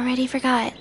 already forgot.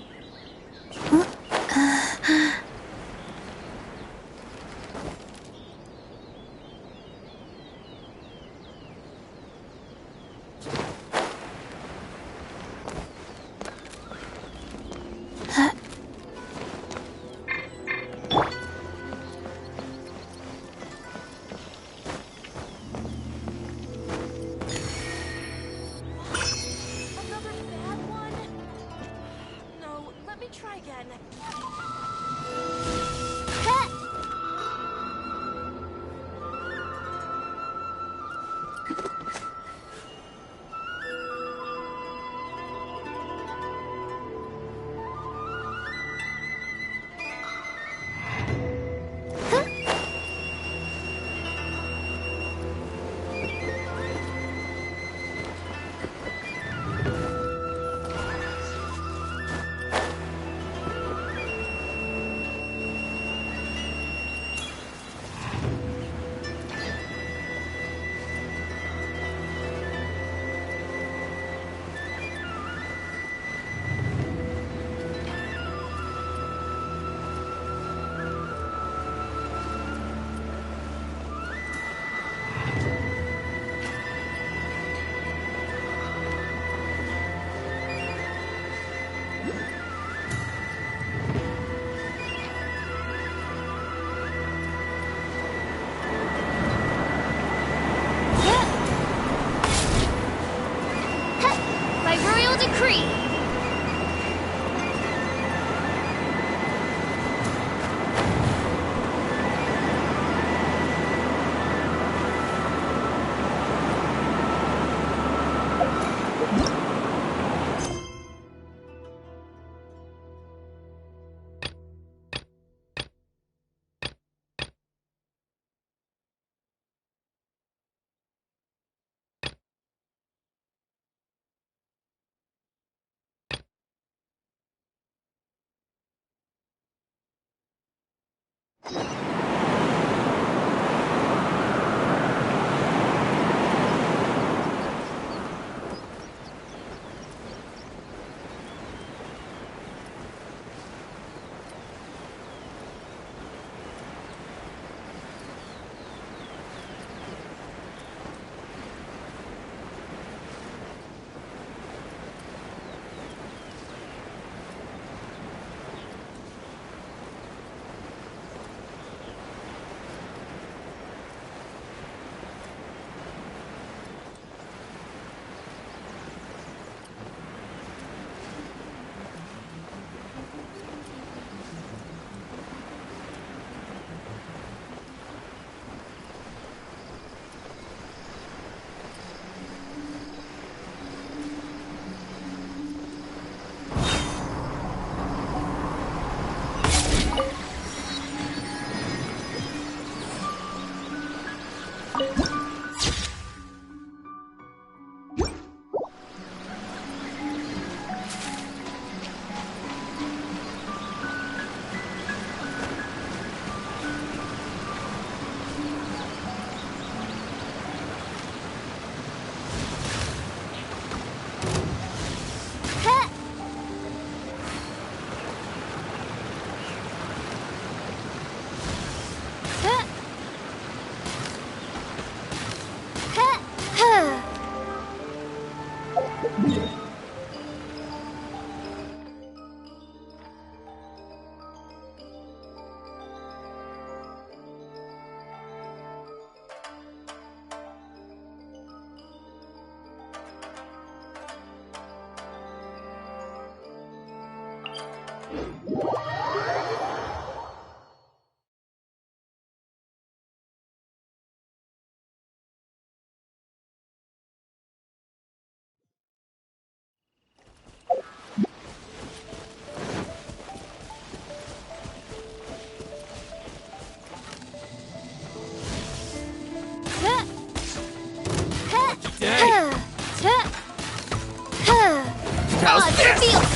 How's this?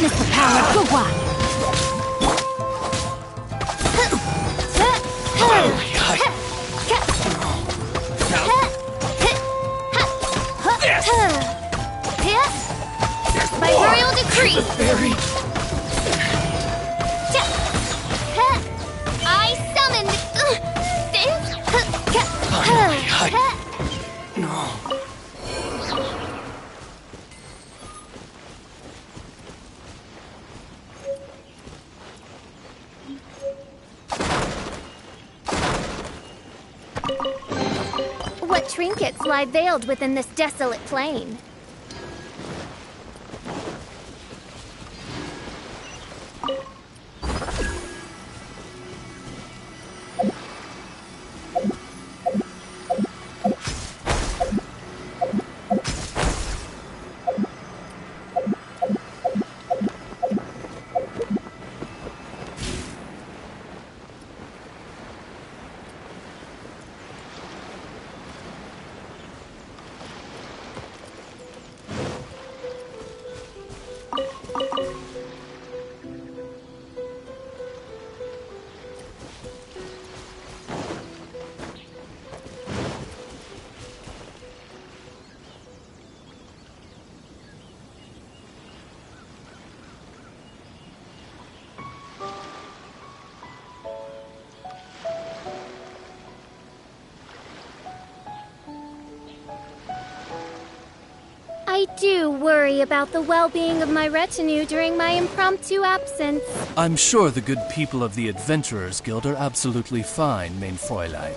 Witness the power of Gugwa! By royal decree! I summon this! No. What trinkets lie veiled within this desolate plain? I do worry about the well-being of my retinue during my impromptu absence. I'm sure the good people of the Adventurers Guild are absolutely fine, mein Fräulein.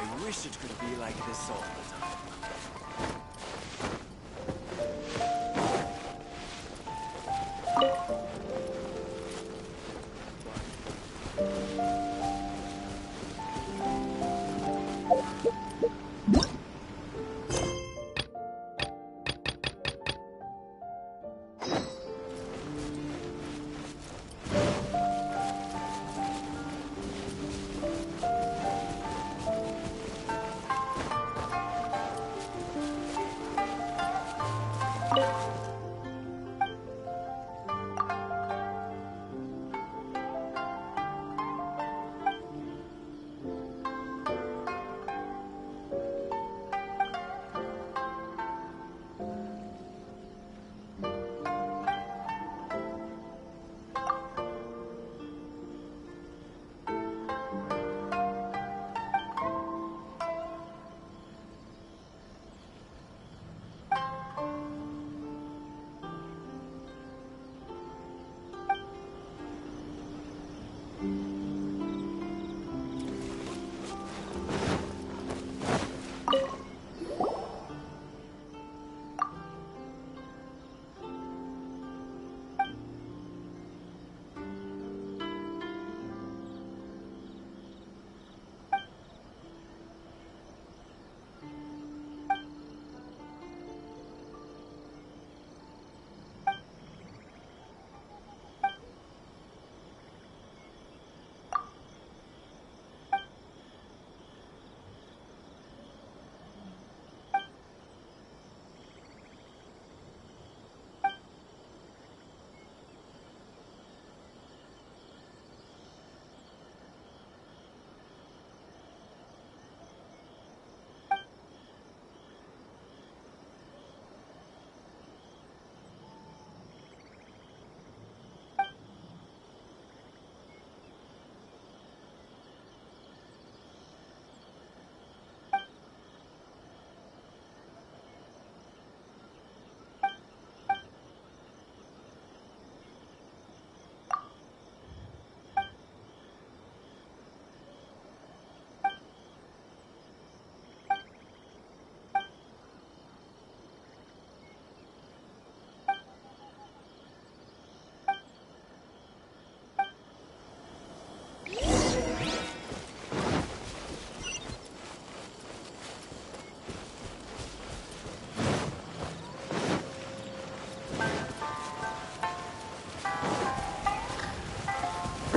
I wish it could be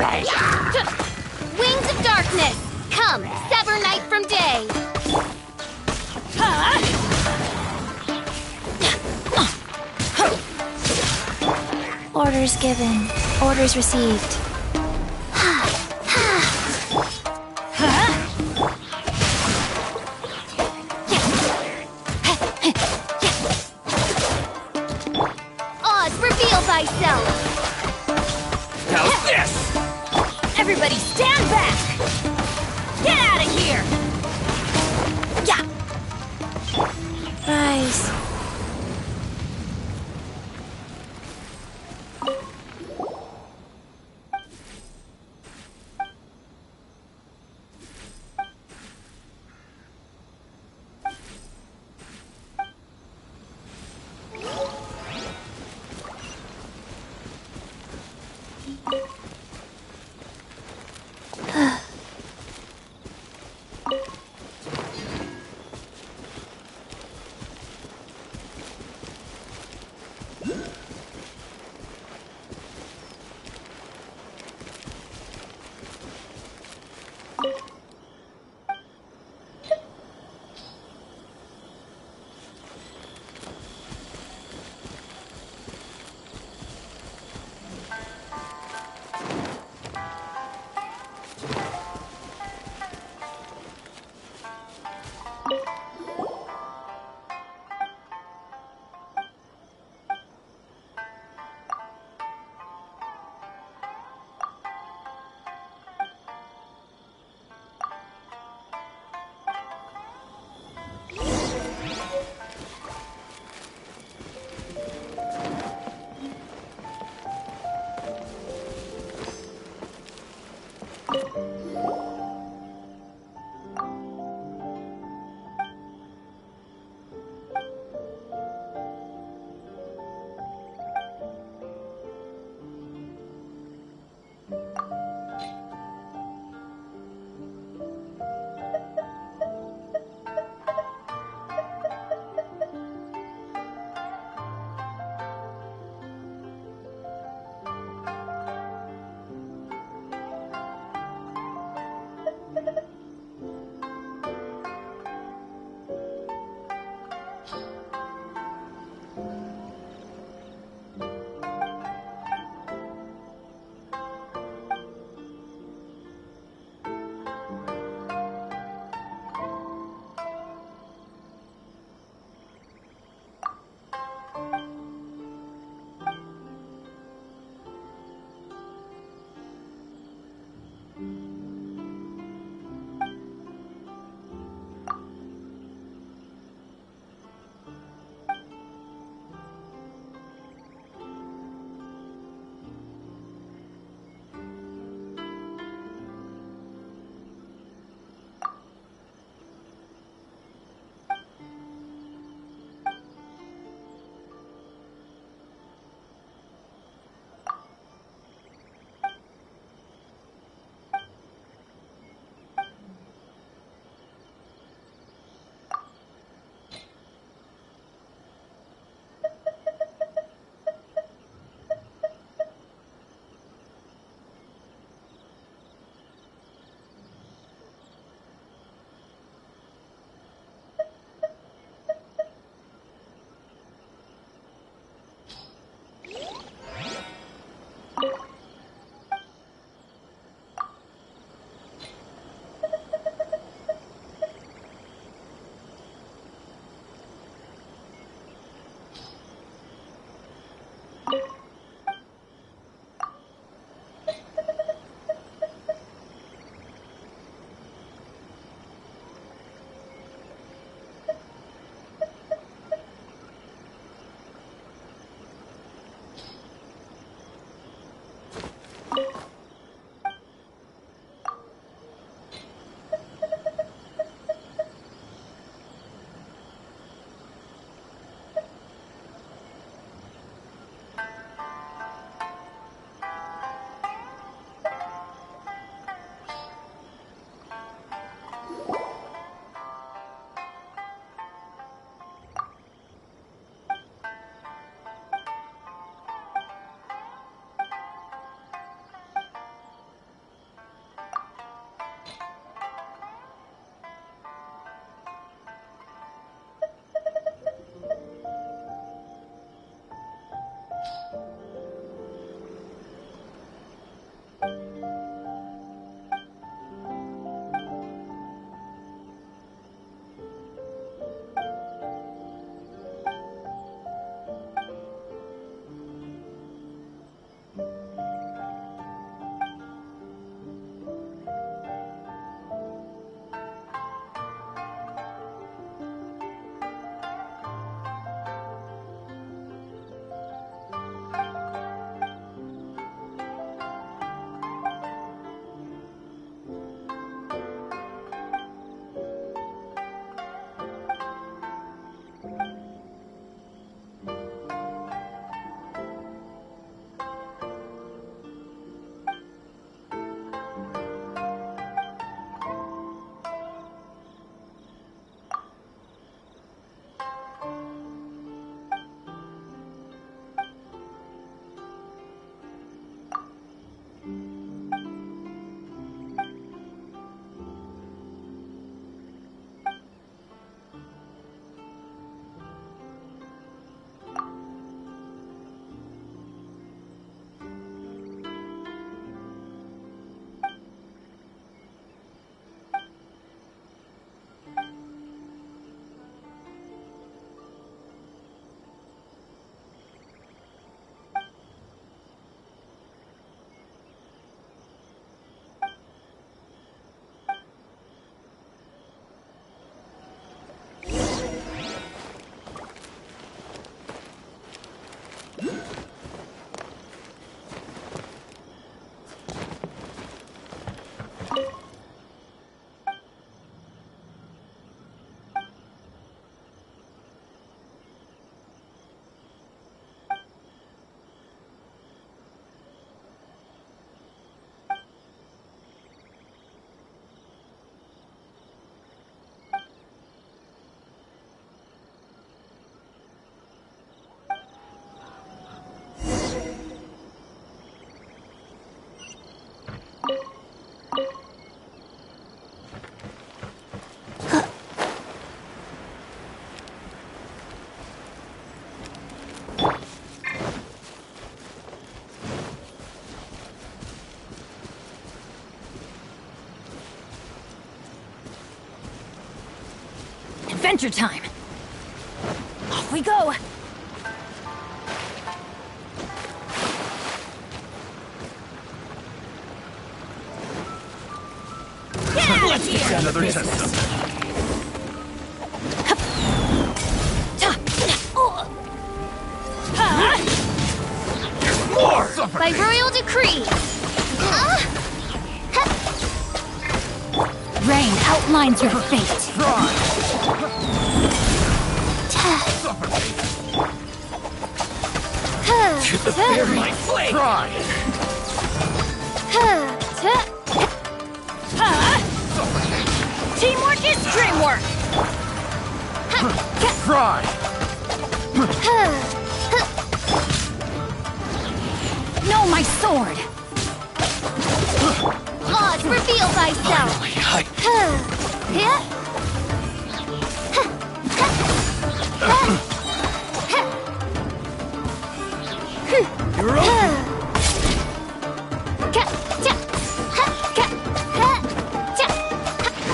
Wings of darkness! Come, sever night from day! Orders given. Orders received. Oz, reveal thyself! How's this? Everybody stand back! Get out of here! Yeah! Rise. Adventure time! Off we go! Get out of here! Another test. More! By royal decree! Rain outlines your fate. Bear my flame! Try! Teamwork is dreamwork! Try! No, my sword! Oz, reveal thyself! You're up!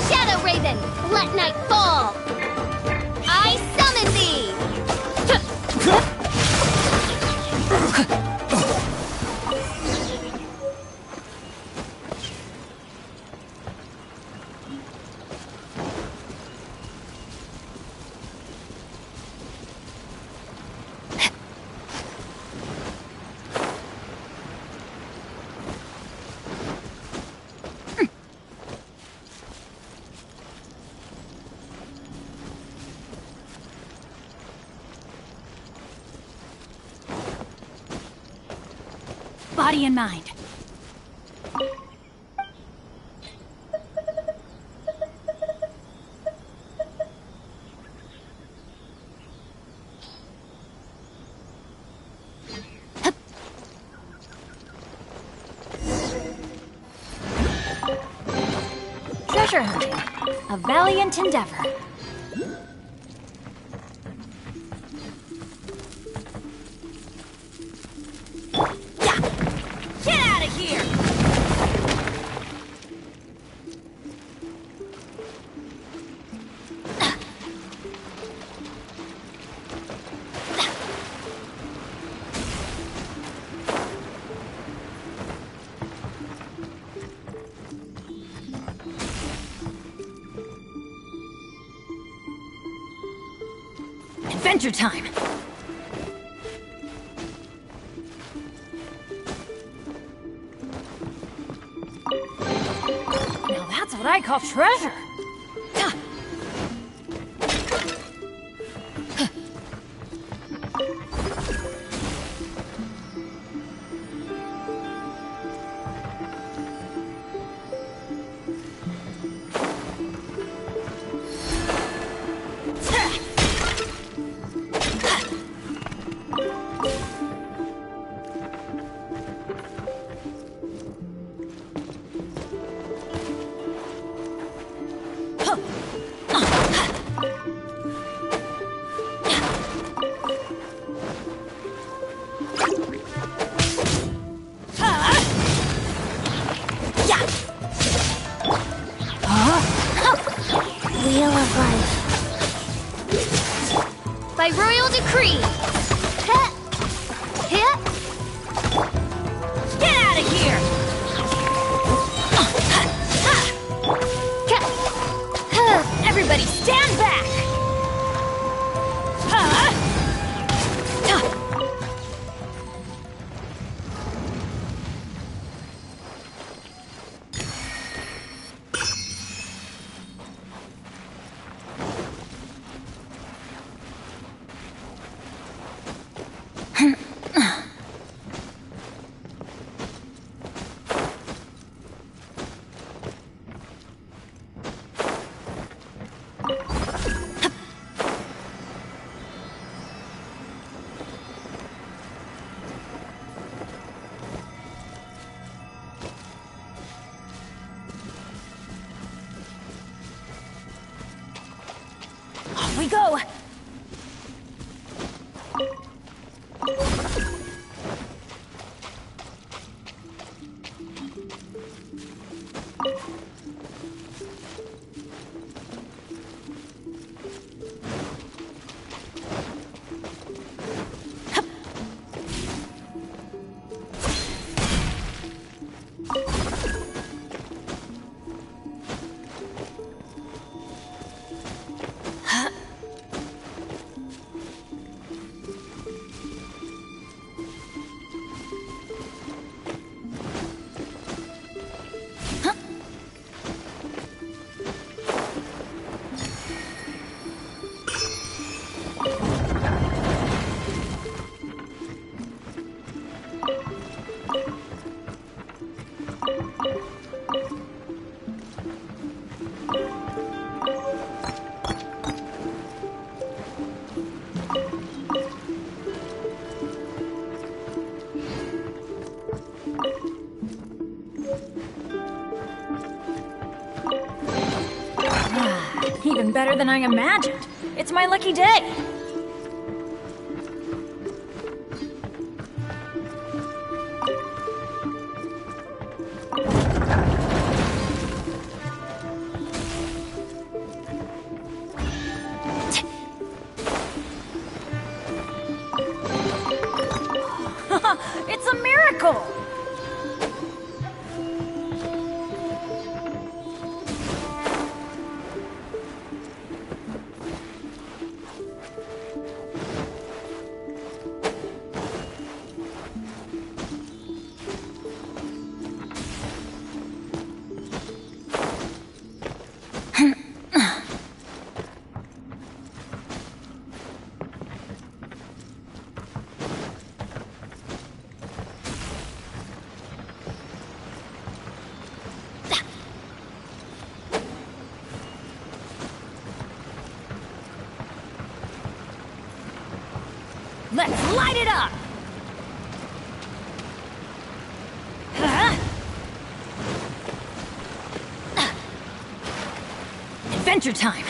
Shadow Raven, let night fall! I summon thee! Body and mind. Treasure hunting. A valiant endeavor. Get out of here! Adventure time! Now that's what I call treasure! Wheel of Life. By royal decree! Get out of here! Everybody stand back! Off we go! Even better than I imagined. It's my lucky day. It's a miracle! Let's light it up! Adventure time!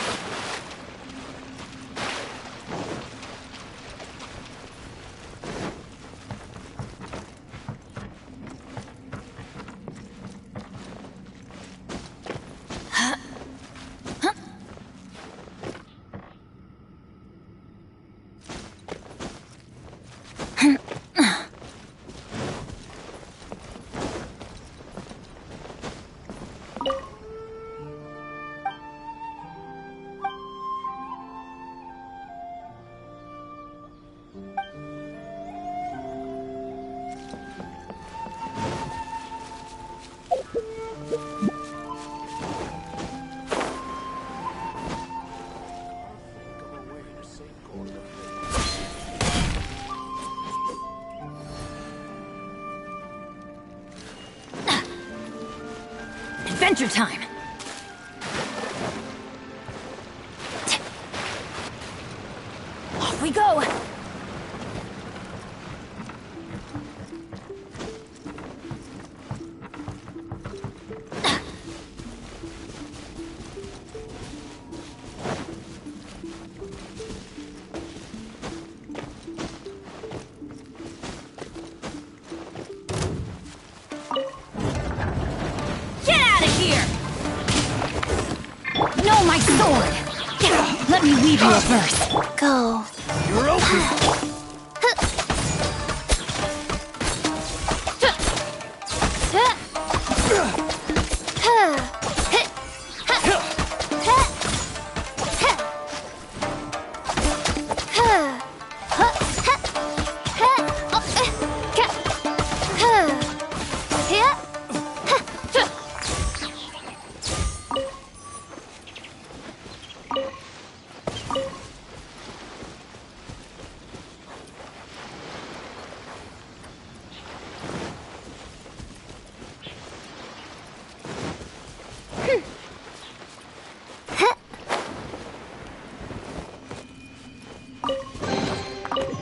Adventure time! Off we go! No, my sword! Let me weave you a verse. Go. You're open!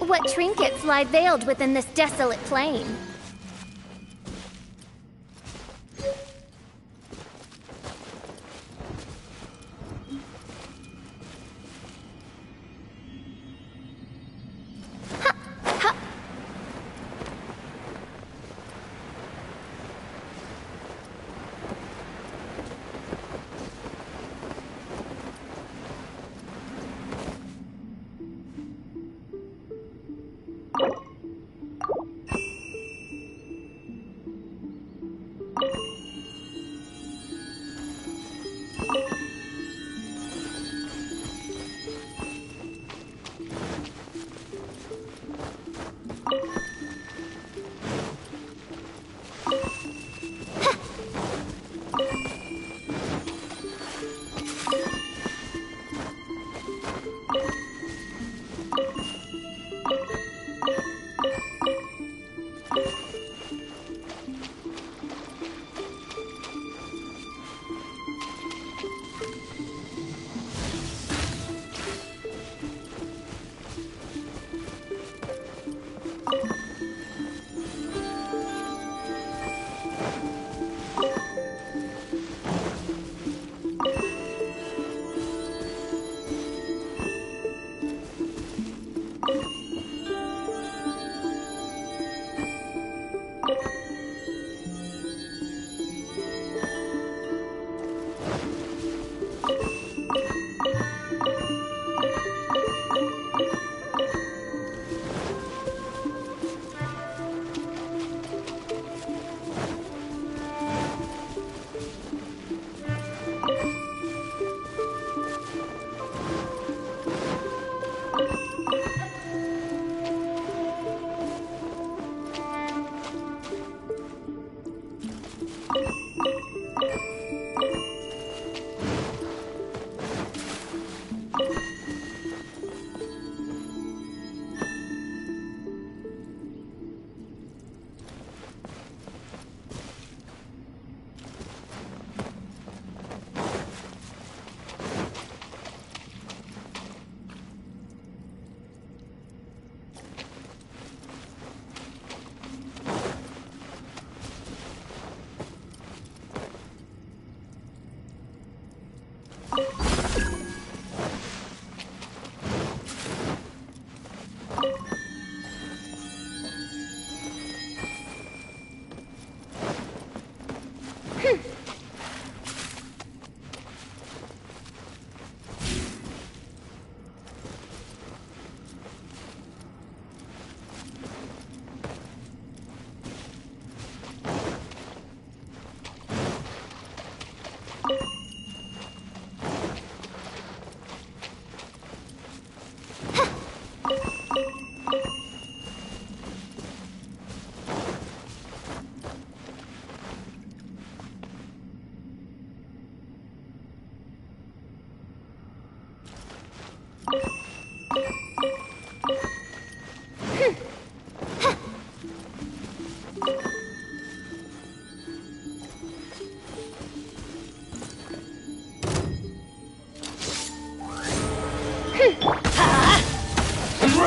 What trinkets lie veiled within this desolate plain?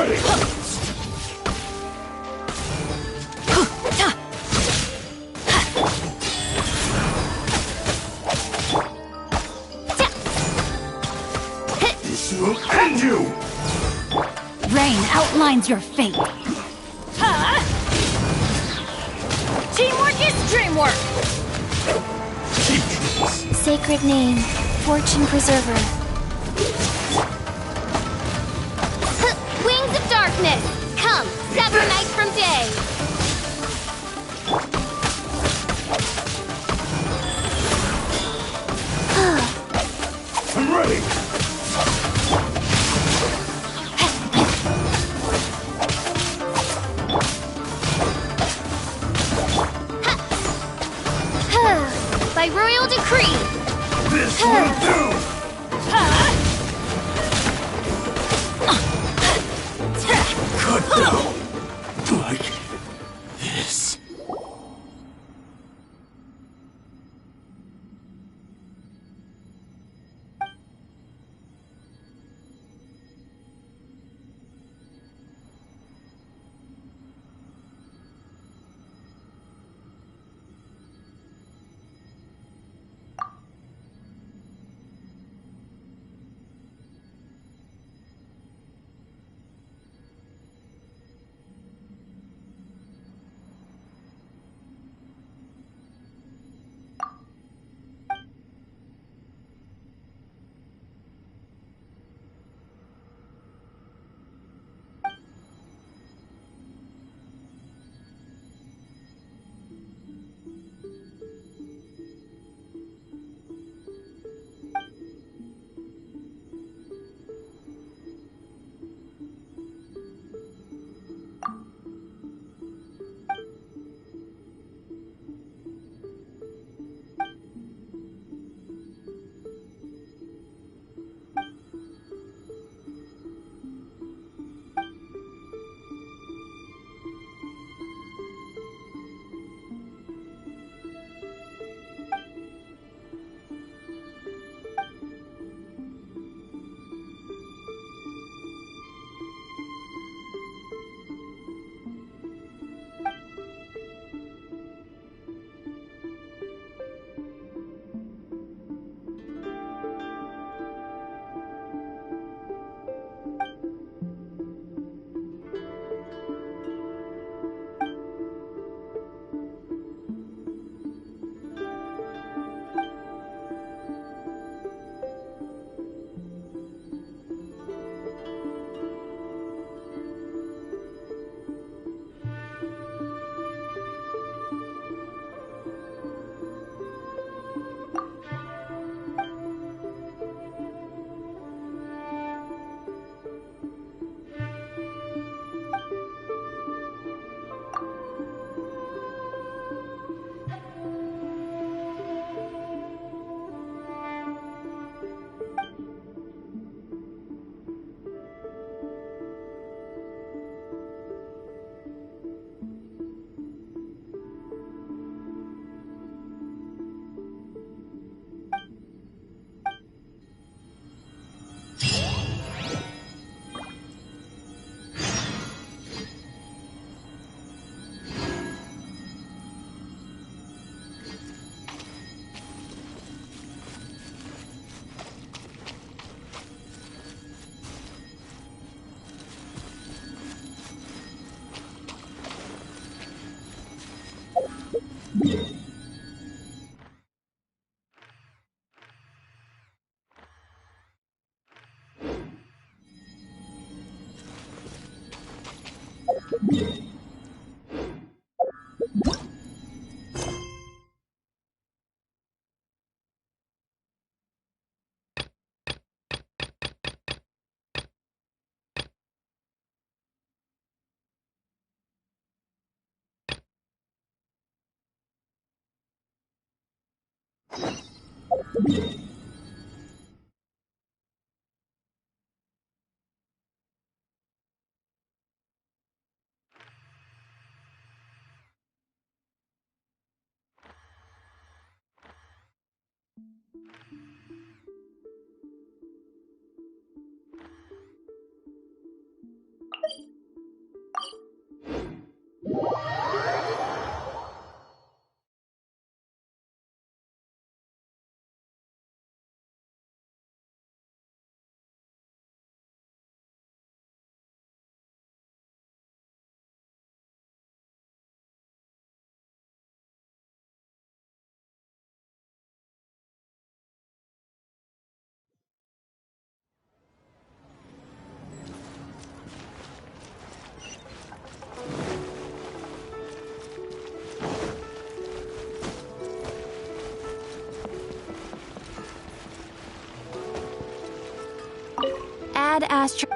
ready! This will end you! Rain outlines your fate. Teamwork is dreamwork! Sacred name, fortune preserver. Wings of darkness, come, sever night from day. I'm ready! By royal decree. This will do! Cut down! Like this. Ad Astra.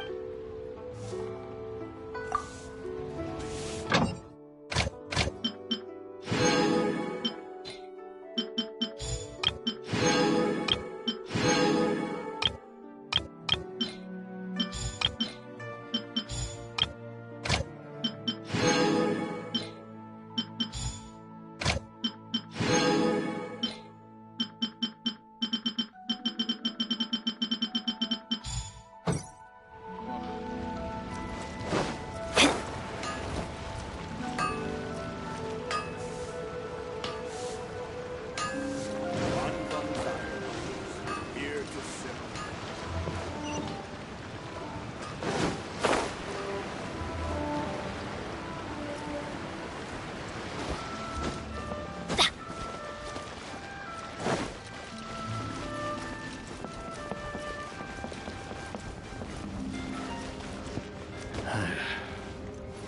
Here to simmer.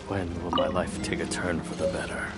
When will my life take a turn for the better?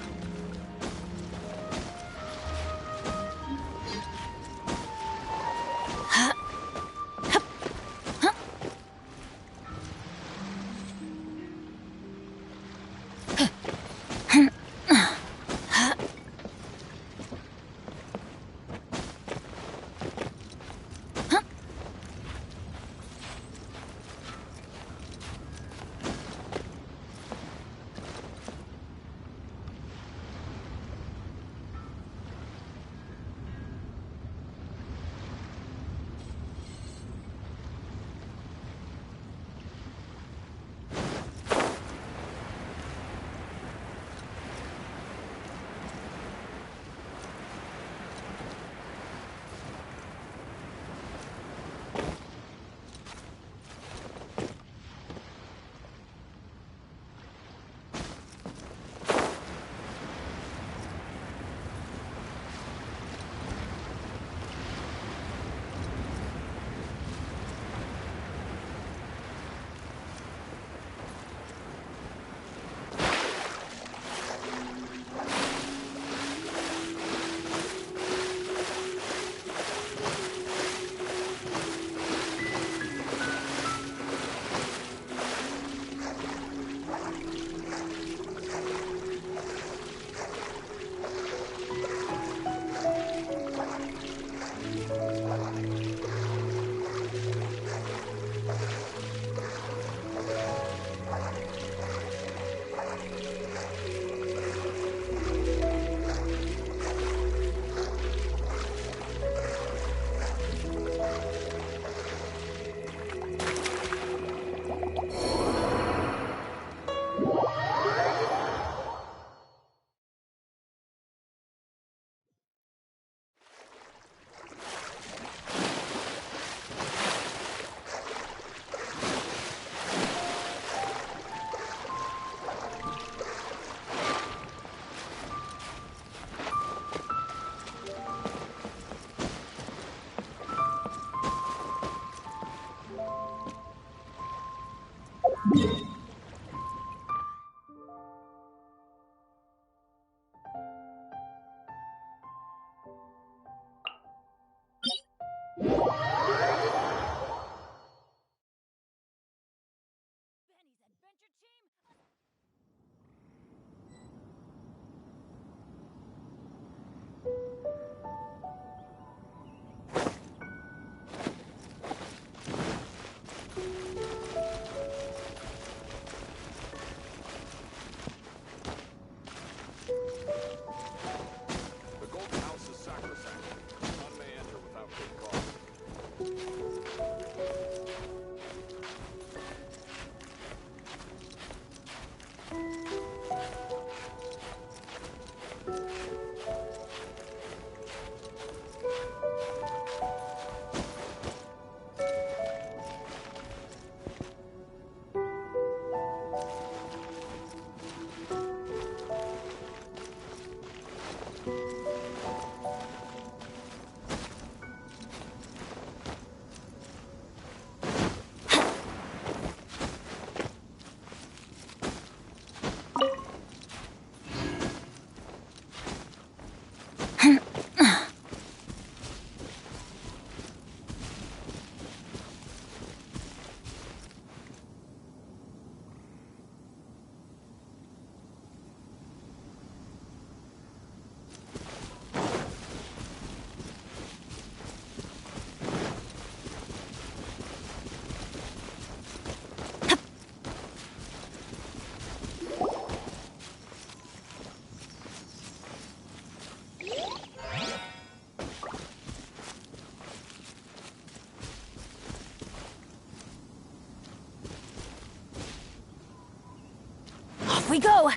Off we go!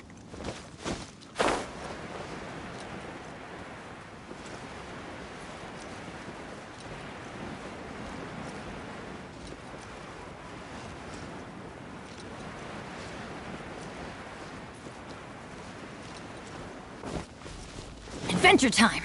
Adventure time!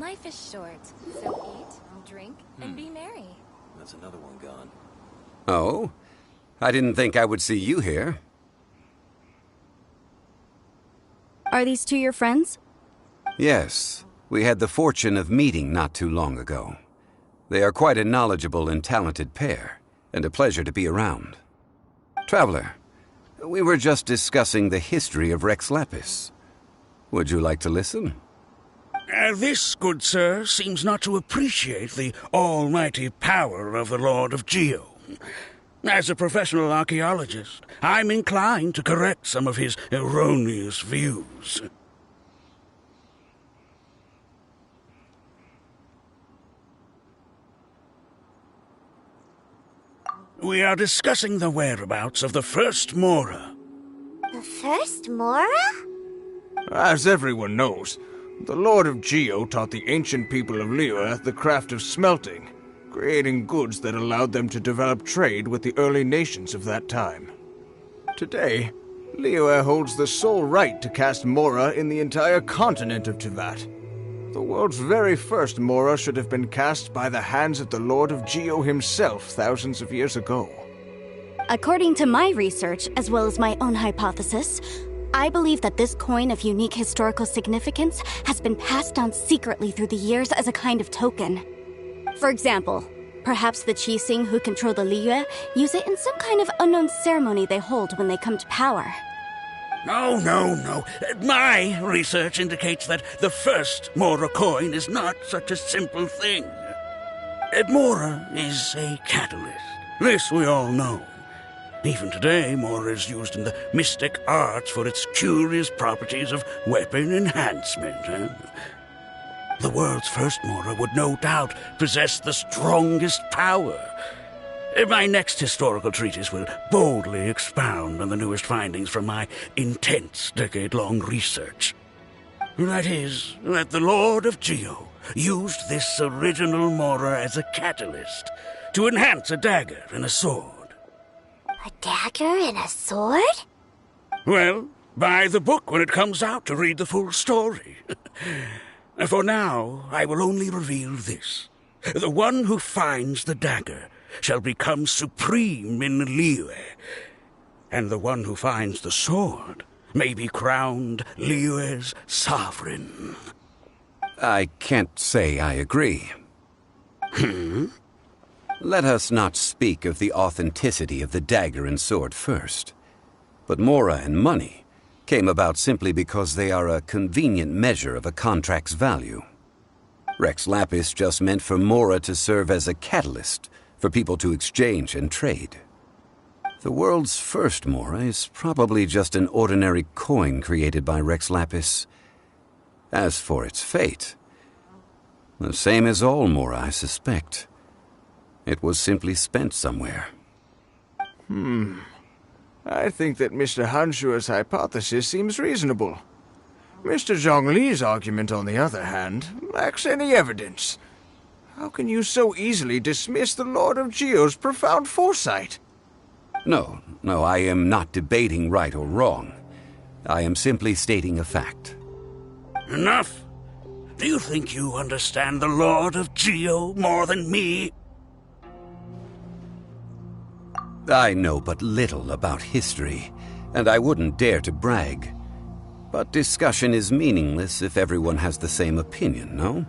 Life is short, so eat, drink, and be merry. That's another one gone. Oh? I didn't think I would see you here. Are these two your friends? Yes. We had the fortune of meeting not too long ago. They are quite a knowledgeable and talented pair, and a pleasure to be around. Traveler, we were just discussing the history of Rex Lapis. Would you like to listen? This, good sir, seems not to appreciate the almighty power of the Lord of Geo. As a professional archaeologist, I'm inclined to correct some of his erroneous views. We are discussing the whereabouts of the first Mora. The first Mora? As everyone knows, the Lord of Geo taught the ancient people of Liyue the craft of smelting, creating goods that allowed them to develop trade with the early nations of that time. Today, Liyue holds the sole right to cast Mora in the entire continent of Teyvat. The world's very first Mora should have been cast by the hands of the Lord of Geo himself thousands of years ago. According to my research, as well as my own hypothesis, I believe that this coin of unique historical significance has been passed down secretly through the years as a kind of token. For example, perhaps the Qixing who control the Liyue use it in some kind of unknown ceremony they hold when they come to power. No. My research indicates that the first Mora coin is not such a simple thing. Mora is a catalyst. This we all know. Even today, Mora is used in the mystic arts for its curious properties of weapon enhancement. The world's first Mora would no doubt possess the strongest power. My next historical treatise will boldly expound on the newest findings from my intense decade-long research. That is, that the Lord of Geo used this original Mora as a catalyst to enhance a dagger and a sword. A dagger and a sword? Well, buy the book when it comes out to read the full story. For now, I will only reveal this. The one who finds the dagger shall become supreme in Liyue, and the one who finds the sword may be crowned Liyue's sovereign. I can't say I agree. Let us not speak of the authenticity of the dagger and sword first. But Mora and money came about simply because they are a convenient measure of a contract's value. Rex Lapis just meant for Mora to serve as a catalyst for people to exchange and trade. The world's first Mora is probably just an ordinary coin created by Rex Lapis. As for its fate, the same as all Mora, I suspect. It was simply spent somewhere. I think that Mr. Hanshua's hypothesis seems reasonable. Mr. Zhongli's argument, on the other hand, lacks any evidence. How can you so easily dismiss the Lord of Geo's profound foresight? No, I am not debating right or wrong. I am simply stating a fact. Enough! Do you think you understand the Lord of Geo more than me? I know but little about history, and I wouldn't dare to brag. But discussion is meaningless if everyone has the same opinion, no?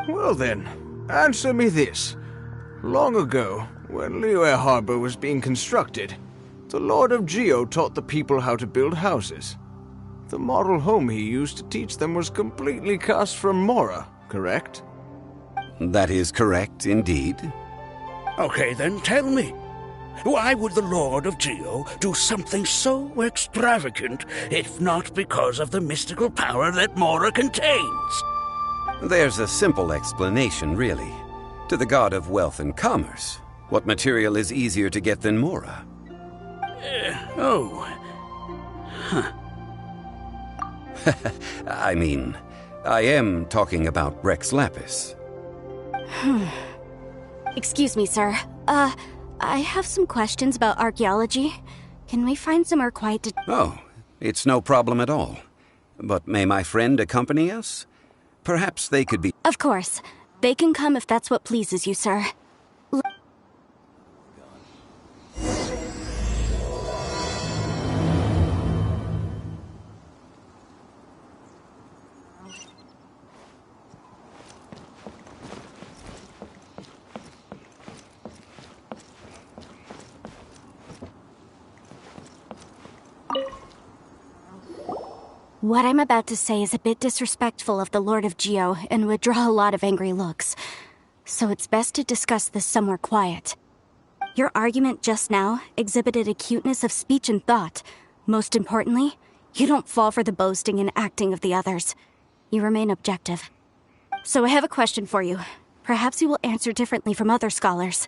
Well then, answer me this. Long ago, when Liyue Harbor was being constructed, the Lord of Geo taught the people how to build houses. The model home he used to teach them was completely cast from Mora, correct? That is correct, indeed. Okay, then tell me. Why would the Lord of Geo do something so extravagant, if not because of the mystical power that Mora contains? There's a simple explanation, really. To the god of wealth and commerce, what material is easier to get than Mora? I mean, I am talking about Rex Lapis. Excuse me, sir. I have some questions about archaeology. Can we find somewhere quiet to... Oh, it's no problem at all. But may my friend accompany us? Perhaps they could be... Of course. They can come if that's what pleases you, sir. What I'm about to say is a bit disrespectful of the Lord of Geo and would draw a lot of angry looks. So it's best to discuss this somewhere quiet. Your argument just now exhibited acuteness of speech and thought. Most importantly, you don't fall for the boasting and acting of the others. You remain objective. So I have a question for you. Perhaps you will answer differently from other scholars.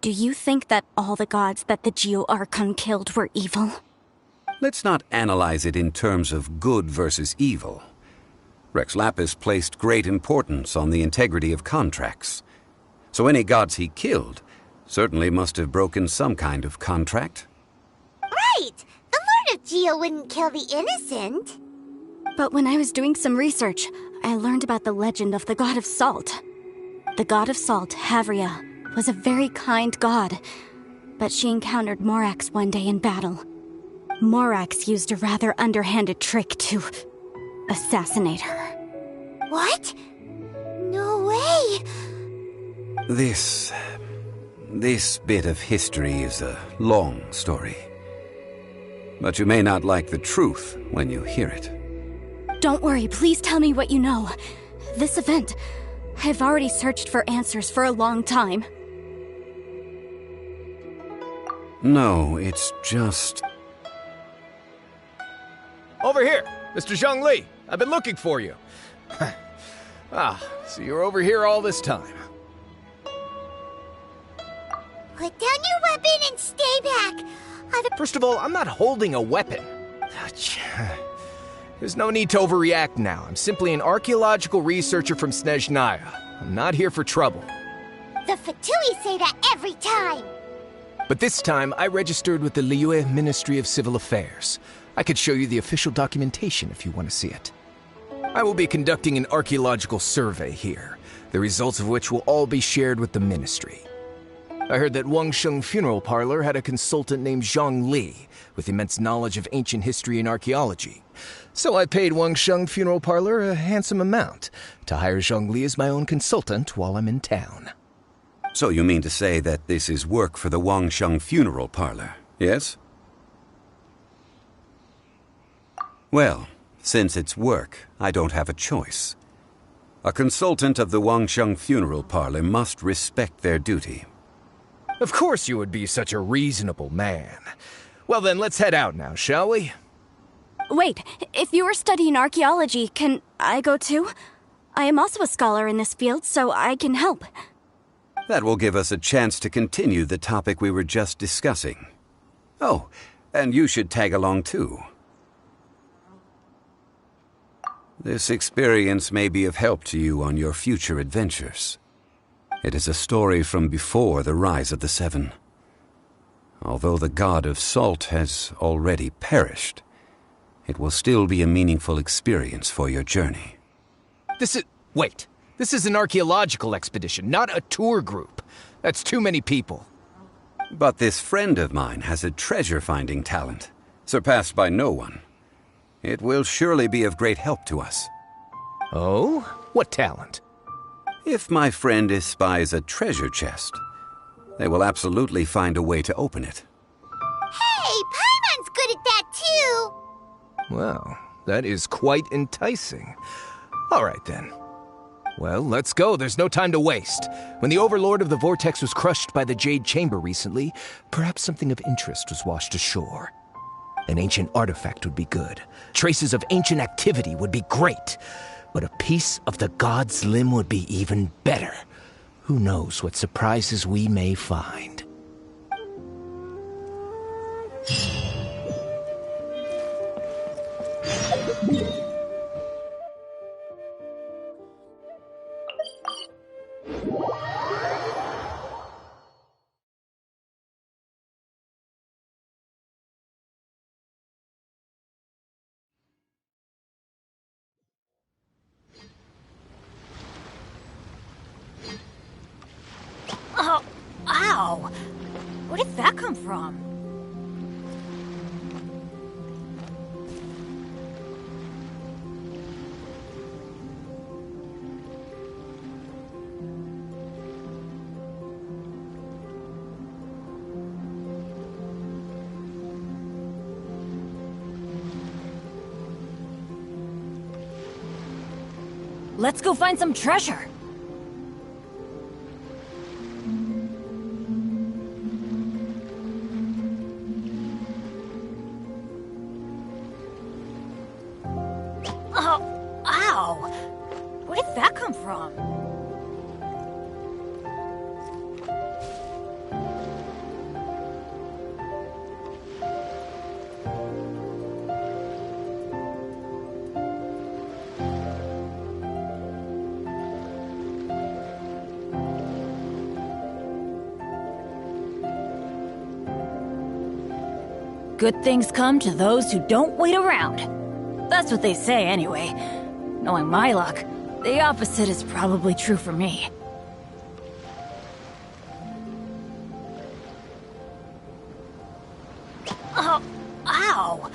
Do you think that all the gods that the Geo Archon killed were evil? Let's not analyze it in terms of good versus evil. Rex Lapis placed great importance on the integrity of contracts. So any gods he killed certainly must have broken some kind of contract. Right! The Lord of Geo wouldn't kill the innocent. But when I was doing some research, I learned about the legend of the god of salt. The god of salt, Havria, was a very kind god. But she encountered Morax one day in battle. Morax used a rather underhanded trick to assassinate her. What? No way! This bit of history is a long story. But you may not like the truth when you hear it. Don't worry, please tell me what you know. This event, I've already searched for answers for a long time. No, it's just... Over here, Mr. Zhongli. I've been looking for you. So you're over here all this time. Put down your weapon and stay back. First of all, I'm not holding a weapon. There's no need to overreact now. I'm simply an archaeological researcher from Snezhnaya. I'm not here for trouble. The Fatui say that every time. But this time, I registered with the Liyue Ministry of Civil Affairs. I could show you the official documentation if you want to see it. I will be conducting an archaeological survey here, the results of which will all be shared with the ministry. I heard that Wangsheng Funeral Parlor had a consultant named Zhang Li, with immense knowledge of ancient history and archaeology. So I paid Wangsheng Funeral Parlor a handsome amount to hire Zhang Li as my own consultant while I'm in town. So you mean to say that this is work for the Wangsheng Funeral Parlor, yes? Well, since it's work, I don't have a choice. A consultant of the Wangsheng Funeral Parlor must respect their duty. Of course you would be such a reasonable man. Well then, let's head out now, shall we? Wait, if you are studying archaeology, can I go too? I am also a scholar in this field, so I can help. That will give us a chance to continue the topic we were just discussing. Oh, and you should tag along too. This experience may be of help to you on your future adventures. It is a story from before the rise of the Seven. Although the god of salt has already perished, it will still be a meaningful experience for your journey. Wait. This is an archaeological expedition, not a tour group. That's too many people. But this friend of mine has a treasure-finding talent, surpassed by no one. It will surely be of great help to us. Oh? What talent? If my friend espies a treasure chest, they will absolutely find a way to open it. Hey, Paimon's good at that too. Well, that is quite enticing. All right then. Well, let's go. There's no time to waste. When the Overlord of the Vortex was crushed by the Jade Chamber recently, perhaps something of interest was washed ashore. An ancient artifact would be good. Traces of ancient activity would be great. But a piece of the god's limb would be even better. Who knows what surprises we may find. Oh, ow! Where did that come from? Let's go find some treasure. Oh, ow! Where did that come from? Good things come to those who don't wait around. That's what they say anyway. Knowing my luck, the opposite is probably true for me. Oh, ow!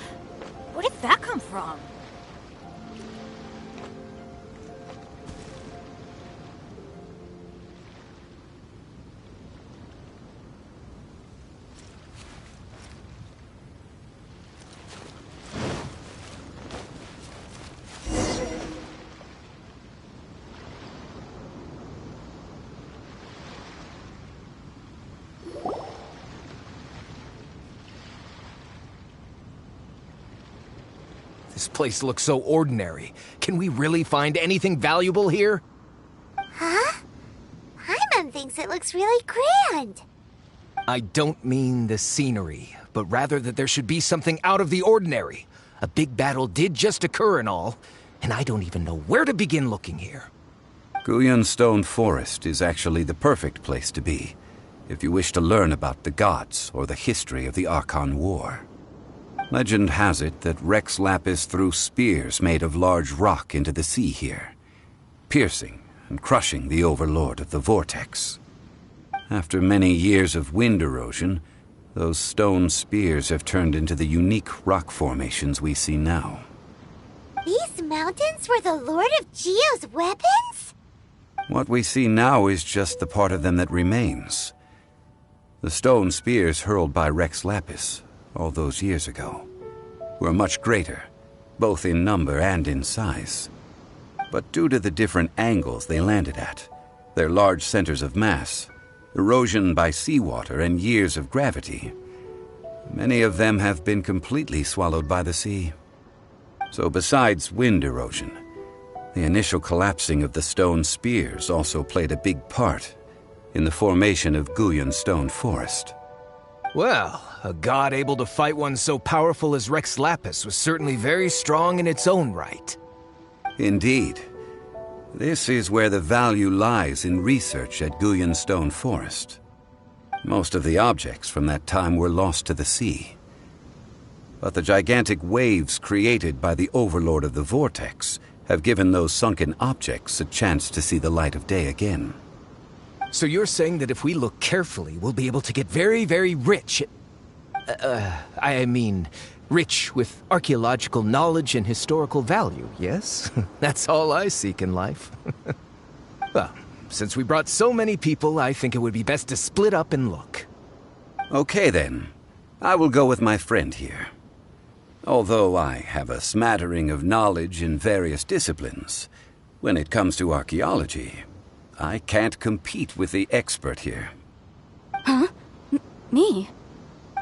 Where did that come from? This place looks so ordinary. Can we really find anything valuable here? Huh? Paimon thinks it looks really grand. I don't mean the scenery, but rather that there should be something out of the ordinary. A big battle did just occur and all, and I don't even know where to begin looking here. Guyun Stone Forest is actually the perfect place to be, if you wish to learn about the gods or the history of the Archon War. Legend has it that Rex Lapis threw spears made of large rock into the sea here, piercing and crushing the Overlord of the Vortex. After many years of wind erosion, those stone spears have turned into the unique rock formations we see now. These mountains were the Lord of Geo's weapons? What we see now is just the part of them that remains. The stone spears hurled by Rex Lapis all those years ago were much greater, both in number and in size. But due to the different angles they landed at, their large centers of mass, erosion by seawater, and years of gravity, many of them have been completely swallowed by the sea. So besides wind erosion, the initial collapsing of the stone spears also played a big part in the formation of Guyun Stone Forest. Well, a god able to fight one so powerful as Rex Lapis was certainly very strong in its own right. Indeed. This is where the value lies in research at Guyun Stone Forest. Most of the objects from that time were lost to the sea. But the gigantic waves created by the Overlord of the Vortex have given those sunken objects a chance to see the light of day again. So you're saying that if we look carefully, we'll be able to get very, very rich. I mean, rich with archaeological knowledge and historical value, yes? That's all I seek in life. Well, since we brought so many people, I think it would be best to split up and look. Okay then. I will go with my friend here. Although I have a smattering of knowledge in various disciplines, when it comes to archaeology, I can't compete with the expert here. Huh? Me?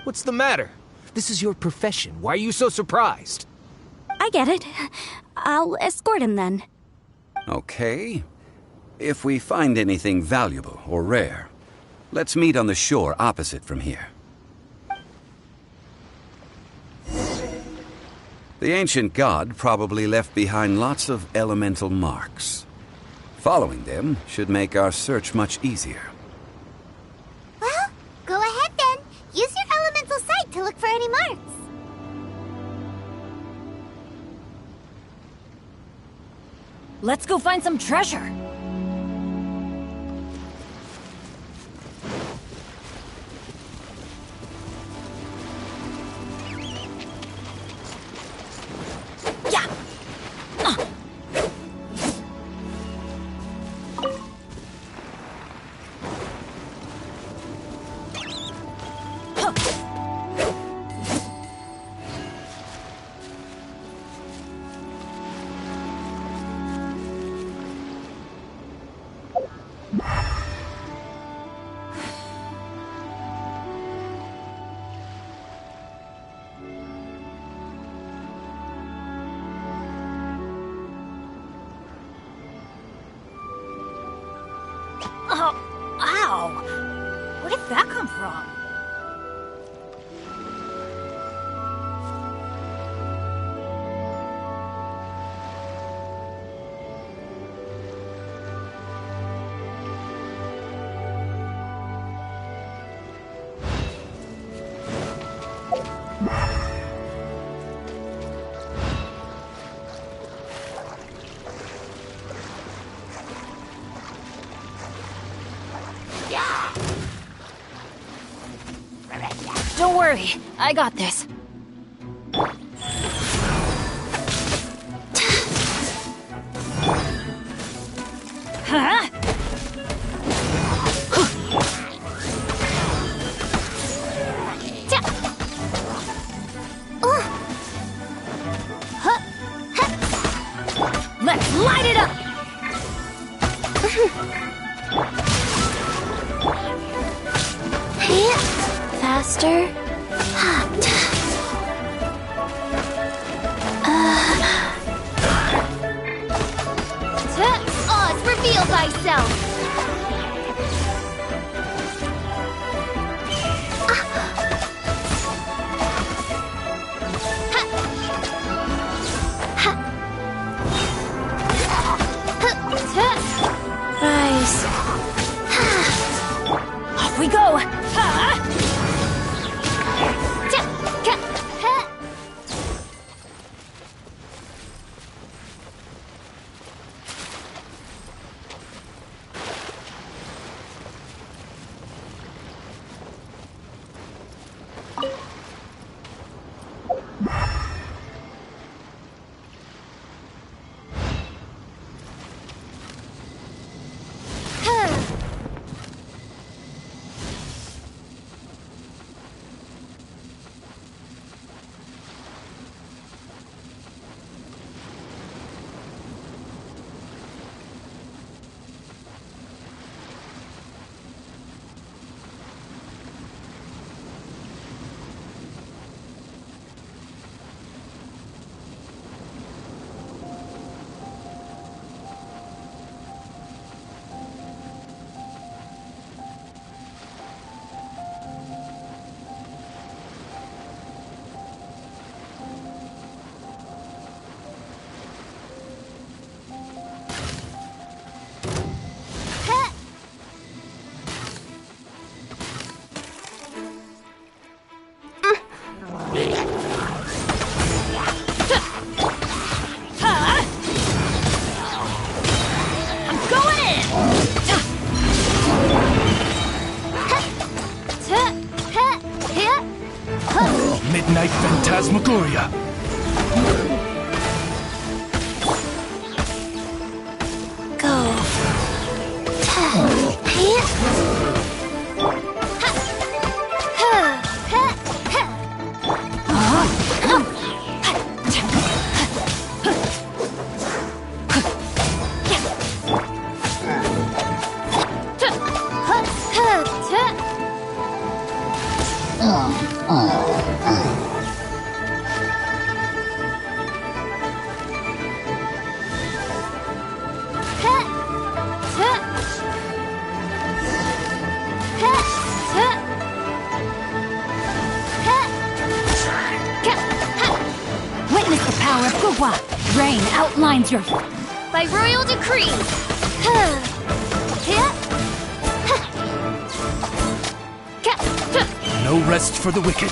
What's the matter? This is your profession. Why are you so surprised? I get it. I'll escort him then. Okay. If we find anything valuable or rare, let's meet on the shore opposite from here. The ancient god probably left behind lots of elemental marks. Following them should make our search much easier. Well, go ahead then. Use your elemental sight to look for any marks. Let's go find some treasure. Yeah. Oh, ow! Where did that come from? Don't worry, I got this. Huh? Let's light it up! Faster. reveal thyself! Rise. Off we go! Midnight Phantasmagoria. Witness the power of Gugwa. Rain outlines your... By royal decree! No rest for the wicked.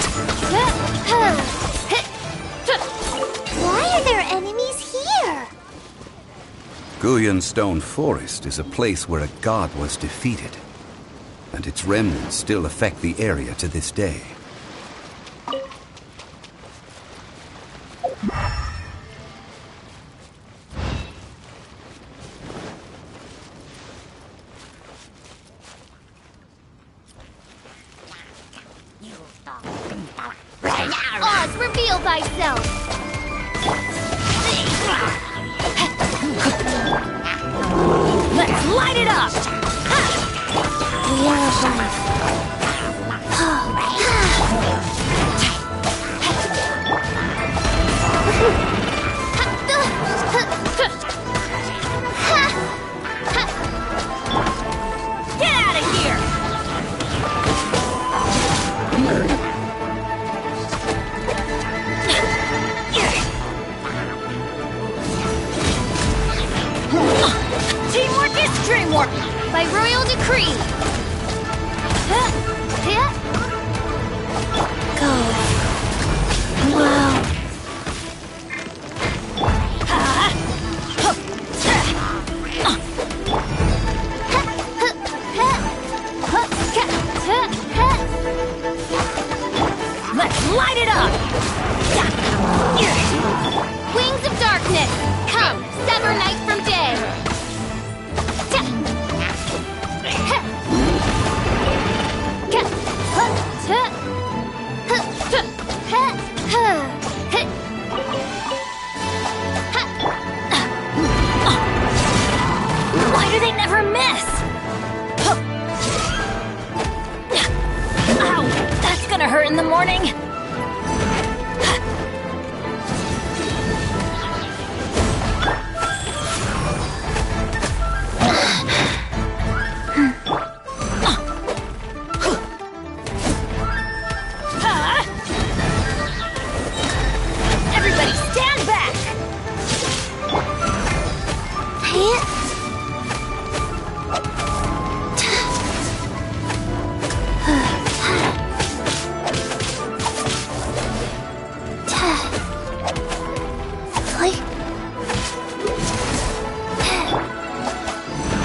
Why are there enemies here? Guyan Stone Forest is a place where a god was defeated, and its remnants still affect the area to this day. Oz, reveal thyself! Let's light it up! Wheel of Get out of here! Teamwork is dreamwork! By royal decree! Go. Wow. Let's light it up! Wings of darkness! Come, sever night from day! Why do they never miss? Ow! That's gonna hurt in the morning!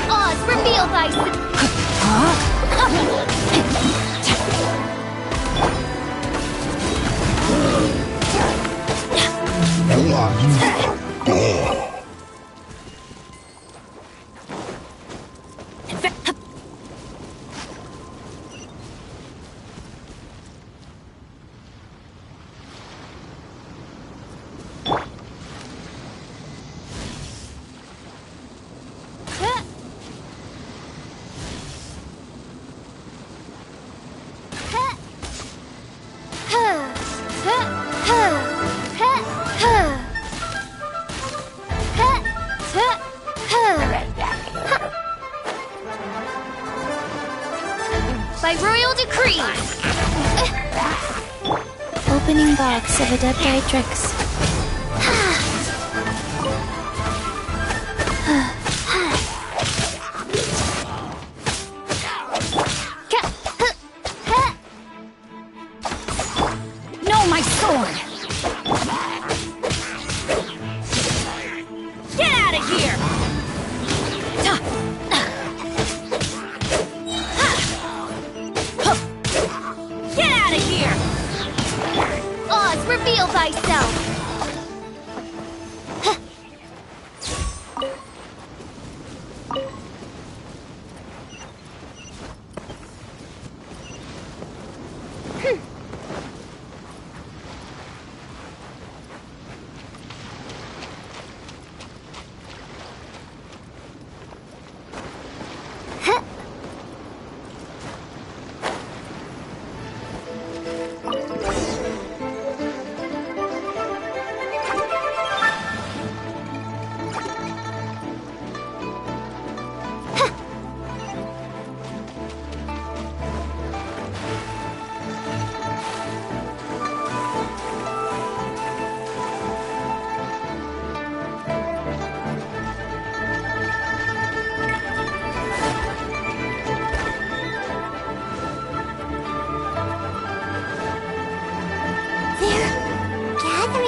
Oz, reveal thyself! By royal decree! Opening box of Adepti-Trix. No, my sword! Get out of here! Get out of here! Oz, reveal thyself!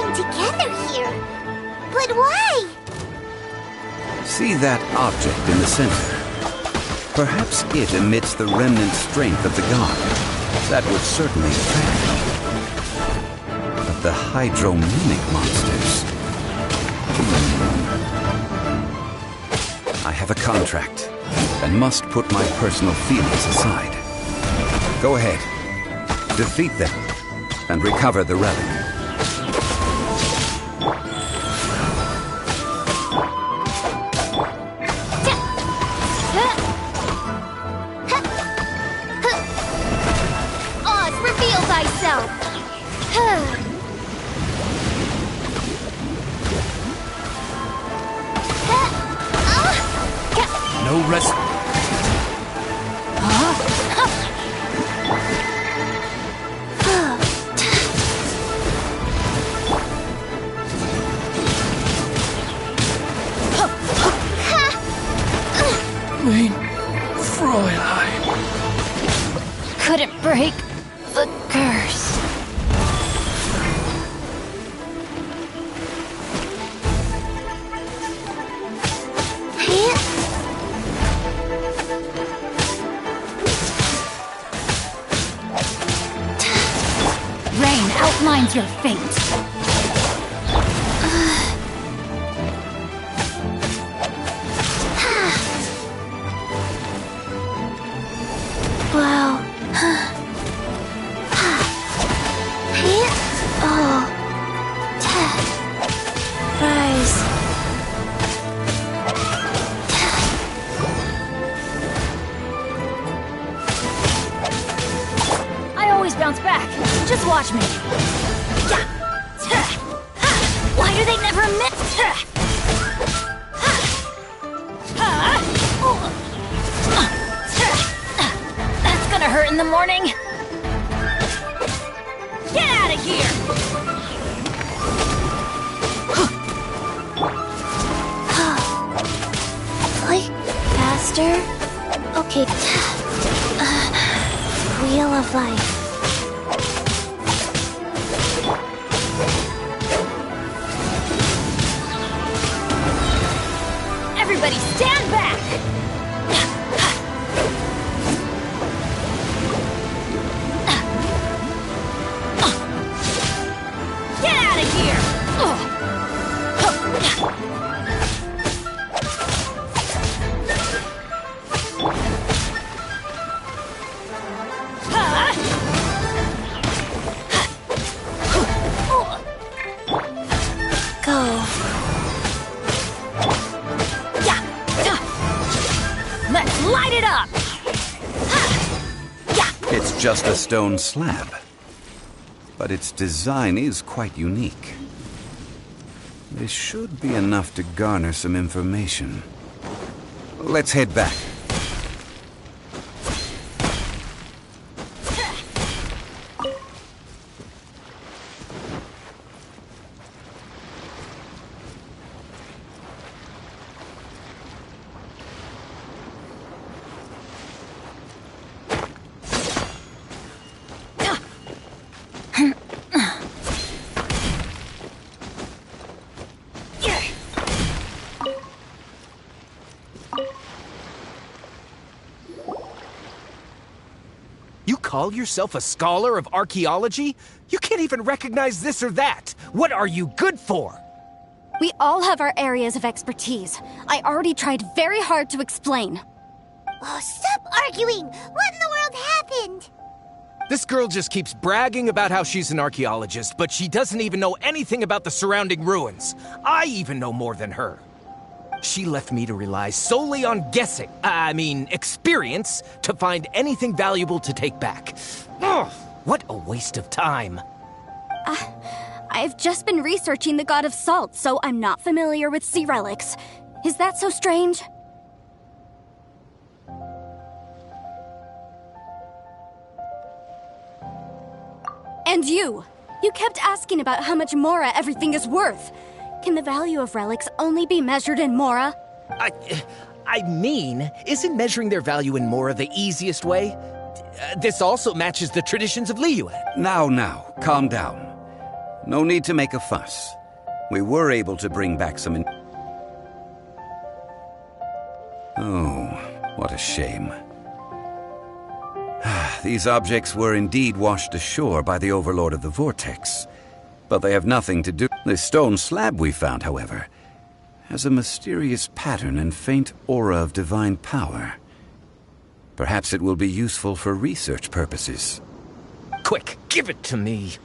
Together here. But why? See that object in the center? Perhaps it emits the remnant strength of the god. That would certainly attract. But the hydromimic monsters... I have a contract, and must put my personal feelings aside. Go ahead. Defeat them, and recover the relic. No rest. Mein Fräulein. Couldn't break the curse. Rain outlines your fate. Wow. Oh. Rise. I always bounce back. Just watch me. Why do they never miss? That's gonna hurt in the morning. Get out of here! Master? Okay. Wheel of Life. Everybody stand back! Get out of here! Go. Let's light it up! It's just a stone slab, but its design is quite unique. This should be enough to garner some information. Let's head back. You call yourself a scholar of archaeology? You can't even recognize this or that. What are you good for? We all have our areas of expertise. I already tried very hard to explain. Oh, stop arguing! What in the world happened? This girl just keeps bragging about how she's an archaeologist, but she doesn't even know anything about the surrounding ruins. I even know more than her. She left me to rely solely on guessing, experience, to find anything valuable to take back. Ugh, what a waste of time. I've just been researching the God of Salt, so I'm not familiar with sea relics. Is that so strange? And you kept asking about how much Mora everything is worth. Can the value of relics only be measured in Mora? Isn't measuring their value in Mora the easiest way? This also matches the traditions of Liyue. Now, calm down. No need to make a fuss. We were able to bring back some Oh, what a shame. These objects were indeed washed ashore by the Overlord of the Vortex, but they have nothing to do. This stone slab we found, however, has a mysterious pattern and faint aura of divine power. Perhaps it will be useful for research purposes. Quick, give it to me.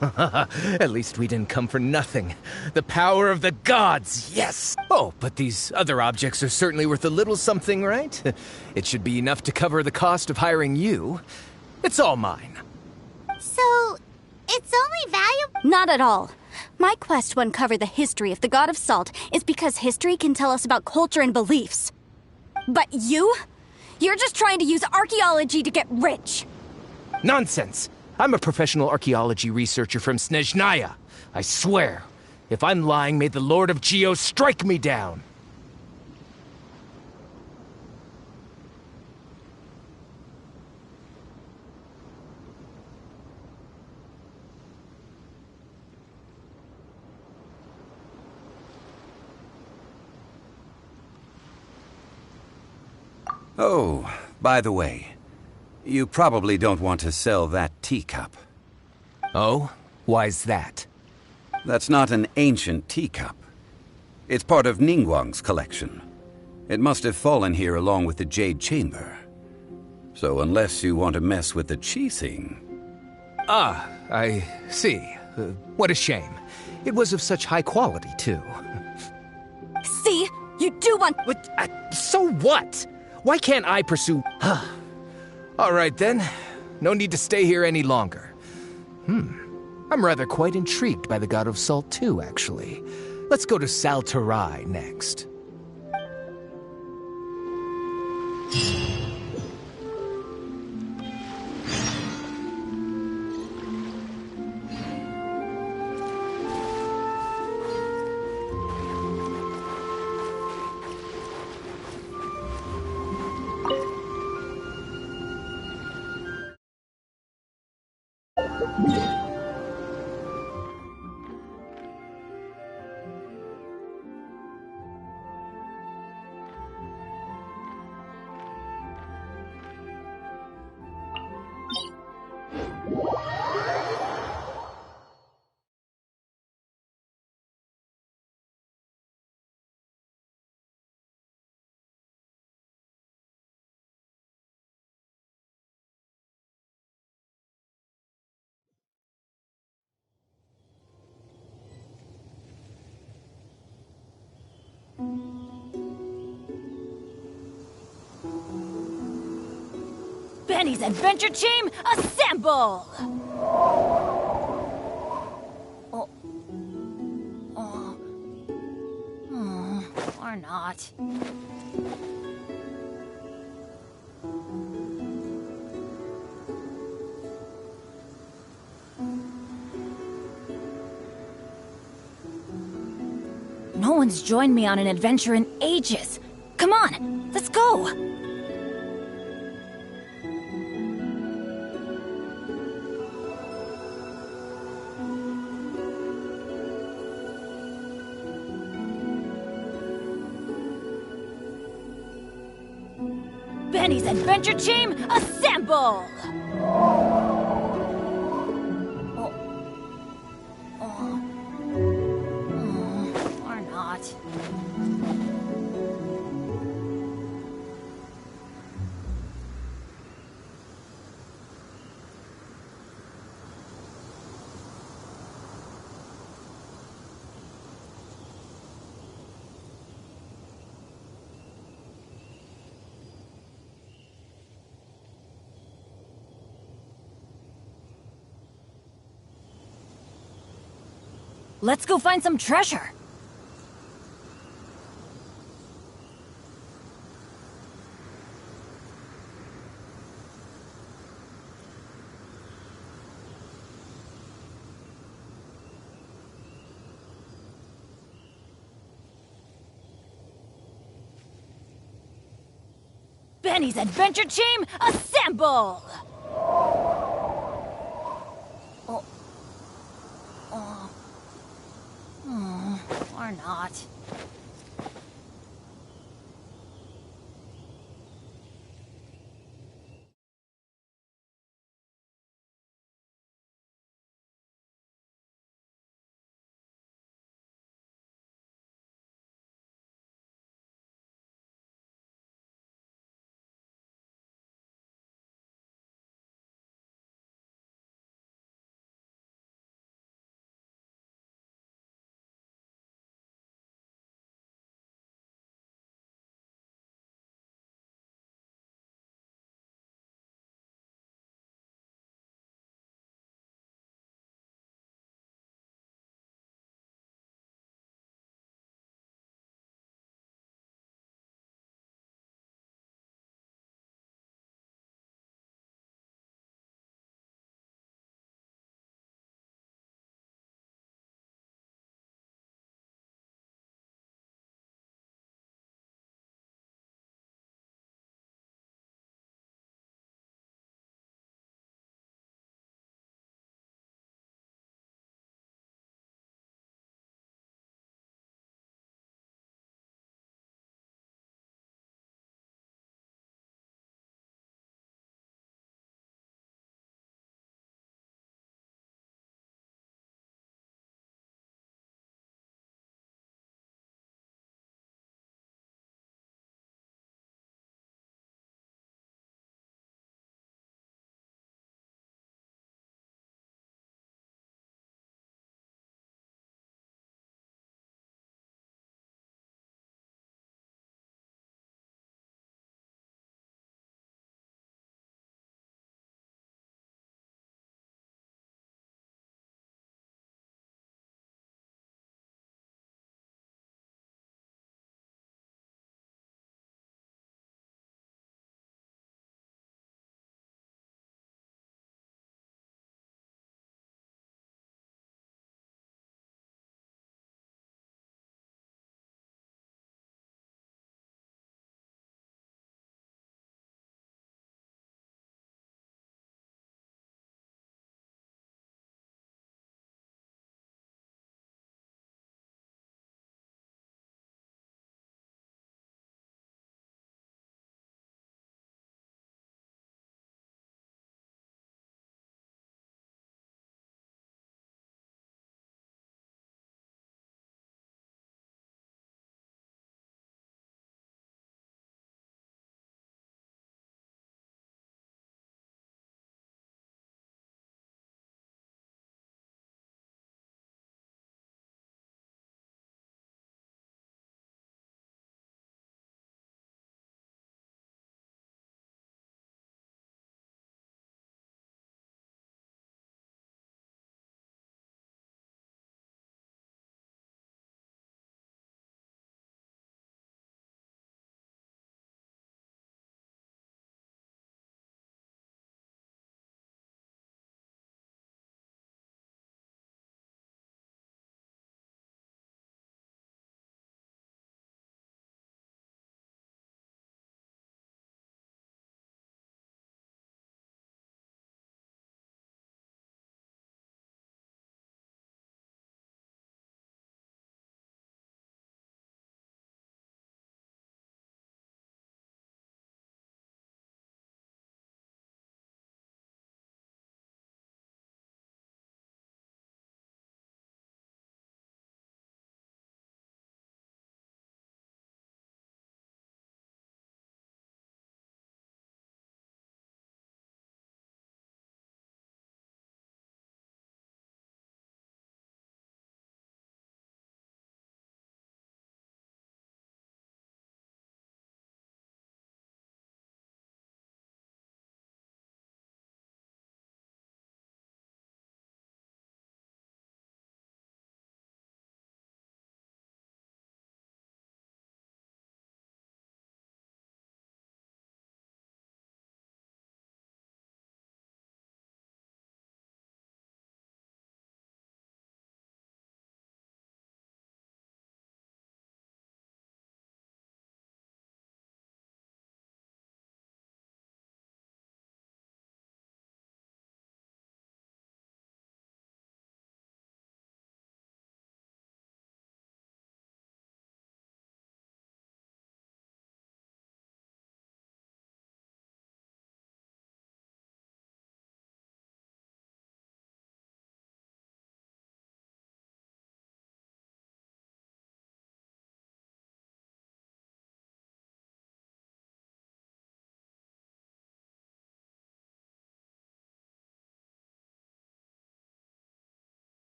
At least we didn't come for nothing. The power of the gods, yes! Oh, but these other objects are certainly worth a little something, right? It should be enough to cover the cost of hiring you. It's all mine. So, it's only valuable? Not at all. My quest to uncover the history of the God of Salt is because history can tell us about culture and beliefs. But you're just trying to use archaeology to get rich. Nonsense! I'm a professional archaeology researcher from Snezhnaya. I swear, if I'm lying, may the Lord of Geo strike me down. Oh, by the way, you probably don't want to sell that teacup. Oh? Why's that? That's not an ancient teacup. It's part of Ningguang's collection. It must have fallen here along with the Jade Chamber. So unless you want to mess with the Qixing... Ah, I see. What a shame. It was of such high quality, too. See? You do want... So what? Why can't I pursue... All right, then. No need to stay here any longer. I'm rather quite intrigued by the God of Salt, too, actually. Let's go to Saltarai next. Benny's adventure team, assemble! Or not. No one's joined me on an adventure in ages. Come on, let's go! Benny's adventure team, assemble! Or not. Let's go find some treasure. Benny's adventure team, assemble! Or not.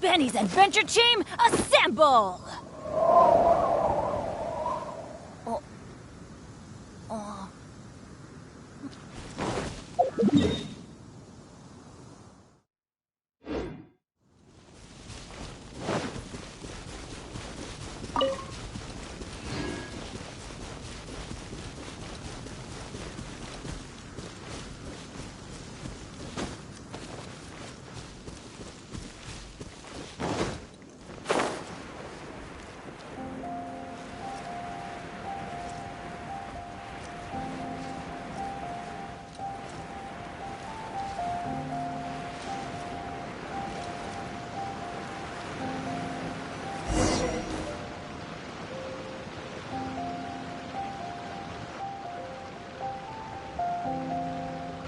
Benny's adventure team, assemble!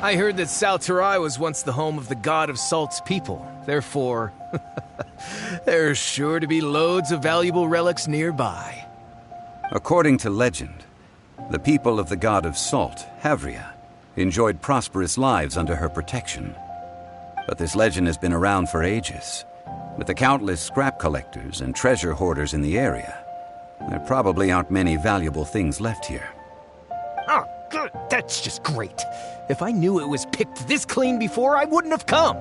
I heard that Salterai was once the home of the god of Salt's people. Therefore, there's sure to be loads of valuable relics nearby. According to legend, the people of the god of Salt, Havria, enjoyed prosperous lives under her protection. But this legend has been around for ages. With the countless scrap collectors and treasure hoarders in the area, there probably aren't many valuable things left here. Oh, good. That's just great. If I knew it was picked this clean before, I wouldn't have come.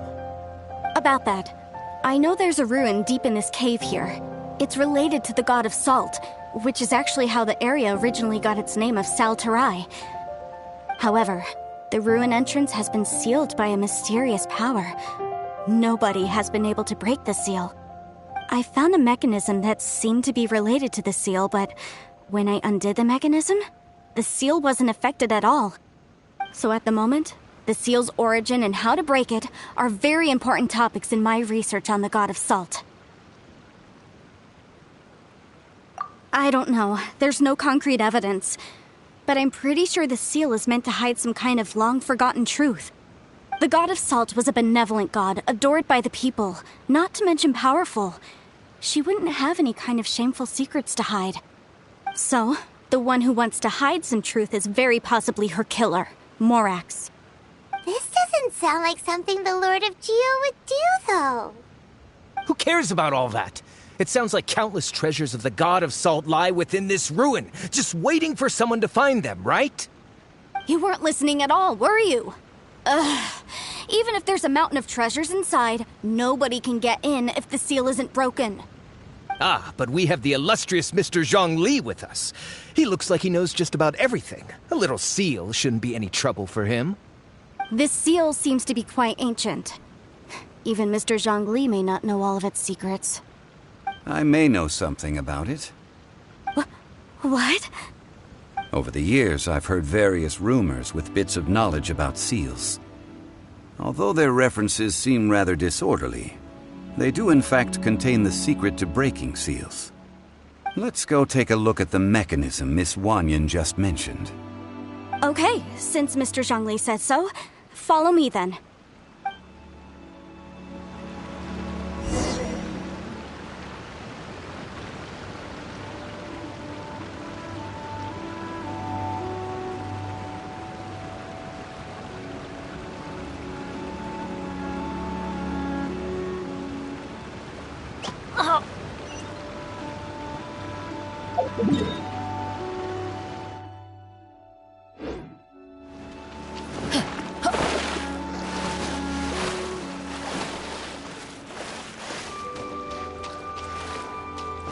About that, I know there's a ruin deep in this cave here. It's related to the god of Salt, which is actually how the area originally got its name of Salterai. However, the ruin entrance has been sealed by a mysterious power. Nobody has been able to break the seal. I found a mechanism that seemed to be related to the seal, but when I undid the mechanism, the seal wasn't affected at all. So at the moment, the seal's origin and how to break it are very important topics in my research on the god of Salt. I don't know, there's no concrete evidence, but I'm pretty sure the seal is meant to hide some kind of long-forgotten truth. The god of Salt was a benevolent god, adored by the people, not to mention powerful. She wouldn't have any kind of shameful secrets to hide. So, the one who wants to hide some truth is very possibly her killer, Morax. This doesn't sound like something the Lord of Geo would do, though. Who cares about all that? It sounds like countless treasures of the god of Salt lie within this ruin, just waiting for someone to find them, right? You weren't listening at all, were you? Even if there's a mountain of treasures inside, nobody can get in if the seal isn't broken. Ah, but we have the illustrious Mr. Zhongli with us. He looks like he knows just about everything. A little seal shouldn't be any trouble for him. This seal seems to be quite ancient. Even Mr. Zhongli may not know all of its secrets. I may know something about it. What? Over the years, I've heard various rumors with bits of knowledge about seals. Although their references seem rather disorderly, they do in fact contain the secret to breaking seals. Let's go take a look at the mechanism Miss Wanyan just mentioned. Okay, since Mr. Zhongli says so, follow me then.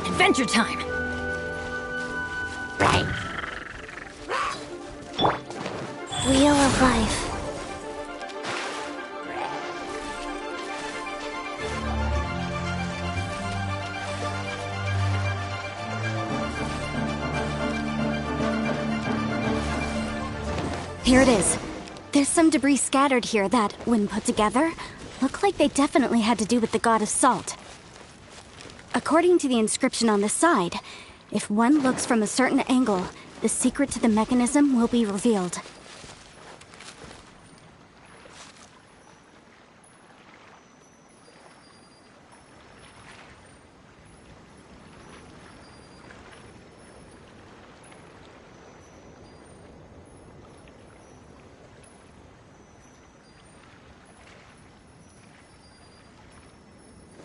Adventure time! Wheel of Life. Here it is. There's some debris scattered here that, when put together, look like they definitely had to do with the god of Salt. According to the inscription on the side, if one looks from a certain angle, the secret to the mechanism will be revealed.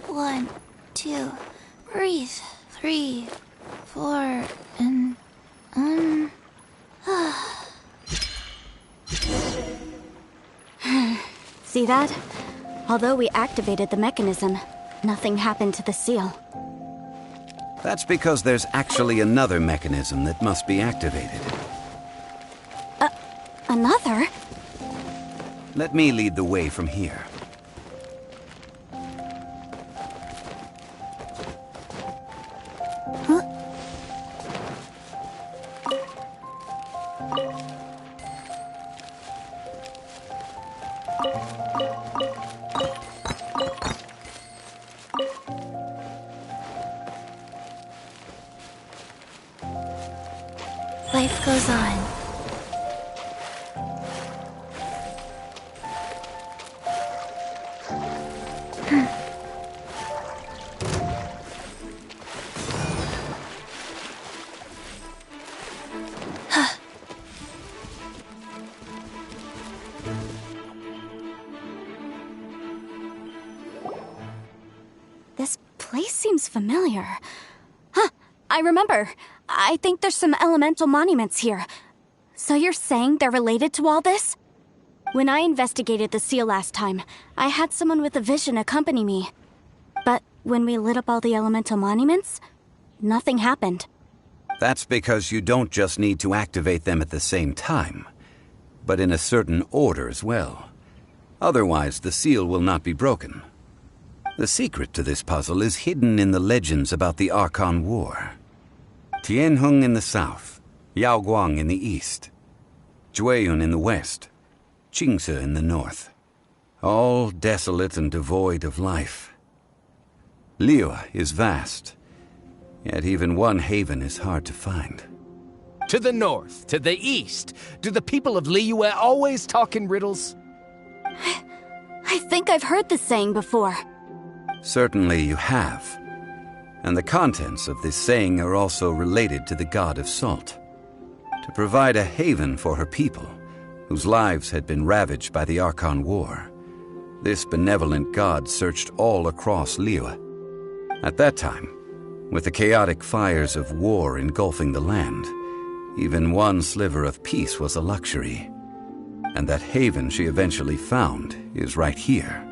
One, 2. Breathe. 3, 4, and... See that? Although we activated the mechanism, nothing happened to the seal. That's because there's actually another mechanism that must be activated. Another? Let me lead the way from here. Life goes on. This place seems familiar. Huh, I remember. I think there's some elemental monuments here. So you're saying they're related to all this? When I investigated the seal last time, I had someone with a vision accompany me. But when we lit up all the elemental monuments, nothing happened. That's because you don't just need to activate them at the same time, but in a certain order as well. Otherwise, the seal will not be broken. The secret to this puzzle is hidden in the legends about the Archon War. Tianheng in the south, Yaoguang in the east, Jueyun in the west, Qingce in the north. All desolate and devoid of life. Liyue is vast, yet even one haven is hard to find. To the north, to the east. Do the people of Liyue always talk in riddles? I think I've heard this saying before. Certainly you have. And the contents of this saying are also related to the god of salt. To provide a haven for her people, whose lives had been ravaged by the Archon War, this benevolent god searched all across Liyue. At that time, with the chaotic fires of war engulfing the land, even one sliver of peace was a luxury. And that haven she eventually found is right here.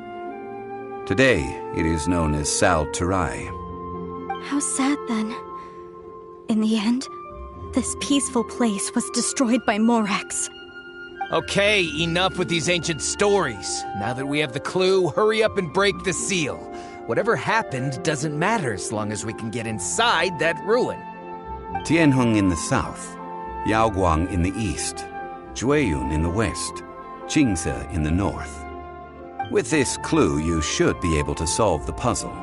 Today, it is known as Sal Turai. How sad then. In the end, this peaceful place was destroyed by Morax. Okay, enough with these ancient stories. Now that we have the clue, hurry up and break the seal. Whatever happened doesn't matter as long as we can get inside that ruin. Tianheng in the south, Yaoguang in the east, Jueyun in the west, Qingce in the north. With this clue, you should be able to solve the puzzle.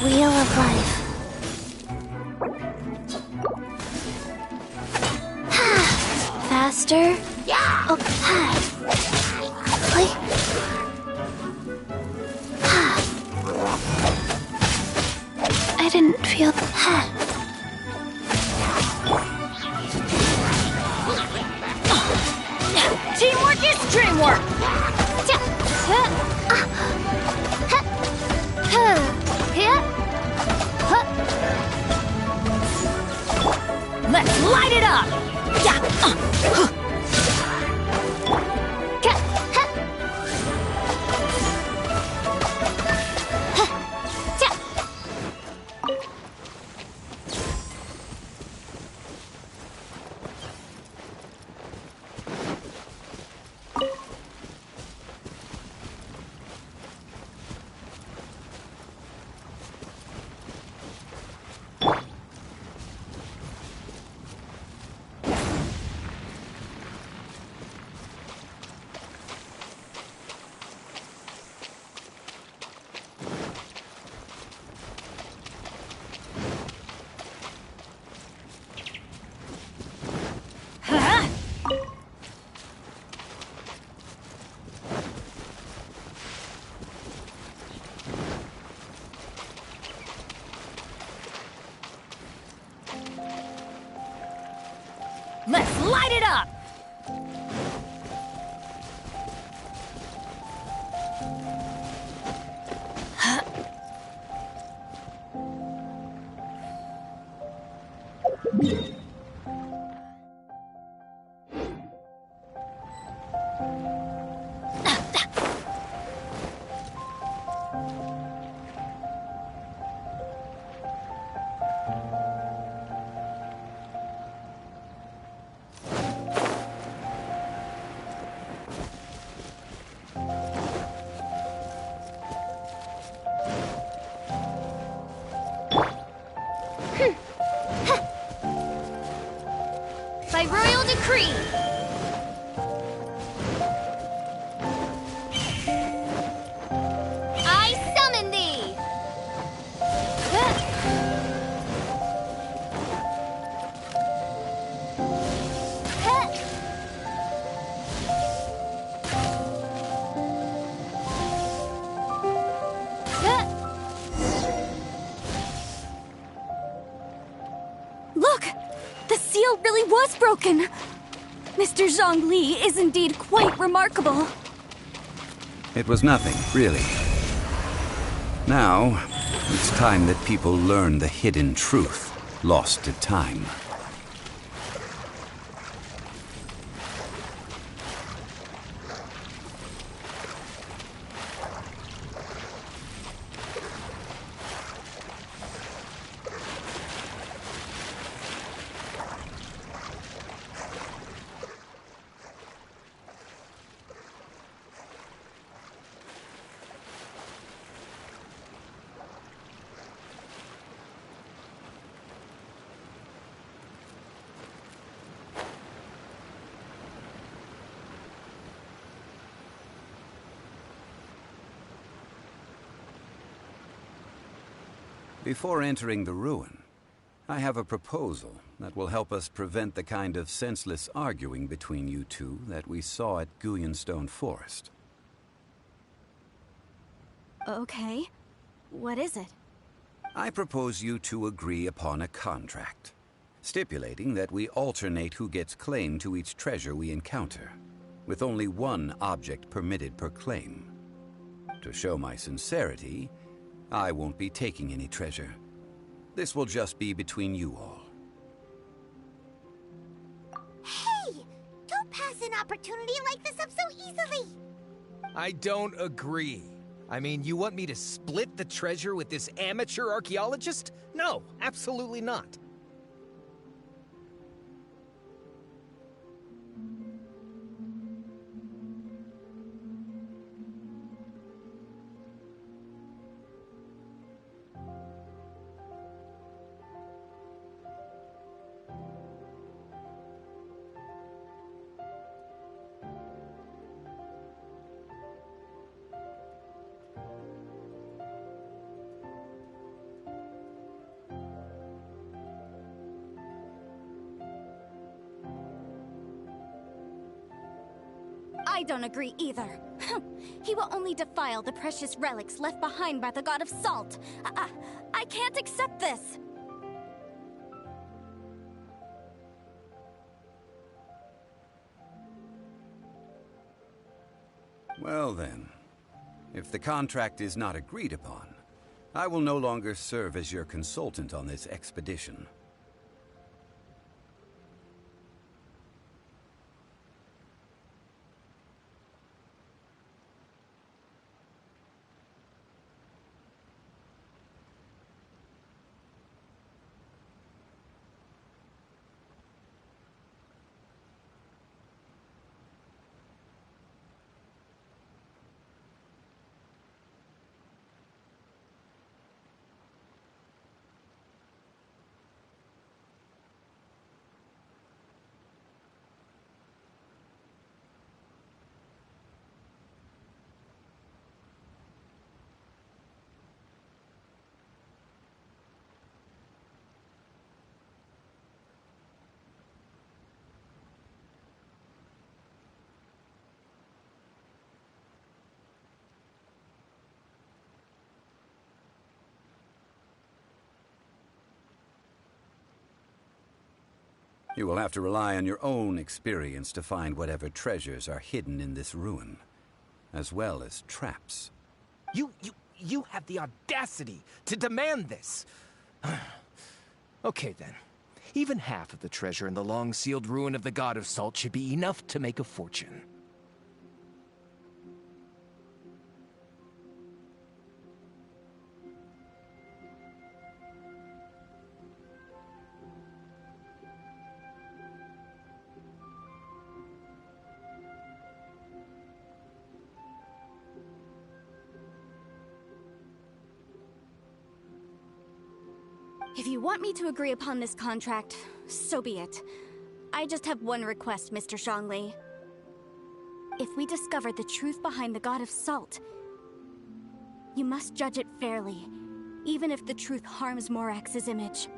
Wheel of Life. Faster. Oh, Wait. I didn't feel the... Teamwork is dreamwork! Let's light it up! Let's light it up! By royal decree! I summon thee! Look! The seal really was broken! Mr. Zhongli is indeed quite remarkable. It was nothing, really. Now, it's time that people learn the hidden truth lost to time. Before entering the ruin, I have a proposal that will help us prevent the kind of senseless arguing between you two that we saw at Guyenstone Forest. Okay. What is it? I propose you two agree upon a contract, stipulating that we alternate who gets claim to each treasure we encounter, with only one object permitted per claim. To show my sincerity, I won't be taking any treasure. This will just be between you all. Hey! Don't pass an opportunity like this up so easily! I don't agree. I mean, you want me to split the treasure with this amateur archaeologist? No, absolutely not. I don't agree either. He will only defile the precious relics left behind by the god of salt. I can't accept this. Well then, if the contract is not agreed upon, I will no longer serve as your consultant on this expedition. You will have to rely on your own experience to find whatever treasures are hidden in this ruin, as well as traps. You have the audacity to demand this! Okay then. Even half of the treasure in the long-sealed ruin of the God of Salt should be enough to make a fortune. If you want me to agree upon this contract, so be it. I just have one request, Mr. Zhongli. If we discover the truth behind the God of Salt, you must judge it fairly, even if the truth harms Morax's image.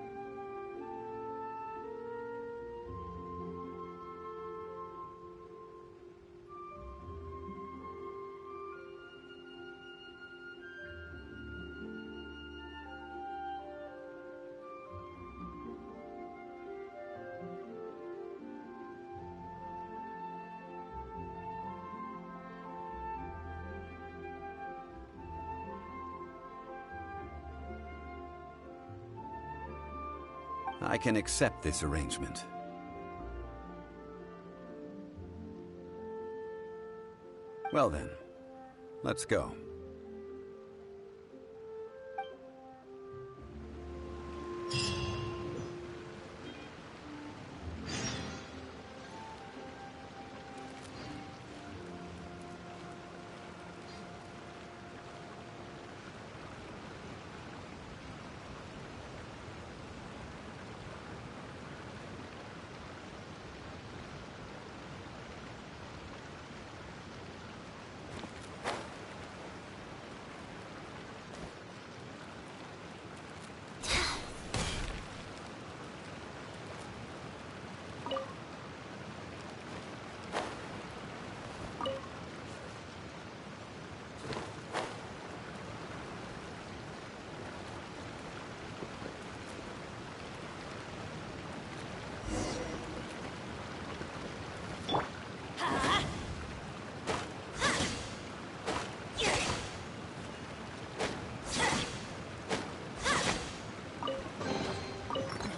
I can accept this arrangement. Well then, let's go.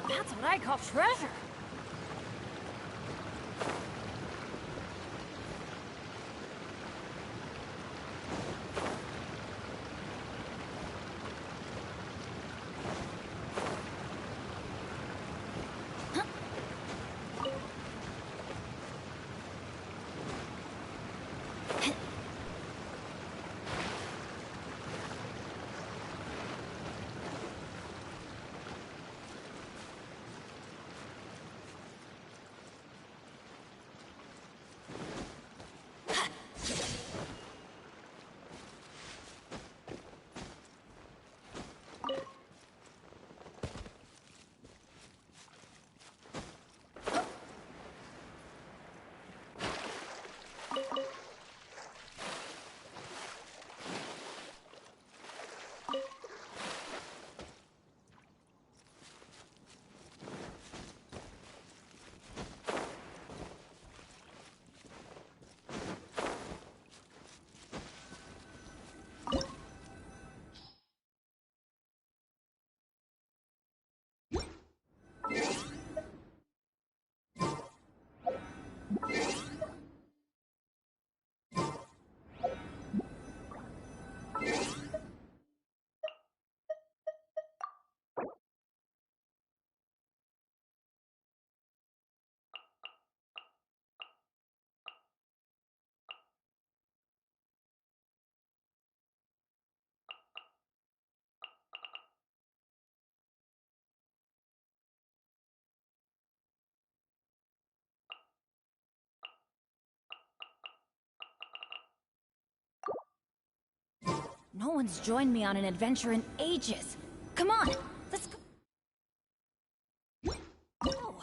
That's what I call treasure. No one's joined me on an adventure in ages. Come on, let's go. Oh.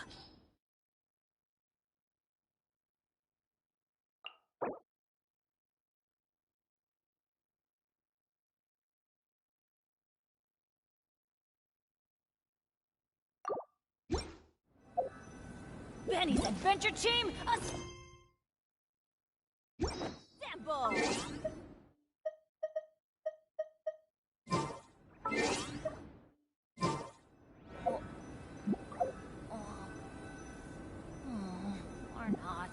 Benny's adventure team, assemble! Or not.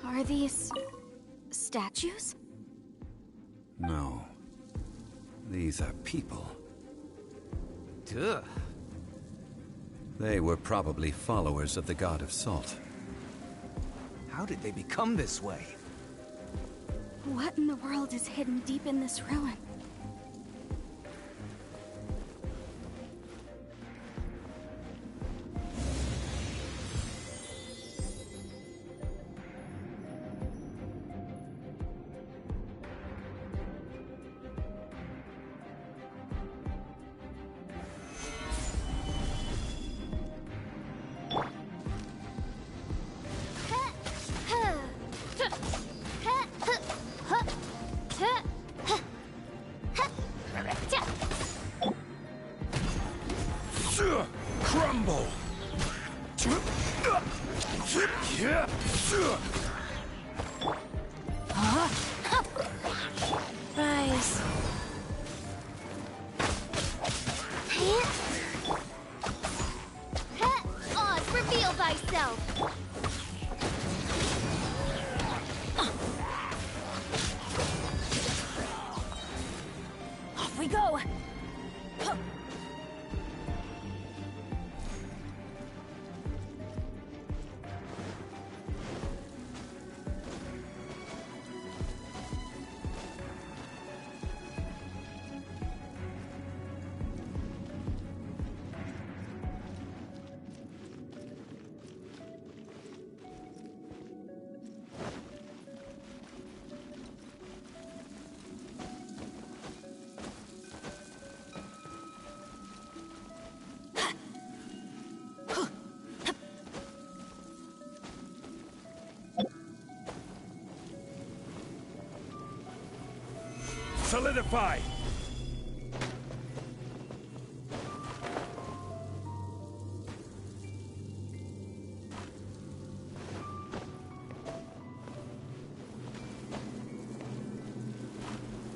Are these statues? No. These are people. Duh. They were probably followers of the god of salt. How did they become this way? What in the world is hidden deep in this ruin? Crumble! Rise. Oz, reveal thyself! Off we go! Solidify!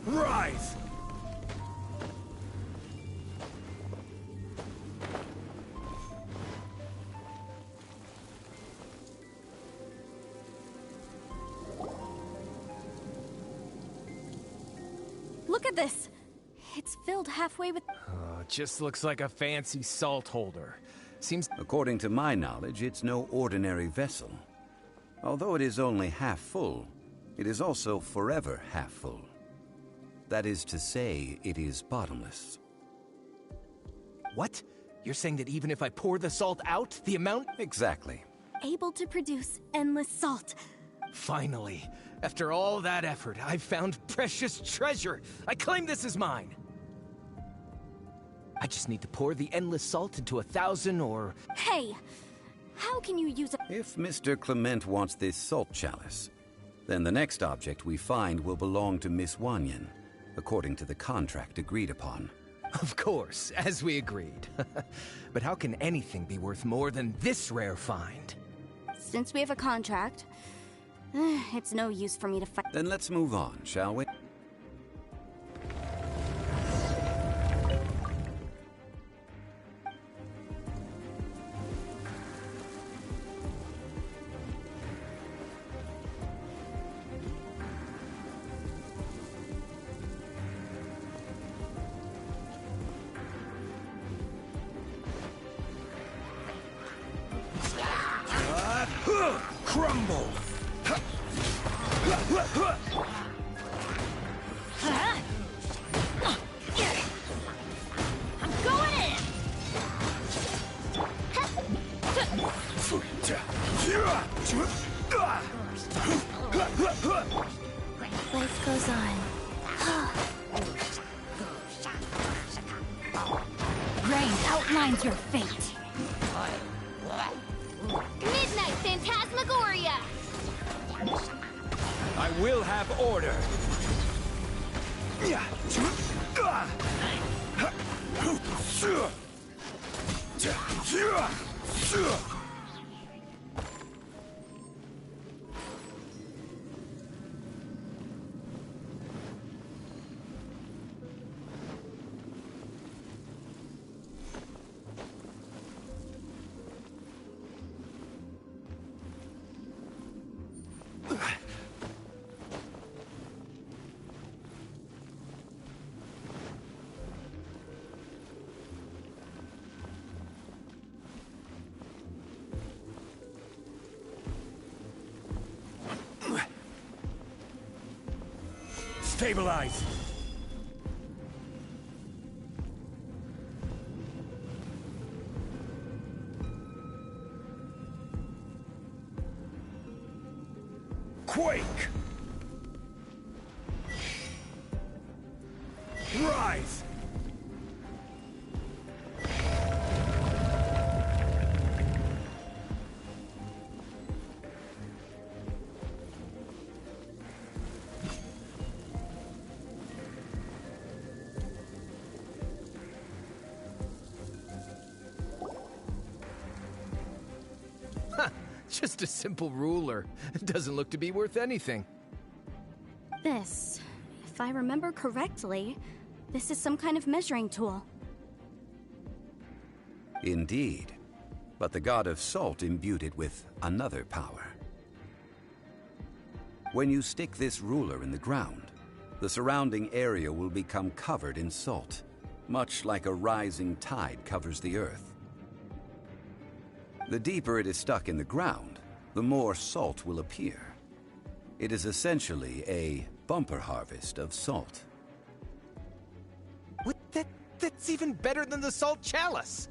Rise! Look at this! It's filled halfway with... Oh, it just looks like a fancy salt holder. Seems... According to my knowledge, it's no ordinary vessel. Although it is only half full, it is also forever half full. That is to say, it is bottomless. What? You're saying that even if I pour the salt out, the amount... Exactly. able to produce endless salt. Finally, after all that effort, I've found precious treasure. I claim this as mine. I just need to pour the endless salt into 1,000 or... Hey! How can you use a... If Mr. Clement wants this salt chalice, then the next object we find will belong to Miss Wanyan, according to the contract agreed upon. Of course, as we agreed. But how can anything be worth more than this rare find? Since we have a contract, It's no use for me to fight. Then let's move on, shall we? Crumble! I'm going in! Life goes on. Rain outlines your fate. Midnight Phantasmagoria! I will have order! Stabilize! Quake! Rise! Just a simple ruler. It doesn't look to be worth anything. This, if I remember correctly, this is some kind of measuring tool. Indeed. But the god of salt imbued it with another power. When you stick this ruler in the ground, the surrounding area will become covered in salt, much like a rising tide covers the earth. The deeper it is stuck in the ground, the more salt will appear. It is essentially a bumper harvest of salt. What? That's even better than the salt chalice!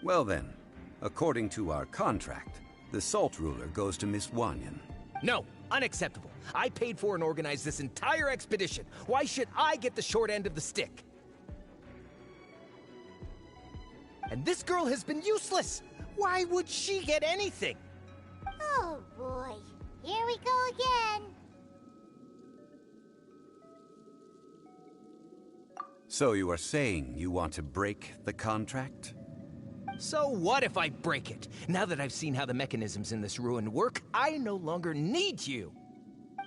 Well then, according to our contract, the salt ruler goes to Miss Wanyan. No, unacceptable. I paid for and organized this entire expedition. Why should I get the short end of the stick? And this girl has been useless! Why would she get anything? Oh boy, here we go again. So you are saying you want to break the contract? So what if I break it? Now that I've seen how the mechanisms in this ruin work, I no longer need you.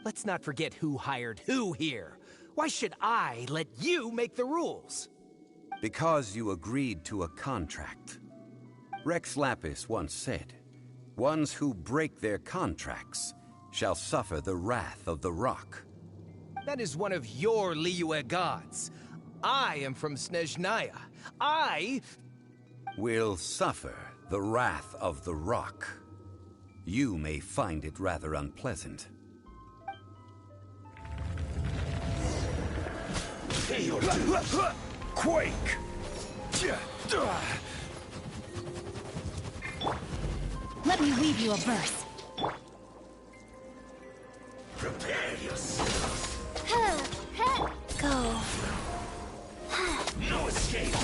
Let's not forget who hired who here. Why should I let you make the rules? Because you agreed to a contract. Rex Lapis once said, "Ones who break their contracts shall suffer the wrath of the rock." That is one of your Liyue gods. I am from Snezhnaya. I will suffer the wrath of the rock. You may find it rather unpleasant. Pay your dues. Quake! Let me weave you a verse. Prepare yourself. Go. No escape.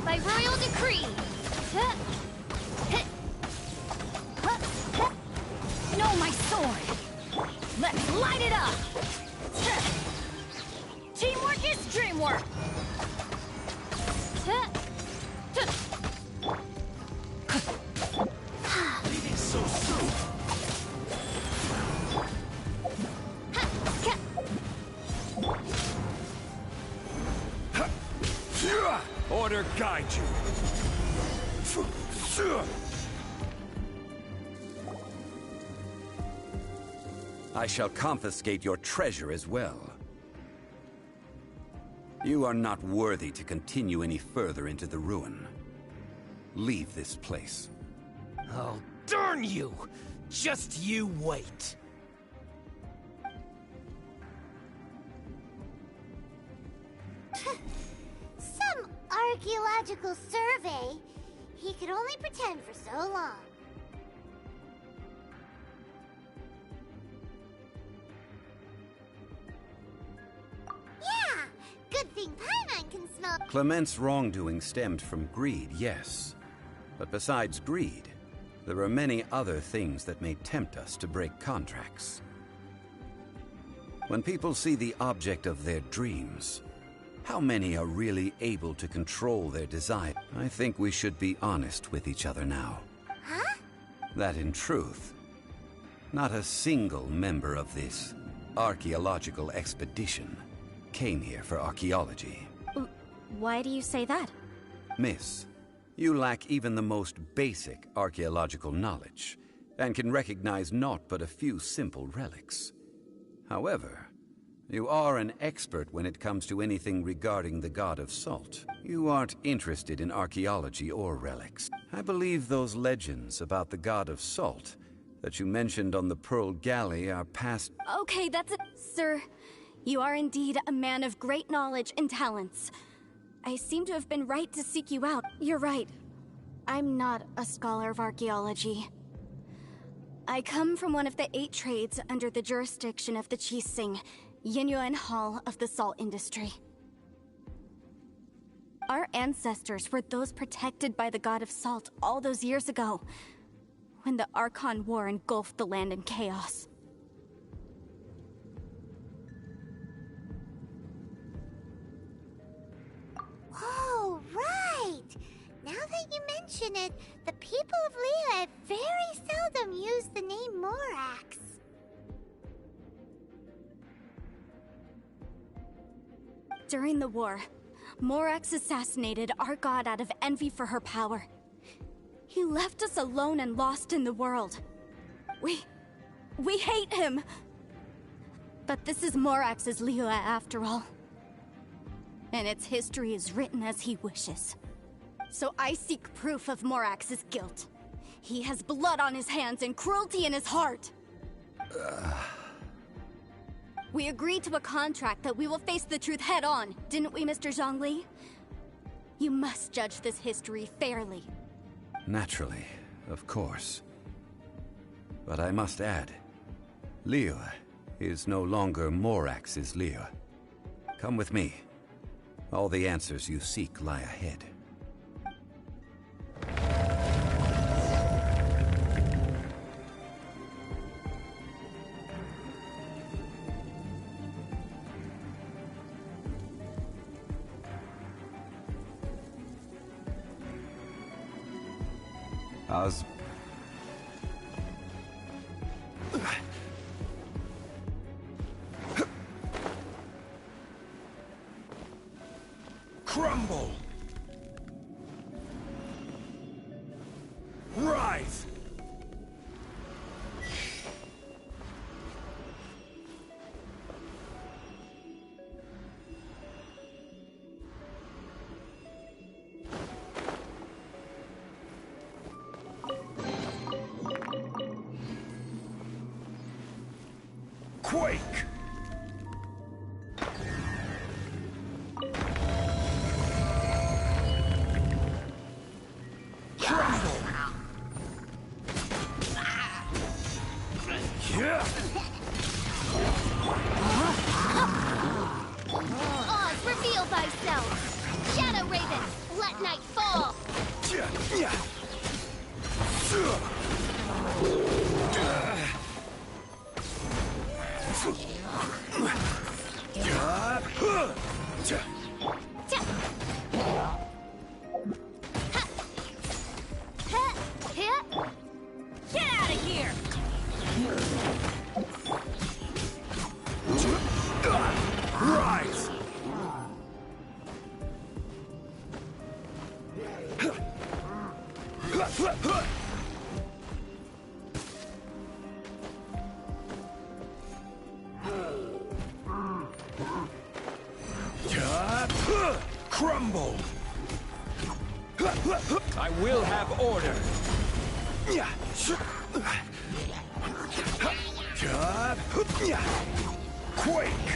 By royal decree! No, my sword! Let's light it up! Teamwork is dreamwork! Order guide you. I shall confiscate your treasure as well. You are not worthy to continue any further into the ruin. Leave this place. Oh, darn you! Just you wait. Some archaeological survey. He could only pretend for so long. Yeah! Good thing Paimon can smell. Clement's wrongdoing stemmed from greed, yes. But besides greed, there are many other things that may tempt us to break contracts. When people see the object of their dreams, how many are really able to control their desire? I think we should be honest with each other now. Huh? That in truth, not a single member of this archaeological expedition came here for archaeology. Why do you say that? Miss, you lack even the most basic archaeological knowledge, and can recognize naught but a few simple relics. However, you are an expert when it comes to anything regarding the god of salt. You aren't interested in archaeology or relics. I believe those legends about the god of salt that you mentioned on the Pearl Galley are past... Okay, that's it. Sir, you are indeed a man of great knowledge and talents. I seem to have been right to seek you out. You're right. I'm not a scholar of archaeology. I come from one of the 8 trades under the jurisdiction of the Qixing, Yinyuan Hall of the salt industry. Our ancestors were those protected by the god of salt all those years ago, when the Archon War engulfed the land in chaos. Oh, right! Now that you mention it, the people of Liyue very seldom use the name Morax. During the war, Morax assassinated our god out of envy for her power. He left us alone and lost in the world. We hate him! But this is Morax's Liyue after all. And its history is written as he wishes. So I seek proof of Morax's guilt. He has blood on his hands and cruelty in his heart. We agreed to a contract that we will face the truth head on, didn't we, Mr. Zhongli? You must judge this history fairly. Naturally, of course. But I must add, Liyue is no longer Morax's Liyue. Come with me. All the answers you seek lie ahead. Crumble! Rise! Quake! Oz, reveal thyself! Shadow Raven, let night fall! Get out of here! Rise! Crumble! I will have order. Quake!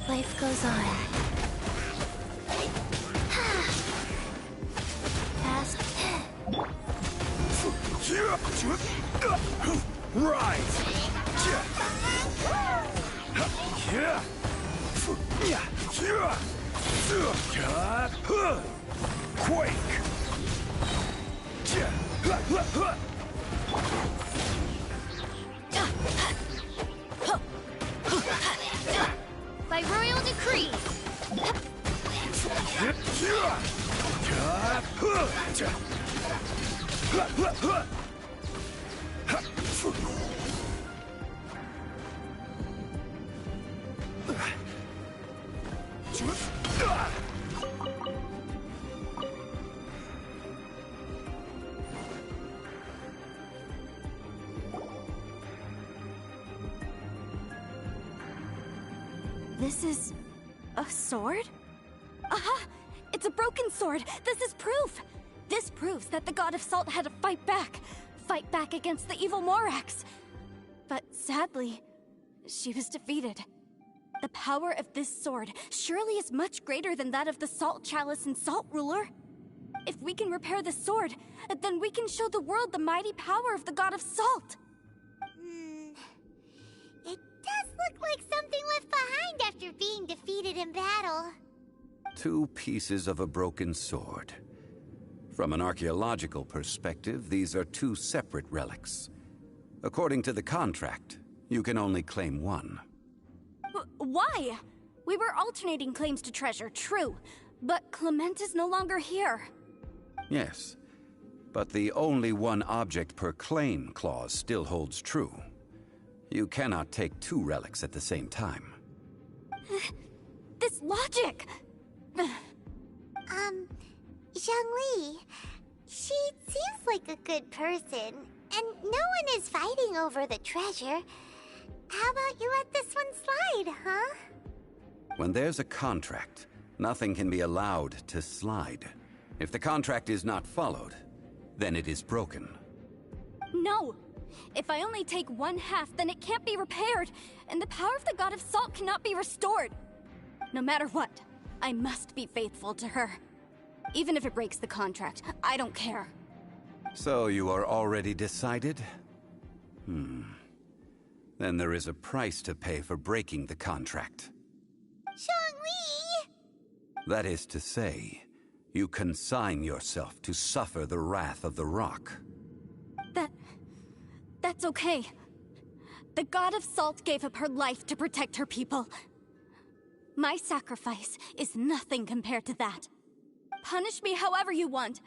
Life goes on. Fast. Rise! Quake! By royal decree. This is a sword? Aha! It's a broken sword! This is proof! This proves that the God of Salt had to fight back against the evil Morax. But sadly, she was defeated. The power of this sword surely is much greater than that of the Salt Chalice and Salt Ruler. If we can repair the sword, then we can show the world the mighty power of the God of Salt. It does look like something left behind after being defeated in battle. 2 pieces of a broken sword. From an archaeological perspective, these are 2 separate relics. According to the contract, you can only claim one. Why? We were alternating claims to treasure, true. But Clement is no longer here. Yes, but the only one object per claim clause still holds true. You cannot take 2 relics at the same time. This logic! Zhongli, she seems like a good person, and no one is fighting over the treasure. How about you let this one slide, huh? When there's a contract, nothing can be allowed to slide. If the contract is not followed, then it is broken. No! If I only take 1/2, then it can't be repaired, and the power of the God of Salt cannot be restored. No matter what, I must be faithful to her. Even if it breaks the contract, I don't care. So you are already decided? Then there is a price to pay for breaking the contract. Zhongli! That is to say, you consign yourself to suffer the wrath of the rock. That's okay. The God of Salt gave up her life to protect her people. My sacrifice is nothing compared to that. Punish me however you want.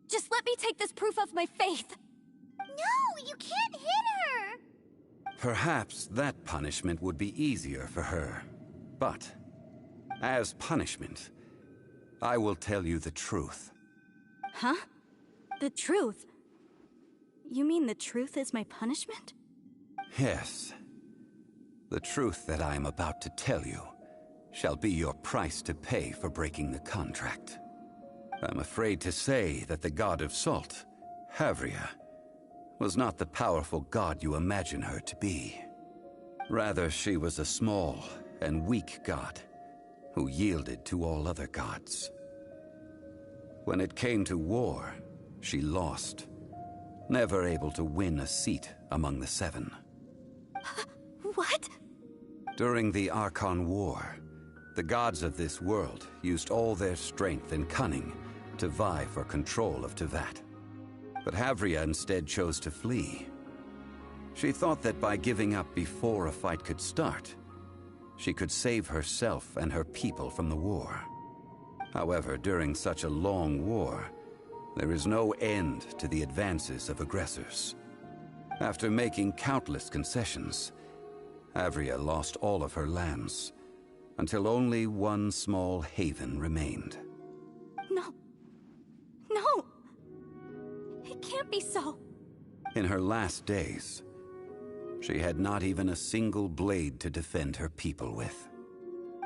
Just let me take this proof of my faith. No, you can't hit her! Perhaps that punishment would be easier for her. But, as punishment, I will tell you the truth. Huh? The truth? You mean the truth is my punishment? Yes. The truth that I am about to tell you shall be your price to pay for breaking the contract. I'm afraid to say that the God of Salt, Havria, was not the powerful god you imagine her to be. Rather, she was a small and weak god who yielded to all other gods. When it came to war, she lost, never able to win a seat among the 7. What? During the Archon War, the gods of this world used all their strength and cunning to vie for control of Tevat. But Havria instead chose to flee. She thought that by giving up before a fight could start, she could save herself and her people from the war. However, during such a long war, there is no end to the advances of aggressors. After making countless concessions, Havria lost all of her lands, until only one small haven remained. No. No! It can't be so. In her last days, She had not even a single blade to defend her people with.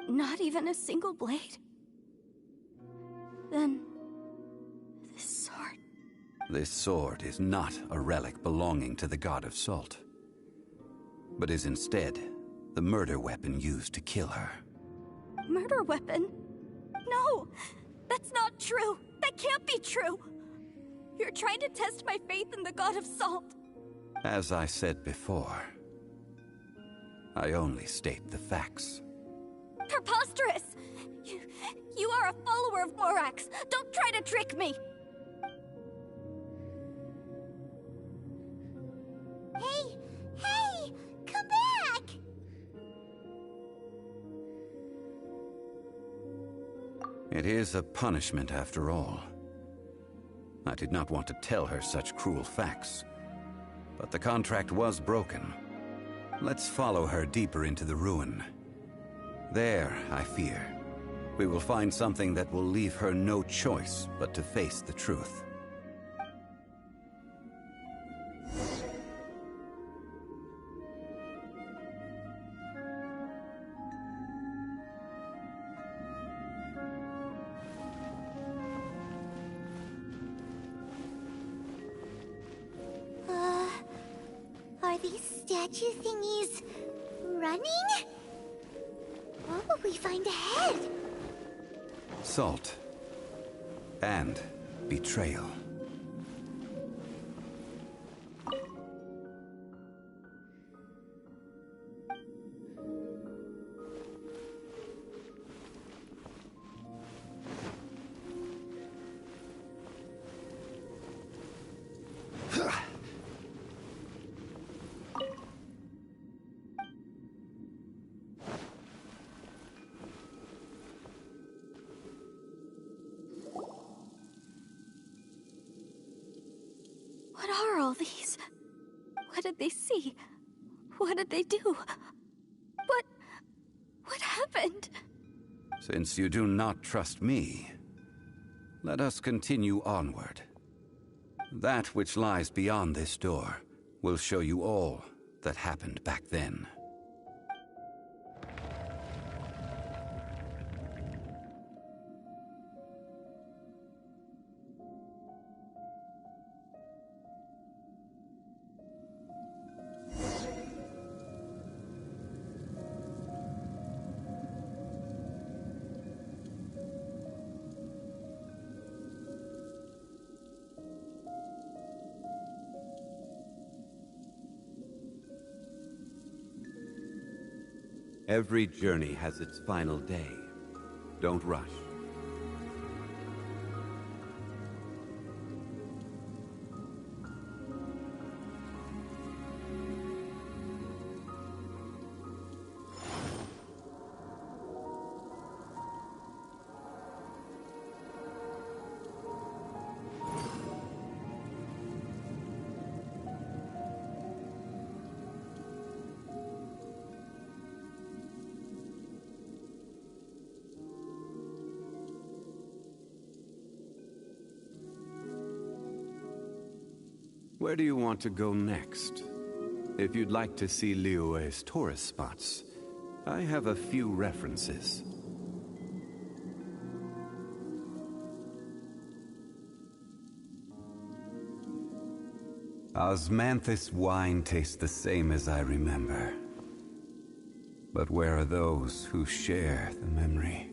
Not even a single blade? Then... this sword... This sword is not a relic belonging to the god of salt, but is instead the murder weapon used to kill her. Murder weapon? No! That's not true! That can't be true! You're trying to test my faith in the god of salt! As I said before, I only state the facts. Preposterous! You are a follower of Morax! Don't try to trick me! Hey! Hey! Come back! It is a punishment after all. I did not want to tell her such cruel facts, but the contract was broken. Let's follow her deeper into the ruin. There, I fear, we will find something that will leave her no choice but to face the truth. Are these statue thingies running? What will we find ahead? Salt. And betrayal. What are all these? What did they see? What did they do? What happened? Since you do not trust me, let us continue onward. That which lies beyond this door will show you all that happened back then. Every journey has its final day. Don't rush. Where do you want to go next? If you'd like to see Liyue's tourist spots, I have a few references. Osmanthus wine tastes the same as I remember. But where are those who share the memory?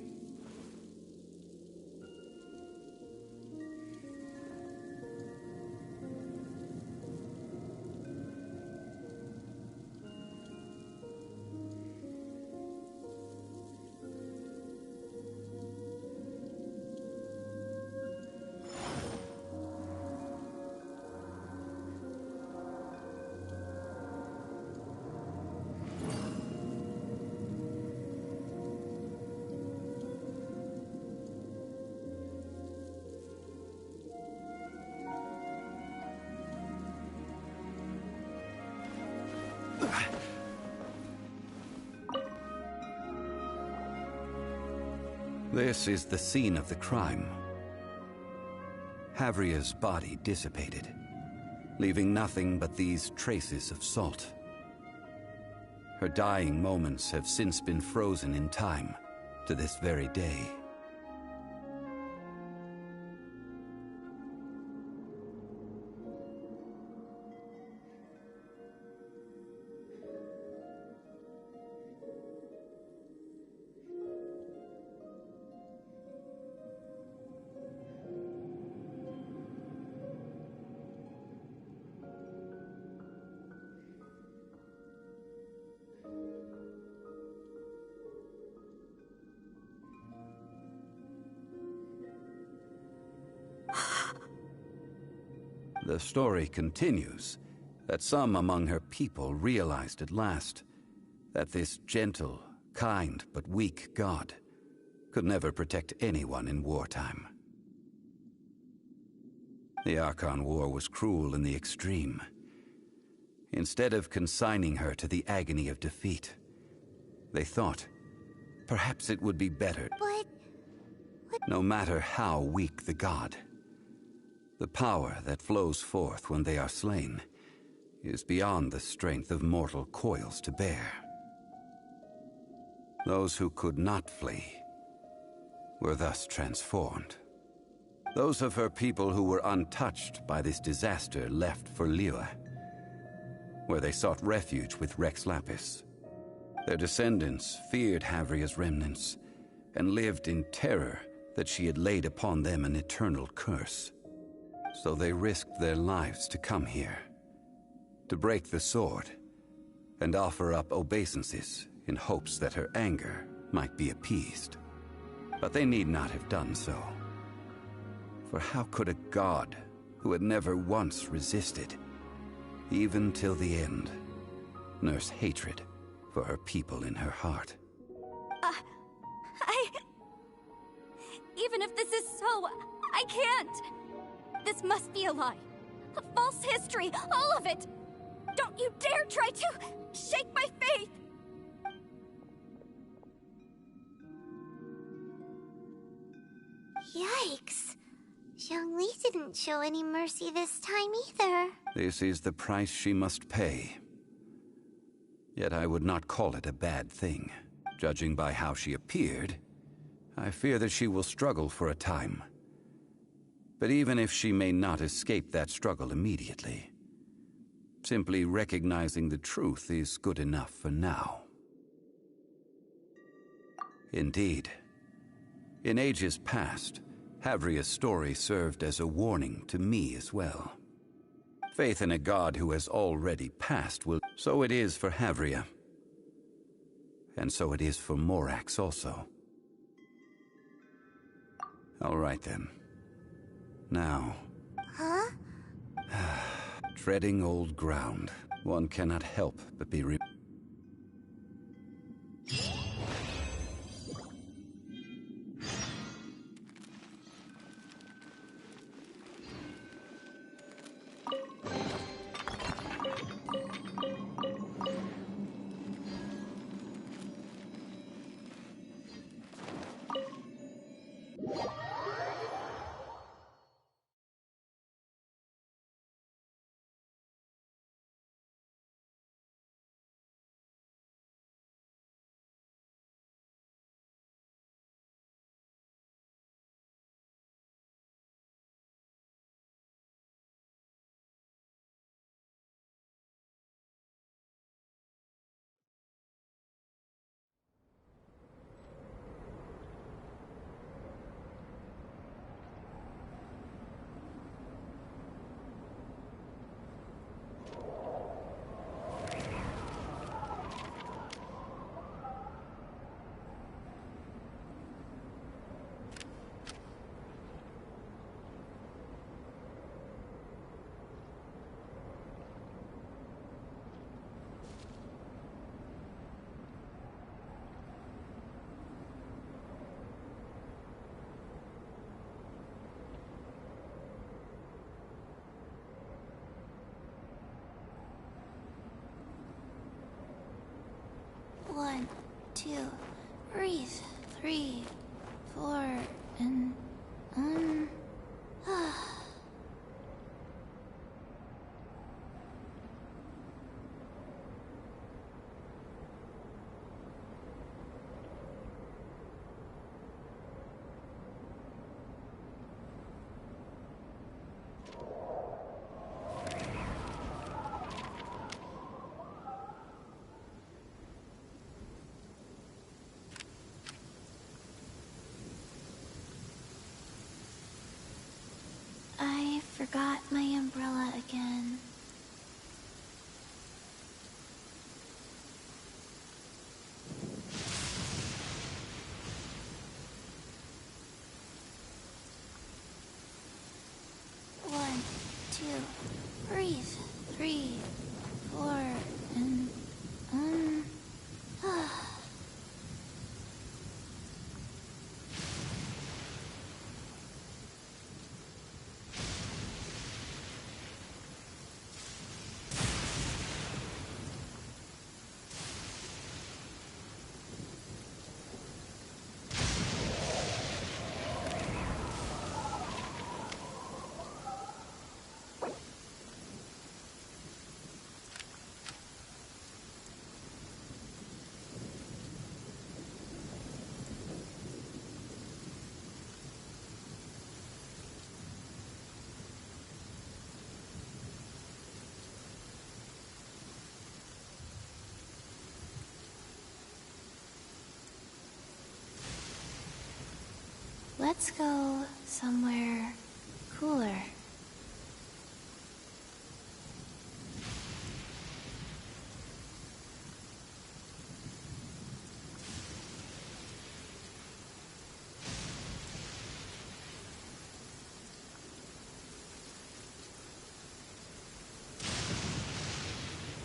This is the scene of the crime. Havria's body dissipated, leaving nothing but these traces of salt. Her dying moments have since been frozen in time to this very day. The story continues that some among her people realized at last that this gentle, kind, but weak god could never protect anyone in wartime. The Archon War was cruel in the extreme. Instead of consigning her to the agony of defeat, they thought perhaps it would be better. But... No matter how weak the god, the power that flows forth when they are slain is beyond the strength of mortal coils to bear. Those who could not flee were thus transformed. Those of her people who were untouched by this disaster left for Liyue, where they sought refuge with Rex Lapis. Their descendants feared Havria's remnants and lived in terror that she had laid upon them an eternal curse. So they risked their lives to come here, to break the sword, and offer up obeisances in hopes that her anger might be appeased. But they need not have done so. For how could a god who had never once resisted, even till the end, nurse hatred for her people in her heart? Even if this is so, I can't! This must be a lie. A false history, all of it! Don't you dare try to shake my faith! Yikes. Zhongli didn't show any mercy this time either. This is the price she must pay. Yet I would not call it a bad thing. Judging by how she appeared, I fear that she will struggle for a time. But even if she may not escape that struggle immediately, simply recognizing the truth is good enough for now. Indeed, in ages past, Havria's story served as a warning to me as well. Faith in a god who has already passed will... So it is for Havria. And so it is for Morax also. All right then. Now... Huh? Treading old ground. One cannot help but be... One, two, breathe. 3, 4, and forgot my umbrella again. One, two, breathe. 3, 4, and let's go somewhere cooler.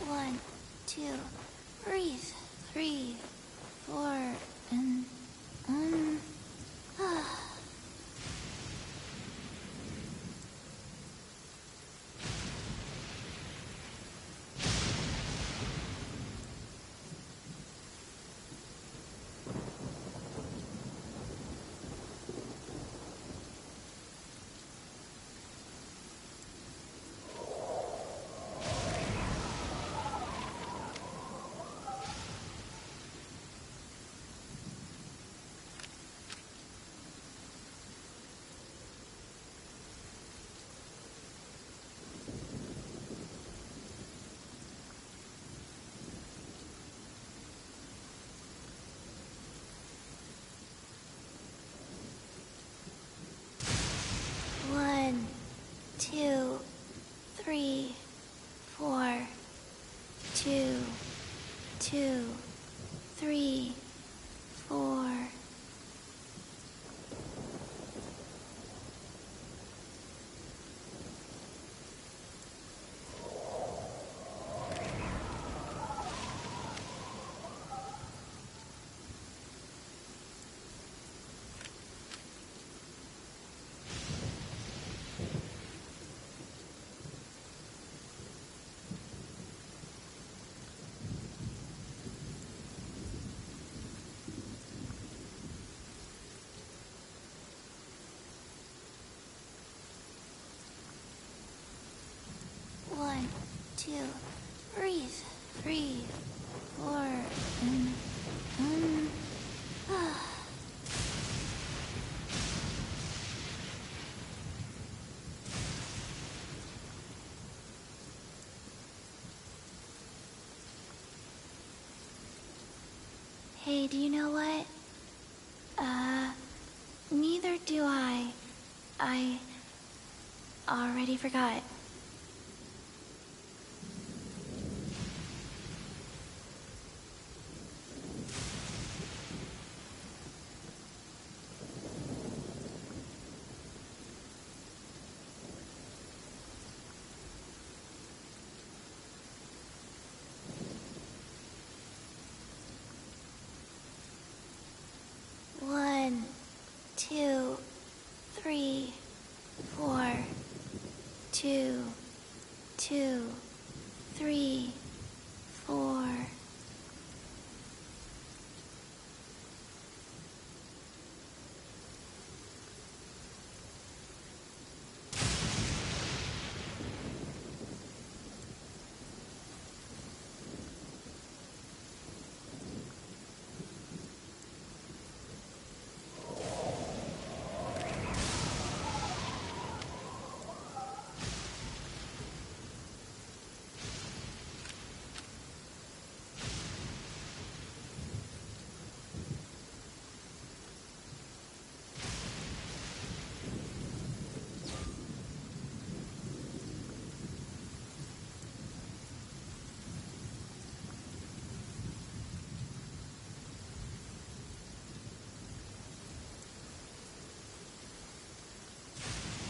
One, two, breathe. 3, 4, and One, 2, 3, 4, 2, 2, 3, 4. One, 2, breathe. 3, 4, and Hey, do you know what? Neither do I. I already forgot. One, 2, 3, 4, 2,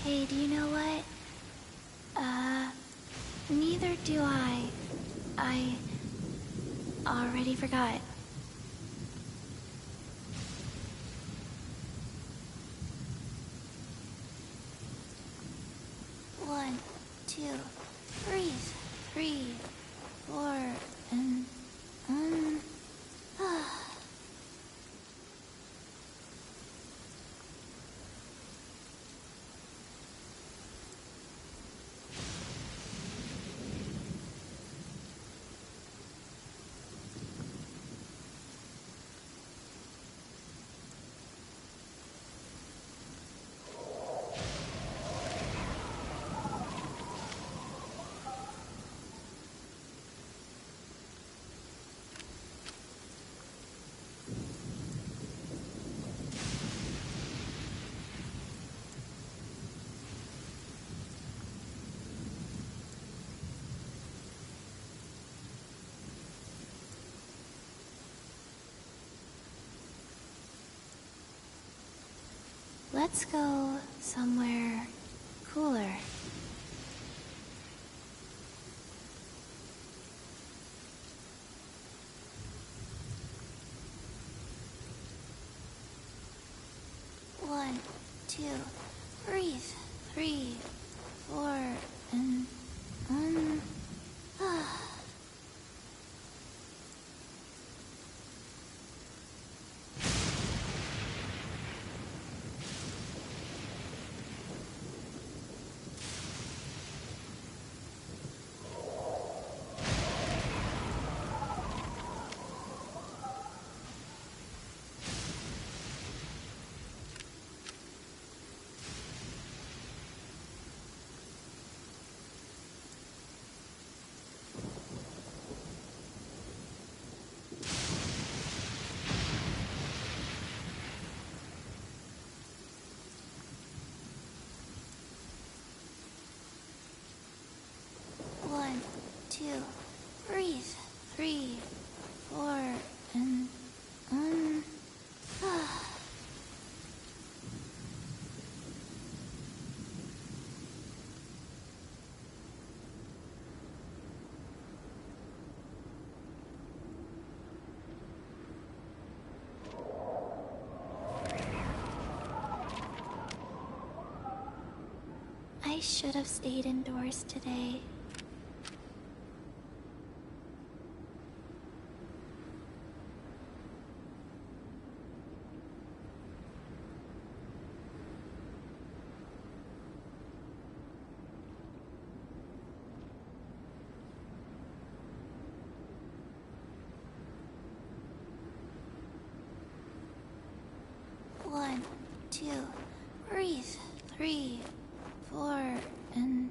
Hey, do you know what? Neither do I. I already forgot. One, two, breathe, 3, 4, and let's go somewhere cooler. One, two, breathe, 3, 4, and one, two, breathe, 3, 4, and I should have stayed indoors today. One, two, breathe, 3, 4, and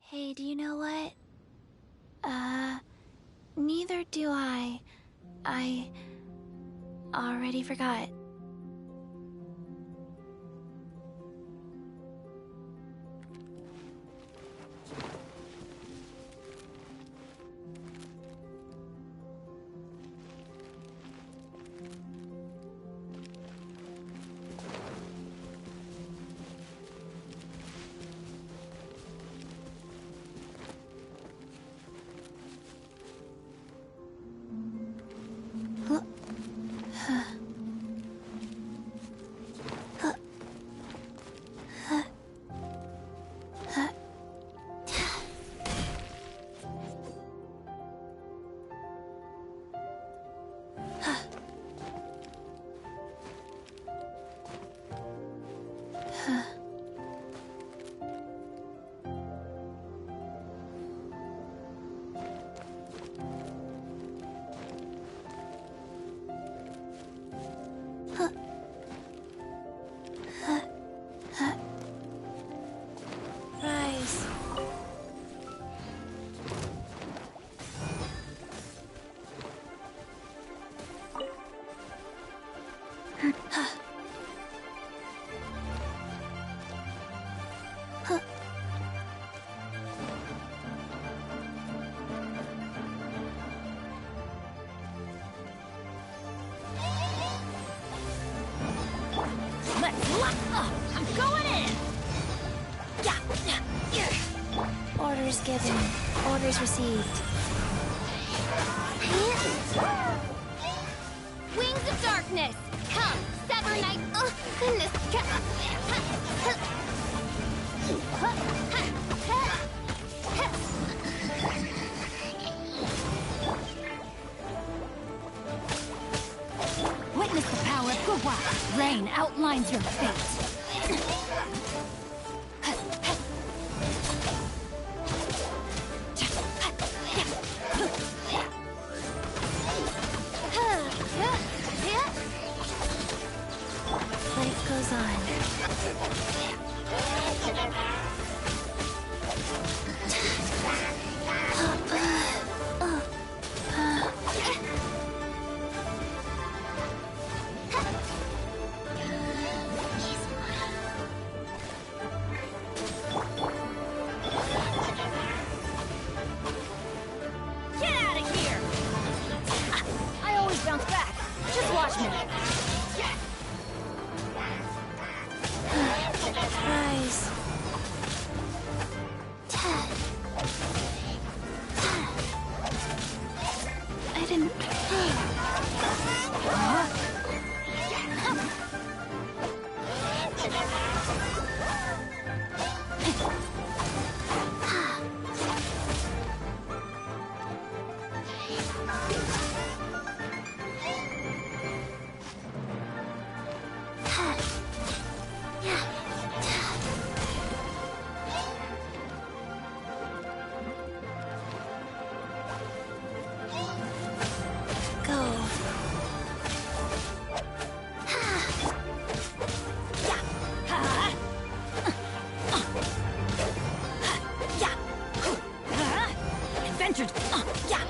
Hey, do you know what? Neither do I. I already forgot. Thanks. I'm going in! Orders given. Orders received. Wings of darkness! Come, sever night. Oh, goodness. Witness the power of Gugwa. Rain outlines your fate. Life goes on. Get out of here! I always bounce back. Just watch me. Rise. I didn't... Go. Adventure. Yeah.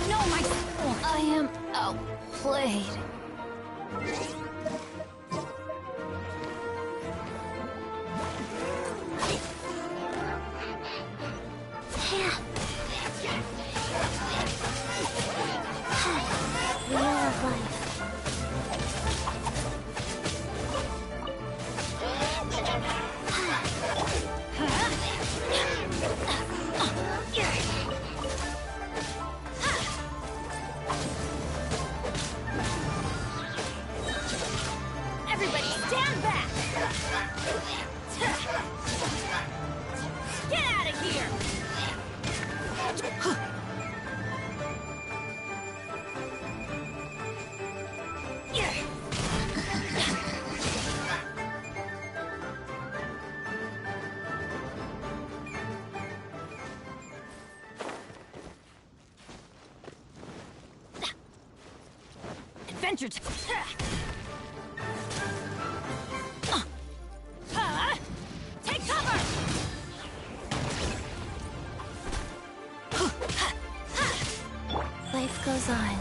No, my. I am outplayed. Wheel of life. Everybody, stand back. Get out of here. Adventure. Take cover. Life goes on.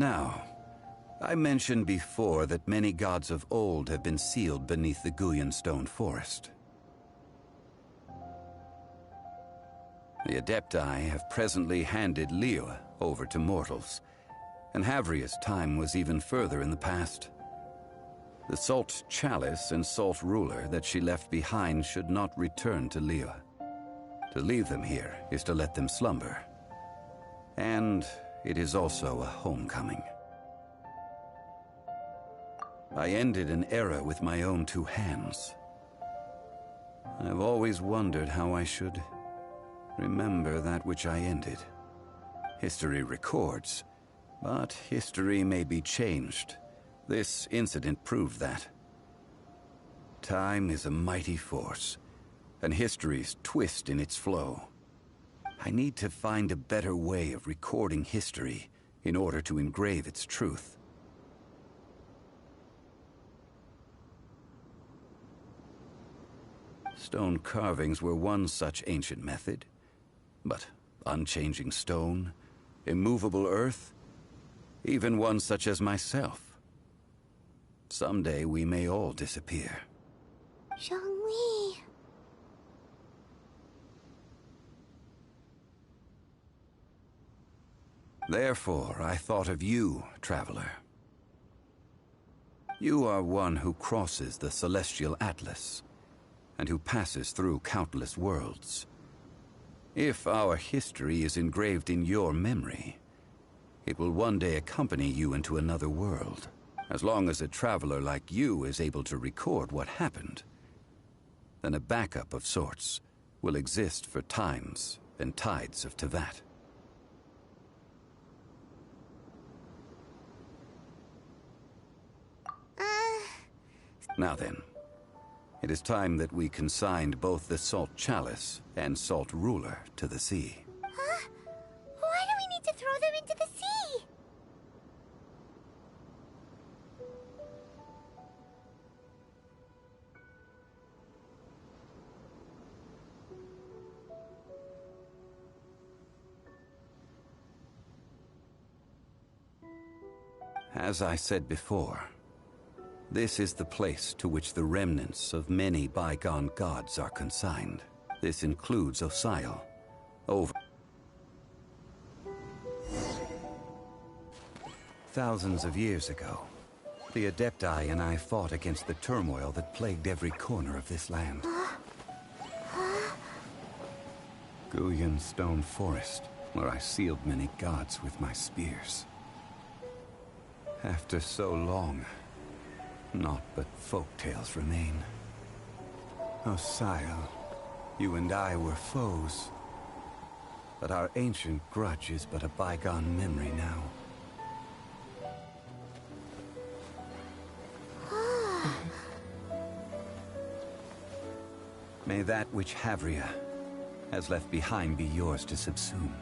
Now, I mentioned before that many gods of old have been sealed beneath the Guyan stone forest. The Adepti have presently handed Liyue over to mortals, and Havria's time was even further in the past. The Salt Chalice and Salt Ruler that she left behind should not return to Liyue. To leave them here is to let them slumber. And it is also a homecoming. I ended an era with my own two hands. I've always wondered how I should remember that which I ended. History records, but history may be changed. This incident proved that. Time is a mighty force, and history's twist in its flow. I need to find a better way of recording history in order to engrave its truth. Stone carvings were one such ancient method, but unchanging stone, immovable earth, even one such as myself. Someday we may all disappear. Zhongli. Therefore, I thought of you, traveler. You are one who crosses the celestial atlas, and who passes through countless worlds. If our history is engraved in your memory, it will one day accompany you into another world. As long as a traveler like you is able to record what happened, then a backup of sorts will exist for times and tides of Teyvat. Now then, it is time that we consigned both the Salt Chalice and Salt Ruler to the sea. Huh? Why do we need to throw them into the sea? As I said before, this is the place to which the remnants of many bygone gods are consigned. This includes Osial. Thousands of years ago, the Adepti and I fought against the turmoil that plagued every corner of this land. Guyan Stone Forest, where I sealed many gods with my spears. After so long, naught but folk tales remain. Osial, you and I were foes, but our ancient grudge is but a bygone memory now. May that which Havria has left behind be yours to subsume.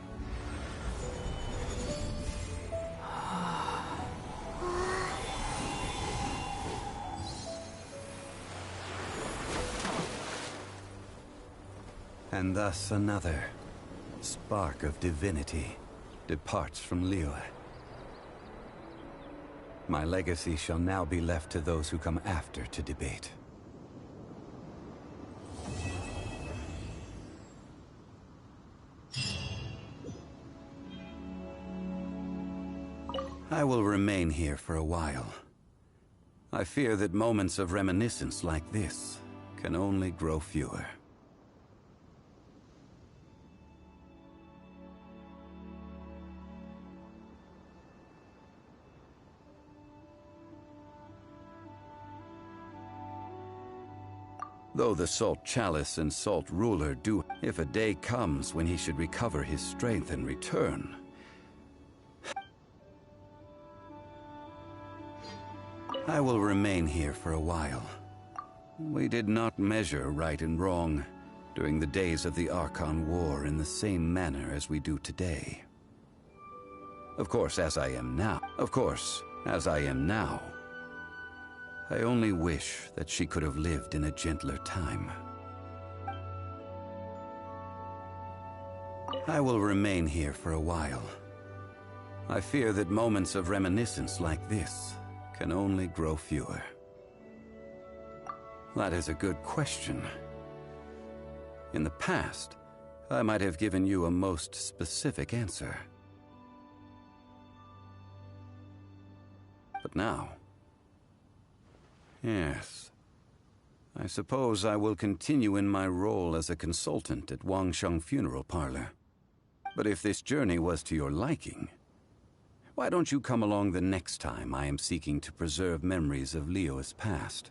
And thus another spark of divinity departs from Liyue. My legacy shall now be left to those who come after to debate. I will remain here for a while. I fear that moments of reminiscence like this can only grow fewer. Though the Salt Chalice and Salt Ruler do, if a day comes when he should recover his strength and return. I will remain here for a while. We did not measure right and wrong during the days of the Archon War in the same manner as we do today. Of course, as I am now, I only wish that she could have lived in a gentler time. I will remain here for a while. I fear that moments of reminiscence like this can only grow fewer. That is a good question. In the past, I might have given you a most specific answer. But now... yes. I suppose I will continue in my role as a consultant at Wangsheng Funeral Parlor. But if this journey was to your liking, why don't you come along the next time I am seeking to preserve memories of Liyue's past?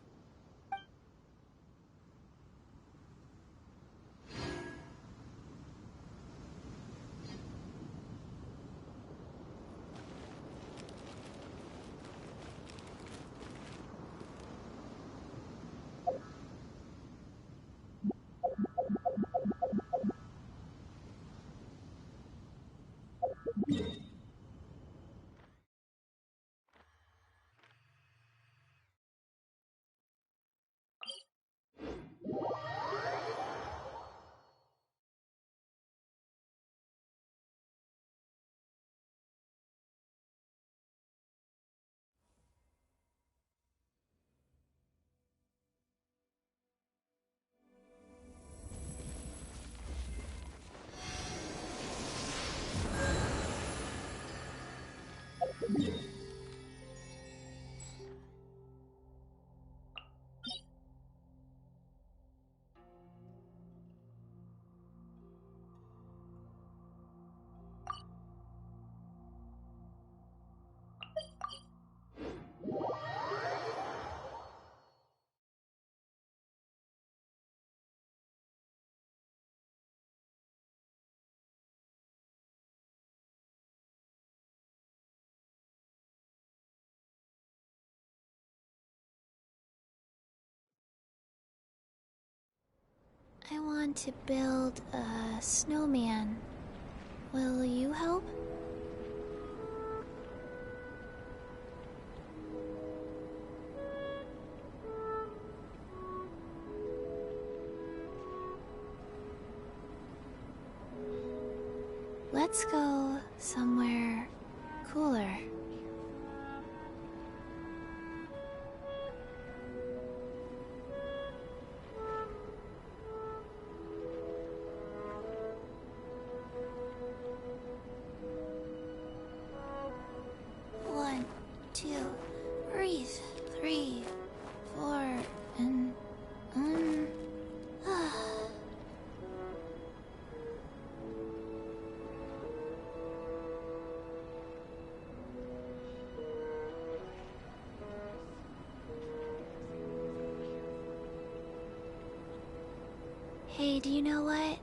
I want to build a snowman. Will you help? Let's go somewhere cooler. One, two, breathe. 3, 4, and Hey, do you know what?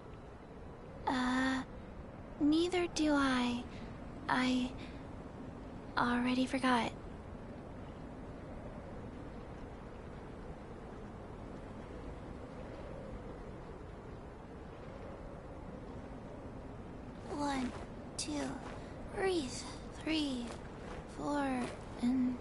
Neither do I. I already forgot. One, two, breathe. 3, 4, and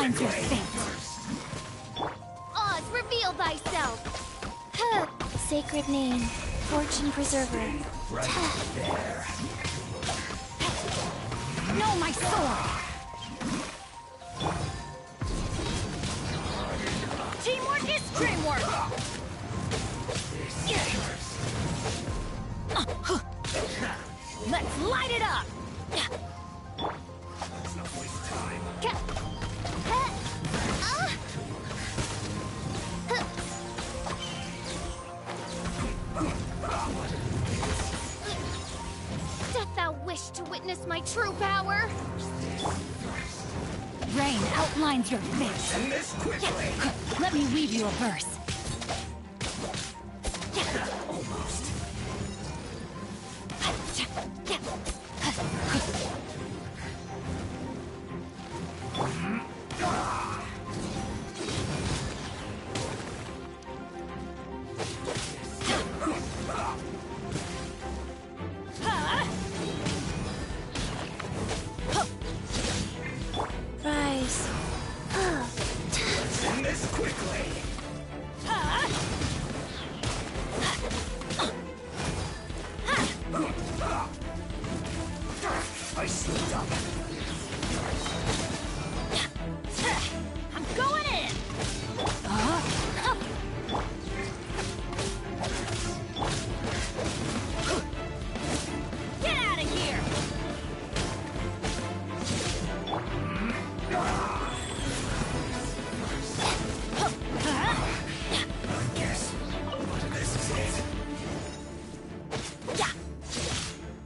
outlines your fate. Oz, reveal thyself! Sacred name, Fortune Preserver. No, my sword! Teamwork is dreamwork! Let's light it up! Doth thou wish to witness my true power? Rain outlines your fate. Let me weave you a verse. Rise. Send this quickly. I slipped up. I'm going in! Get out of here! I guess this is it. Yeah.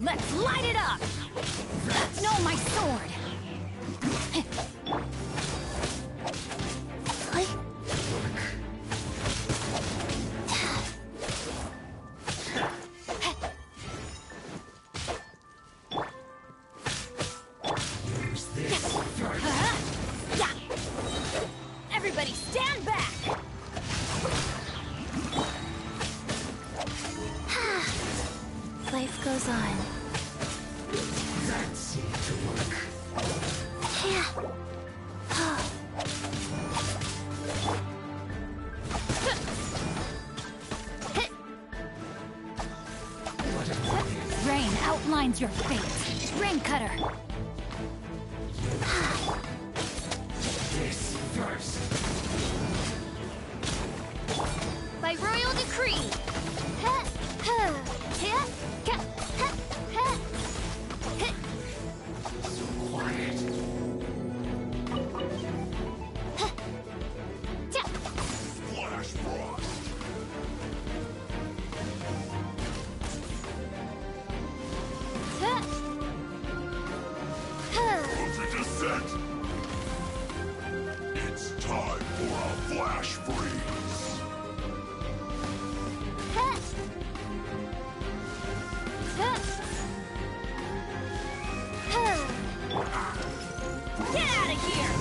Let's light it up! No, my sword! Yeah. Everybody stand back! Life goes on. That seemed to work. Rain outlines your fate. Rain cutter. This first. By royal decree! Quiet. Flash frost. The descent. It's time for a flash freeze. Get out of here!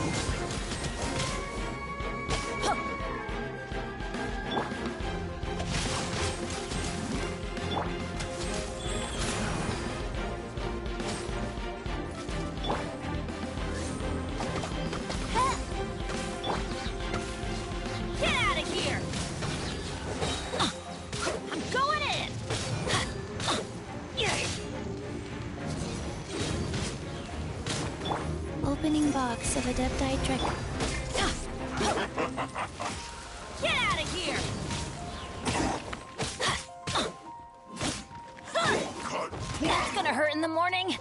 Get out of here! I'm going in! Opening box of Adepti Trick. Get out of here! That's gonna hurt in the morning.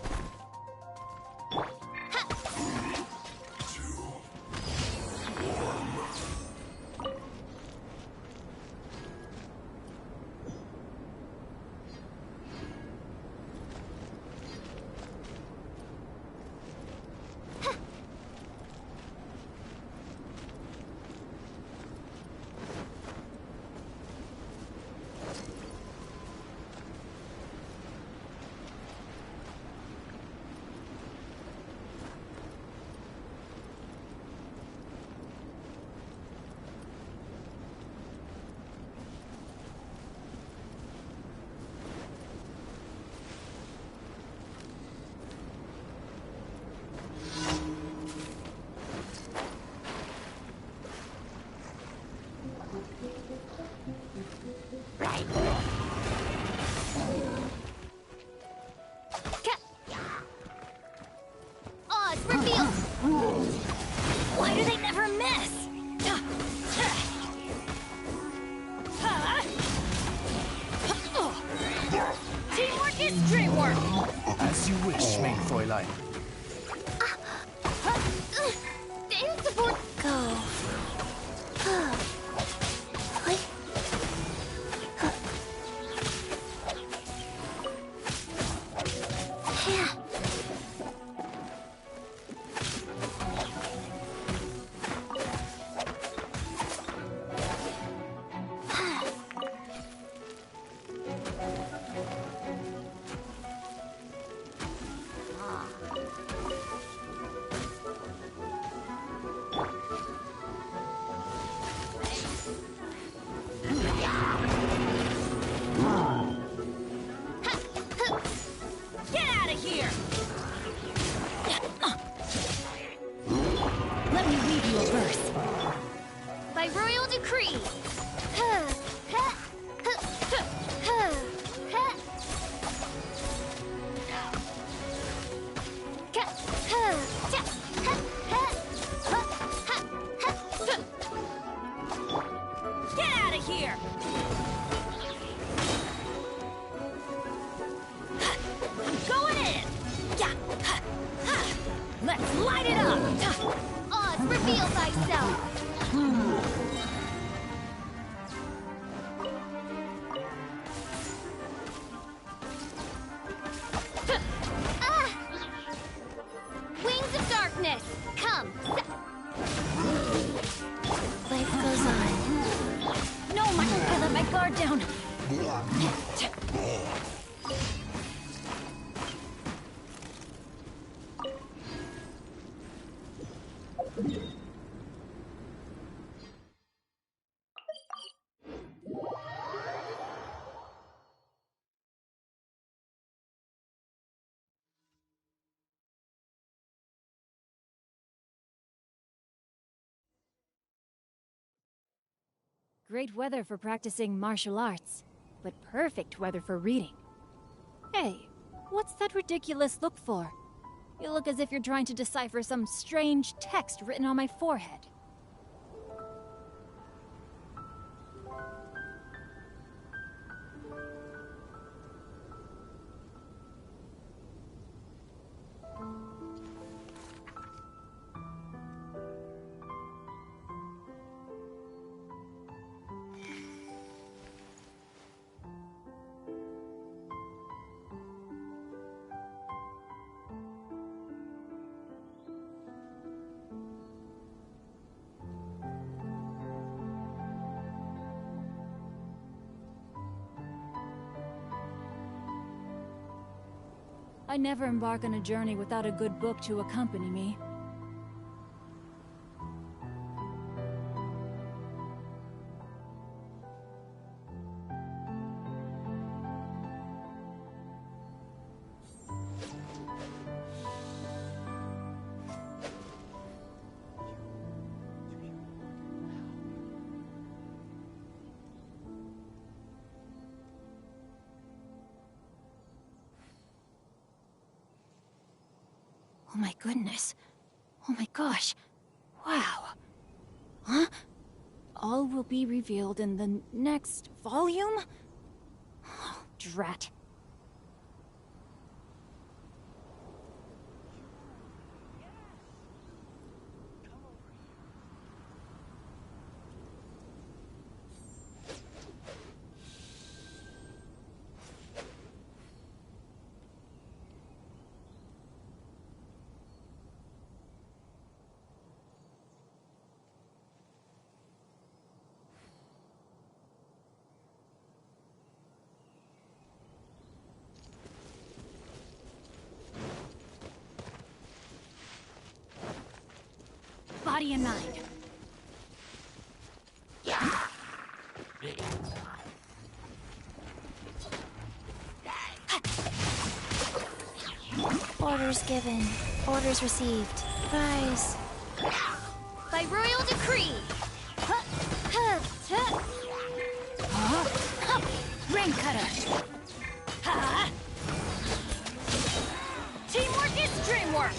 As you wish, main Fräulein. Stand support. Go. By royal decree. Get out of here! I'm going in! Let's light it up! Oz, reveal thyself! Wings of darkness, come! Life goes on. No, I let my guard down. Great weather for practicing martial arts, but perfect weather for reading. Hey, what's that ridiculous look for? You look as if you're trying to decipher some strange text written on my forehead. I never embark on a journey without a good book to accompany me. Oh my goodness. Oh my gosh. Wow. Huh? All will be revealed in the next volume? Oh, drat. Body and mind. Orders given. Orders received. Rise. By royal decree. Rain cutter. Teamwork is dreamwork.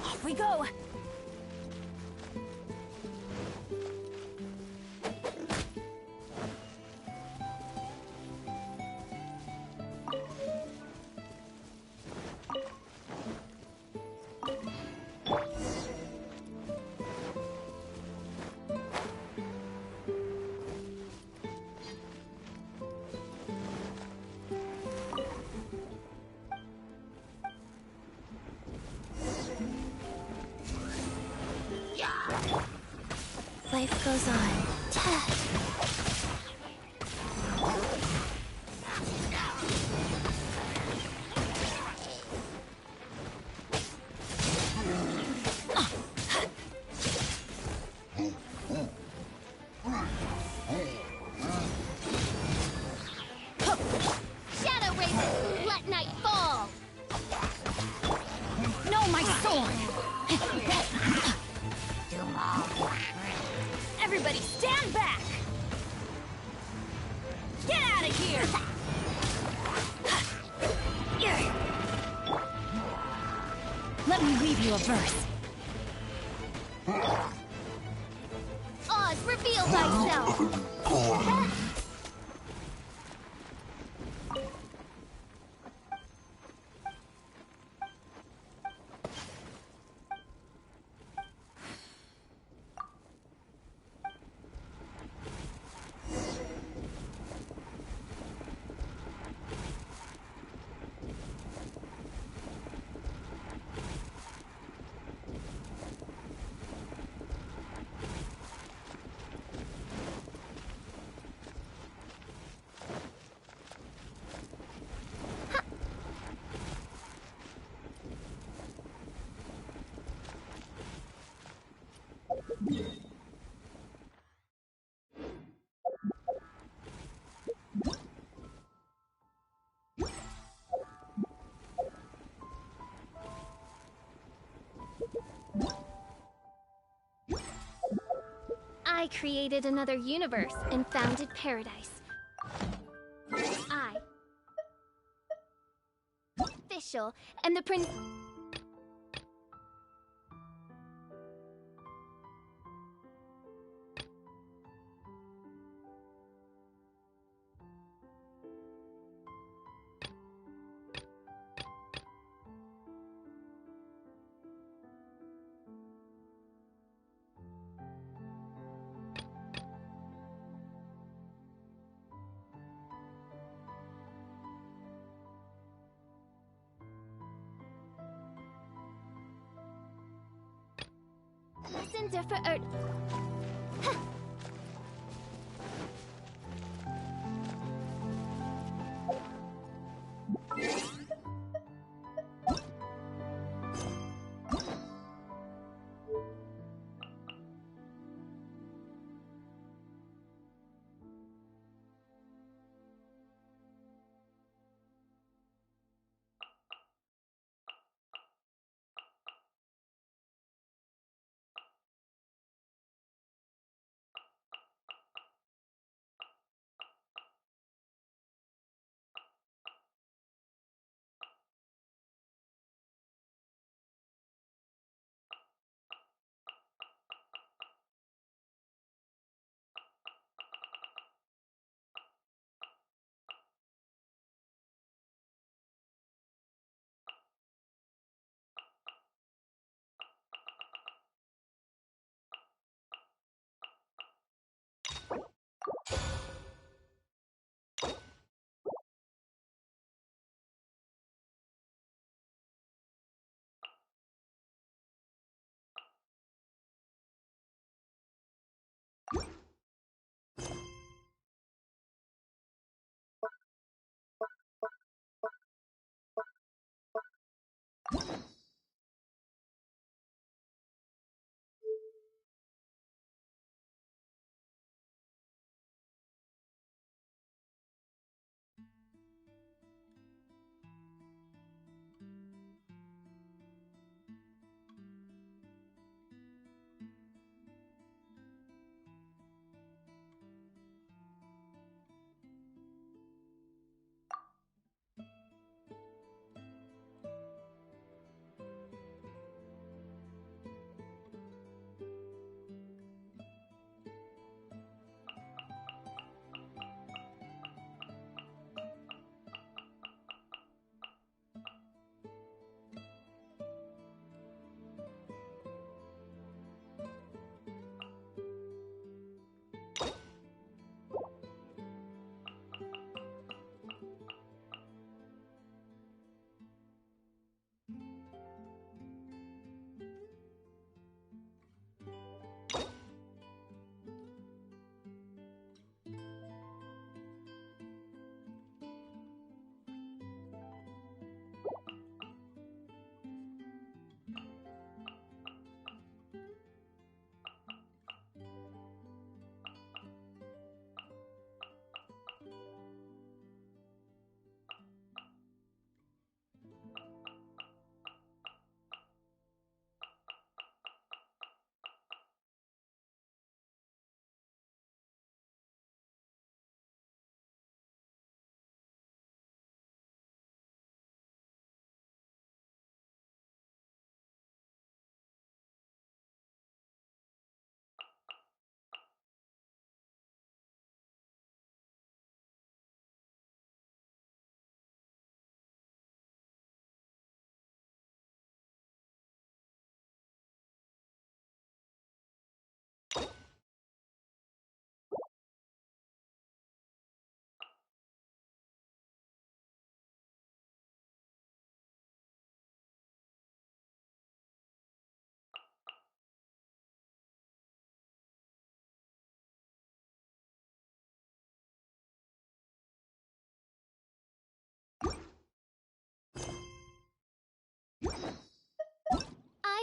Off we go! Life goes on. Shadow Raven, let night fall! No, my sword! Everybody stand back! Get out of here! Let me read you a verse. Oz, reveal thyself! I created another universe and founded paradise. I, official, am the prince. Lessons are for Earth.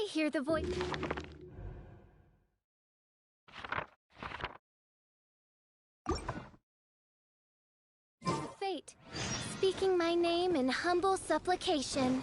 I hear the voice. Fate, speaking my name in humble supplication.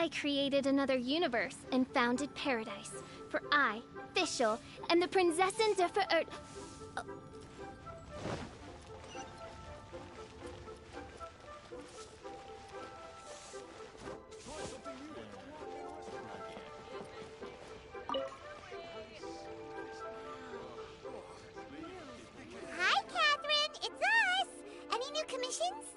I created another universe and founded paradise. For I, Fischl, am the Prinzessin der Verirrt... Hi, Catherine! It's us! Any new commissions?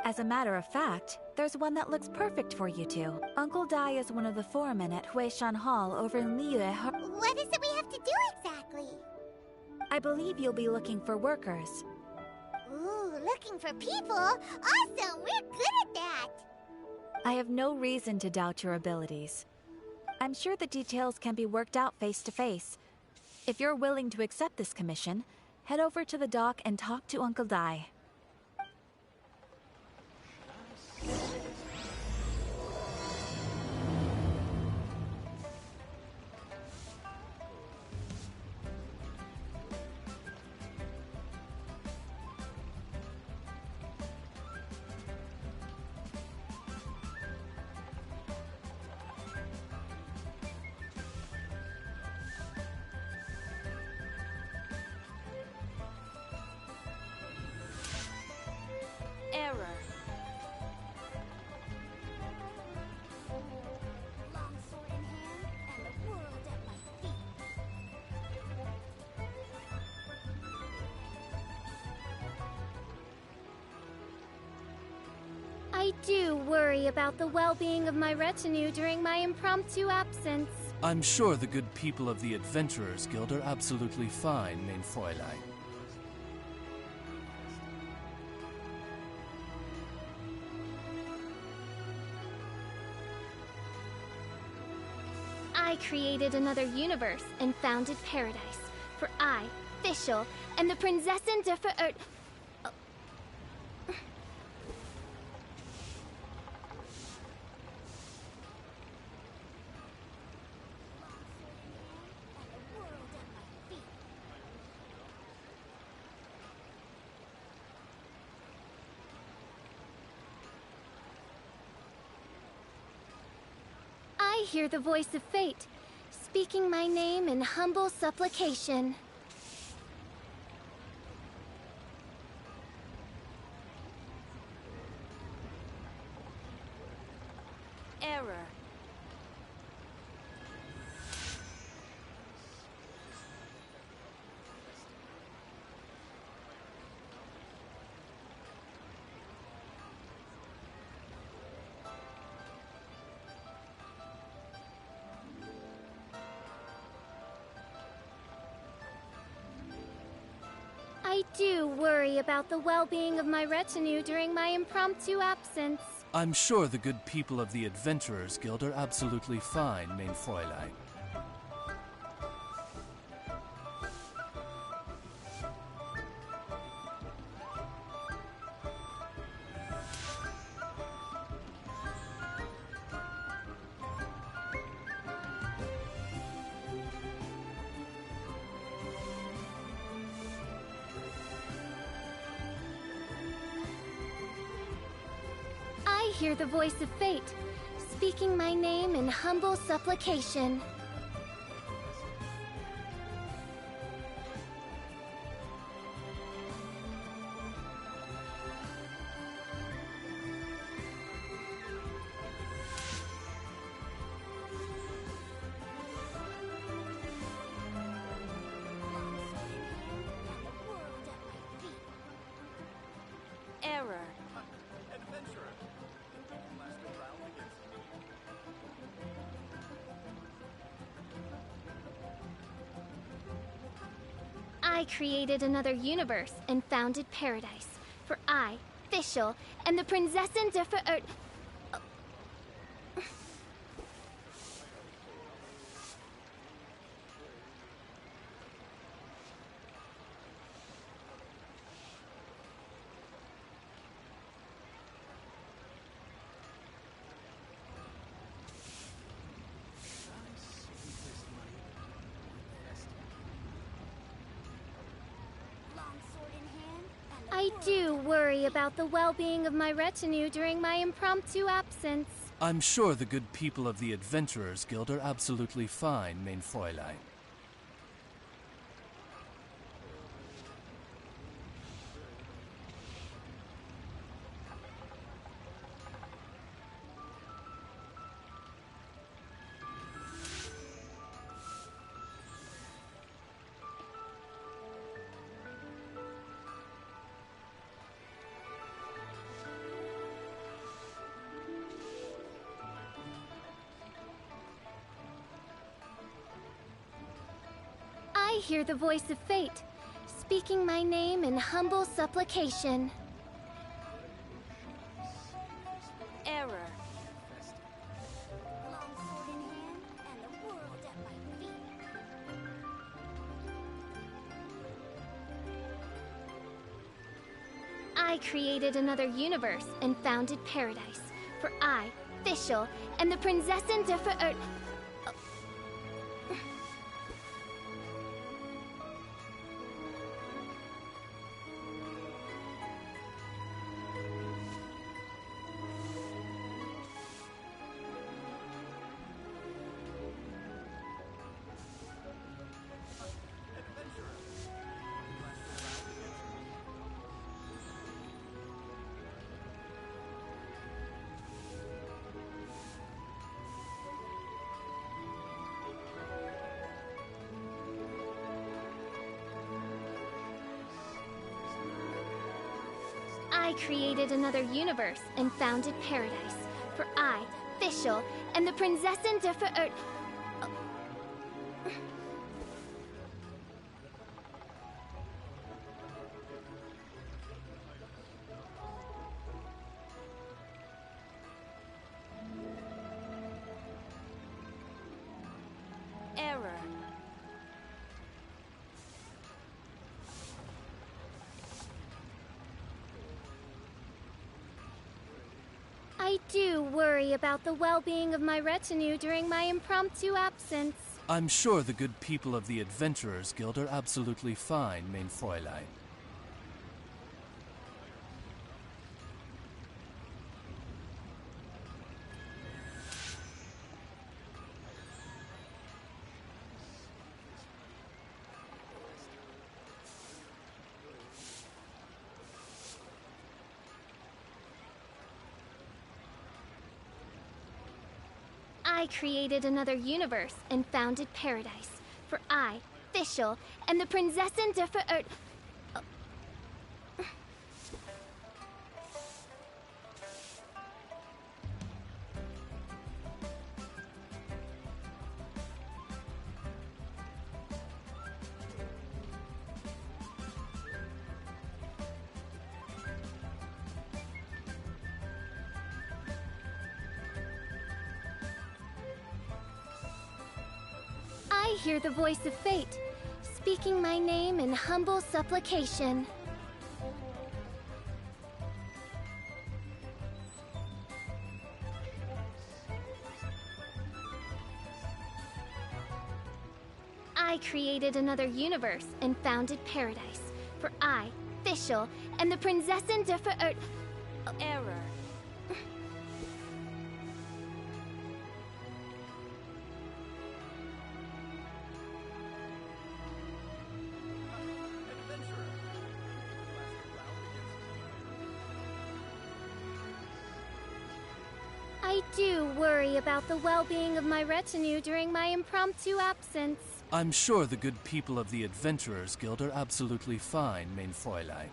As a matter of fact, there's one that looks perfect for you two. Uncle Dai is one of the foremen at Huishan Hall over in Liyue. What is it we have to do exactly? I believe you'll be looking for workers. Ooh, looking for people? Awesome! We're good at that! I have no reason to doubt your abilities. I'm sure the details can be worked out face to face. If you're willing to accept this commission, head over to the dock and talk to Uncle Dai. Error. Long sword in hand, and the world at my feet. I do worry about the well-being of my retinue during my impromptu absence. I'm sure the good people of the Adventurers Guild are absolutely fine, mein Fräulein. I created another universe and founded paradise. For I, Fischl, and the Prinzessin der Verirrt... I hear the voice of fate, speaking my name in humble supplication. Error. I do worry about the well-being of my retinue during my impromptu absence. I'm sure the good people of the Adventurers Guild are absolutely fine, mein Fräulein. I hear the voice of fate, speaking my name in humble supplication. Error. I created another universe and founded paradise. For I, Fischl, and the Prinzessin der Verirrt... I do worry about the well-being of my retinue during my impromptu absence. I'm sure the good people of the Adventurers Guild are absolutely fine, mein Fräulein. I hear the voice of fate, speaking my name in humble supplication. Error. Longsword in hand and the world at my feet. I created another universe and founded paradise. For I, Fischl, am the Prinzessin der Verirrten. I created another universe and founded paradise. For I, Fischl, am the Prinzessin der Verirrten. Error. I do worry about the well-being of my retinue during my impromptu absence. I'm sure the good people of the Adventurers Guild are absolutely fine, mein Fräulein. I created another universe and founded paradise. For I, Fischl, am the Prinzessin der Verirrten. I hear the voice of fate, speaking my name in humble supplication. I created another universe and founded paradise. For I, Fischl, am the Prinzessin der Verirrten. Error. I do worry about the well-being of my retinue during my impromptu absence. I'm sure the good people of the Adventurers Guild are absolutely fine, mein Fräulein.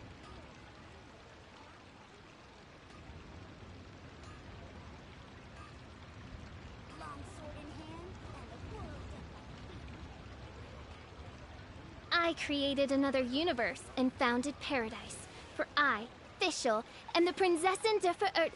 Longsword in hand and the world at my feet. I created another universe and founded paradise. For I, Fischl, am the Prinzessin der Verirrten.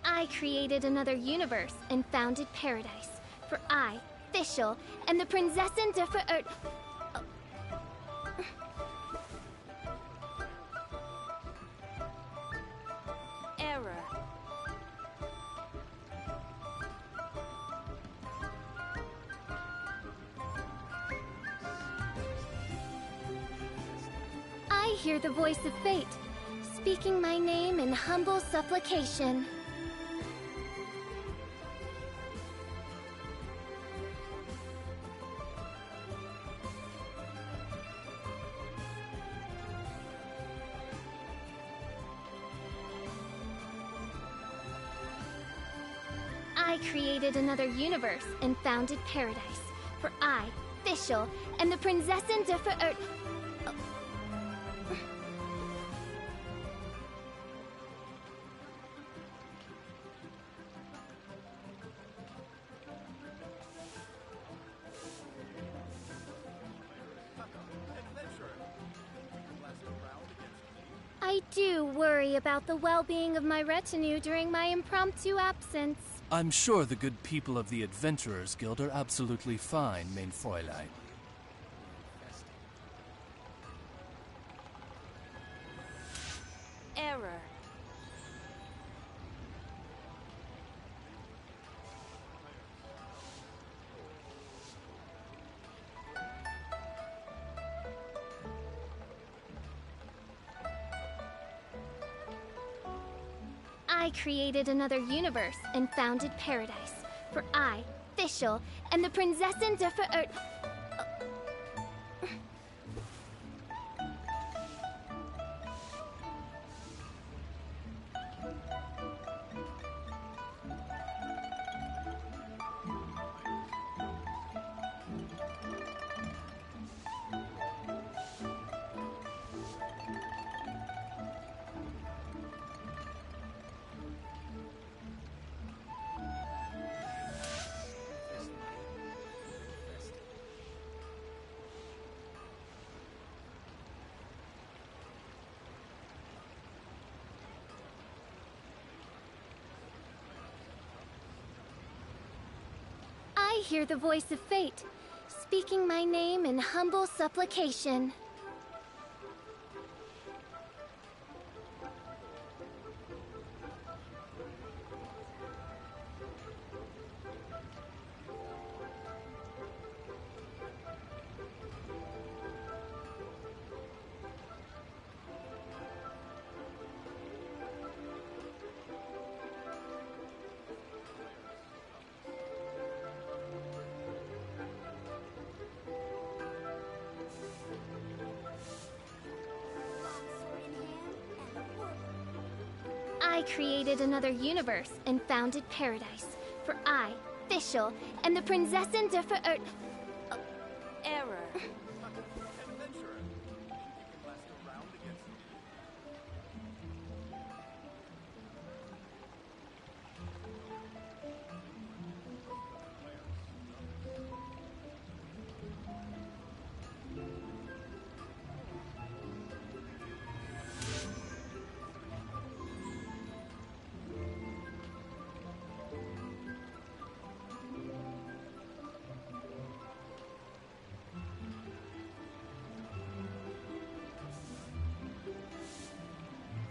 I created another universe and founded paradise. For I, Fischl, am the Prinzessin der Verirrten. Error. I hear the voice of fate, speaking my name in humble supplication. I created another universe and founded paradise. For I, Fischl, and the Prinzessin der Verirrten. I do worry about the well-being of my retinue during my impromptu absence. I'm sure the good people of the Adventurers Guild are absolutely fine, mein Fräulein. Error. I created another universe and founded paradise. For I, Fischl, and the Prinzessin der Verirrten. I hear the voice of fate, speaking my name in humble supplication. I created another universe and founded paradise. For I, Fischl, and the Prinzessin der Verirrten. Error.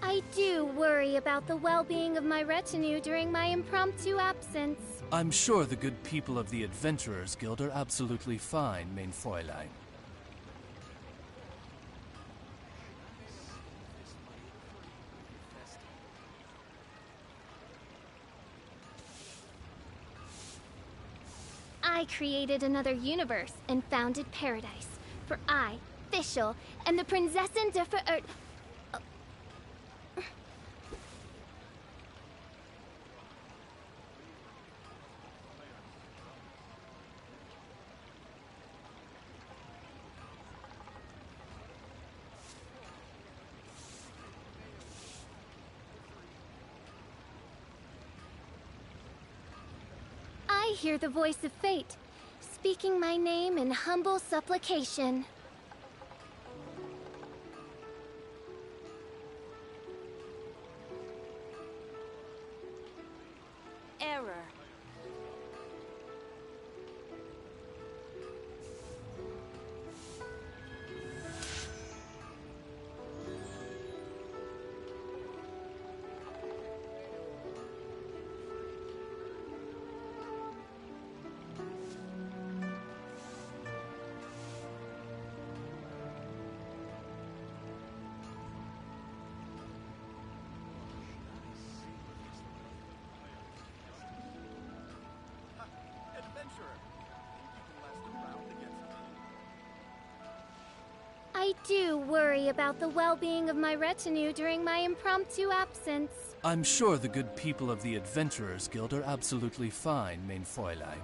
I do worry about the well-being of my retinue during my impromptu absence. I'm sure the good people of the Adventurers Guild are absolutely fine, mein Fräulein. I created another universe and founded paradise. For I, Fischl, and the Prinzessin der Verirrten. I hear the voice of fate, speaking my name in humble supplication. Error. do worry about the well-being of my retinue during my impromptu absence. I'm sure the good people of the Adventurers Guild are absolutely fine, mein Fräulein.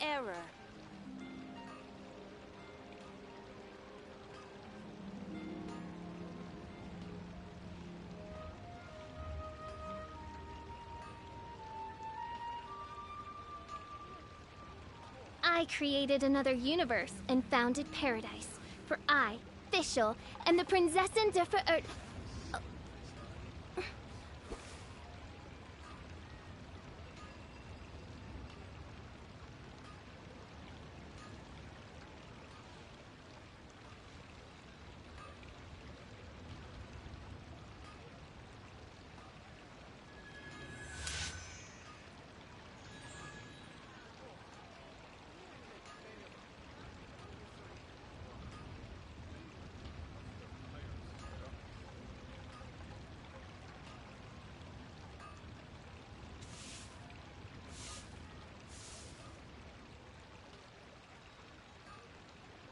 Error. I created another universe and founded paradise. For I, Fischl, and the Prinzessin der Verirrt...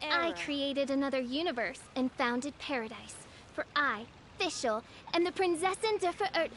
I created another universe and founded paradise. For I, Fischl, and the Prinzessin der Verirrt...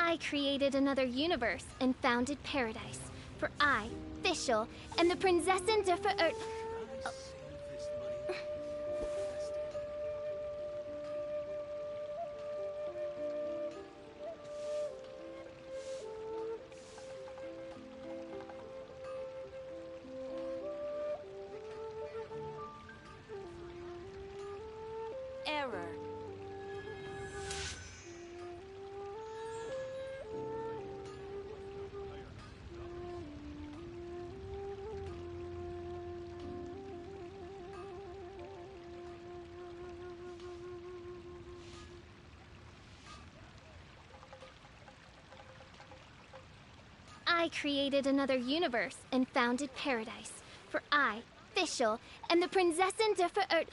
I created another universe and founded paradise. For I, Fischl, and the Prinzessin der Verirrt... Error. I created another universe and founded paradise. For I, Fischl, and the Prinzessin der Verirrt...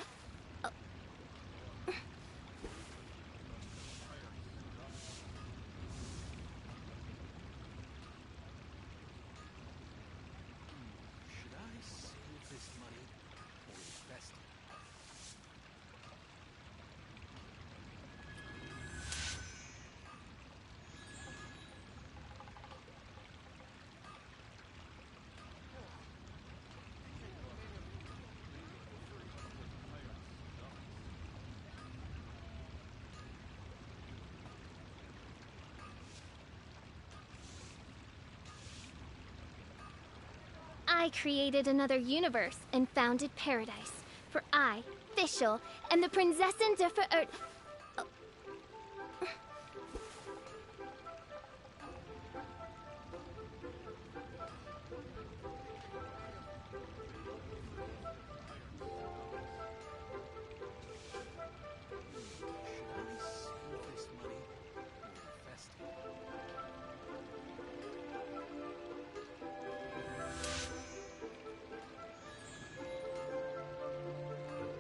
I created another universe and founded paradise. For I, Fischl, and the Prinzessin der Verirrt...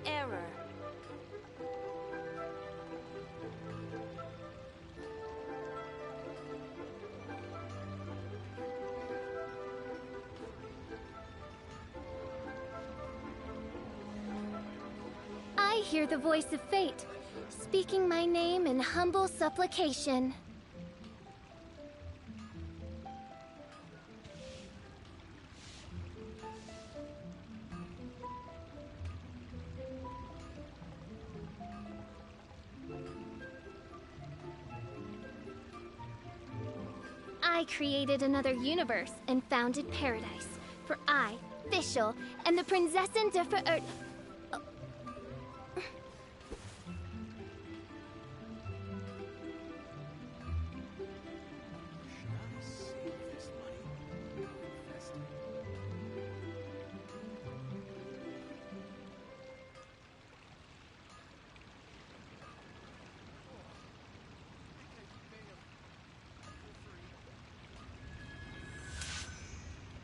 Error. I hear the voice of fate, speaking my name in humble supplication. I created another universe and founded paradise. For I, Fischl, and the Prinzessin der Verirrten.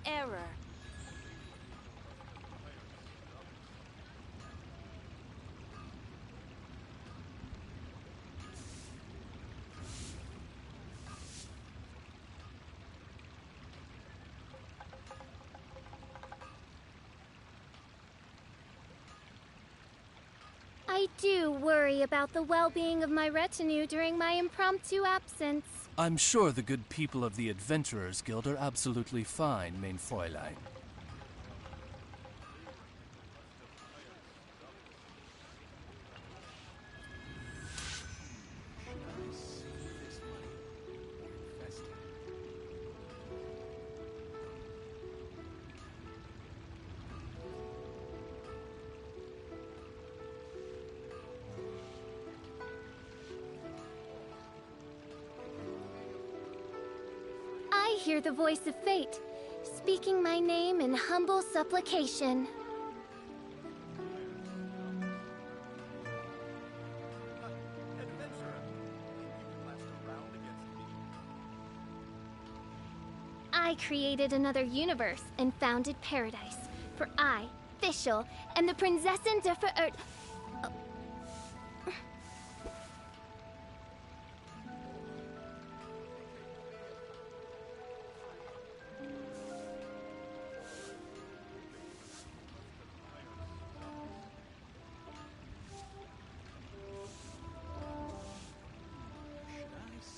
Error. I do worry about the well-being of my retinue during my impromptu absence. I'm sure the good people of the Adventurers Guild are absolutely fine, mein Fräulein. I hear the voice of fate, speaking my name in humble supplication. I created another universe and founded paradise. For I, Fischl, and the Prinzessin der Verirrten.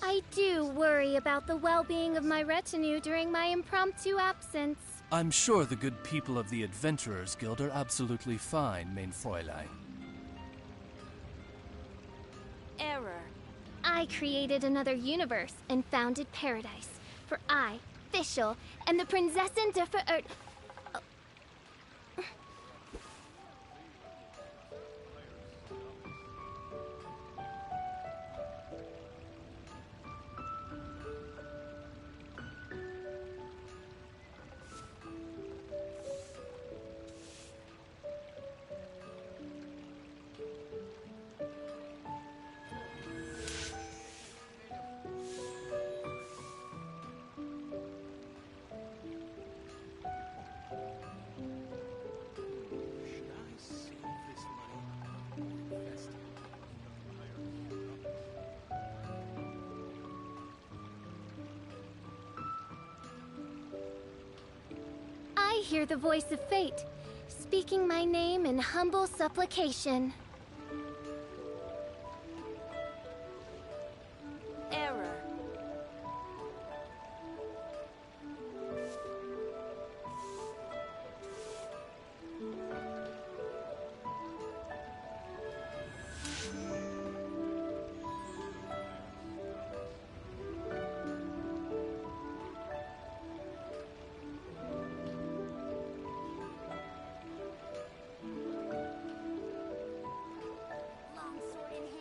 I do worry about the well-being of my retinue during my impromptu absence. I'm sure the good people of the Adventurers Guild are absolutely fine, mein Fräulein. Error. I created another universe and founded paradise. For I, Fischl, and the Prinzessin der Verirrten. I hear the voice of fate, speaking my name in humble supplication. Error.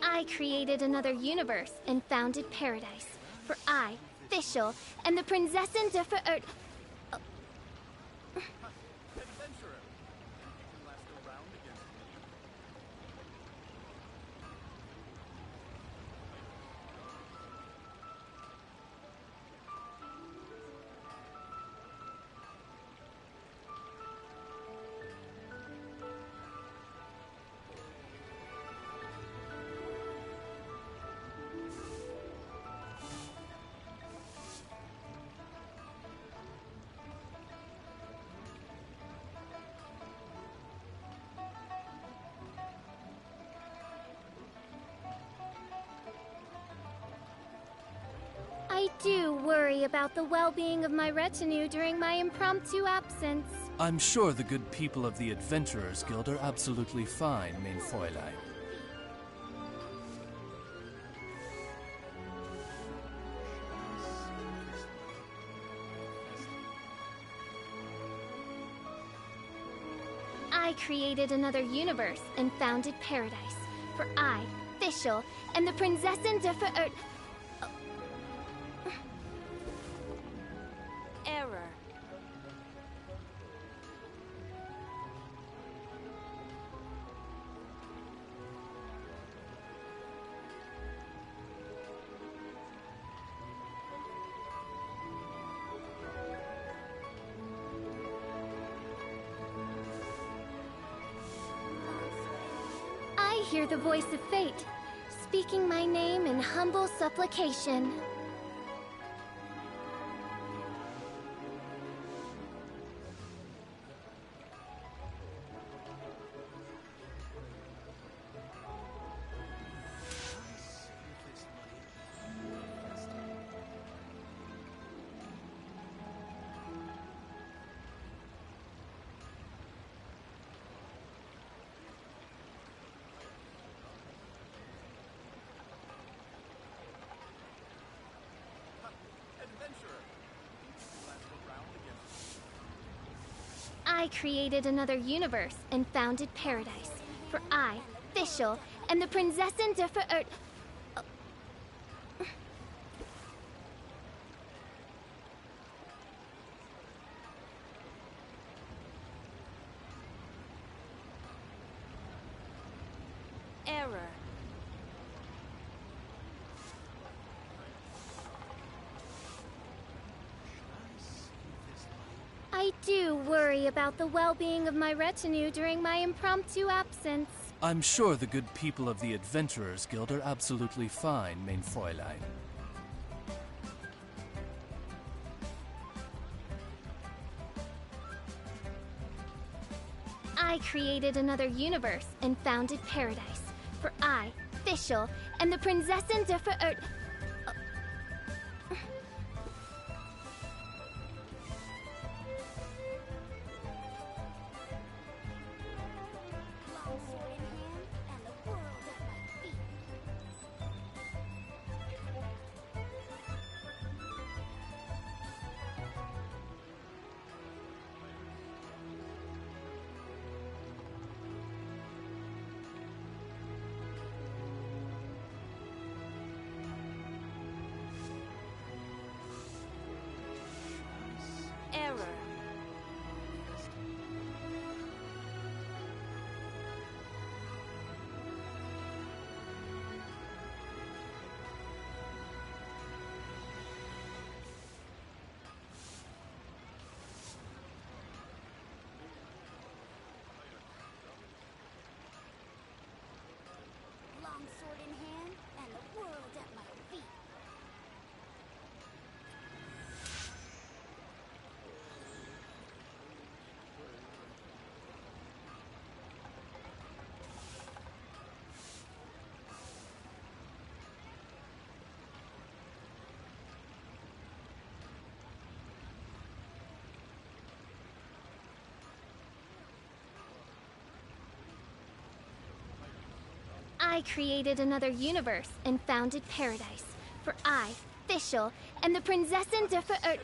I created another universe and founded paradise. For I, Fischl, and the Prinzessin der Verirrten. I do worry about the well-being of my retinue during my impromptu absence. I'm sure the good people of the Adventurers Guild are absolutely fine, mein Fräulein. I created another universe and founded paradise. For I, Fischl, and the Prinzessin der Verirrt... Error. I hear the voice of fate, speaking my name in humble supplication. I created another universe and founded paradise. For I, Fischl, and the Prinzessin der Verirrt... Error. I do worry about the well-being of my retinue during my impromptu absence. I'm sure the good people of the Adventurers Guild are absolutely fine, mein Fräulein. I created another universe and founded paradise. For I, Fischl, and the Prinzessin der Verirrt... Error. Longsword in hand and the world at my feet. I created another universe and founded paradise. For I, Fischl, and the Prinzessin der Verirrt...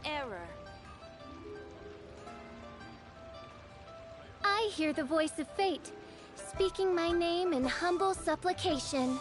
Error. I hear the voice of fate, speaking my name in humble supplication.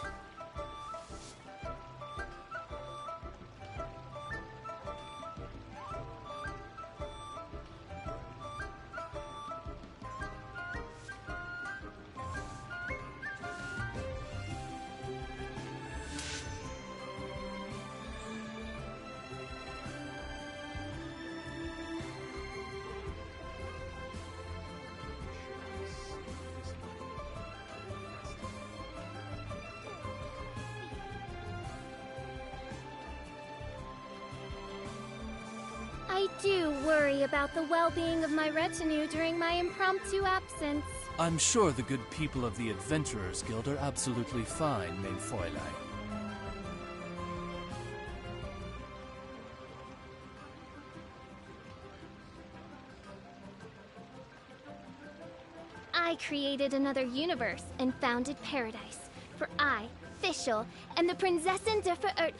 I do worry about the well-being of my retinue during my impromptu absence. I'm sure the good people of the Adventurers Guild are absolutely fine, mein Fräulein. I created another universe and founded paradise. For I, Fischl, am the Prinzessin der Verirrt...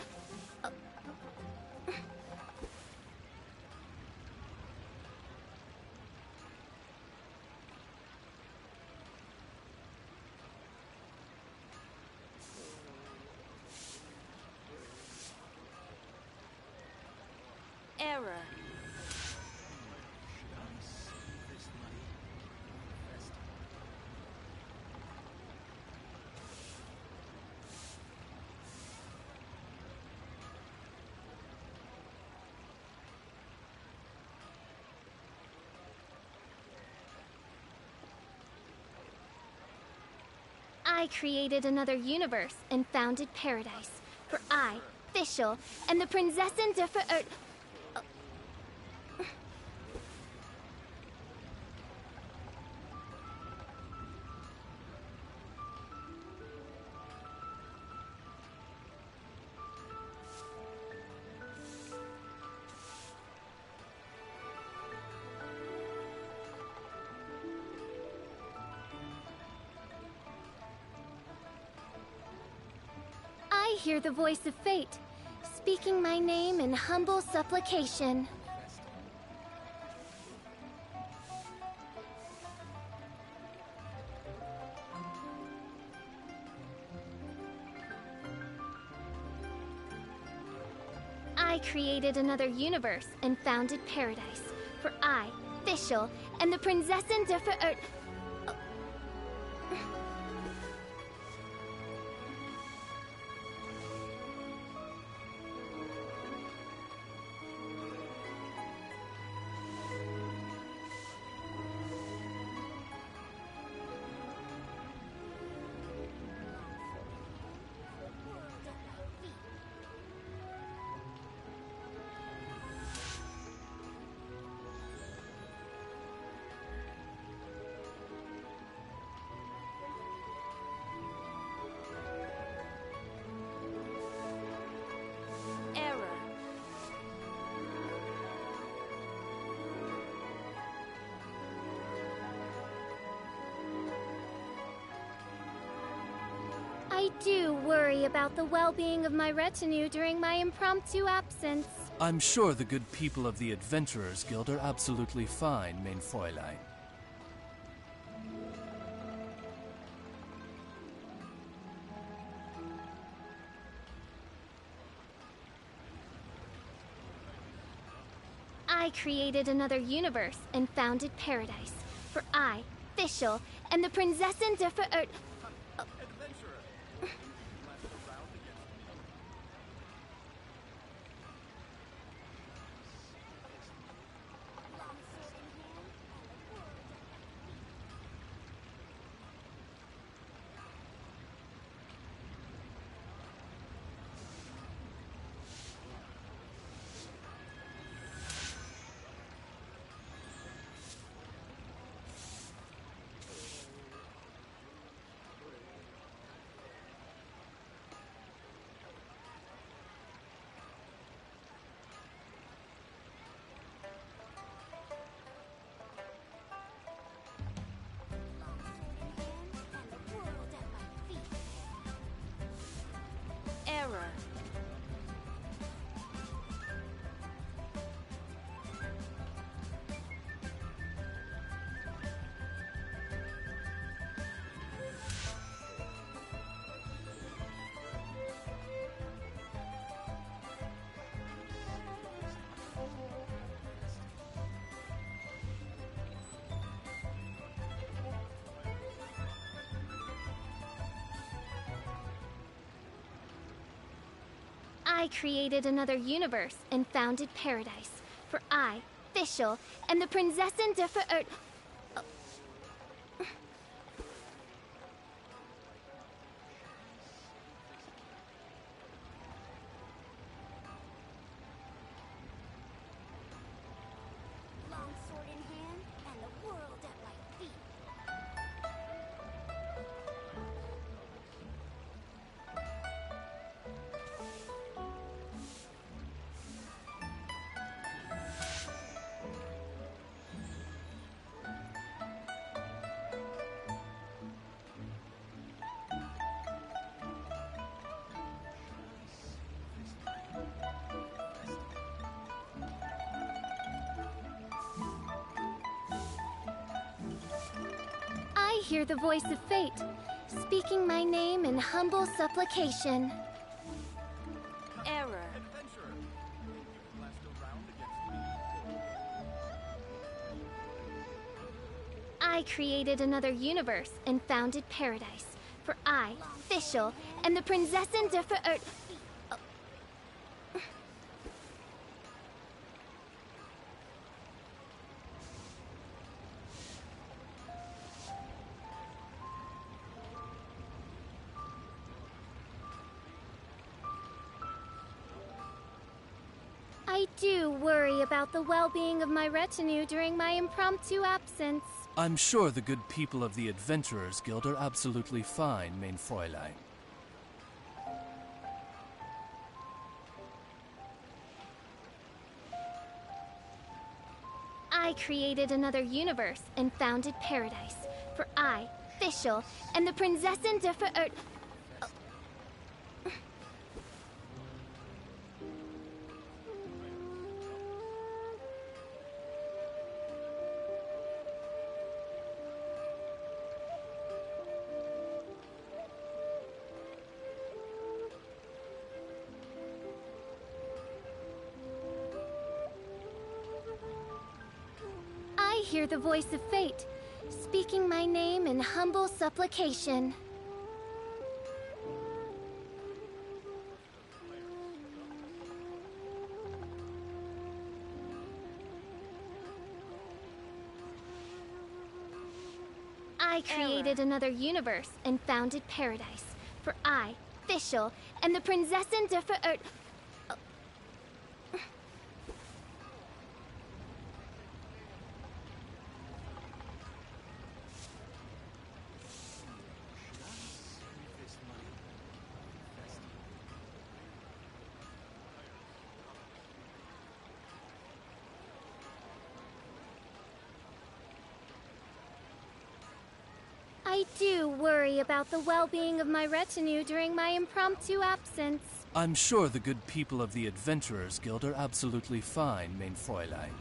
Error. I created another universe and founded paradise. For I, Fischl, am the Prinzessin der Verirrt... I hear the voice of fate, speaking my name in humble supplication. I created another universe and founded paradise. For I, Fischl, am the Prinzessin der Verirrt... Error. I do worry about the well-being of my retinue during my impromptu absence. I'm sure the good people of the Adventurers Guild are absolutely fine, mein Fräulein. I created another universe and founded paradise. For I, Fischl, am the Prinzessin der Verirrt... Error. I created another universe and founded paradise. For I, Fischl, am the Prinzessin der Verirrt... Longsword in hand and the world at my feet. hear the voice of fate, speaking my name in humble supplication. Error. I created another universe and founded paradise. For I, Fischl, and the Prinzessin der Verirrt... I do worry about the well-being of my retinue during my impromptu absence. I'm sure the good people of the Adventurers Guild are absolutely fine, mein Fräulein. I created another universe and founded paradise. For I, Fischl, and the Prinzessin der Verirrt... I hear the voice of fate, speaking my name in humble supplication. I created another universe and founded paradise. For I, Fischl, and the Prinzessin der Verirrt... I do worry about the well-being of my retinue during my impromptu absence. I'm sure the good people of the Adventurers Guild are absolutely fine, mein Fräulein.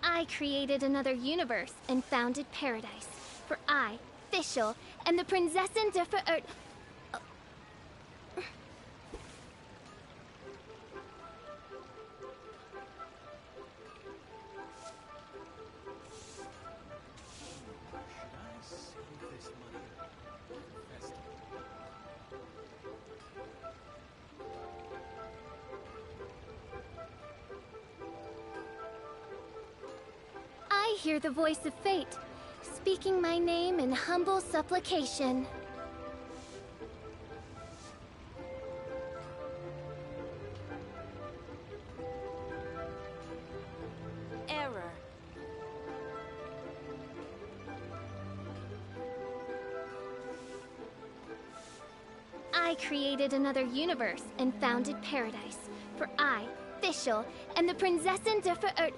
I created another universe and founded paradise. For I, Fischl, and the Prinzessin der Verirrt... I hear the voice of fate, speaking my name in humble supplication. Error. I created another universe and founded paradise. For I, Fischl, and the Prinzessin der Verirrt...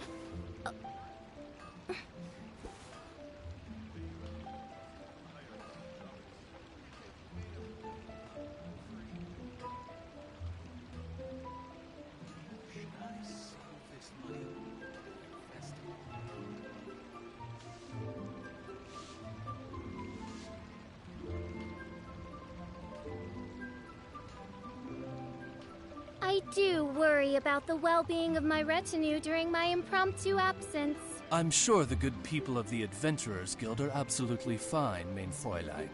I do worry about the well-being of my retinue during my impromptu absence. I'm sure the good people of the Adventurers Guild are absolutely fine, mein Fräulein.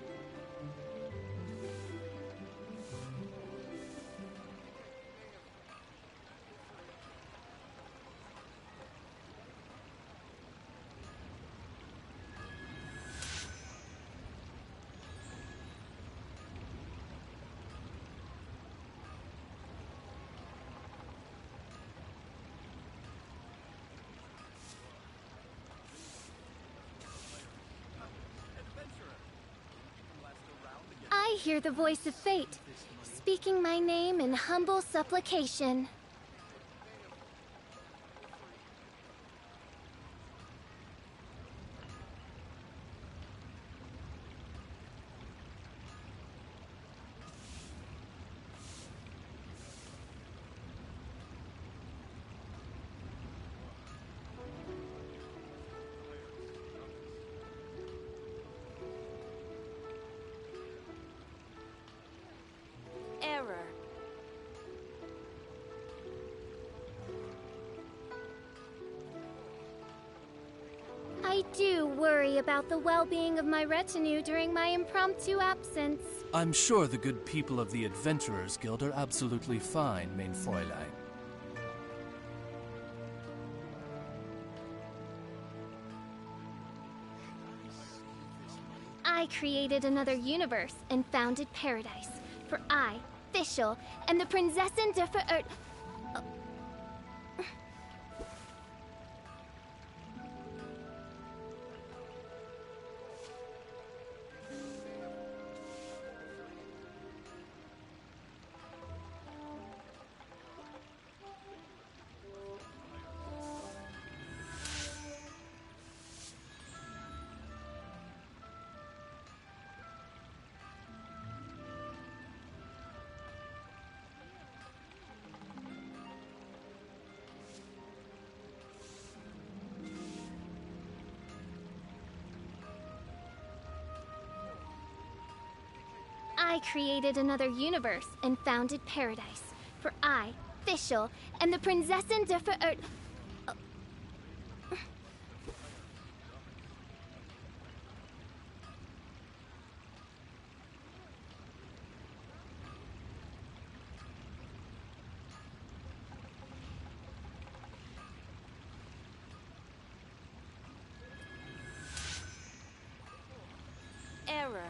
I hear the voice of fate, speaking my name in humble supplication. do worry about the well-being of my retinue during my impromptu absence. I'm sure the good people of the Adventurers Guild are absolutely fine, mein Fräulein. I created another universe and founded paradise. For I, Fischl, and the Prinzessin der Verirrt... I created another universe and founded paradise. For I, Fischl, and the Prinzessin der Verirrt... Error.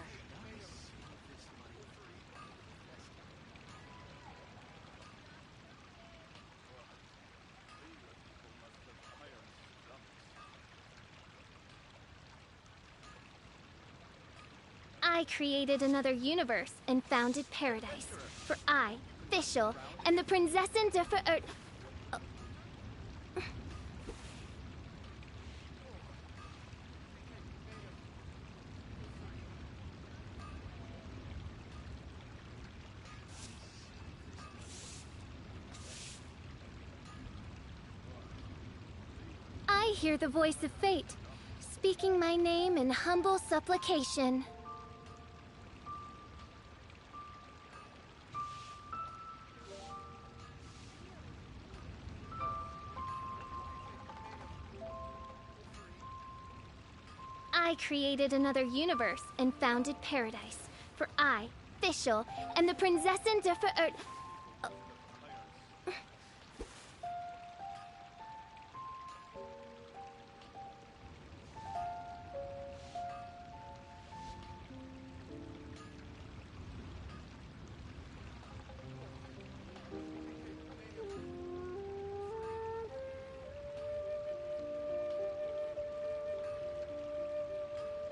I created another universe and founded paradise. For I, Fischl, and the Prinzessin der Verirrt... I hear the voice of fate, speaking my name in humble supplication. I created another universe and founded paradise. For I, Fischl, and the Prinzessin der Verirrt...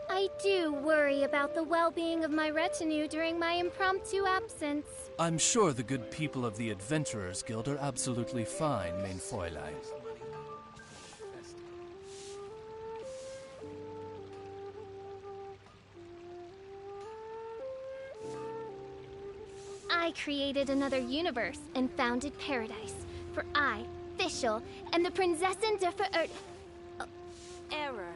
I do worry about the well-being of my retinue during my impromptu absence. I'm sure the good people of the Adventurers Guild are absolutely fine, mein Fräulein. I created another universe and founded paradise. For I, Fischl, and the Prinzessin der Verirrt... Error.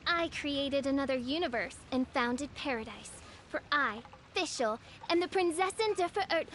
I created another universe and founded paradise. For I, Fischl, and the Prinzessin der Verirrt...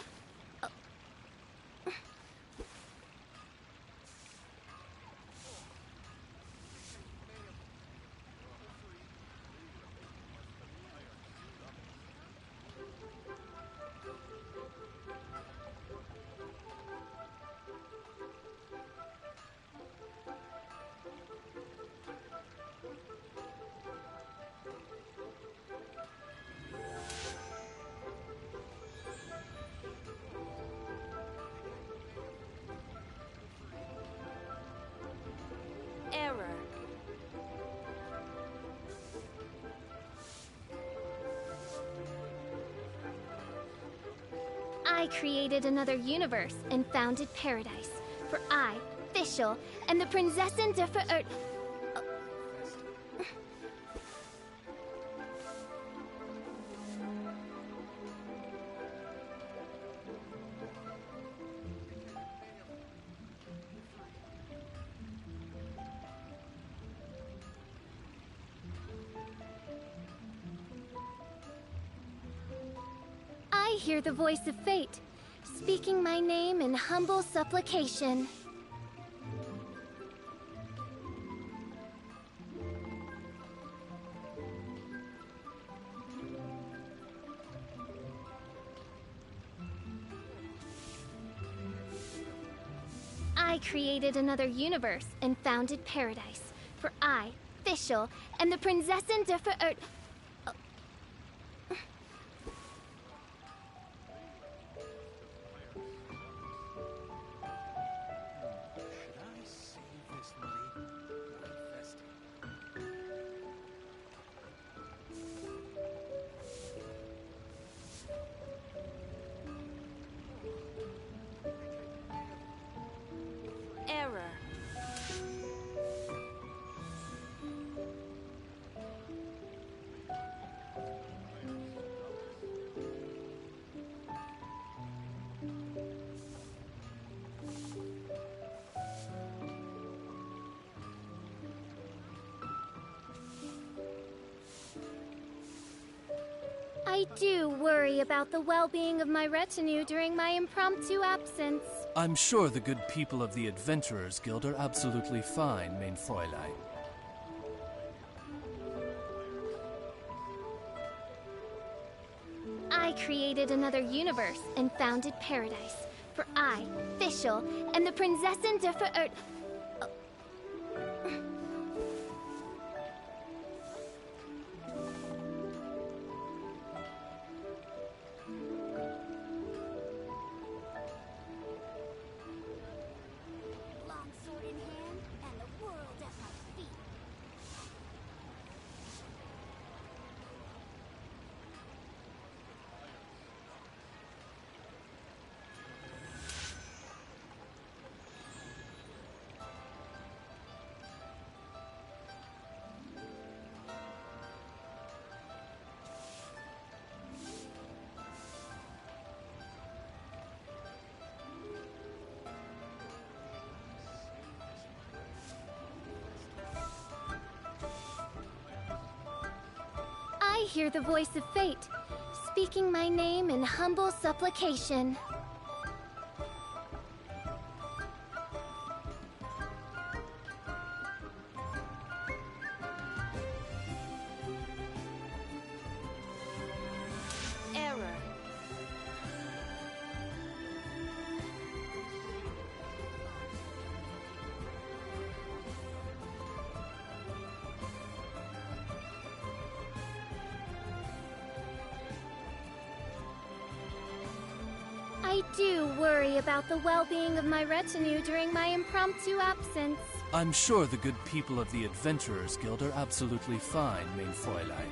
I created another universe and founded paradise. For I, Fischl, and the Prinzessin der Verirrten. I hear the voice of fate, speaking my name in humble supplication. I created another universe and founded paradise. For I, Fischl, and the Prinzessin der Verirrten. Error. I do worry about the well-being of my retinue during my impromptu absence. I'm sure the good people of the Adventurers Guild are absolutely fine, mein Fräulein. I created another universe and founded paradise. For I, Fischl, and the Prinzessin der Verirrten. Longsword in hand, and the world at my feet. I hear the voice of fate, speaking my name in humble supplication. Error. I do worry about the well-being of my retinue during my impromptu absence. I'm sure the good people of the Adventurers Guild are absolutely fine, mein Fräulein.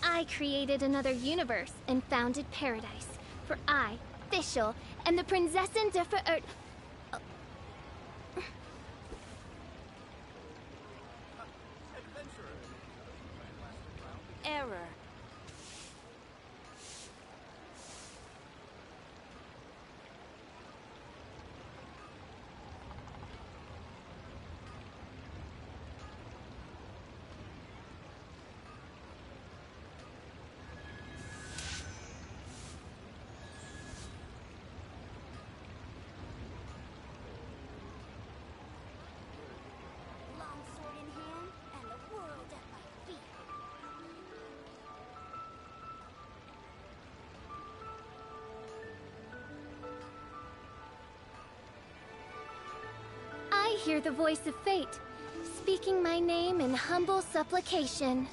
I created another universe and founded paradise. For I, Fischl, and the Prinzessin der Verirrten. Error. hear the voice of fate, speaking my name in humble supplication.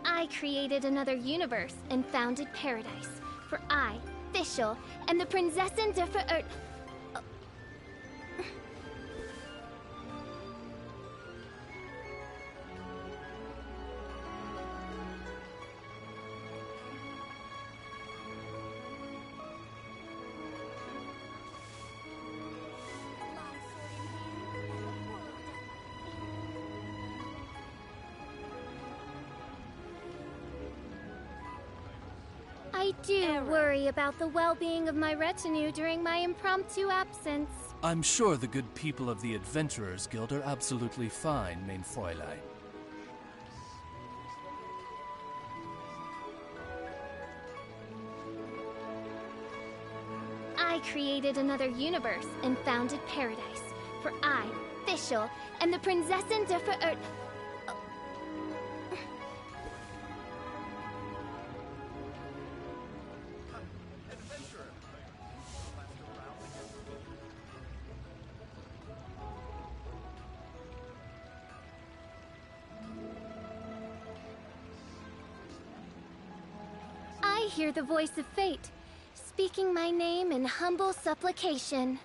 I created another universe and founded paradise, for I, Fischl, and the Prinzessin der Verirrten. I do worry about the well-being of my retinue during my impromptu absence. I'm sure the good people of the Adventurers Guild are absolutely fine, mein Fräulein. I created another universe and founded paradise, for I, Fischl, and the Prinzessin der Verirrten. I hear the voice of fate, speaking my name in humble supplication.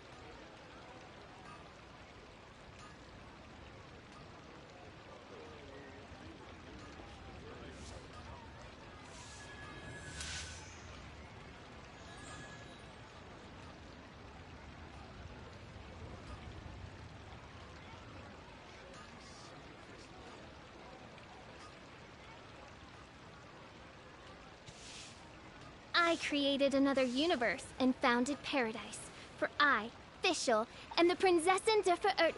I created another universe and founded paradise, for I, Fischl, and the Prinzessin der Verirrten.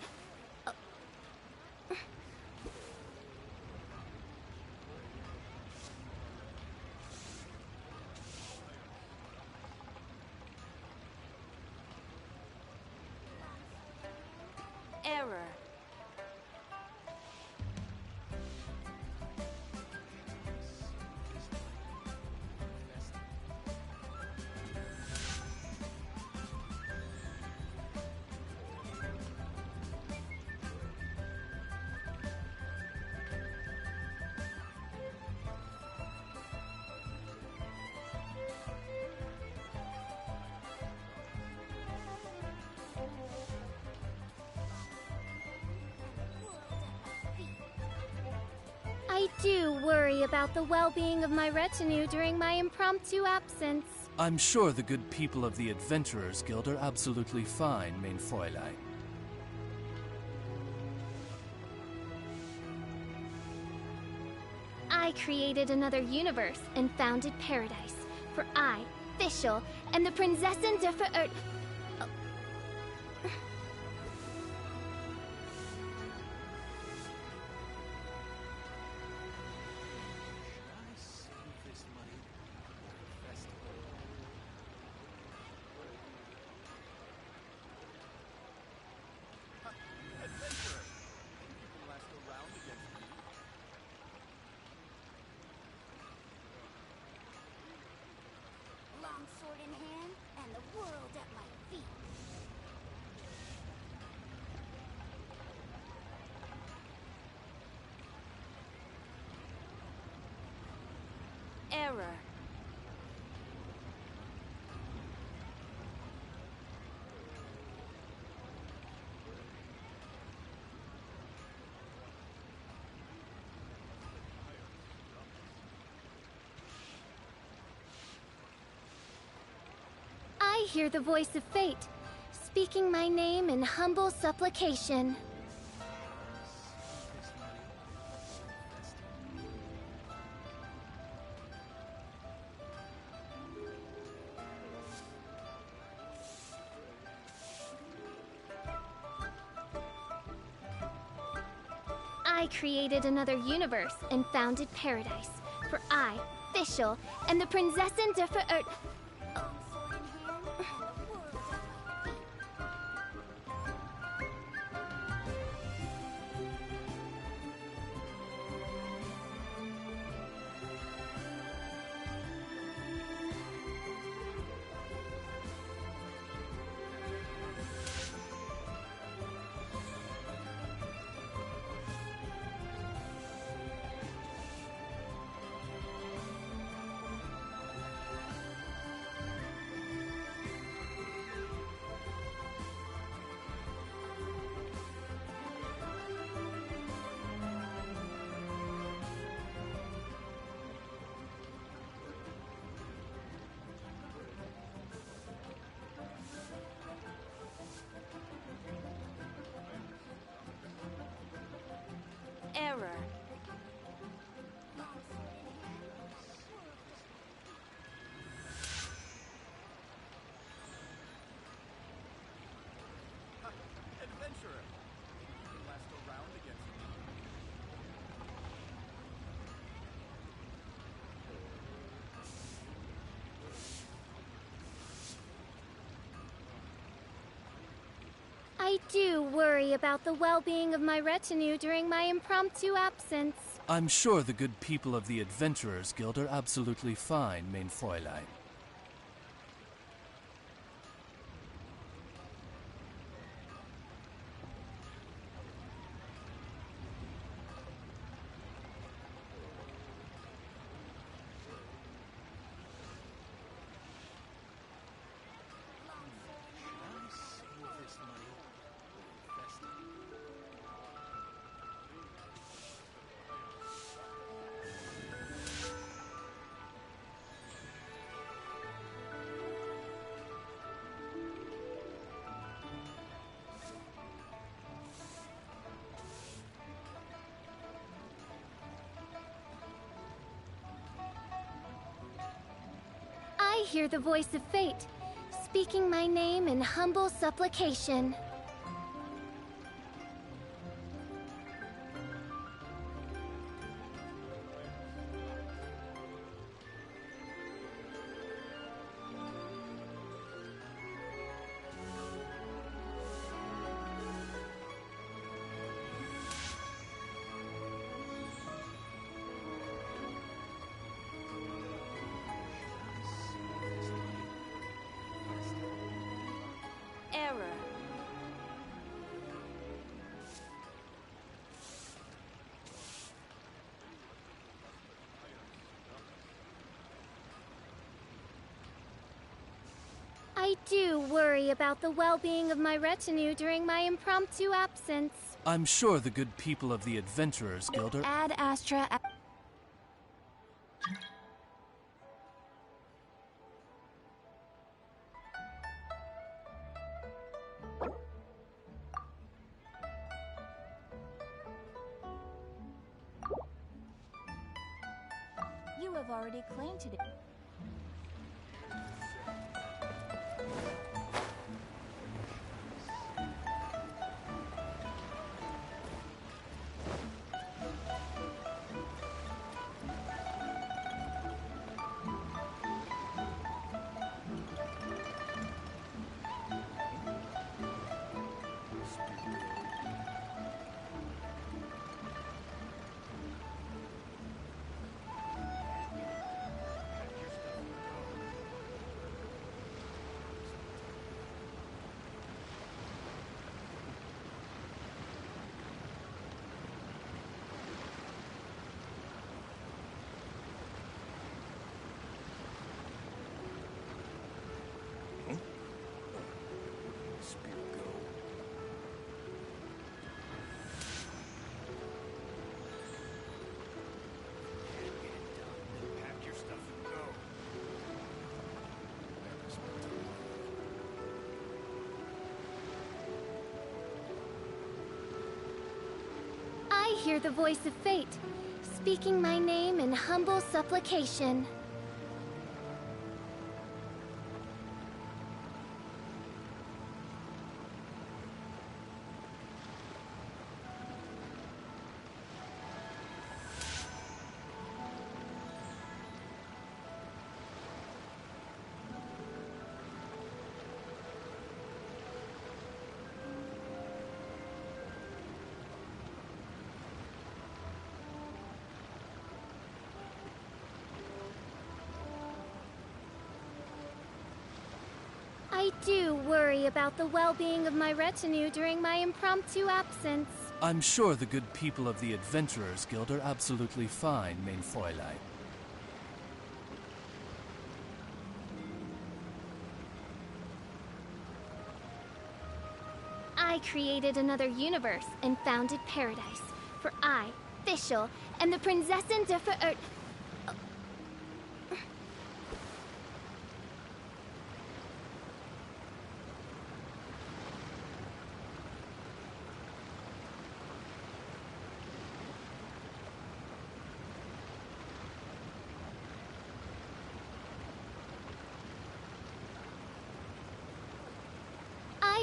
Error. I do worry about the well-being of my retinue during my impromptu absence. I'm sure the good people of the Adventurers Guild are absolutely fine, mein Fräulein. I created another universe and founded paradise, for I, Fischl, and the Prinzessin der Verirrten. Long sword in hand, and the world at my feet. Error. I hear the voice of fate, speaking my name in humble supplication. I created another universe and founded paradise, for I, Fischl, and the Prinzessin der Verirrten. Error. Adventurer! You can last a round against me. I do worry about the well-being of my retinue during my impromptu absence. I'm sure the good people of the Adventurers Guild are absolutely fine, mein Fräulein. I hear the voice of fate, speaking my name in humble supplication. Error. I do worry about the well-being of my retinue during my impromptu absence. I'm sure the good people of the Adventurers Guild are— Ad Astra. You have already claimed it. I hear the voice of fate, speaking my name in humble supplication. I do worry about the well-being of my retinue during my impromptu absence. I'm sure the good people of the Adventurers Guild are absolutely fine, mein Fräulein. I created another universe and founded paradise, for I, Fischl, am the Prinzessin der Verirrten.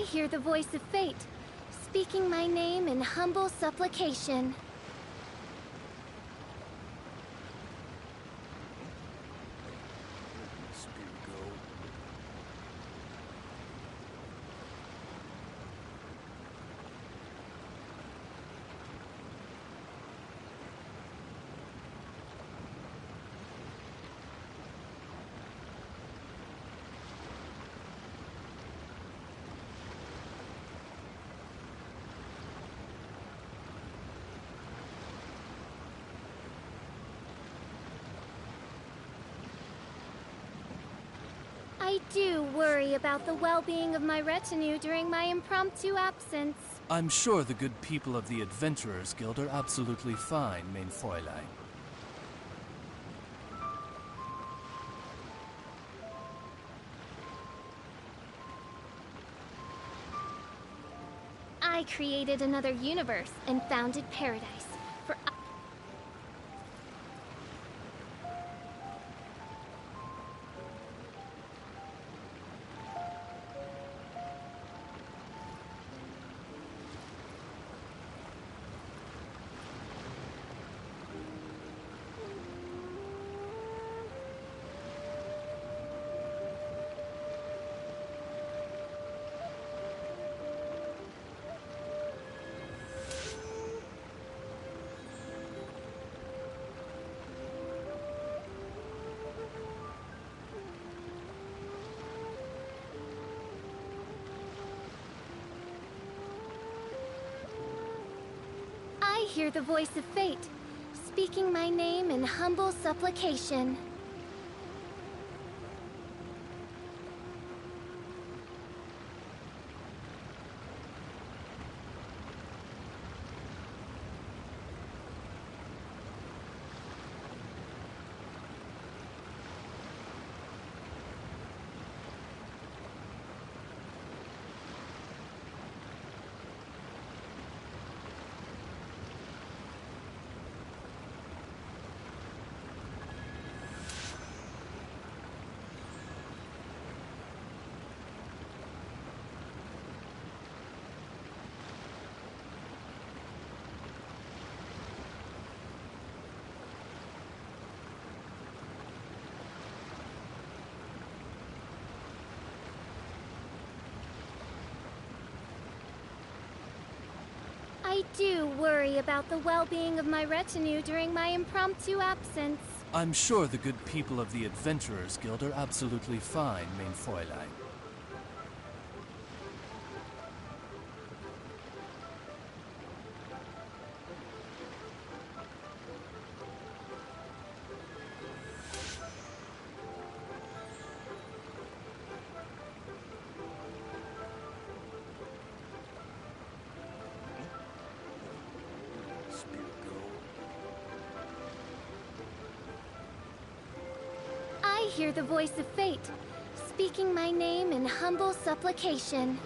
I hear the voice of fate, speaking my name in humble supplication. I do worry about the well-being of my retinue during my impromptu absence. I'm sure the good people of the Adventurers Guild are absolutely fine, mein Fräulein. I created another universe and founded paradise. For I hear the voice of fate, speaking my name in humble supplication. I do worry about the well-being of my retinue during my impromptu absence. I'm sure the good people of the Adventurers Guild are absolutely fine, mein Fräulein. I hear the voice of fate, speaking my name in humble supplication.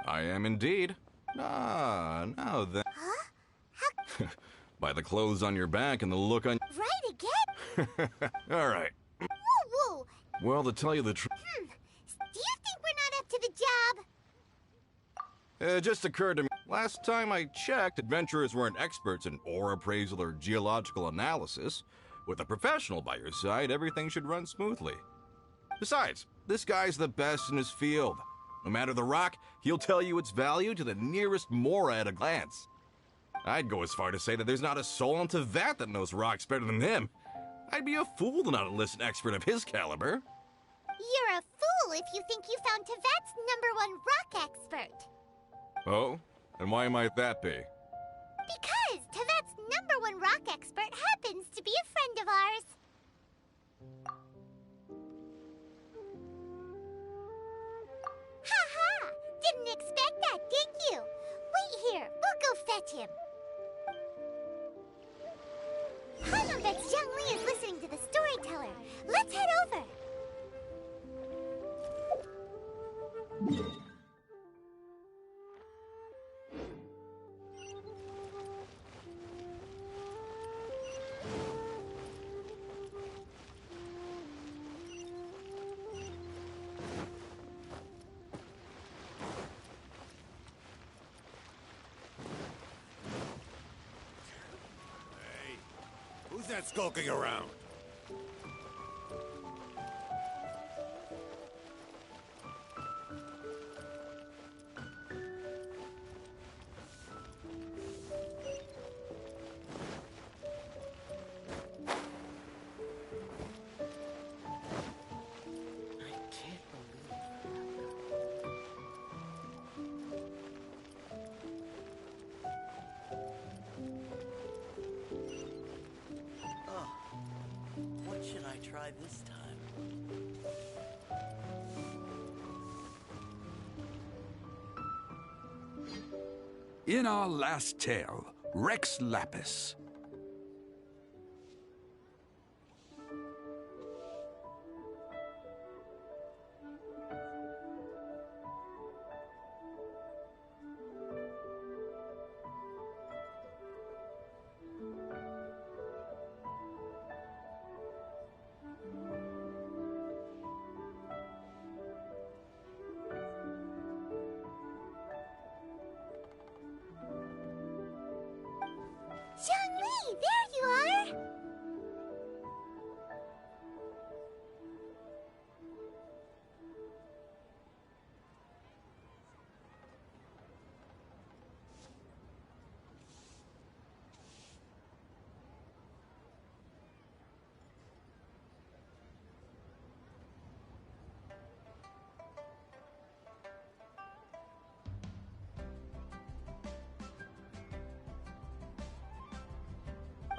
I am indeed. Ah, now then. Huh? By the clothes on your back and the look on... Right again? All right. Woo woo! Well, to tell you the truth... Do you think we're not up to the job? It just occurred to me, last time I checked, adventurers weren't experts in ore appraisal or geological analysis. With a professional by your side, everything should run smoothly. Besides, this guy's the best in his field. No matter the rock, he'll tell you its value to the nearest mora at a glance. I'd go as far to say that there's not a soul on Tevat that knows rocks better than him. I'd be a fool to not enlist an expert of his caliber. You're a fool if you think you found Tevat's #1 rock expert. Oh? And why might that be? Because Tevat's #1 rock expert happens to be a friend of ours. Ha-ha! Didn't expect that, did you? Wait here, we'll go fetch him. Paimon bets Zhang Li is listening to the storyteller. Let's head over. Who's that skulking around? What should I try this time? In our last tale, Rex Lapis.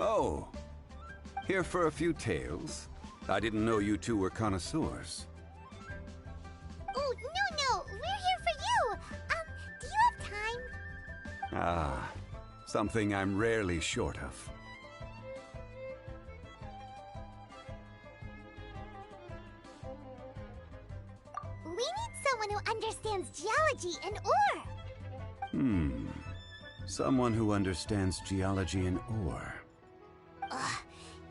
Oh, here for a few tales? I didn't know you two were connoisseurs. Oh, no, we're here for you. Do you have time? Ah, something I'm rarely short of. We need someone who understands geology and ore. Someone who understands geology and ore.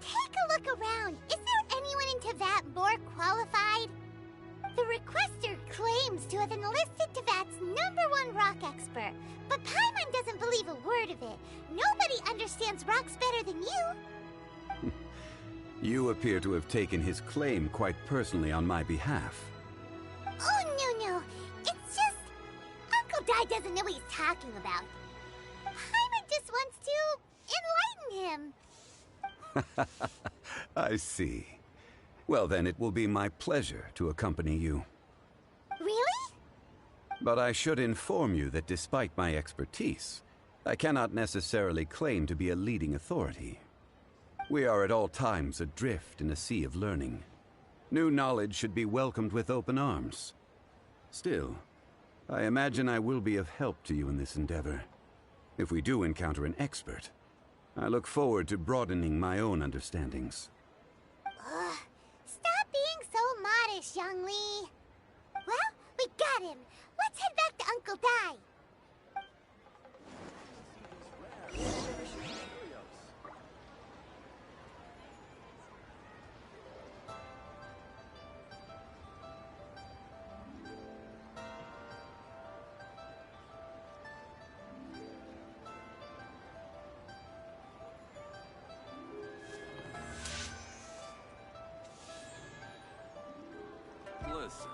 Take a look around. Is there anyone in Teyvat more qualified? The requester claims to have enlisted Teyvat's #1 rock expert, but Paimon doesn't believe a word of it. Nobody understands rocks better than you. You appear to have taken his claim quite personally on my behalf. Oh, no. It's just... Uncle Dai doesn't know what he's talking about. Paimon just wants to enlighten him. I see. Well, then it will be my pleasure to accompany you. Really? But I should inform you that despite my expertise, I cannot necessarily claim to be a leading authority. We are at all times adrift in a sea of learning. New knowledge should be welcomed with open arms. Still, I imagine I will be of help to you in this endeavor. If we do encounter an expert, I look forward to broadening my own understandings. Stop being so modest, Young Lee. Well, we got him. Let's head back to Uncle Dai. Listen,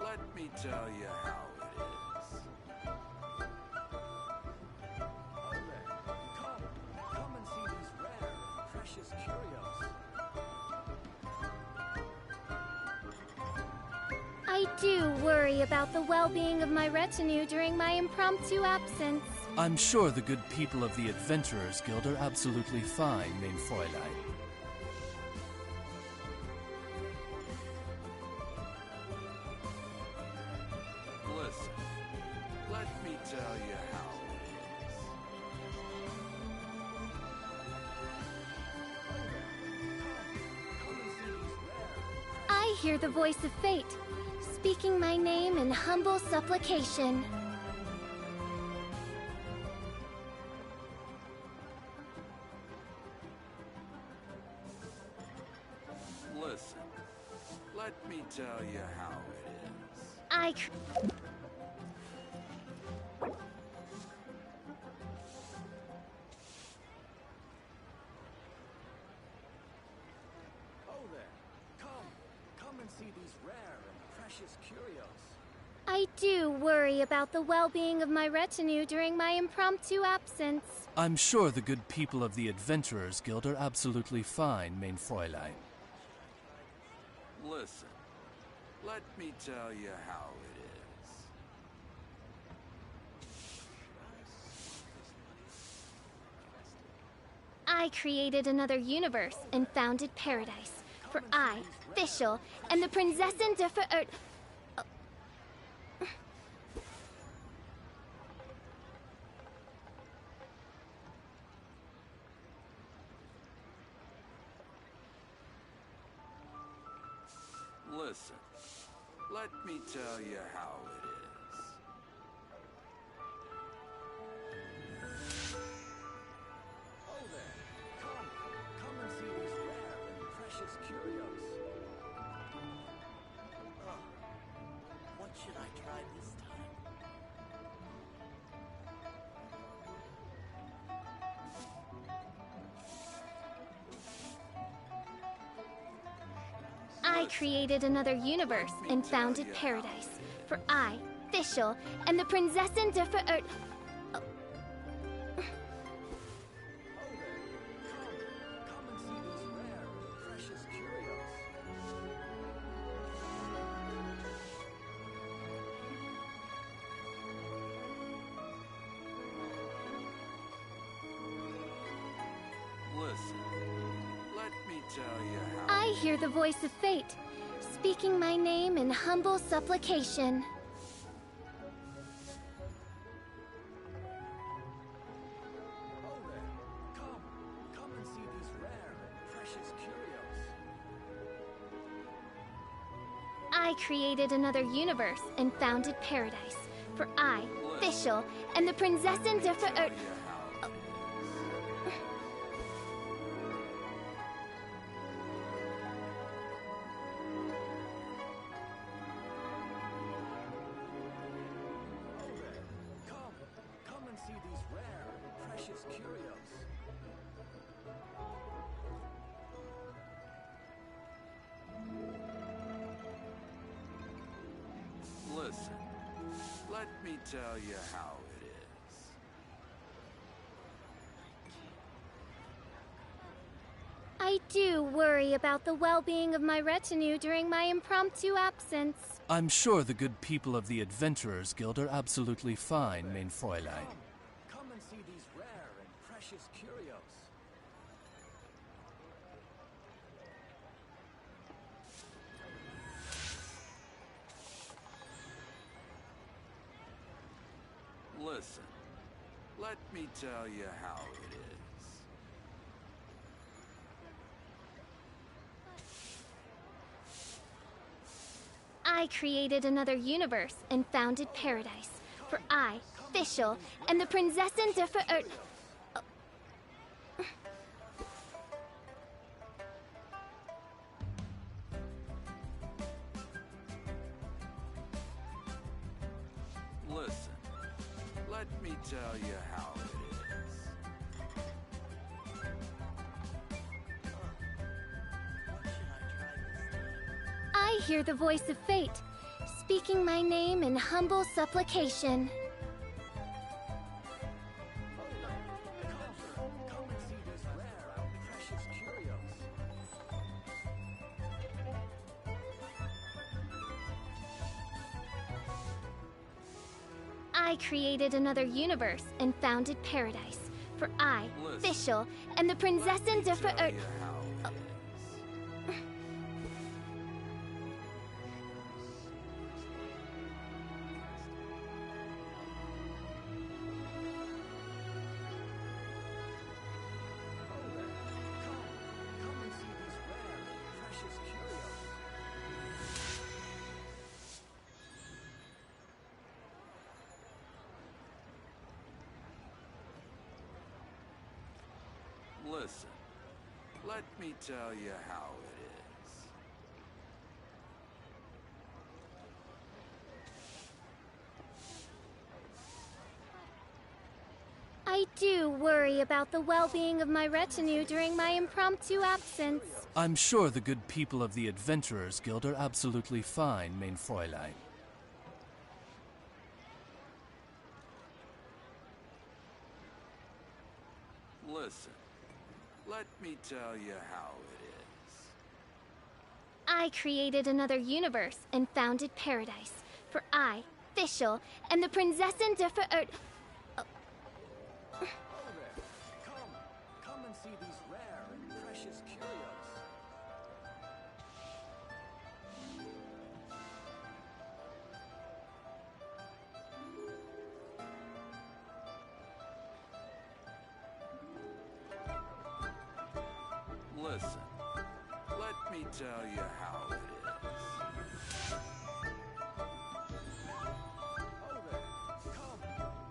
let me tell you how it is. Come and see these rare and precious curios. I do worry about the well-being of my retinue during my impromptu absence. I'm sure the good people of the Adventurers Guild are absolutely fine, mein Fräulein. Listen, let me tell you how it is. I hear the voice of fate, speaking my name in humble supplication. Listen, let me tell you how it is. Oh there. Come and see these rare and precious curios. I do worry about the well-being of my retinue during my impromptu absence. I'm sure the good people of the Adventurers Guild are absolutely fine, mein Fräulein. Listen, let me tell you how it is. I created another universe and founded paradise. For I, Fischl, and the Prinzessin der Verirrt... Listen, let me tell you how it is. Oh there. Come and see these rare and precious curios. What should I try this time? I created another universe and founded paradise. For I, Fischl, and the Prinzessin der Verirrt... Come and see these rare and precious curios. Listen, let me tell you how... I hear the voice of fate, speaking my name in humble supplication. Oh there. Come and see these rare and precious curios. I created another universe and founded paradise. For I, Fischl, and the Prinzessin de Verert... Come and see these rare and precious curios. Listen, let me tell you how it is. I do worry about the well-being of my retinue during my impromptu absence. I'm sure the good people of the Adventurers Guild are absolutely fine, mein Fräulein. Come and see these rare and precious curios. Listen, let me tell you how it is. I created another universe and founded paradise. For I, Fischl, and the Prinzessin de Verert... Listen, let me tell you how it is. I hear the voice of fate, speaking my name in humble supplication. Come and see these rare and precious curios. I created another universe and founded paradise. For I, Fischl, and the Prinzessin de Verert... Come and see these rare and precious curios. Listen, let me tell you how it is. I do worry about the well-being of my retinue during my impromptu absence. I'm sure the good people of the Adventurers Guild are absolutely fine, mein Fräulein. Listen, let me tell you how it is. I created another universe and founded paradise. For I, Fischl, and the Prinzessin de Verert... Oh there. Come and see these rare and precious curios. Listen, let me tell you how it is. Oh there.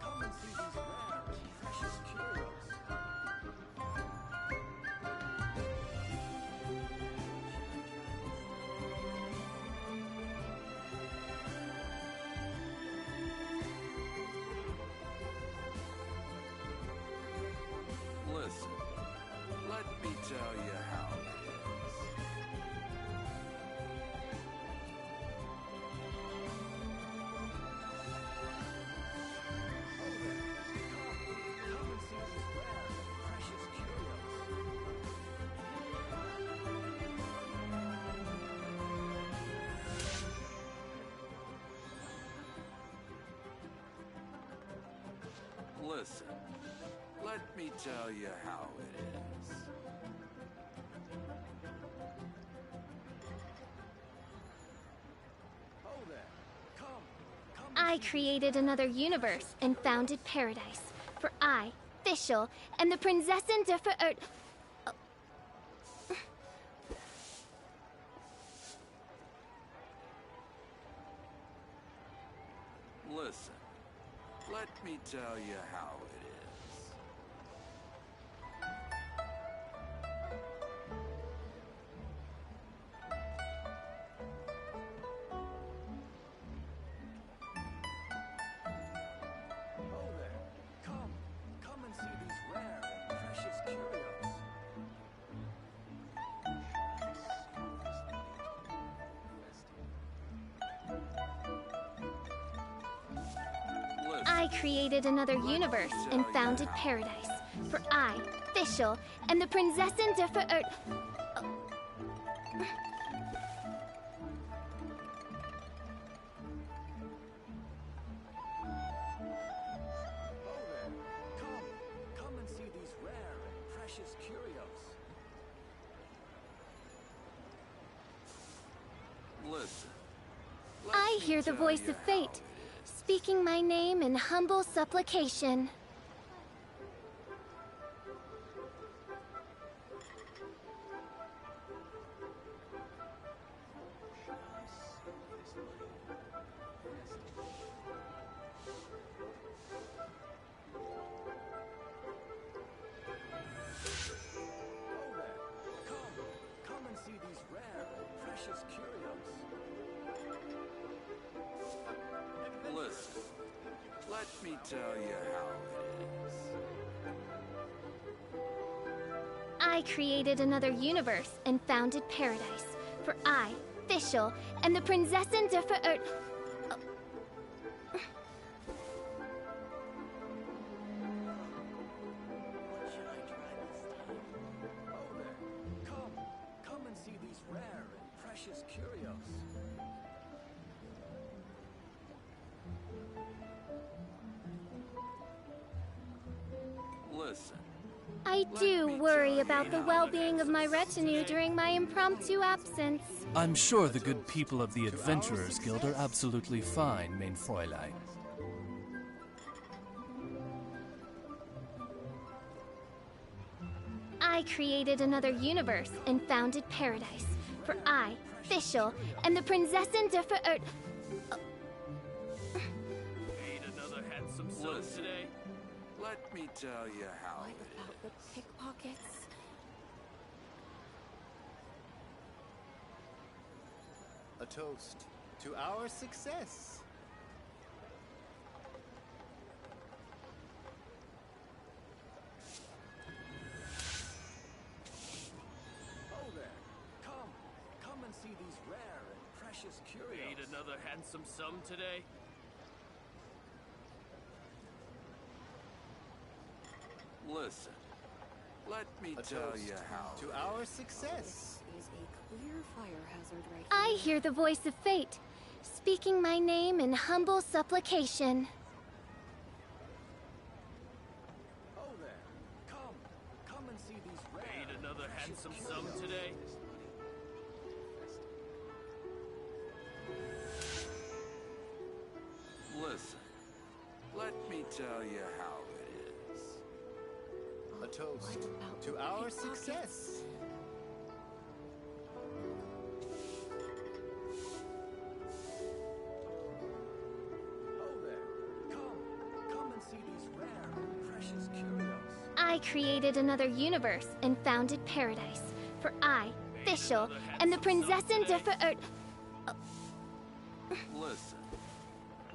Come and see these rare and precious curios. Listen, let me tell you how it is. Come and see these rare and precious curios. Listen, let me tell you how it is. I created another universe and founded paradise. For I, Fischl, and the Prinzessin der Verirrt... Listen, let me tell you how it is. Oh there. Come and see these rare and precious curios. I created another universe and founded paradise. For I, Fischl, and the Prinzessin der Verirrt... Oh there. Come and see these rare and precious curios. Listen. I hear the voice of fate, speaking my name in humble supplication. Oh there. Come and see these rare and precious curios. Listen. Let me tell you how it is. I created another universe and founded paradise. For I, Fischl, and the Prinzessin der Verirrt... What should I try this time? Oh there. Come and see these rare and precious curios. Listen. I do worry about the well-being of my retinue during my impromptu absence. I'm sure the good people of the Adventurers Guild are absolutely fine, mein Fräulein. I created another universe and founded paradise. For I, Fischl, and the Prinzessin der Verirrt... Ain't another handsome son today? Let me tell you how it About the pickpockets. A toast to our success. Oh there. Come and see these rare and precious curios. Ain't another handsome sum today? Listen. Let me A tell toast you how to our success. Is a clear fire hazard right I hear the voice of fate, speaking my name in humble supplication. Oh there. Come and see these rare. Ain't another and precious handsome sum curios. today? Listen. Let me tell you how it is. A toast to our success. Oh there. Come and see these rare and precious curios. I created another universe and founded paradise. For I, Fischl, and the Prinzessin der Verirrt... Listen.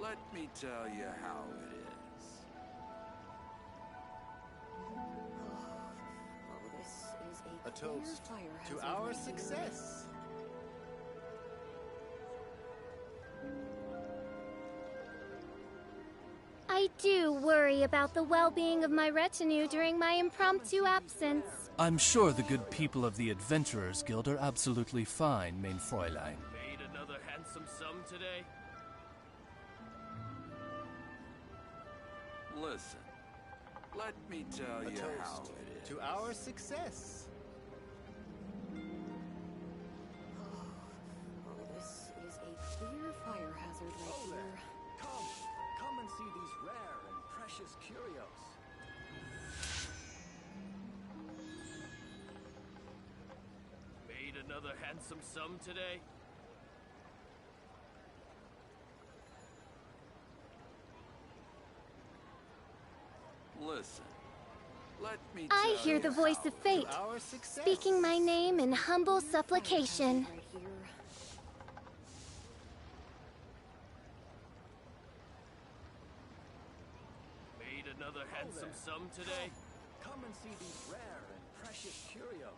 Let me tell you how it is. Oh, this is A toast to our success. I do worry about the well-being of my retinue during my impromptu absence. I'm sure the good people of the Adventurers Guild are absolutely fine, mein Fräulein. Made another handsome sum today? Listen. Let me tell A you how toast it is. to our success. Oh, this is a clear fire hazard right Oh here. there. another handsome sum today? Listen. Let me I tell hear you the voice how of fate, Our success. speaking my name in humble supplication. Right here. Made another handsome sum today? Come and see these rare and precious curios.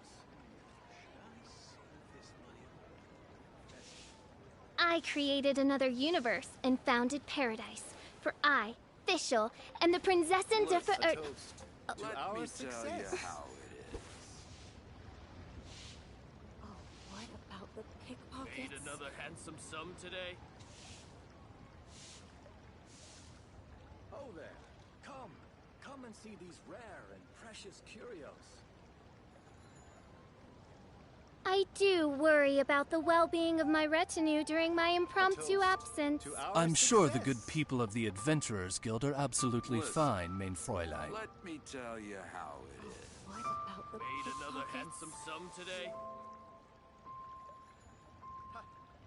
I created another universe and founded paradise. For I, Fischl, am the Prinzessin der A Verirrten. toast to Let our me success. tell you how it is. Oh, what about the Made pickpockets? another handsome sum today? Oh there. Come. Come and see these rare and precious curios. I do worry about the well-being of my retinue during my impromptu toast absence. to our I'm sure the success. good people of the Adventurers Guild are absolutely Listen. fine, mein Fräulein. Let me tell you how it is. What about the Made another pickpockets? handsome sum today?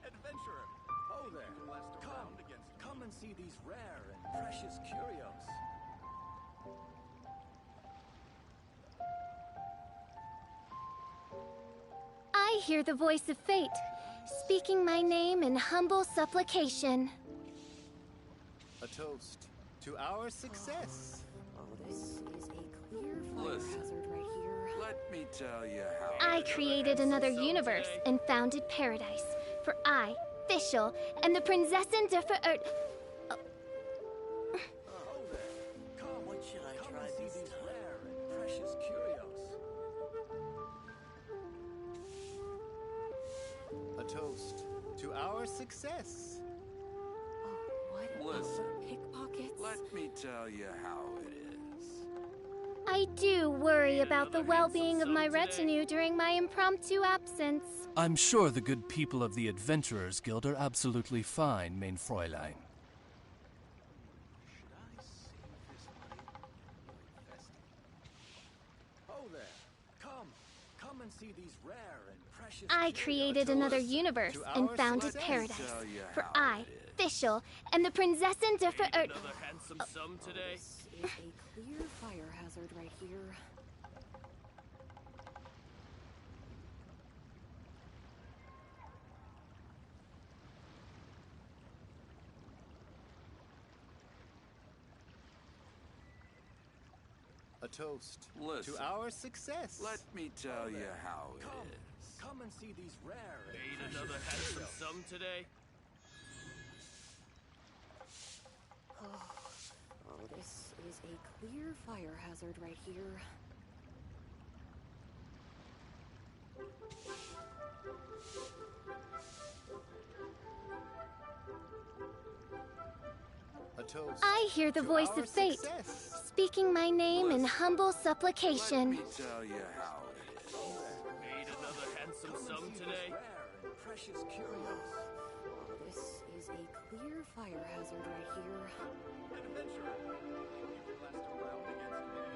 Adventurer. Oh there. Come and see these rare and precious curios. I hear the voice of fate, speaking my name in humble supplication. A toast to our success. Oh, this is a clear fire Listen. hazard right here. Let me tell you how I created another universe and founded paradise. For I, Fischl, am the Prinzessin der Verirrten. Oh there. Come. What should I try and see these rare and precious curios. A toast to our success. Oh, what about Listen. the pickpockets? Let me tell you how it is. I do worry Made about the another well-being of handsome my sum today. retinue during my impromptu absence. I'm sure the good people of the Adventurers Guild are absolutely fine, mein Fräulein. Oh there. Come. Come and see these rare and precious I curios. created another universe to and our founded success. paradise. Tell you For how I, it is. Fischl, am the Prinzessin der Made Verirrten. another handsome sum today? This is a clear fire hazard right here. A toast Listen. to our success. Let me tell you how it Come. is. Come and see these rare and Made precious another handsome curios. sum today? Oh, this is a clear fire hazard right here. A toast I hear the to voice our of fate, success. speaking my name in Listen. humble Let supplication. me tell you how it is. Made another handsome Come and sum see these today? rare and precious curios. Oh, this is a clear fire hazard right here. Adventurer. You blast around against me.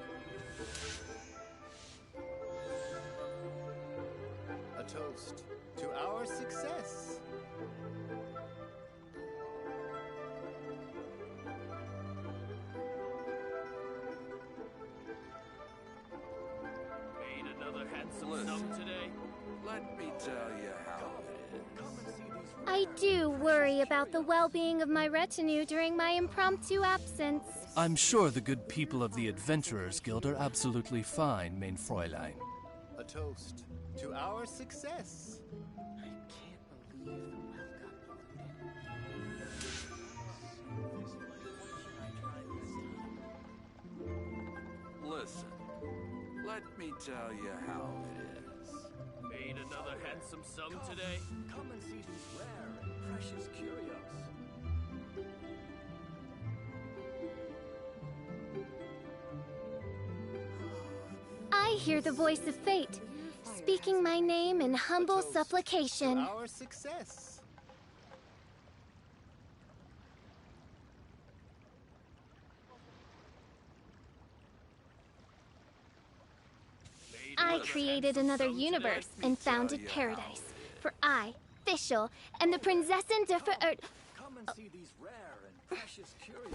A toast to our success. Made another handsome Listen. sum today? Let me tell you how it is. Come and see these I do worry about the well-being of my retinue during my impromptu absence. I'm sure the good people of the Adventurers Guild are absolutely fine, mein Fräulein. A toast to our success. I can't believe the Listen. Let me tell you how it is. Made another handsome sum today? Come and see these rare and precious curios. I hear the voice of fate, speaking my name in humble To supplication. our success. Made I created another universe and founded paradise. For I, Fischl, and the Prinzessin der Verirrt... Come and see these rare and precious curios.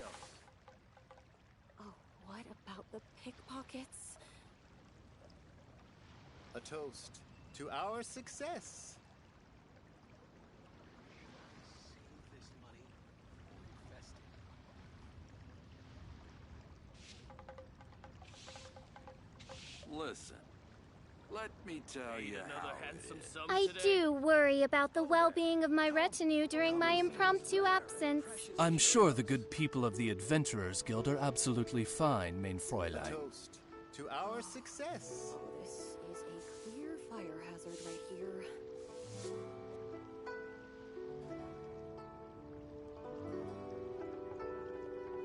Oh, what about the pickpockets? A toast to our success. Listen, let me tell you how it is. I do worry about the well-being of my retinue during my impromptu absence. I'm sure the good people of the Adventurers Guild are absolutely fine, mein A Fräulein. toast to our success. Oh, this is a clear fire hazard right here.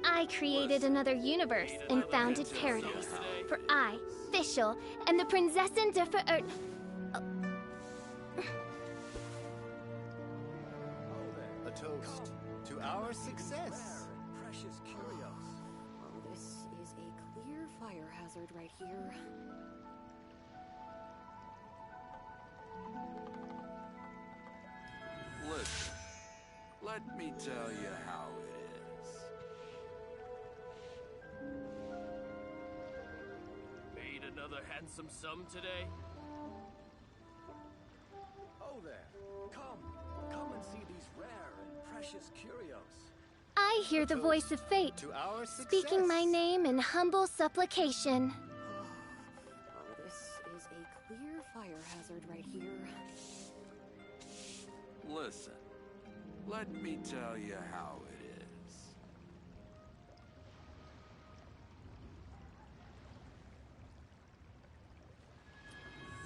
I created another universe and founded paradise. For I, Fischl, and the Prinzessin der Verirrt... A toast to our success. Precious curios. Oh, this is a clear fire hazard right here. Listen, let me tell you how it is. Made another handsome sum today? Oh there. Come and see these rare and precious curios. I hear the voice of fate, To our success. speaking my name in humble supplication. Oh, this is a clear fire hazard right here. Listen, let me tell you how it is.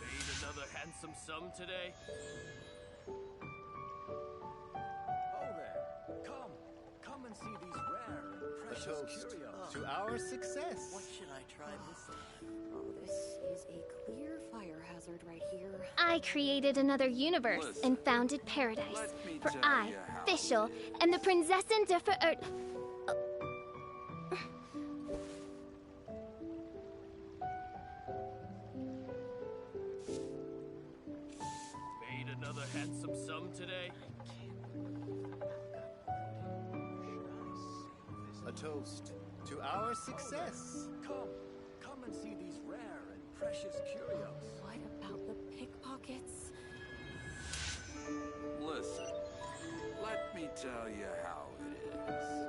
Made another handsome sum today? Oh there. Come and see these rare and A precious toast curios. to our success. What should I try this time? Oh, this is a clear fire hazard right here. I created another universe and founded paradise. For I, Fischl, and the Prinzessin der Verirrt... Made another handsome sum today? A toast to our success. Come and see these rare and precious curios. What about the pickpockets? Listen, let me tell you how it is.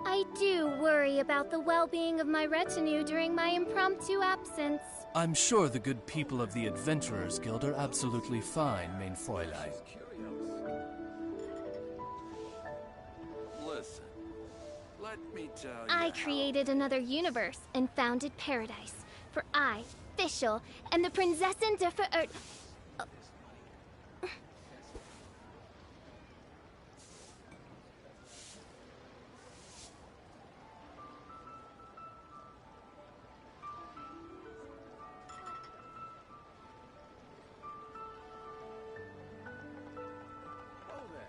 I do worry about the well-being of my retinue during my impromptu absence. I'm sure the good people of the Adventurers Guild are absolutely fine, mein Fräulein. Listen, let me tell you I created another universe and founded paradise. For I, Fischl, and the Prinzessin der Verirrt... Oh there.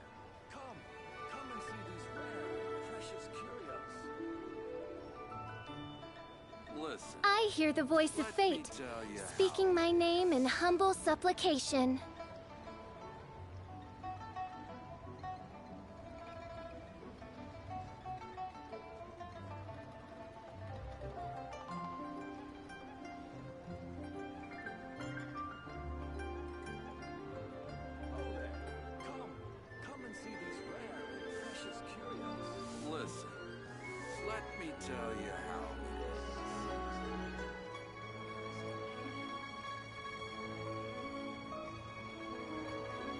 Come and see these rare and precious curios. Listen, I hear the voice of fate, tell you speaking my name in humble supplication. Oh there. Come and see these rare and precious curios. listen, let me tell you how it is.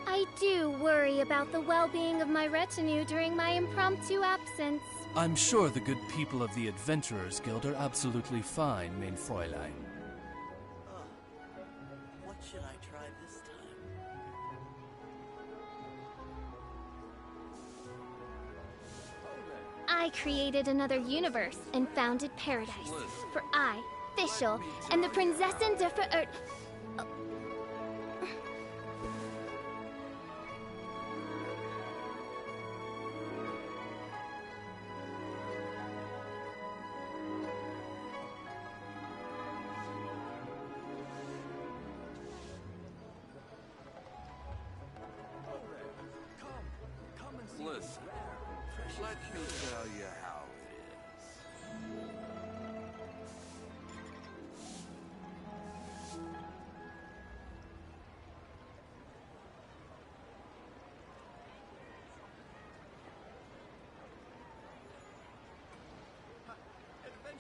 I do worry about the well-being of my retinue during my impromptu absence. I'm sure the good people of the Adventurers Guild are absolutely fine, mein Fräulein. What should I try this time? I created another universe and founded paradise. For I, Fischl, and the Prinzessin der Verirrt... Listen, let me tell you how it is.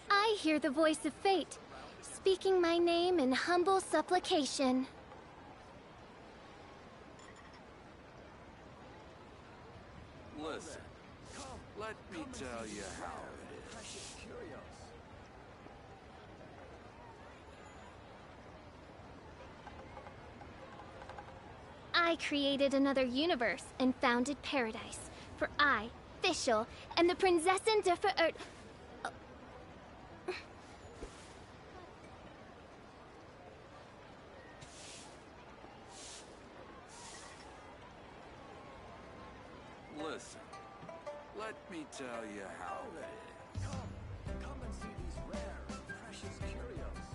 I hear the voice of fate, speaking my name in humble supplication. Listen, let me tell you how it is. I created another universe and founded paradise, for I, Fischl, am the Prinzessin der Verirrt. Listen, let me tell you how it is. Come and see these rare and precious curios.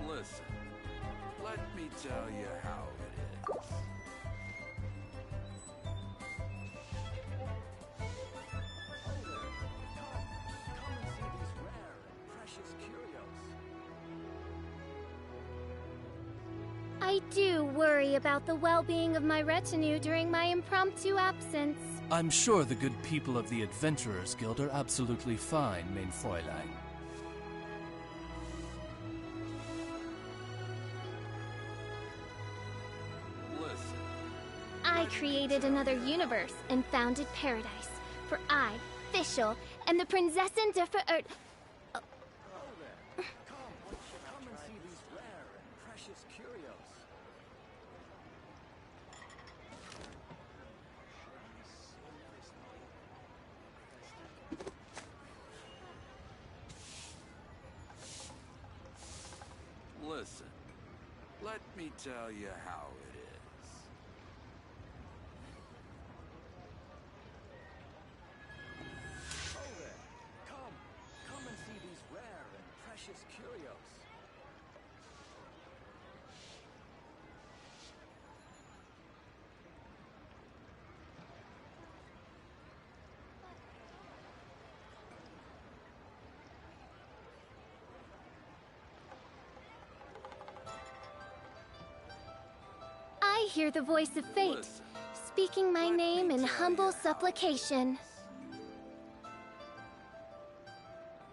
Listen, let me tell you how it is. Come and see these rare and precious curios. I do worry about the well-being of my retinue during my impromptu absence. I'm sure the good people of the Adventurers Guild are absolutely fine, mein Fräulein. Listen, I created another universe and founded paradise, for I, Fischl, am the Prinzessin der Verirrt. Come and see these rare and precious curios. listen, let me tell you how it is. Oh there! Come and see these rare and precious curios. I hear the voice of fate, speaking my name in humble supplication.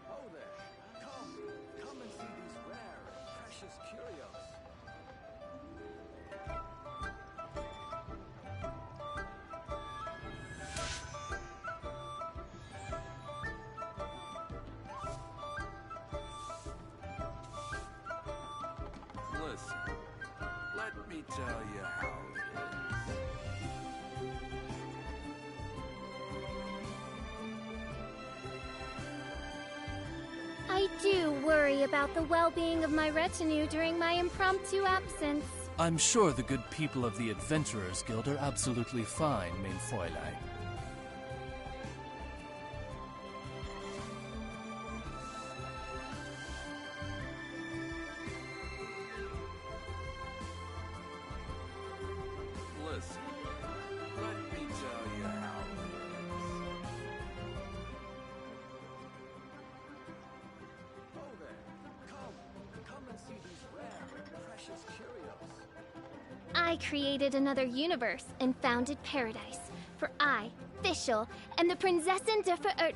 Oh there! Come and see these rare and precious curios. Listen, let me tell you how it is. I do worry about the well-being of my retinue during my impromptu absence. I'm sure the good people of the Adventurers Guild are absolutely fine, mein Fräulein. Listen, let me tell you how it is. Oh there! Come and see these rare and precious curios. I created another universe and founded paradise, for I, Fischl, am the Prinzessin der Verirrt.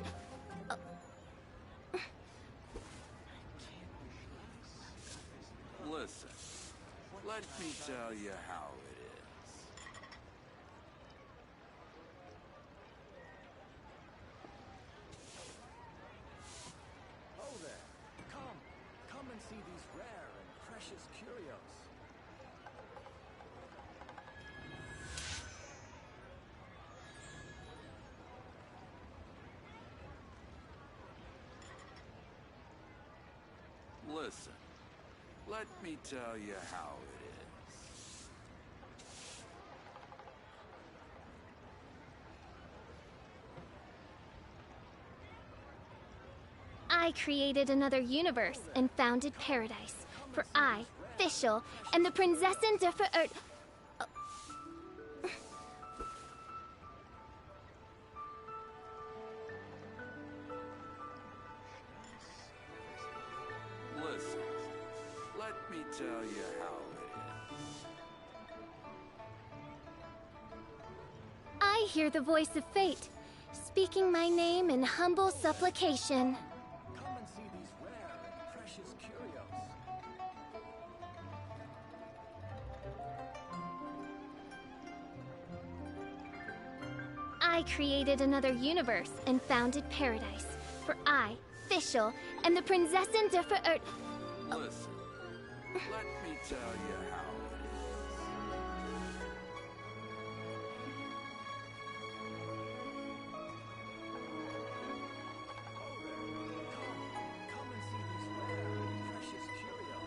Listen, let me tell you how it is. Oh there! Come and see these rare and precious curios. Listen, let me tell you how it is. I created another universe and founded paradise. For I, Fischl, and the Prinzessin der Verirrt... Listen, let me tell you how it is. I hear the voice of fate, speaking my name in humble supplication. Come and see these rare and precious curios. I created another universe and founded paradise. For I, Fischl, and the Prinzessin der Verirrt... Listen, let me tell you how it is. Come and see these rare and precious curios.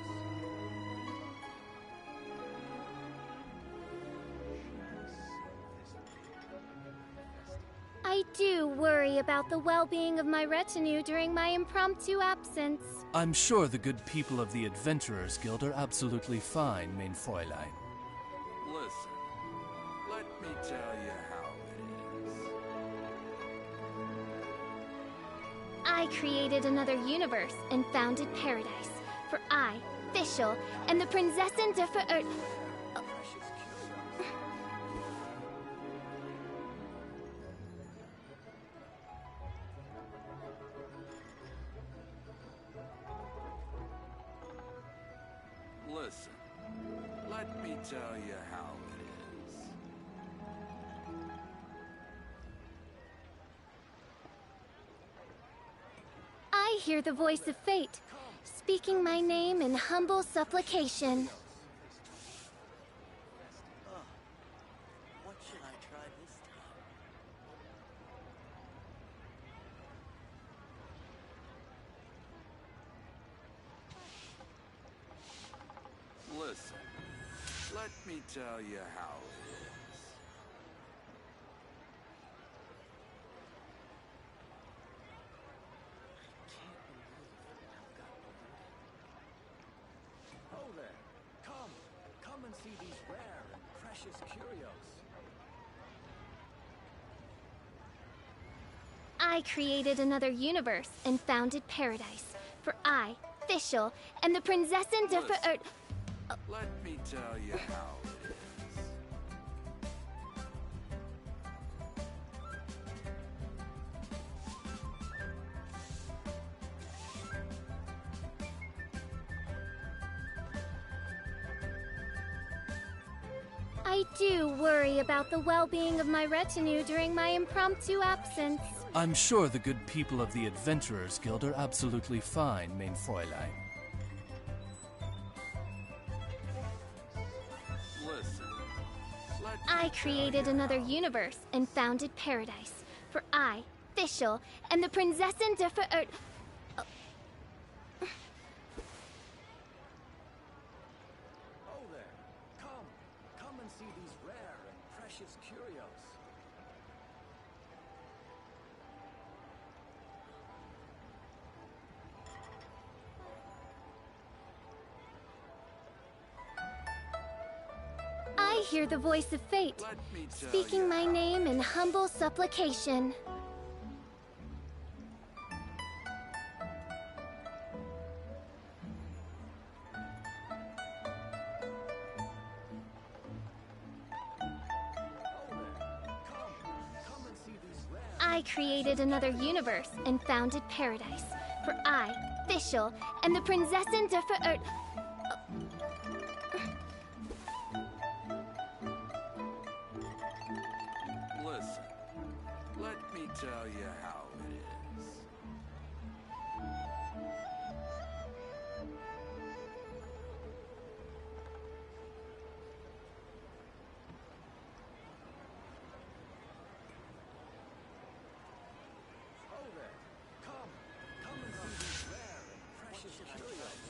I do worry about the well-being of my retinue during my impromptu absence. I'm sure the good people of the Adventurers Guild are absolutely fine, mein Fräulein. Listen, let me tell you how it is. I created another universe and founded paradise. For I, Fischl, and the Prinzessin der Verirrt... Listen, let me tell you how it is. I hear the voice of fate, speaking my name in humble supplication. What should I try this time? Listen, let me tell you how it is. Oh there. Come and see these rare and precious curios. I created another universe and founded paradise. For I, Fischl, and the Prinzessin der Verirrt... Let me tell you how it is. I do worry about the well-being of my retinue during my impromptu absence. I'm sure the good people of the Adventurers Guild are absolutely fine, mein Fräulein. Listen, let me I created another universe and founded paradise. For I, Fischl, and the Prinzessin der Verirrt... Oh there. Come and see these rare and precious curios. I hear the voice of fate, speaking my name in humble supplication. I created another universe and founded paradise. For I, Fischl, and the Prinzessin der Verirrt... Listen, let me tell you how it is. Oh there. Come and see these rare and precious curios.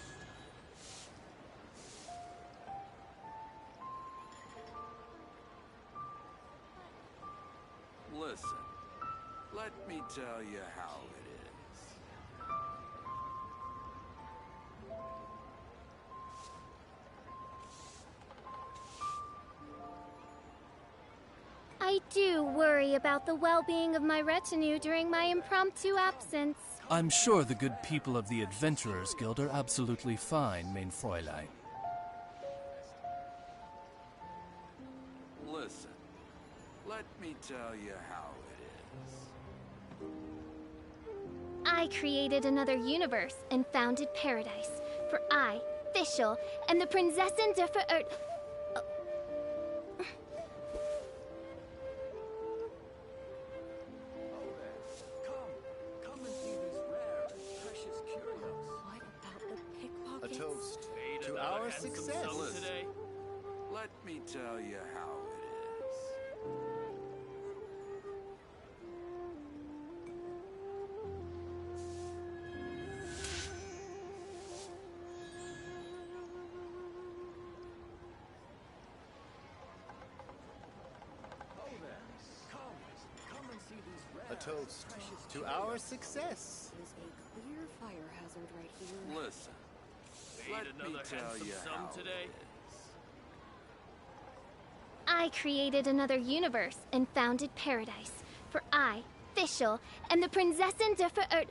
Listen, let me tell you how it is. I do worry about the well-being of my retinue during my impromptu absence. I'm sure the good people of the Adventurers Guild are absolutely fine, mein Fräulein. Listen, let me tell you how it is. I created another universe and founded paradise. For I, Fischl, and the Prinzessin der Verirrt... A toast to our success. Today. Let me tell you how it is. A toast to our success. There's a clear fire hazard right here. Listen, let me tell you how today. I created another universe and founded paradise. For I, Fischl, and the Prinzessin der Verirrt...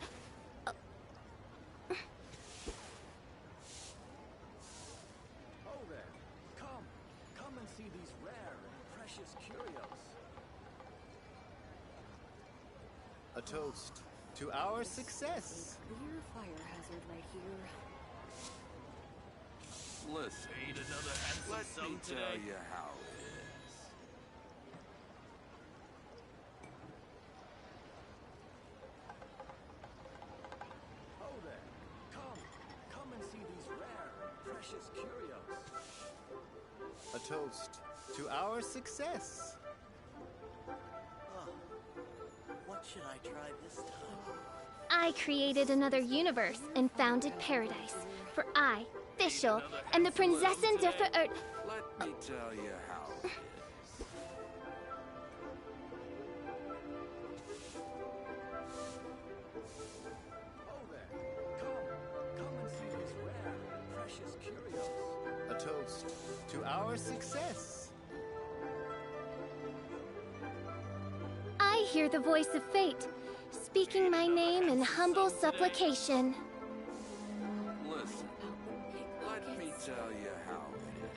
Oh there. Come and see these rare and precious curios. A toast to our success. Clear fire hazard right here. Listen, let me tell you how it is. Oh there. Come and see these rare and precious curios. A toast to our success. What should I try this time? I created another universe and founded paradise. For I, Fischl, and the Prinzessin der Verirrt... Let me tell you how it is. Oh there. Come and see these rare and precious curios. A toast to our success. I hear the voice of fate, speaking my name in humble supplication. Listen, let me tell you how it is.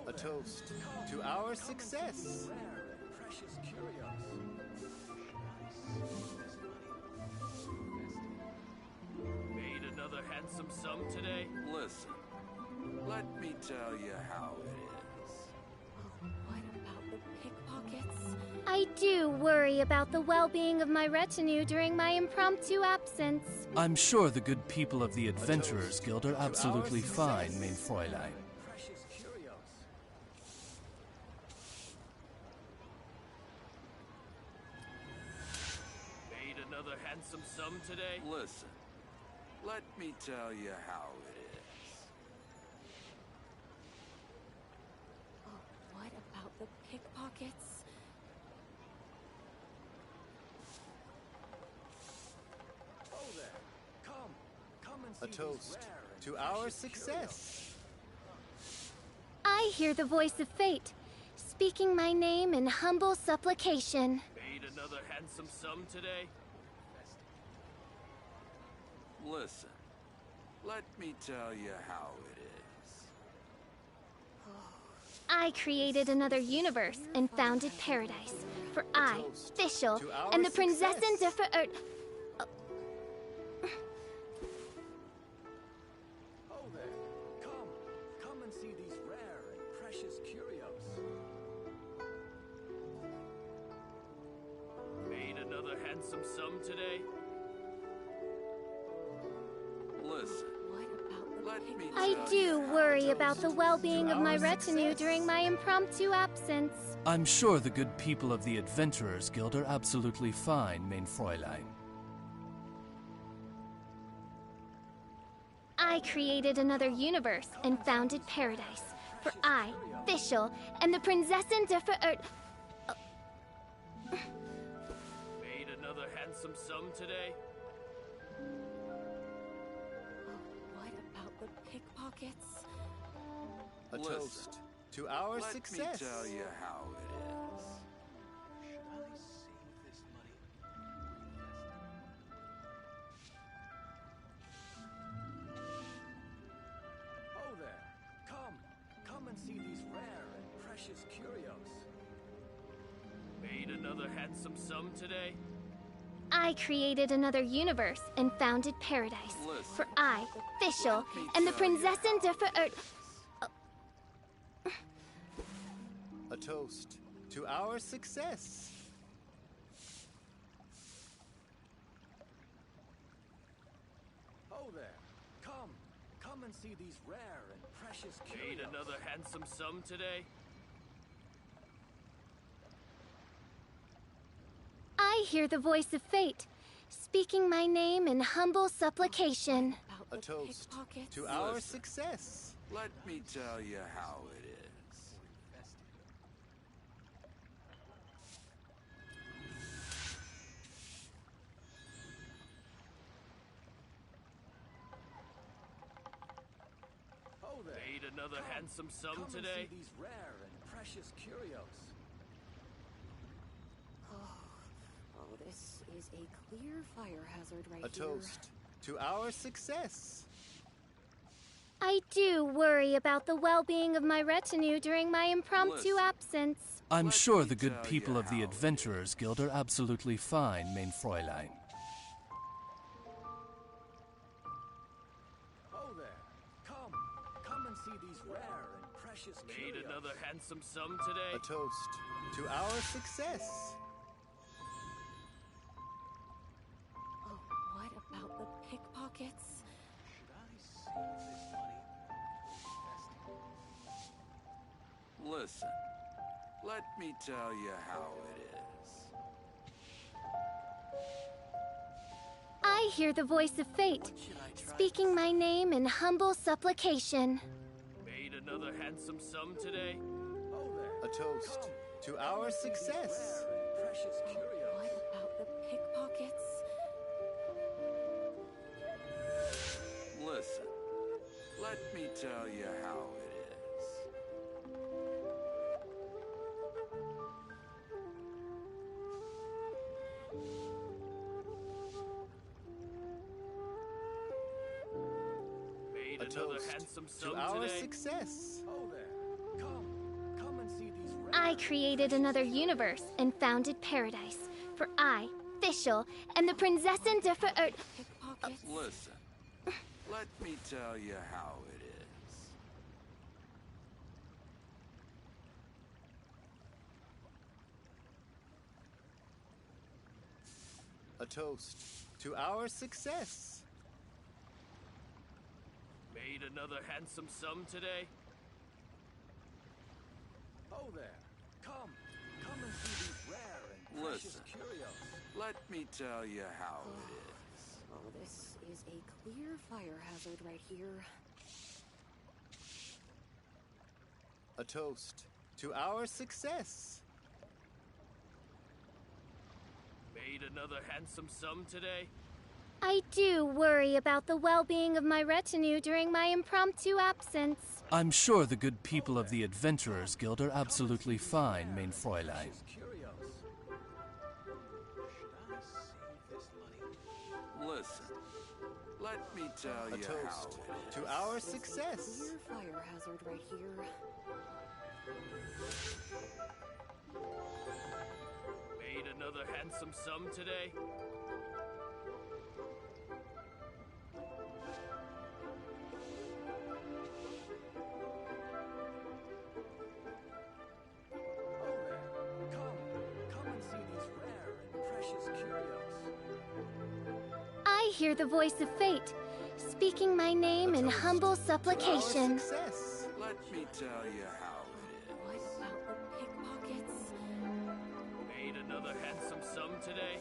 A toast to our success. Rare and precious curios. Made another handsome sum today? Listen, let me tell you how it is. What about the pickpockets? I do worry about the well-being of my retinue during my impromptu absence. I'm sure the good people of the Adventurers Guild are absolutely fine, mein Fräulein. Precious curios. Made another handsome sum today? Listen, let me tell you how it is. Oh, what about the pickpockets? Oh there. Come and see A toast to our success. I hear the voice of fate, speaking my name in humble supplication. Made another handsome sum today? Listen, let me tell you how it is. I created another universe and founded paradise. For I, Fischl, and the Prinzessin der Verirrt... Oh there. Come and see these rare and precious curios. Made another handsome sum today? Listen, let me I tell do you how worry it about the well-being of my retinue during my impromptu absence. I'm sure the good people of the Adventurers Guild are absolutely fine, mein Fräulein. I created another universe and founded paradise. For I, Fischl, and the Prinzessin der Verirrt... Made another handsome sum today? What about the pickpockets? A toast to our Let success. me tell you how it is. Should I save this money? Oh there! Come and see these rare and precious curios. Made another handsome sum today? I created another universe and founded paradise. For I, Fischl, and the Prinzessin der Verirrten. A toast to our success. Oh there! Come and see these rare and precious Made curios. another handsome sum today? I hear the voice of fate, speaking my name in humble supplication. A toast to our success. Let me tell you how it is. Oh there! Made another handsome sum Come today? and see these rare and precious curios. Oh, this is a clear fire hazard right A here. toast to our success. I do worry about the well-being of my retinue during my impromptu absence. I'm sure the good people of the Adventurers Guild are absolutely fine, mein Fräulein. Oh there! Come and see these rare and precious Made curios. another handsome sum today? A toast to our success. Oh, what about the pickpockets? Should I save this money? Listen, let me tell you how it is. I hear the voice of fate, speaking my name in humble supplication. Made another handsome sum today? Oh there! A toast to our success. Rare and precious curios. What about the pickpockets? Listen, let me tell you how it is. Made A another toast handsome sum to our today? success. Oh there! Come and see these rare. I created another universe and founded paradise. For I, Fischl, and the Prinzessin der Verirrten. Listen, let me tell you how it is. A toast to our success. Made another handsome sum today? Oh there! Come and see these rare and precious Listen, curios. let me tell you how it is. Oh, this is a clear fire hazard right here. A toast to our success. Made another handsome sum today? I do worry about the well-being of my retinue during my impromptu absence. I'm sure the good people of the Adventurers Guild are absolutely fine, mein Fräulein. Listen, let me tell A you how toast it is. to our success. Clear fire hazard right here. Made another handsome sum today? Come and see these rare and precious curios. I hear the voice of fate, speaking my name in humble supplication. Success. Let me tell you how it is. What about the pickpockets? Made another handsome sum today?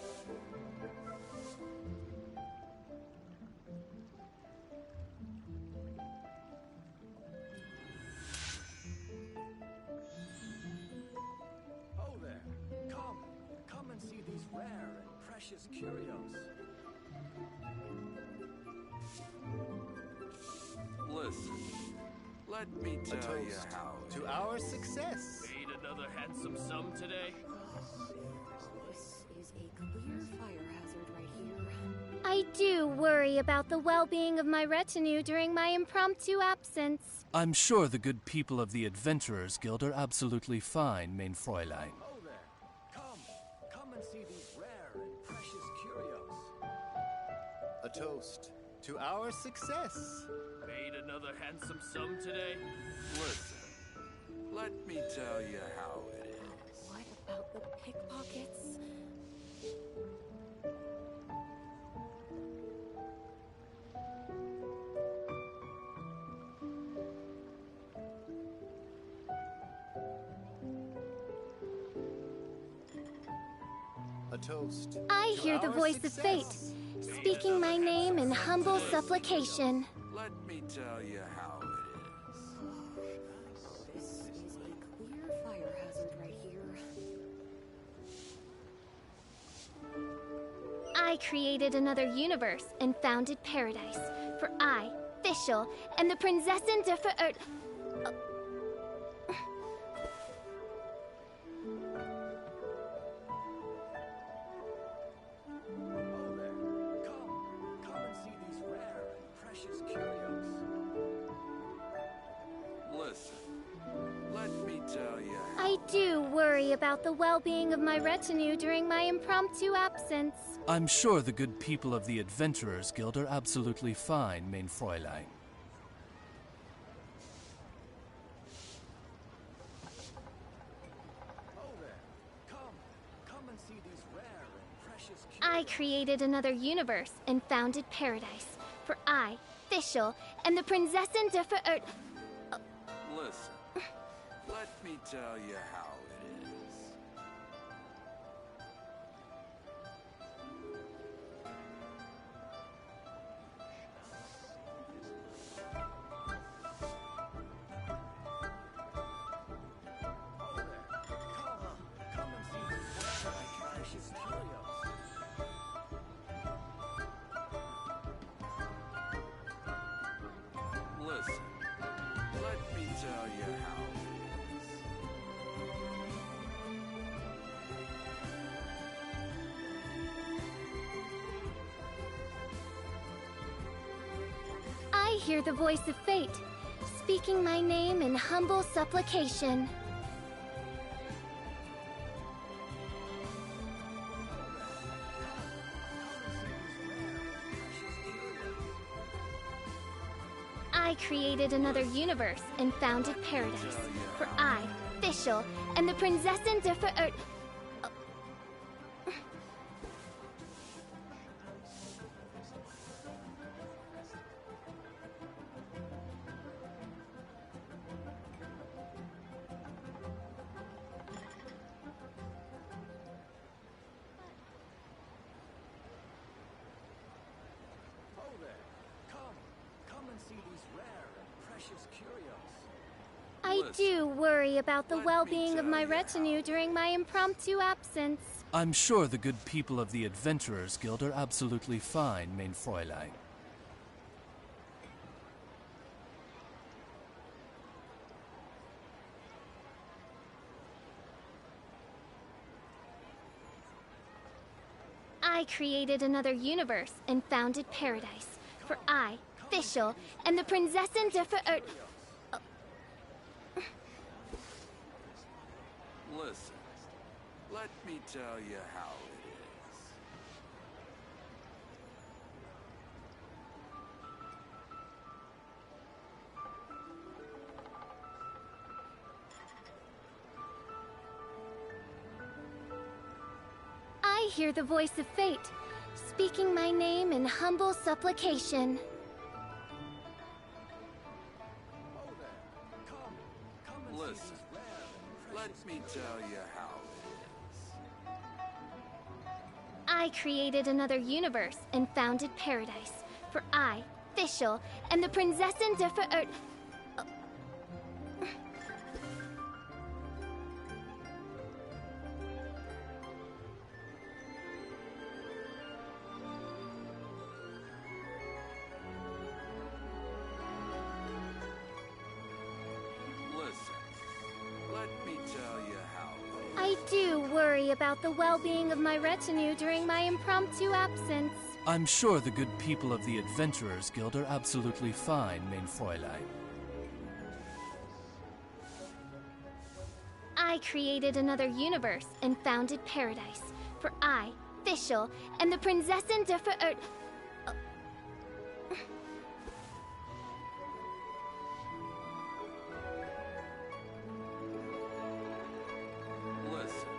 Oh there! Come and see these rare and precious precious curios. Listen, let me A tell you toast how. to our success. Paid another handsome sum today? This is a clear fire hazard right here. I do worry about the well-being of my retinue during my impromptu absence. I'm sure the good people of the Adventurers Guild are absolutely fine, mein Fräulein. Oh there. Come and see these rare and precious curios. A toast to our success. Paid another handsome sum today? Listen, let me tell you how it is. What about the pickpockets? A toast. I to hear the our voice success. of fate, speaking my name in humble supplication. Let me tell you how it is. This is a clear fire hazard right here. I created another universe and founded paradise, for I, Fischl, and the Prinzessin der Verirrt... Oh there. Come and see these rare and precious curios. Listen, let me tell you how. I do worry about the well-being of my retinue during my impromptu absence. I'm sure the good people of the Adventurers Guild are absolutely fine, mein Fräulein. Oh there. Come and see these rare and precious curios. I created another universe and founded paradise, for I, Fischl, and the Prinzessin der Verirrt... Listen, let me tell you how it is. Oh there. Come and see these rare and precious curios. Listen, let me tell you how it is. I hear the voice of fate, speaking my name in humble supplication. I created another universe and founded paradise, for I, Fischl, and the Prinzessin der Verirrt... Oh there. Come and see these rare and precious curios. I do worry about the well-being of my retinue during my impromptu absence. I'm sure the good people of the Adventurers Guild are absolutely fine, mein Fräulein. I created another universe and founded paradise, for I, Fischl, and the Prinzessin der Verirrt... Listen, let me tell you how it is. I hear the voice of fate, speaking my name in humble supplication. Oh there. Come and see Listen, these rare and let precious me curios. tell you how it is. I created another universe and founded paradise, for I, Fischl, and the Prinzessin der Verirrt... do worry about the well-being of my retinue during my impromptu absence. I'm sure the good people of the Adventurers Guild are absolutely fine, mein Fräulein. I created another universe and founded paradise. For I, Fischl, and the Prinzessin der Verirrt... Listen,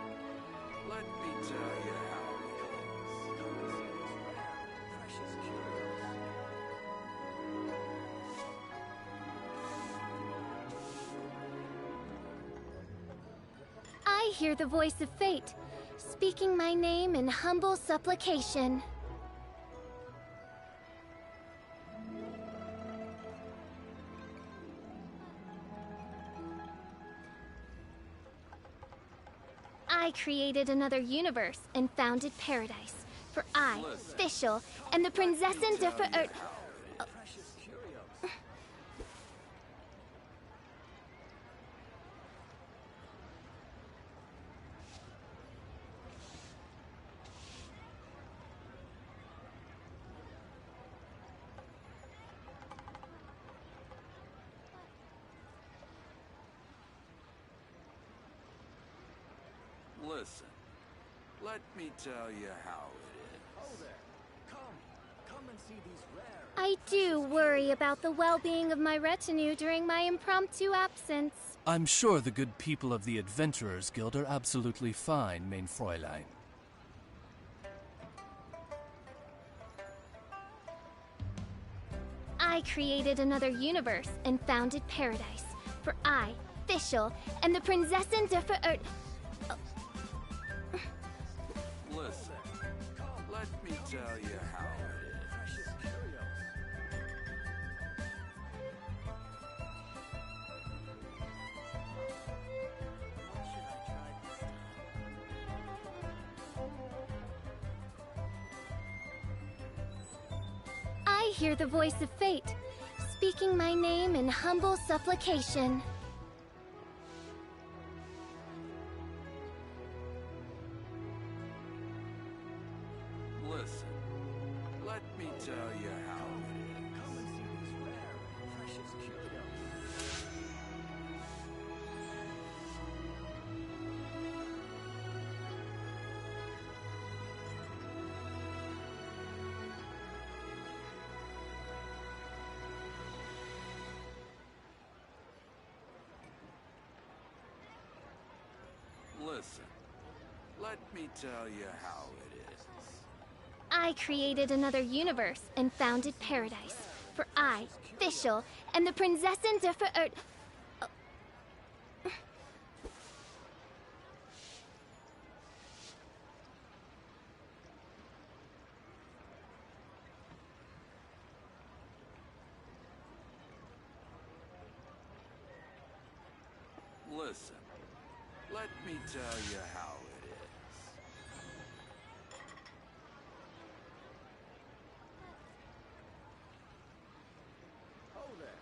let me tell you how it is. Precious curios. I hear the voice of fate, speaking my name in humble supplication. I created another universe and founded paradise. For I, Fischl, and the Prinzessin der Verirrt... Listen, let me tell you how it is. Oh there. Come and see these rare... I do worry about the well-being of my retinue during my impromptu absence. I'm sure the good people of the Adventurers Guild are absolutely fine, mein Fräulein. I created another universe and founded paradise. For I, Fischl, and the Prinzessin der Verirrt... Listen, let me tell you how it is. Precious curios. What should I try this time? I hear the voice of fate, speaking my name in humble supplication. Listen, let me tell you how it is. Come and see these rare and precious curios. Listen, let me tell you how it is. I created another universe and founded paradise. For I, Fischl, and the Prinzessin der Verirrt... Listen, let me tell you how it is. Oh there.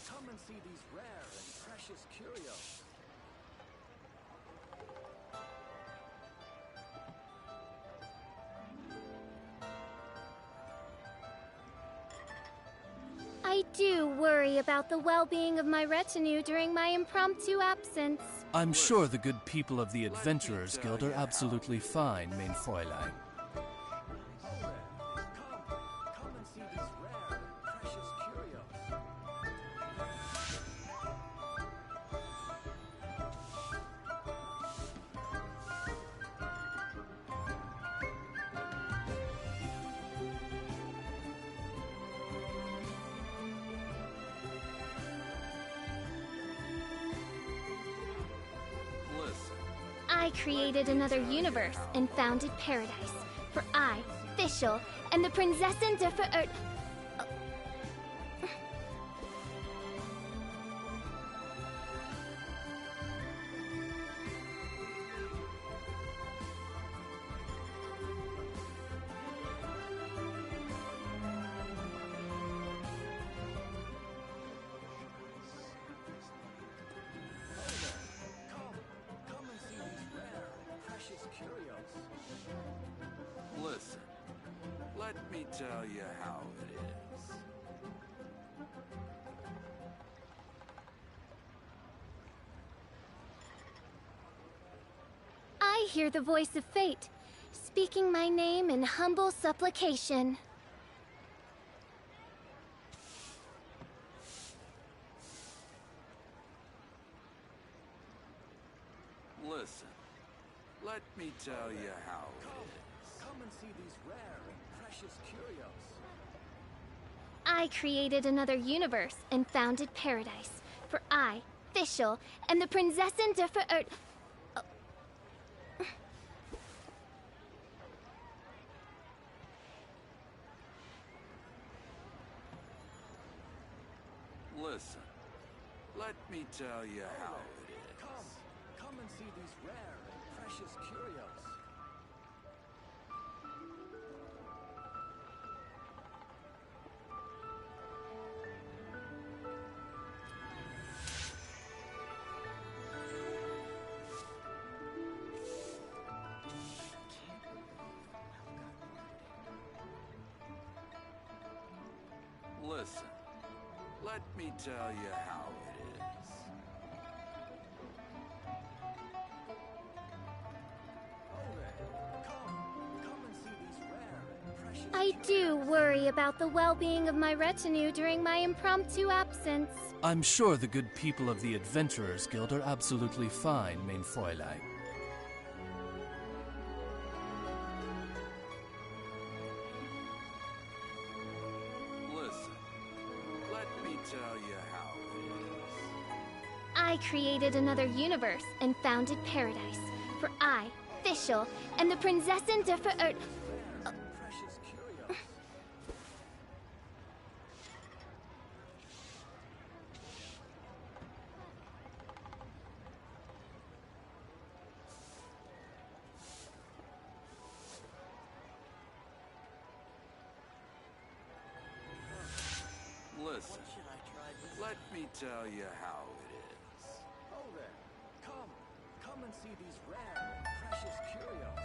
Come and see these rare and precious curios. I do worry about the well-being of my retinue during my impromptu absence. I'm sure the good people of the Adventurers Guild are absolutely fine, mein Fräulein. Come and see these rare and precious curios. I created another universe and founded paradise. For I, Fischl, and the Prinzessin der Verirrt... Come and see these Let me tell you how it is. I hear the voice of fate, speaking my name in humble supplication. Listen, let me tell you how it is. Come and see these rare and precious curios. I created another universe and founded paradise, for I, Fischl, am the Prinzessin der Verirrt. Listen, let me tell you how it is. Come and see these rare and precious curios. Listen, let me tell you how it is. I do worry about the well-being of my retinue during my impromptu absence. I'm sure the good people of the Adventurers Guild are absolutely fine, mein Fräulein. Listen, let me tell you how it is. I created another universe and founded paradise, for I, Fischl, am the Prinzessin der Verirrt. Precious curios. Listen, let me tell you how it is. Oh there. Come and see these rare and precious curios.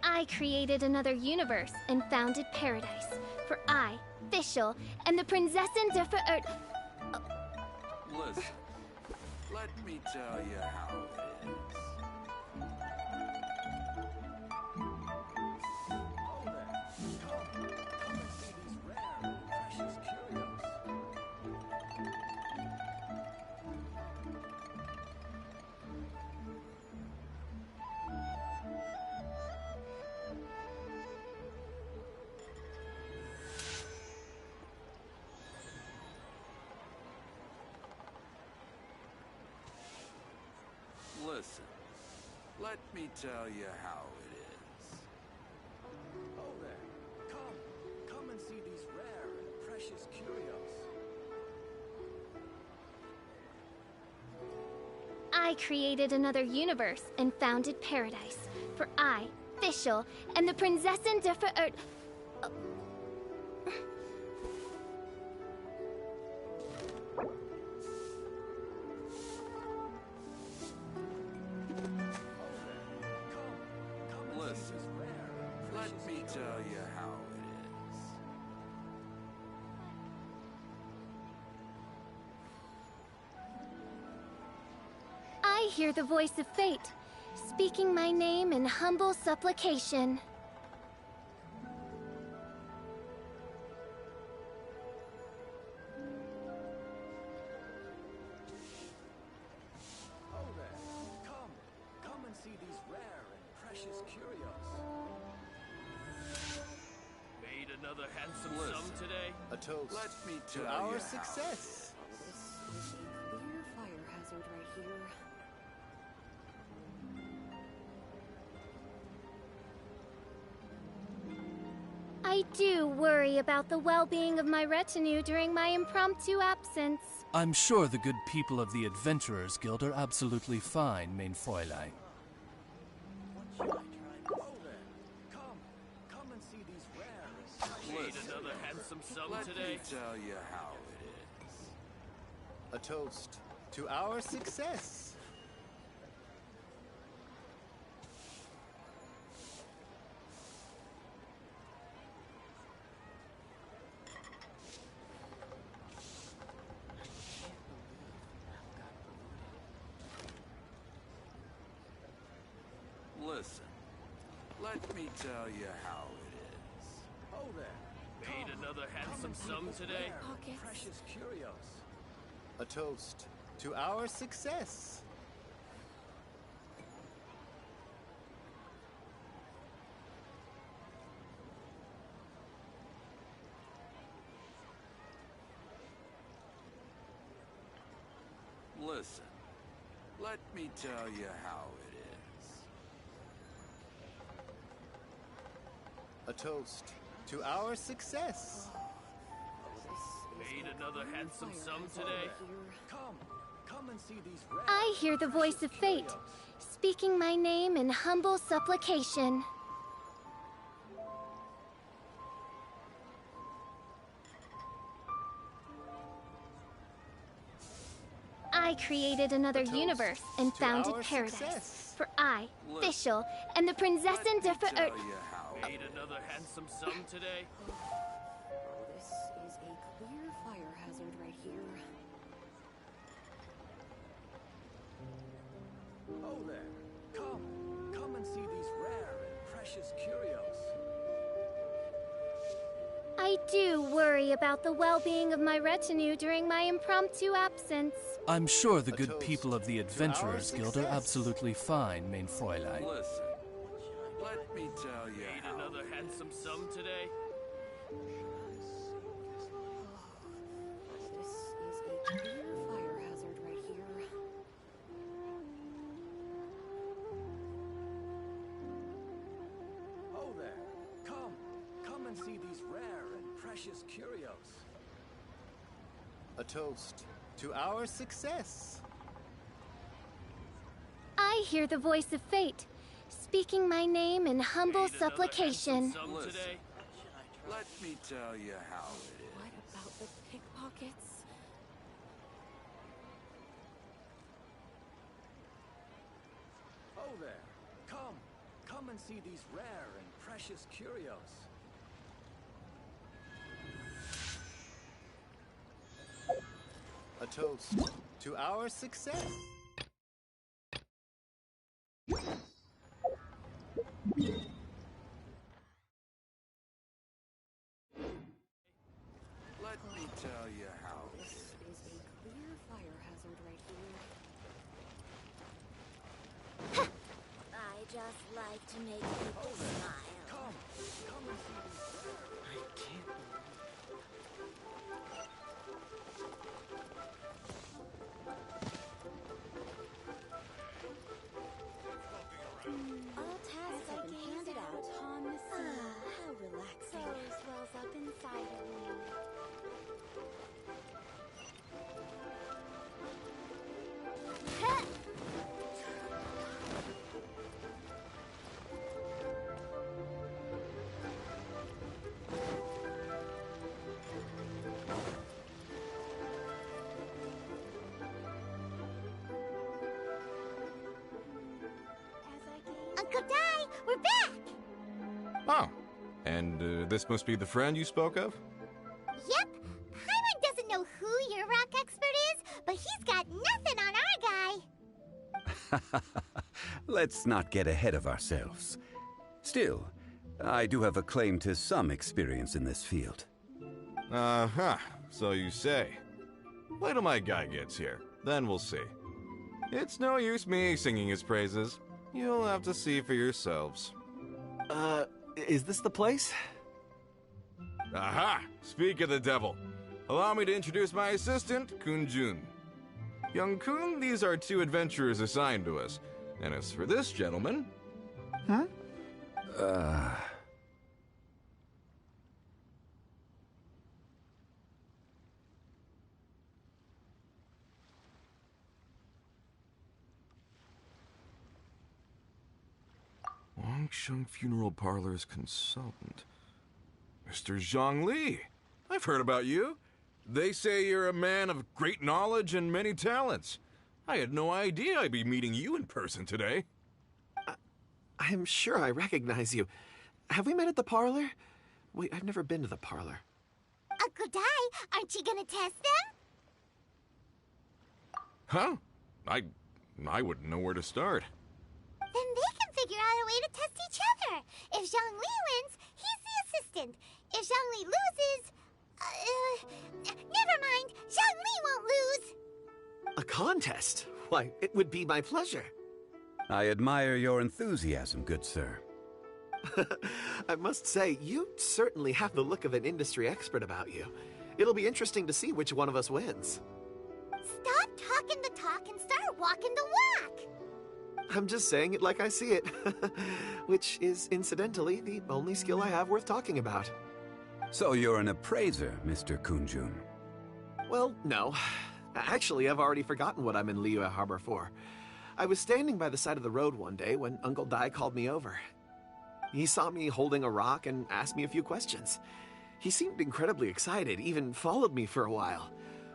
I created another universe and founded paradise, for I, Fischl, am the Prinzessin der Verirrt. Listen, let me tell you how it is. Oh there. Come and see these rare and precious curios. Listen, let me tell you how it is. Oh there. Come and see these rare and precious curios. I created another universe and founded paradise, for I, Fischl, am the Prinzessin der Verirrt. Listen, let me tell you how it is. I hear the voice of fate, speaking my name in humble supplication. Oh there. Come and see these rare and precious curios. Made another handsome Listen. sum today? A toast Let me tell to you our how. success. This is a clear fire hazard right here. I do worry about the well-being of my retinue during my impromptu absence. I'm sure the good people of the Adventurers Guild are absolutely fine, mein Fräulein. What should I try this? Oh there. Come and see these rare and precious Made another handsome sum Let today? me tell you how it is. A A toast to our success. Listen, let me tell you how it is. Oh there. Made another handsome sum today? Precious curios. A toast to our success. Listen, let me tell you how it is. A toast to our success. Made another handsome sum today? Come and see these rare. I hear the voice of fate, speaking my name in humble supplication. I created another universe and founded paradise. For I, Fischl, and the Prinzessin der Verirrten. Made another handsome sum today? This is a clear fire hazard right here. Oh there. Come and see these rare and precious curios. I do worry about the well-being of my retinue during my impromptu absence. I'm sure the good people of the Adventurers Guild are absolutely fine, mein Fräulein. Listen, let me tell you Made another handsome sum today? This is a clear fire hazard right here. Oh there. Come and see these rare and precious curios. A toast to our success. I hear the voice of fate, speaking my name in humble supplication. Listen, let me tell you how it is. What about the pickpockets? Oh there. Come and see these rare and precious curios. A toast to our success. Let me tell you how it This is. is a clear fire hazard right here. I just like to make people smile. Come and see these rare. I can't All tasks have been handed out upon the sea. How relaxing. So swells up inside of me. Uncle Dai, we're back! Oh, and this must be the friend you spoke of? Yep. Paimon doesn't know who your rock expert is, but he's got nothing on our guy. Let's not get ahead of ourselves. Still, I do have a claim to some experience in this field. Uh-huh, so you say. Wait till my guy gets here, then we'll see. It's no use me singing his praises. You'll have to see for yourselves. Is this the place? Aha! Speak of the devil. Allow me to introduce my assistant, Kun Jun. Young Kun, these are two adventurers assigned to us. And as for this gentleman... Huh? Wangsheng Funeral Parlor's consultant. Mr. Zhang Li. I've heard about you. They say you're a man of great knowledge and many talents. I had no idea I'd be meeting you in person today. I'm sure I recognize you. Have we met at the parlor? Wait, I've never been to the parlor. Uncle Dai, aren't you gonna test them? Huh? I wouldn't know where to start. Then they can figure out a way to test each other. If Zhongli wins, he's the assistant. If Zhongli loses... never mind. Zhongli won't lose. A contest? Why, it would be my pleasure. I admire your enthusiasm, good sir. I must say, you certainly have the look of an industry expert about you. It'll be interesting to see which one of us wins. Stop talking the talk and start walking the walk. I'm just saying it like I see it. Which is, incidentally, the only skill I have worth talking about. So you're an appraiser, Mr. Kunjun? Well, no. Actually, I've already forgotten what I'm in Liyue Harbor for. I was standing by the side of the road one day when Uncle Dai called me over. He saw me holding a rock and asked me a few questions. He seemed incredibly excited, even followed me for a while.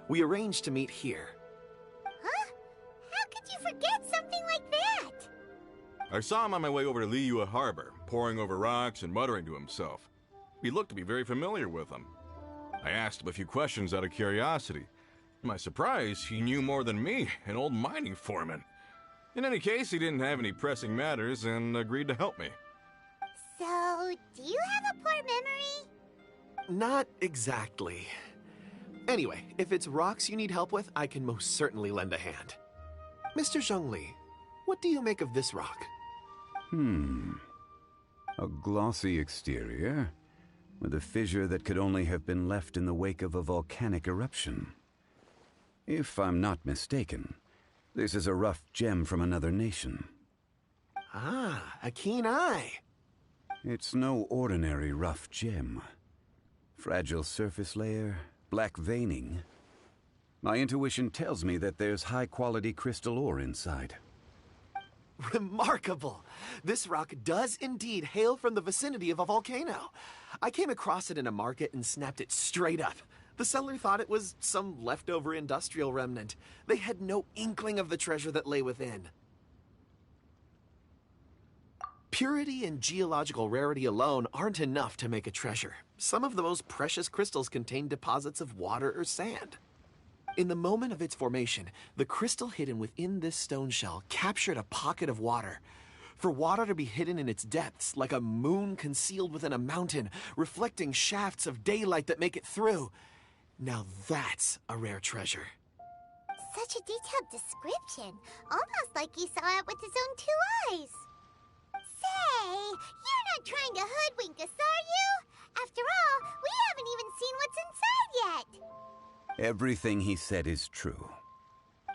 We arranged to meet here. Huh? How could you forget something like that? I saw him on my way over to Liyue Harbor, poring over rocks and muttering to himself. He looked to be very familiar with them. I asked him a few questions out of curiosity. To my surprise, he knew more than me, an old mining foreman. In any case, he didn't have any pressing matters and agreed to help me. So, do you have a poor memory? Not exactly. Anyway, if it's rocks you need help with, I can most certainly lend a hand. Mr. Zhongli, what do you make of this rock? A glossy exterior, with a fissure that could only have been left in the wake of a volcanic eruption. If I'm not mistaken, this is a rough gem from another nation. Ah, a keen eye. It's no ordinary rough gem. Fragile surface layer, black veining. My intuition tells me that there's high-quality crystal ore inside. Remarkable! This rock does indeed hail from the vicinity of a volcano. I came across it in a market and snapped it straight up. The seller thought it was some leftover industrial remnant. They had no inkling of the treasure that lay within. Purity and geological rarity alone aren't enough to make a treasure. Some of the most precious crystals contain deposits of water or sand. In the moment of its formation, the crystal hidden within this stone shell captured a pocket of water. For water to be hidden in its depths, like a moon concealed within a mountain, reflecting shafts of daylight that make it through. Now that's a rare treasure. Such a detailed description. Almost like he saw it with his own 2 eyes. Say, you're not trying to hoodwink us, are you? After all, we haven't even seen what's inside yet. Everything he said is true.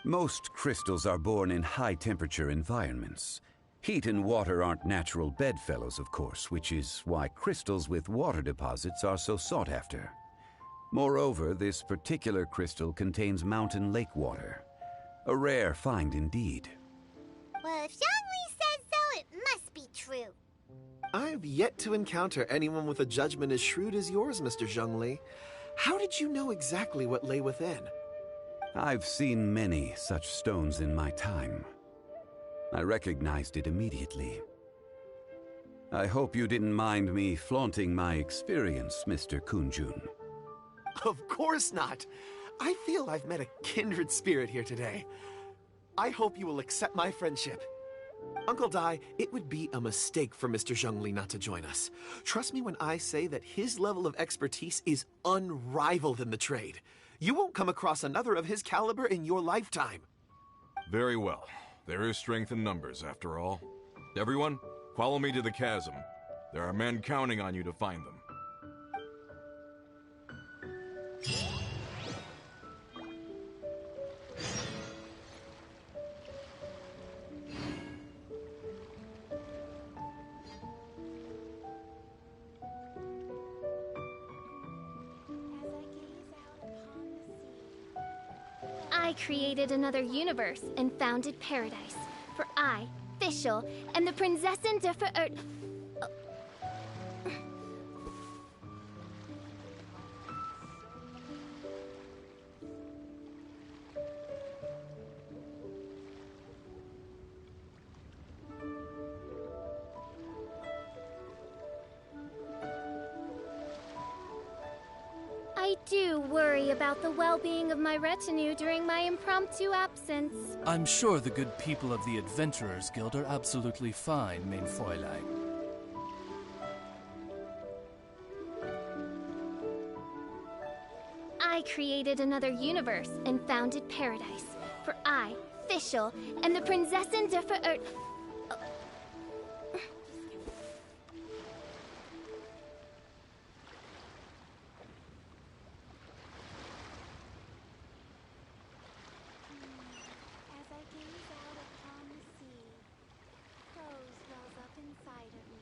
Most crystals are born in high-temperature environments. Heat and water aren't natural bedfellows, of course, which is why crystals with water deposits are so sought after. Moreover, this particular crystal contains mountain lake water. A rare find indeed. Well, if Zhongli says so, it must be true. I've yet to encounter anyone with a judgment as shrewd as yours, Mr. Zhongli. How did you know exactly what lay within? I've seen many such stones in my time. I recognized it immediately. I hope you didn't mind me flaunting my experience, Mr. Kunjun. Of course not. I feel I've met a kindred spirit here today. I hope you will accept my friendship. Uncle Dai, it would be a mistake for Mr. Zhongli not to join us. Trust me when I say that his level of expertise is unrivaled in the trade. You won't come across another of his caliber in your lifetime. Very well. There is strength in numbers, after all. Everyone, follow me to the chasm. There are men counting on you to find them. I created another universe and founded paradise. For I, Fischl, am the Prinzessin der Verirrt... I do worry about the well-being of my retinue during my impromptu absence. I'm sure the good people of the Adventurers Guild are absolutely fine, mein Fräulein. I created another universe and founded paradise. For I, Fischl, and the Prinzessin der Verirrt... As I gaze out upon the sea, prose wells up inside of me.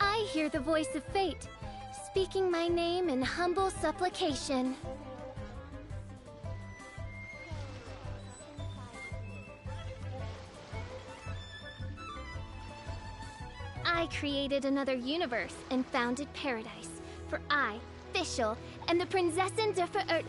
I hear the voice of fate, speaking my name in humble supplication. I created another universe and founded paradise. For I, Fischl, and the Prinzessin der Verirrt...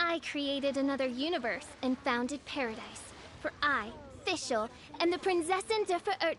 I created another universe and founded paradise. For I, Fischl, and the Prinzessin der Verirrt...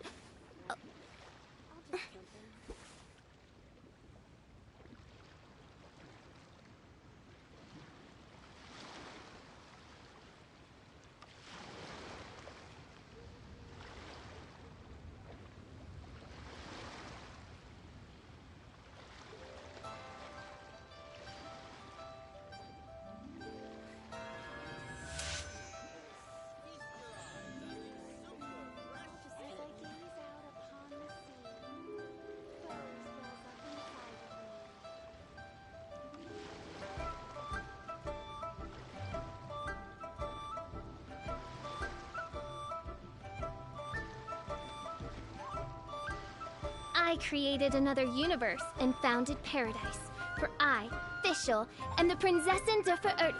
I created another universe and founded paradise. For I, Fischl, and the Prinzessin der Verirrt...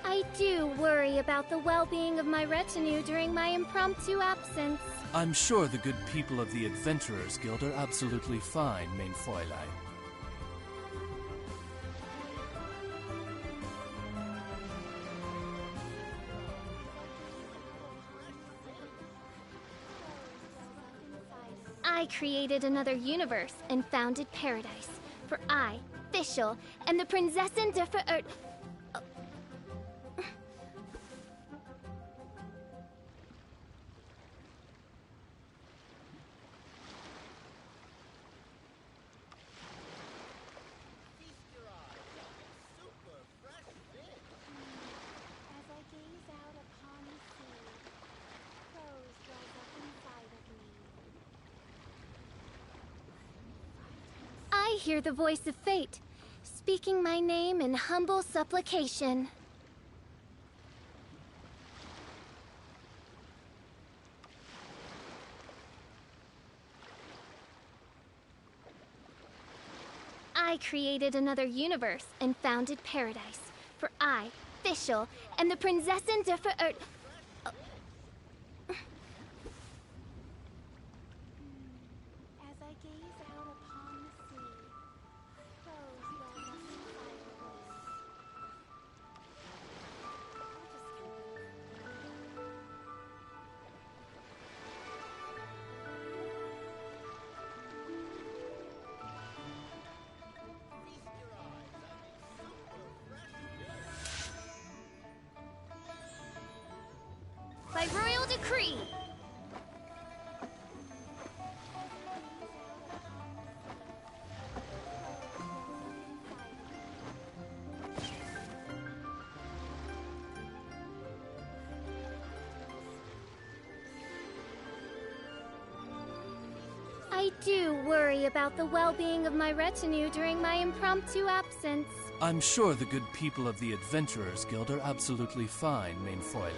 I do worry about the well-being of my retinue during my impromptu absence. I'm sure the good people of the Adventurers Guild are absolutely fine, mein Fräulein. I created another universe and founded paradise. For I, Fischl, and the Prinzessin der Verirrt... As I gaze out upon the sea, prose wells up inside of me. I hear the voice of fate, speaking my name in humble supplication. I created another universe and founded paradise. For I, Fischl, and the Prinzessin der Verirrt... As I gaze out upon the sea, prose wells up inside of me. do worry about the well-being of my retinue during my impromptu absence. I'm sure the good people of the Adventurers Guild are absolutely fine, mein Fräulein.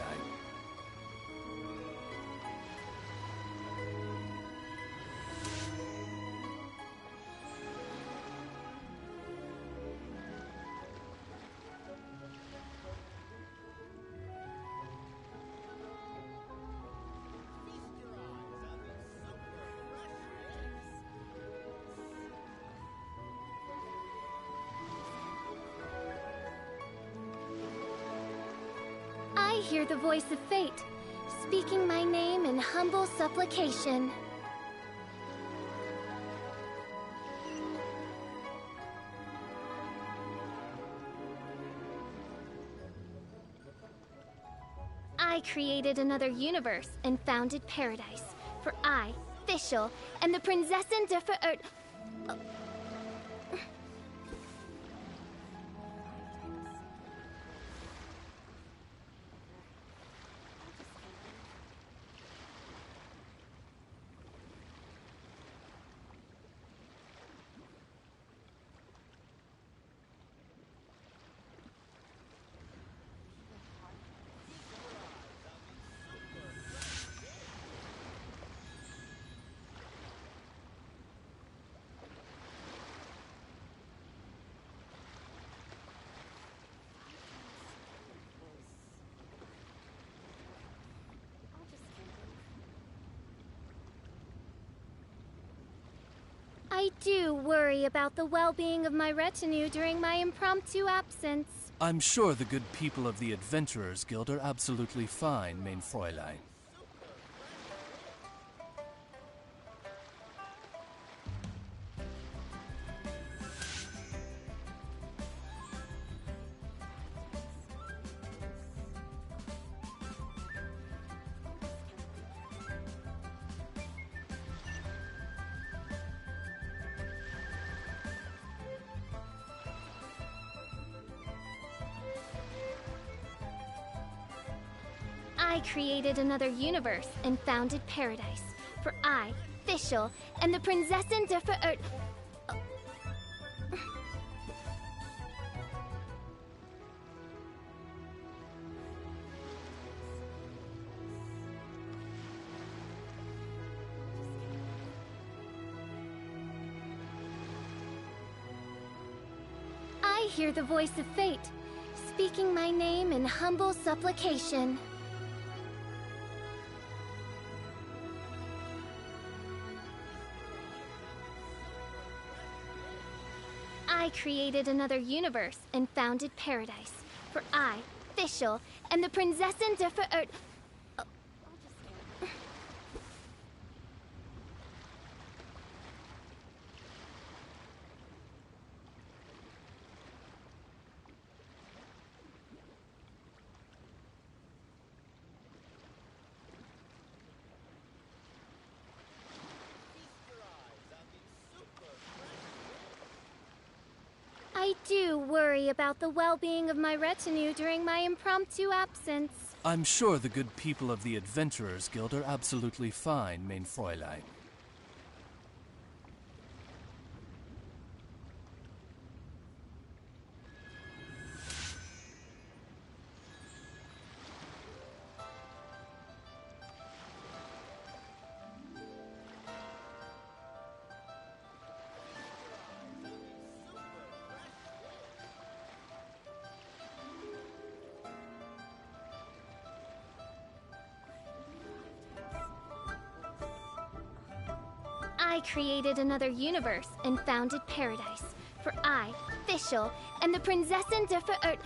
I hear the voice of fate, speaking my name in humble supplication. I created another universe and founded paradise, for I, Fischl, and the Prinzessin der Verirrt... I do worry about the well-being of my retinue during my impromptu absence. I'm sure the good people of the Adventurers Guild are absolutely fine, mein Fräulein. I created another universe and founded paradise, for I, Fischl, and the Prinzessin der Verirrt... I hear the voice of fate, speaking my name in humble supplication. I created another universe and founded paradise, for I, Fischl, and the Prinzessin der Verirrt... I do worry about the well-being of my retinue during my impromptu absence. I'm sure the good people of the Adventurers Guild are absolutely fine, mein Fräulein. I created another universe and founded paradise, for I, Fischl, and the Prinzessin der Verirrt...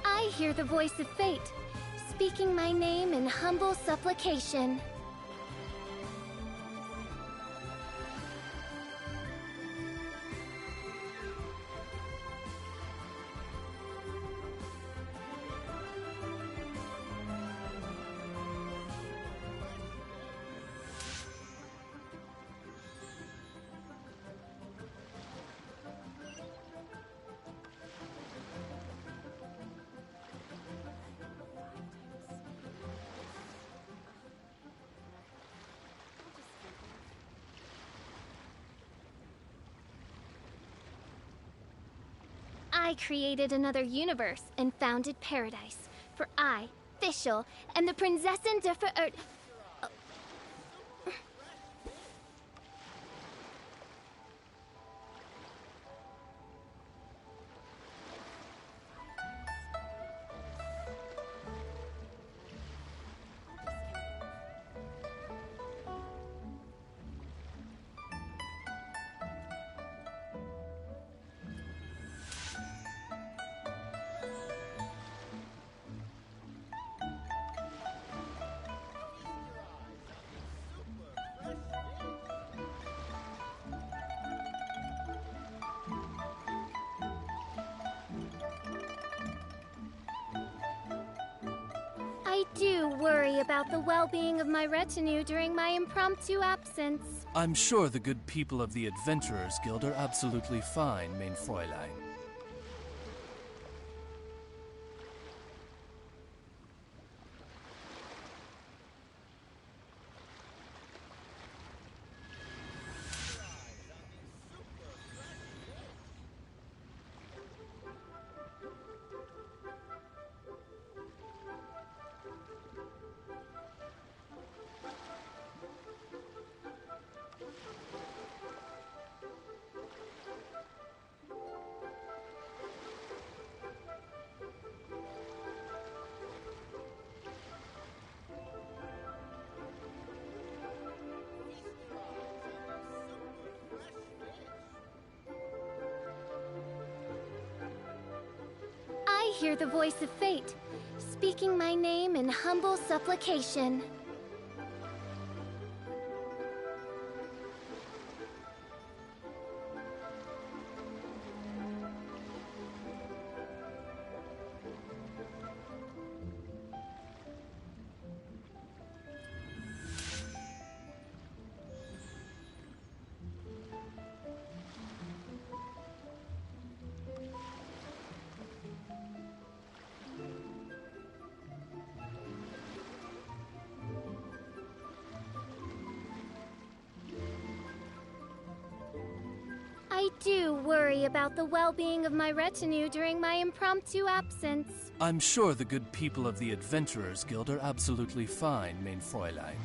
I hear the voice of fate, speaking my name in humble supplication. I created another universe and founded paradise. For I, Fischl, and the Prinzessin der Verirrt... I do worry about the well-being of my retinue during my impromptu absence. I'm sure the good people of the Adventurers Guild are absolutely fine, mein Fräulein. I hear the voice of fate, speaking my name in humble supplication. I do worry about the well-being of my retinue during my impromptu absence. I'm sure the good people of the Adventurers Guild are absolutely fine, mein Fräulein.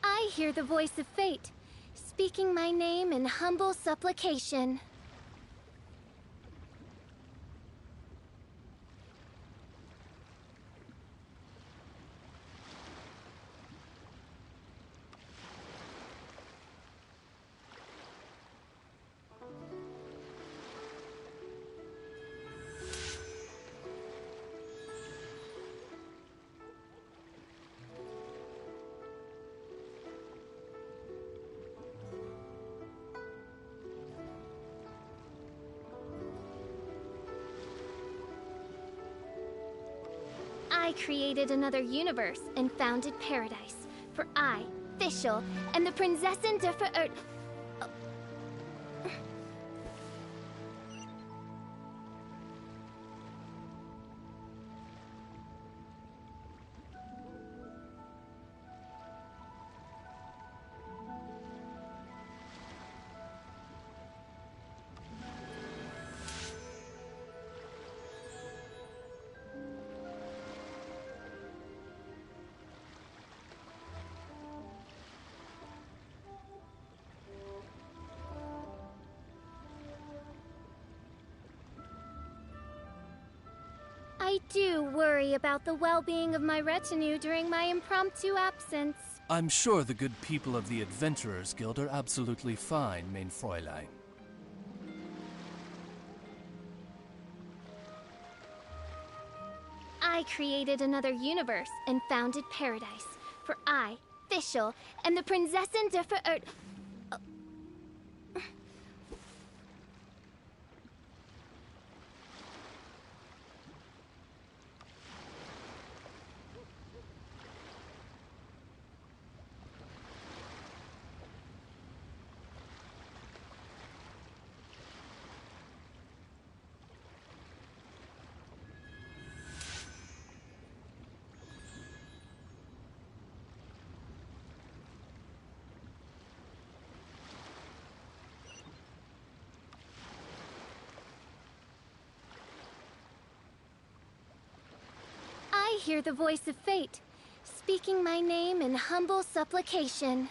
I hear the voice of fate, speaking my name in humble supplication. I created another universe and founded paradise. For I, Fischl, and the Prinzessin der Verirrt... I do worry about the well-being of my retinue during my impromptu absence. I'm sure the good people of the Adventurers Guild are absolutely fine, mein Fräulein. I created another universe and founded paradise. For I, Fischl, and the Prinzessin der Verirrt. I hear the voice of fate, speaking my name in humble supplication.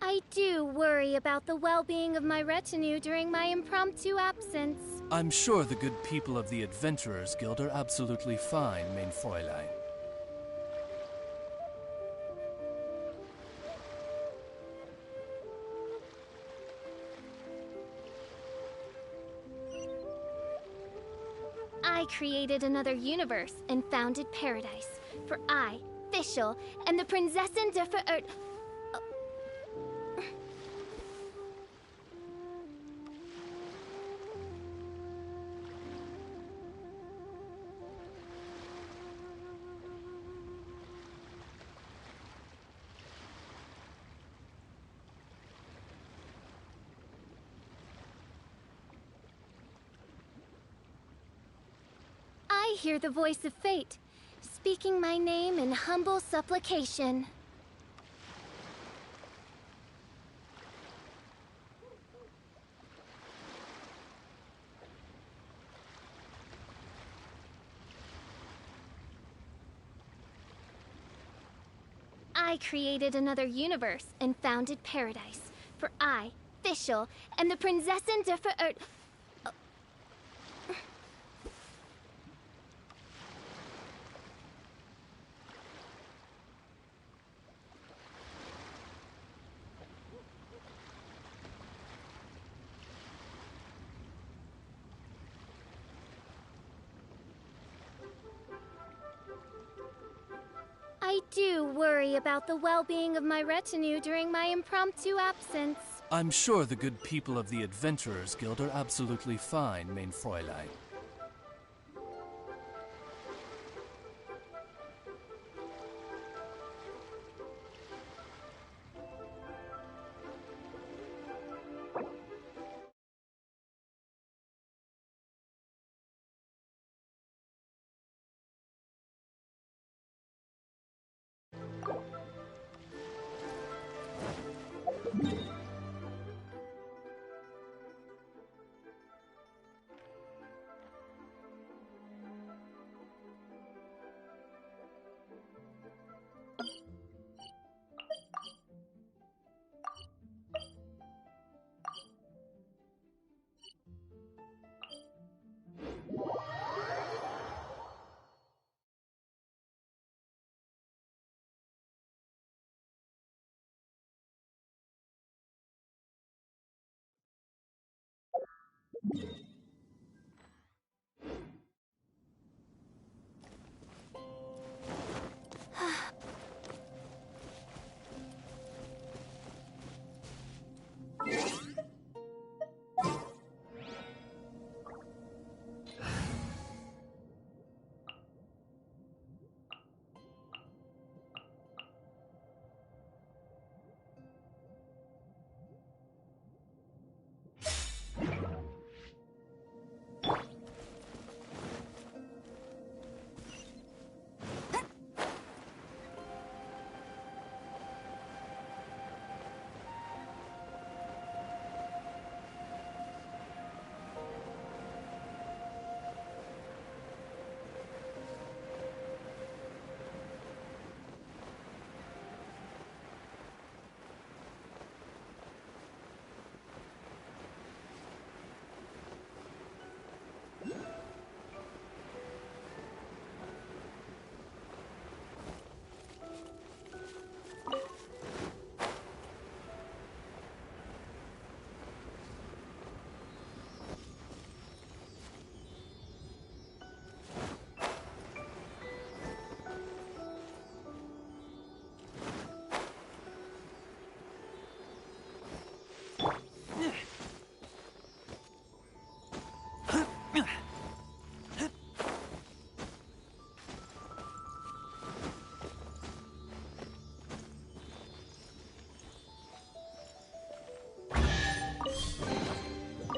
I do worry about the well-being of my retinue during my impromptu absence. I'm sure the good people of the Adventurers Guild are absolutely fine, mein Fräulein. I created another universe and founded paradise for I, Fischl, and the Prinzessin der Verirrt. I hear the voice of fate, speaking my name in humble supplication. I created another universe and founded paradise for I, Fischl, and the Prinzessin der Verirrt. I do worry about the well-being of my retinue during my impromptu absence. I'm sure the good people of the Adventurers Guild are absolutely fine, mein Fräulein.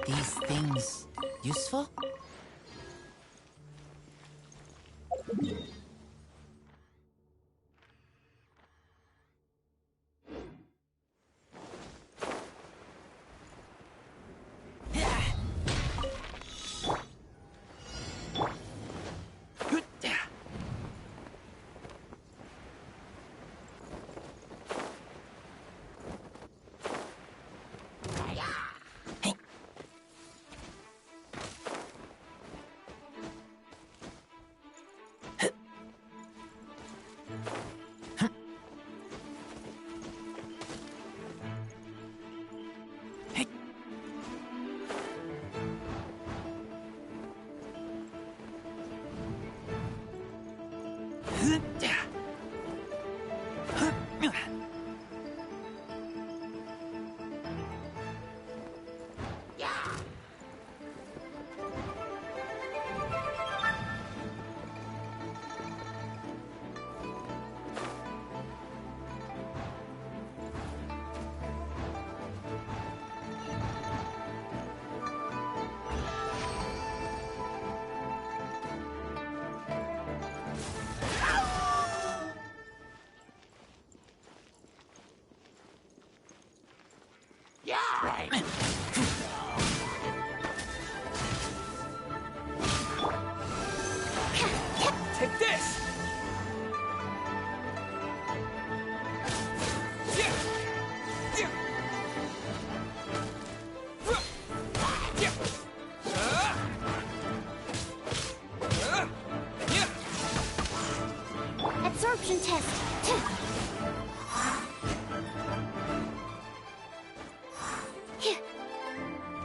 these things useful? Take this! Absorption test.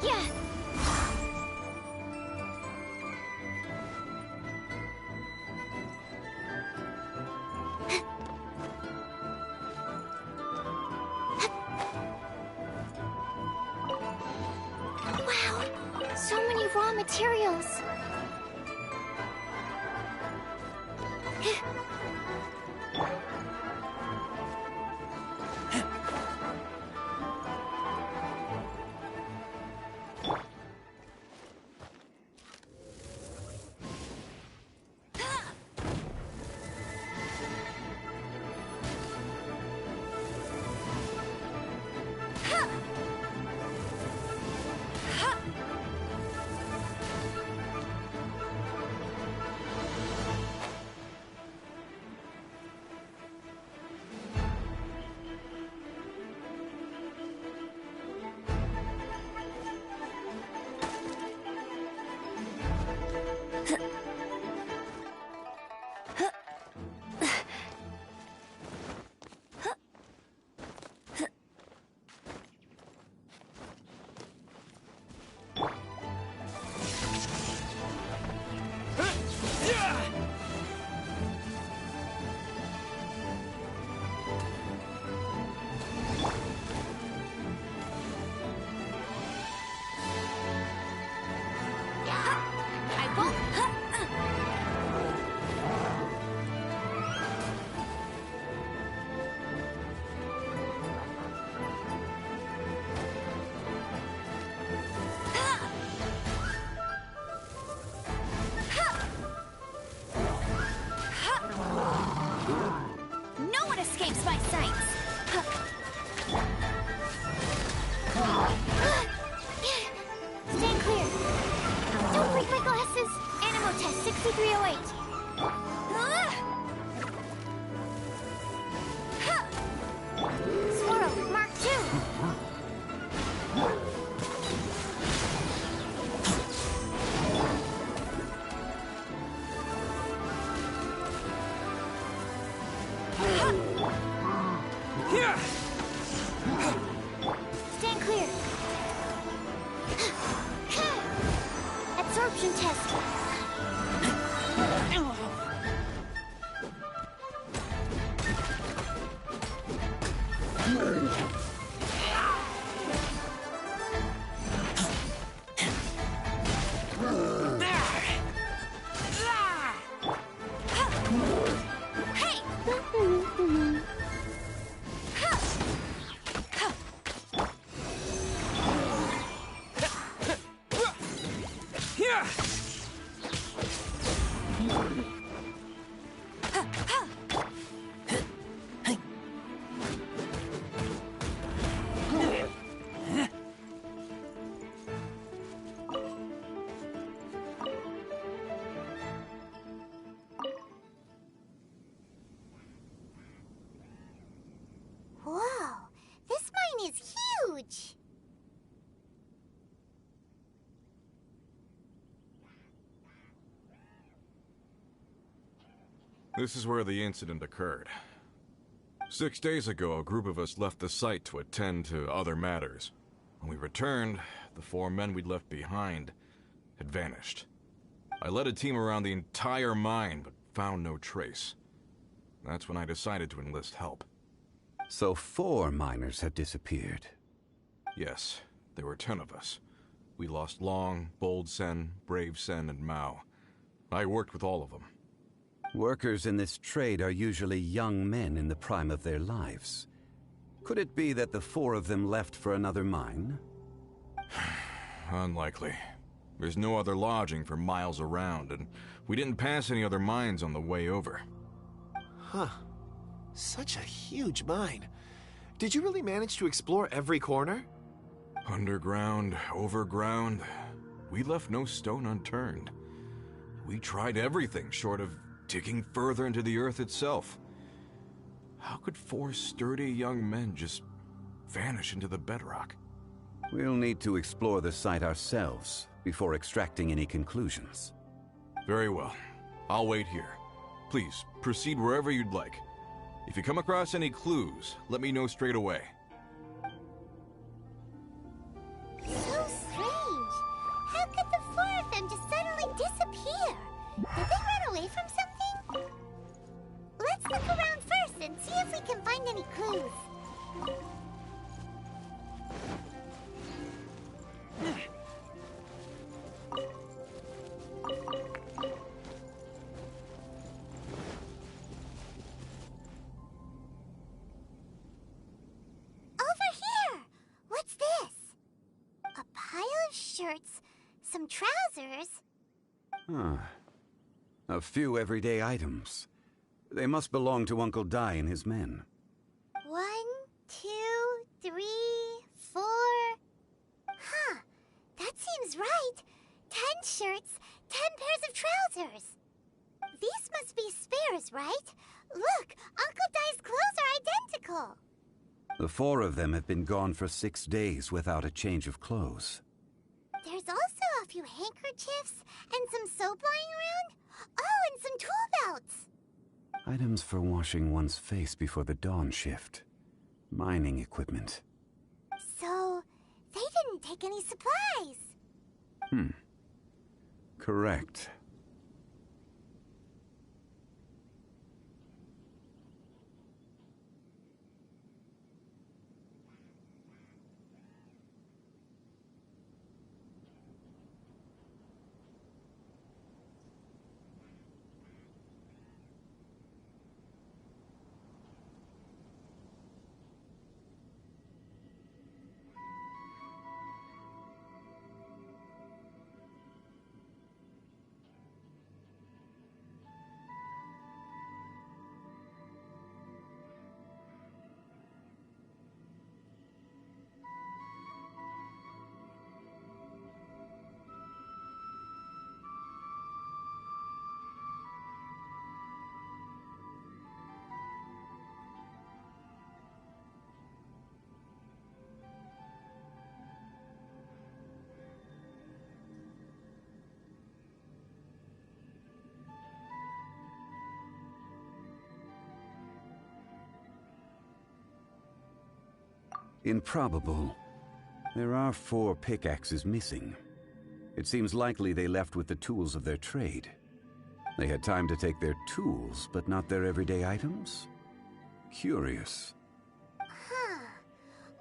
Yeah. Wow, so many raw materials. No one escapes my sights! Stay clear. Don't break my glasses. Animo test 6308. Swirl, Mark 2. Stand clear. Absorption test. This is where the incident occurred. 6 days ago, a group of us left the site to attend to other matters. When we returned, the 4 men we'd left behind had vanished. I led a team around the entire mine, but found no trace. That's when I decided to enlist help. So 4 miners had disappeared. Yes, there were 10 of us. We lost Long, Bold Sen, Brave Sen, and Mao. I worked with all of them. Workers in this trade are usually young men in the prime of their lives. Could it be that the 4 of them left for another mine? Unlikely. There's no other lodging for miles around, and we didn't pass any other mines on the way over. Huh. Such a huge mine. Did you really manage to explore every corner? Underground, overground, we left no stone unturned. We tried everything short of digging further into the earth itself. How could 4 sturdy young men just vanish into the bedrock? We'll need to explore the site ourselves before extracting any conclusions. Very well. I'll wait here. Please, proceed wherever you'd like. If you come across any clues, let me know straight away. So strange. How could the 4 of them just suddenly disappear? Did they run away from something? Let's look around first and see if we can find any clues. Over here! What's this? A pile of shirts, some trousers. Huh. A few everyday items. They must belong to Uncle Dai and his men. 1, 2, 3, 4. Huh. That seems right. 10 shirts, 10 pairs of trousers. These must be spares, right? Look, Uncle Dai's clothes are identical. The 4 of them have been gone for 6 days without a change of clothes. There's also a few handkerchiefs and some soap lying around. Oh, and some tool belts. Items for washing one's face before the dawn shift. Mining equipment. So, they didn't take any supplies. Correct. Improbable. There are 4 pickaxes missing. It seems likely they left with the tools of their trade. They had time to take their tools, but not their everyday items? Curious. Huh.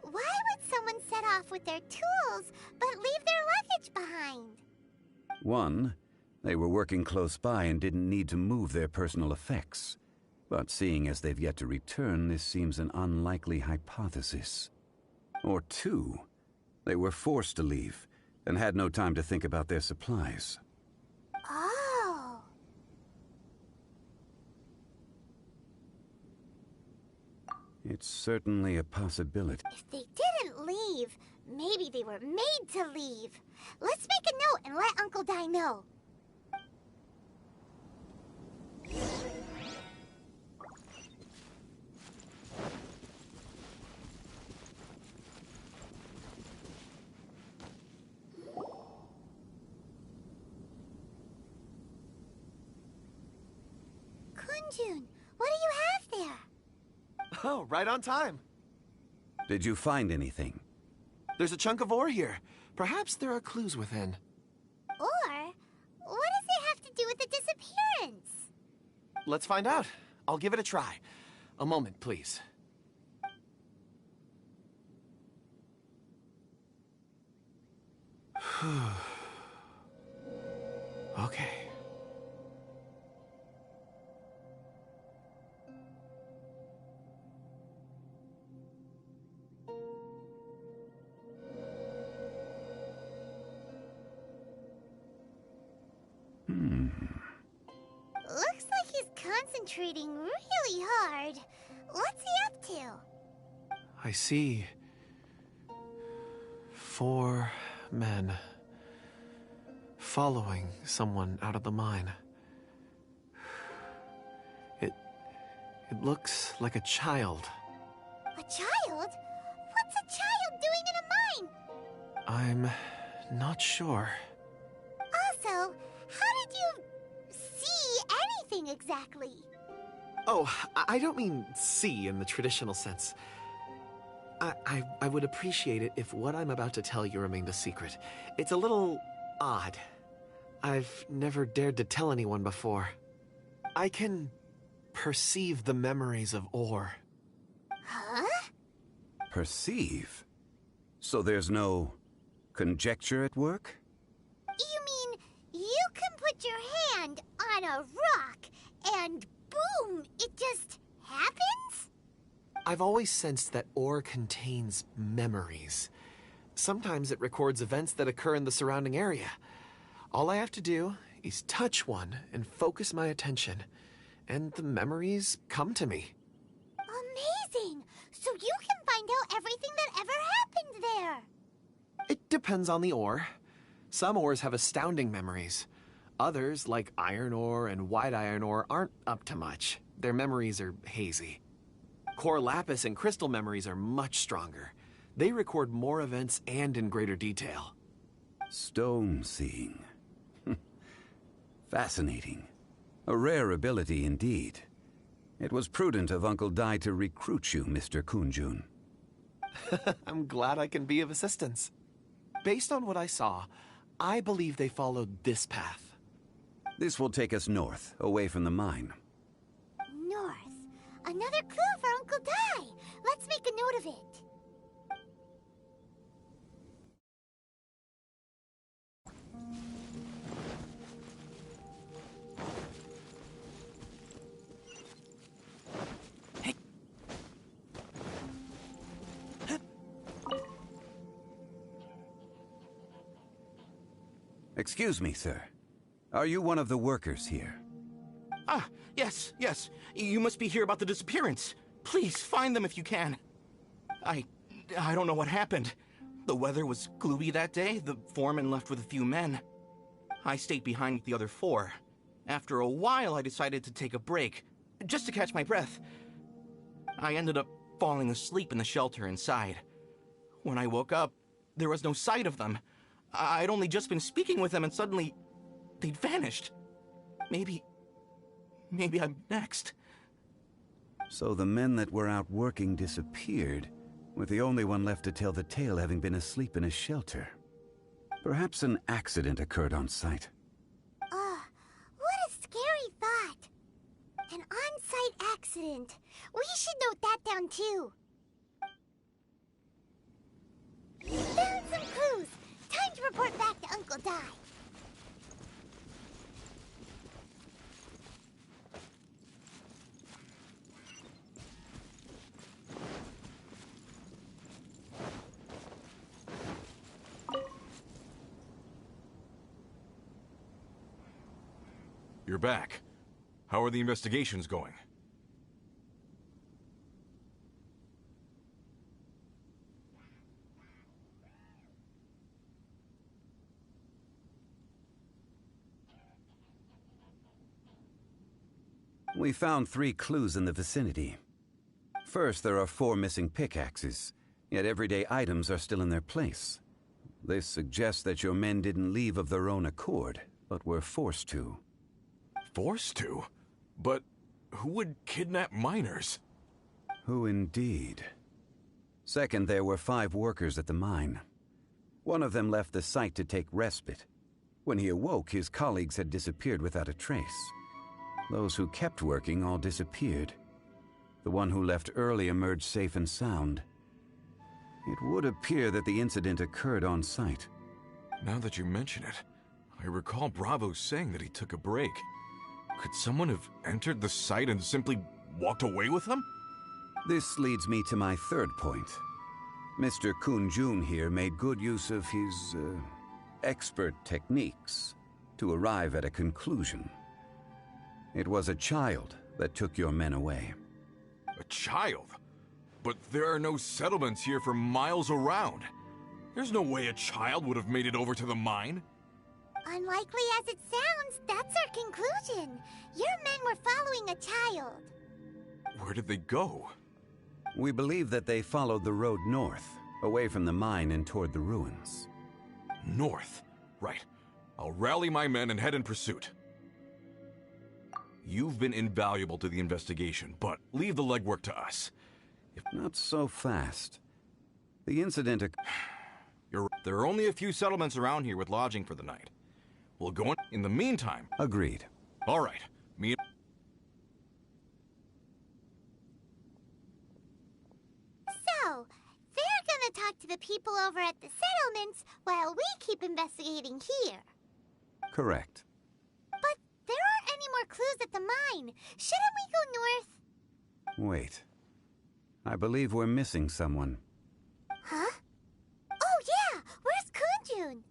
Why would someone set off with their tools, but leave their luggage behind? 1, they were working close by and didn't need to move their personal effects. But seeing as they've yet to return, this seems an unlikely hypothesis. Or 2, they were forced to leave and had no time to think about their supplies. Oh. It's certainly a possibility. If they didn't leave, maybe they were made to leave. Let's make a note and let Uncle Dai know. Kunjun, what do you have there? Oh, right on time. Did you find anything? There's a chunk of ore here. Perhaps there are clues within. Or, what does it have to do with the disappearance? Let's find out. I'll give it a try. A moment, please. Okay. Looks like he's concentrating really hard. What's he up to? I see 4 men following someone out of the mine. It looks like a child. A child? What's a child doing in a mine? I'm not sure. Also, how did you see anything exactly? Oh, I don't mean see in the traditional sense. I would appreciate it if what I'm about to tell you remained a secret. It's a little odd. I've never dared to tell anyone before. I can perceive the memories of ore. Huh? Perceive? So there's no conjecture at work? You mean you can put your hand on a rock and boom, it just happens? I've always sensed that ore contains memories. Sometimes it records events that occur in the surrounding area. All I have to do is touch one and focus my attention, and the memories come to me. Amazing! So you can find out everything that ever happened there. It depends on the ore. Some ores have astounding memories. Others, like iron ore and white iron ore, aren't up to much. Their memories are hazy. Core lapis and crystal memories are much stronger. They record more events and in greater detail. Stone seeing. Fascinating. A rare ability indeed. It was prudent of Uncle Dai to recruit you, Mr. Kunjun. I'm glad I can be of assistance. Based on what I saw, I believe they followed this path. This will take us north, away from the mine. North. Another clue for Uncle Dai. Let's make a note of it. Excuse me, sir. Are you one of the workers here? Ah, yes. You must be here about the disappearance. Please, find them if you can. I don't know what happened. The weather was gloomy that day. The foreman left with a few men. I stayed behind with the other 4. After a while, I decided to take a break, just to catch my breath. I ended up falling asleep in the shelter inside. When I woke up, there was no sight of them. I'd only just been speaking with them and suddenly they'd vanished. Maybe I'm next. So the men that were out working disappeared, with the only one left to tell the tale having been asleep in a shelter. Perhaps an accident occurred on site. What a scary thought. An on-site accident. We should note that down too. Found some clues. Time to report back to Uncle Dai. You're back. How are the investigations going? We found 3 clues in the vicinity. First, there are 4 missing pickaxes, yet everyday items are still in their place. This suggests that your men didn't leave of their own accord, but were forced to. Forced to? But who would kidnap miners? Who indeed? Second, there were 5 workers at the mine. One of them left the site to take respite. When he awoke, his colleagues had disappeared without a trace. Those who kept working all disappeared. The one who left early emerged safe and sound. It would appear that the incident occurred on site. Now that you mention it, I recall Bravo saying that he took a break. Could someone have entered the site and simply walked away with them? This leads me to my third point. Mr. Kun-jun here made good use of his, expert techniques to arrive at a conclusion. It was a child that took your men away. A child? But there are no settlements here for miles around. There's no way a child would have made it over to the mine. Unlikely as it sounds, that's our conclusion. Your men were following a child. Where did they go? We believe that they followed the road north, away from the mine and toward the ruins. North? Right. I'll rally my men and head in pursuit. You've been invaluable to the investigation, but leave the legwork to us. Not so fast. The incident There are only a few settlements around here with lodging for the night. We'll go in the meantime. Agreed. All right. So, they're gonna talk to the people over at the settlements while we keep investigating here. Correct. But there aren't any more clues at the mine. Shouldn't we go north? Wait. I believe we're missing someone. Huh? Oh yeah! Where's Kun-jun?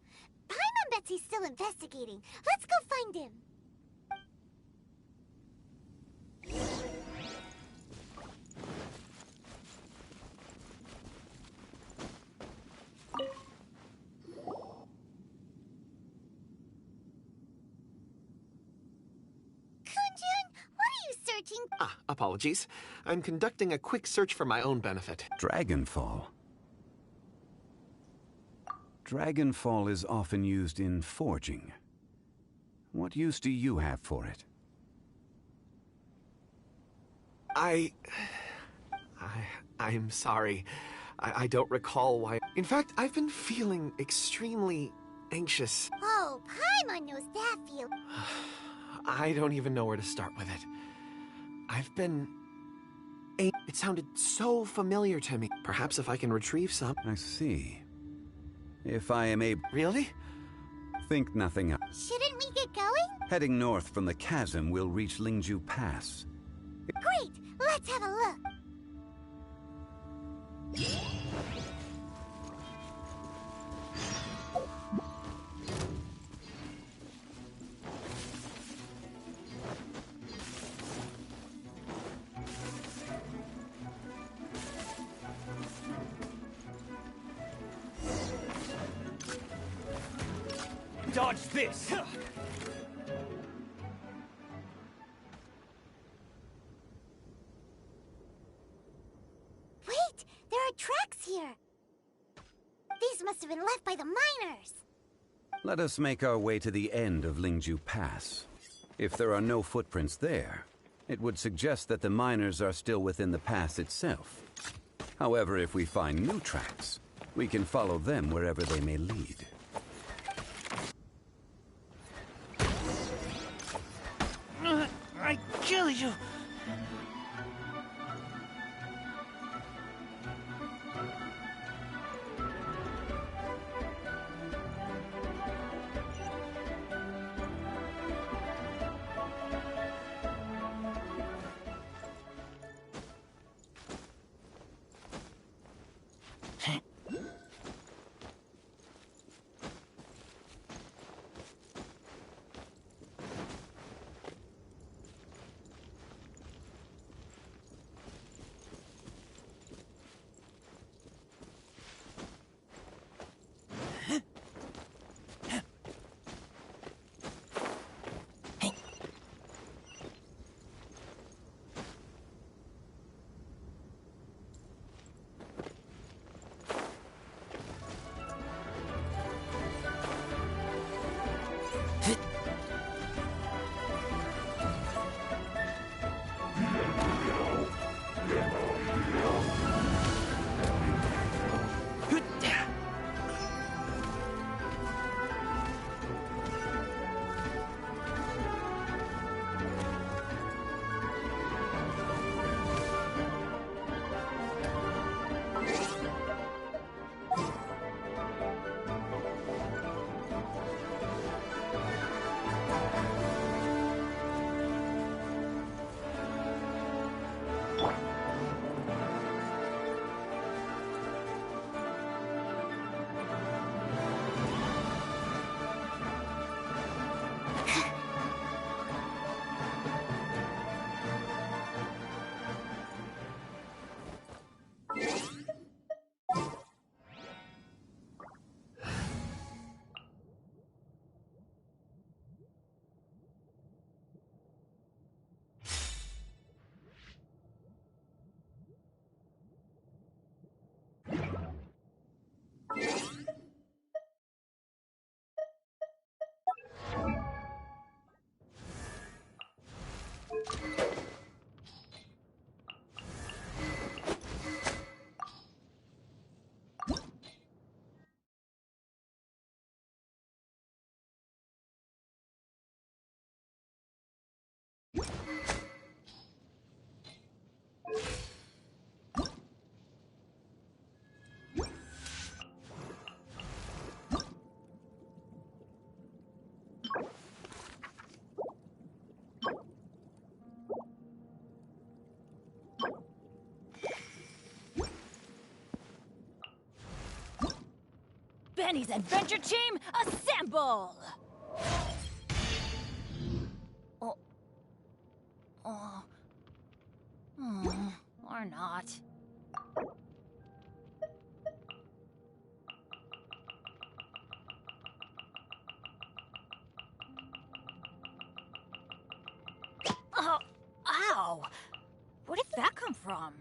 Paimon bets he's still investigating. Let's go find him. Apologies. I'm conducting a quick search for my own benefit. Dragonfall. Dragonfall is often used in forging. What use do you have for it? I'm sorry. I don't recall why. In fact, I've been feeling extremely anxious. Oh, Paimon knows that feeling. I don't even know where to start with it. I've been... It sounded so familiar to me. Perhaps if I can retrieve some... I see. If I am able... Really? Think nothing of. Shouldn't we get going? Heading north from the chasm, we'll reach Lingju Pass. Great! Let's have a look. Dodge this! Wait! There are tracks here! These must have been left by the miners! Let us make our way to the end of Lingju Pass. If there are no footprints there, it would suggest that the miners are still within the pass itself. However, if we find new tracks, we can follow them wherever they may lead. I kill you! Benny's adventure team, assemble! Oh. Oh. Or not. Oh, ow! Where did that come from?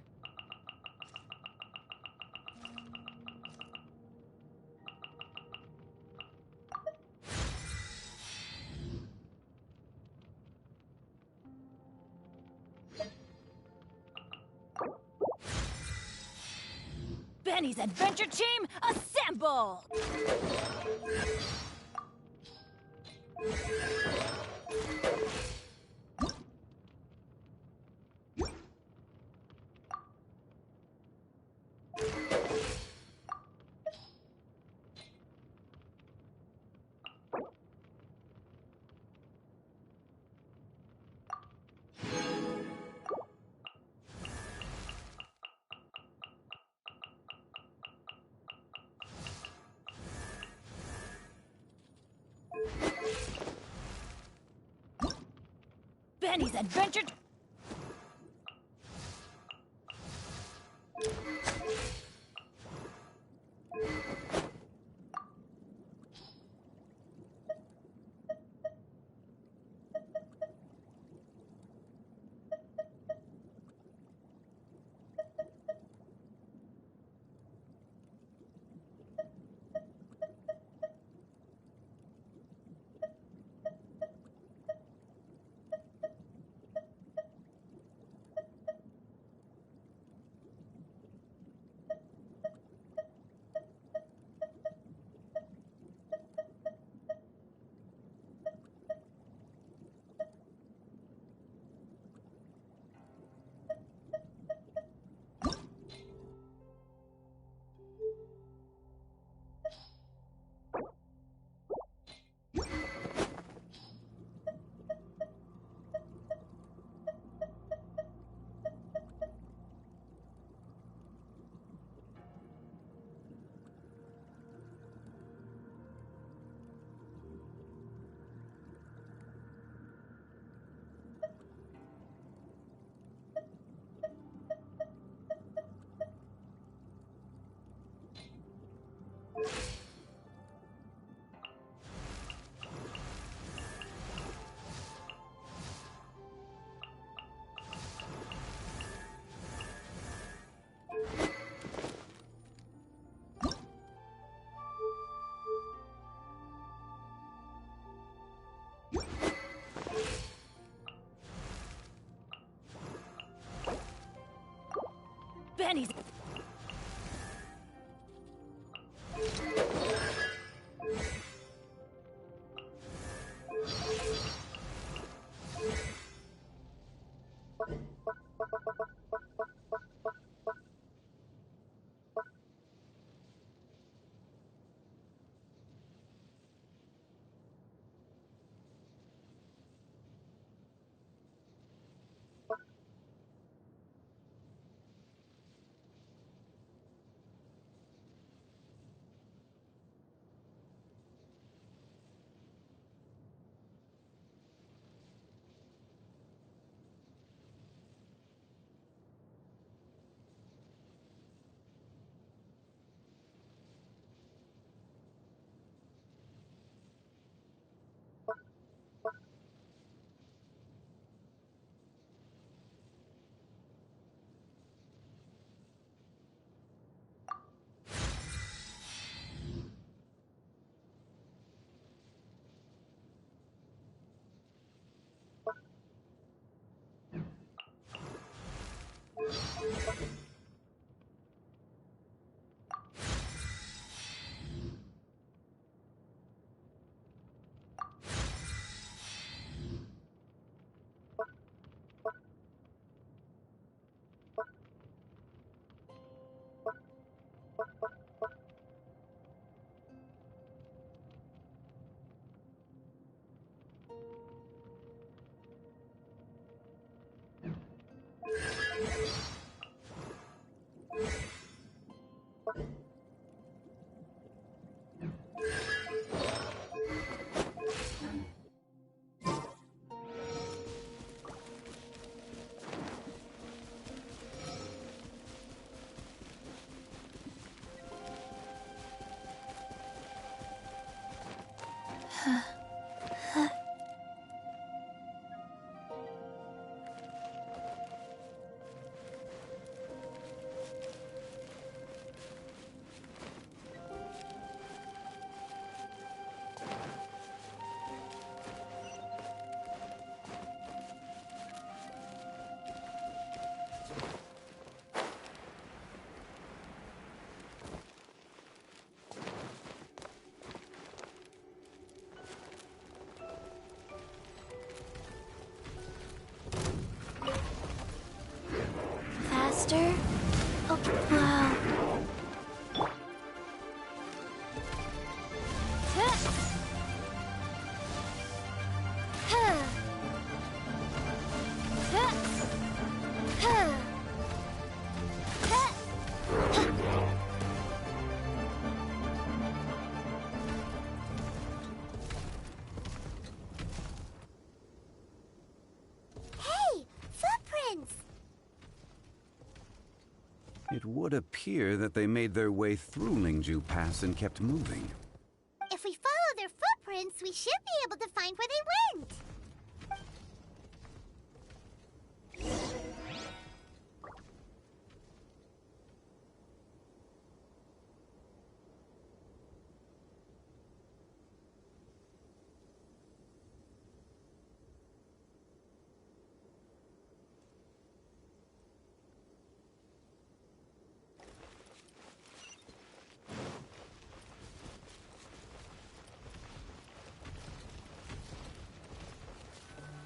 Benny's adventure team, assemble! Benny's adventure... Benny's... Faster? Oh, wow. Hey, footprints! It would appear that they made their way through Lingju Pass and kept moving. If we follow their footprints, we should be able to find where they went.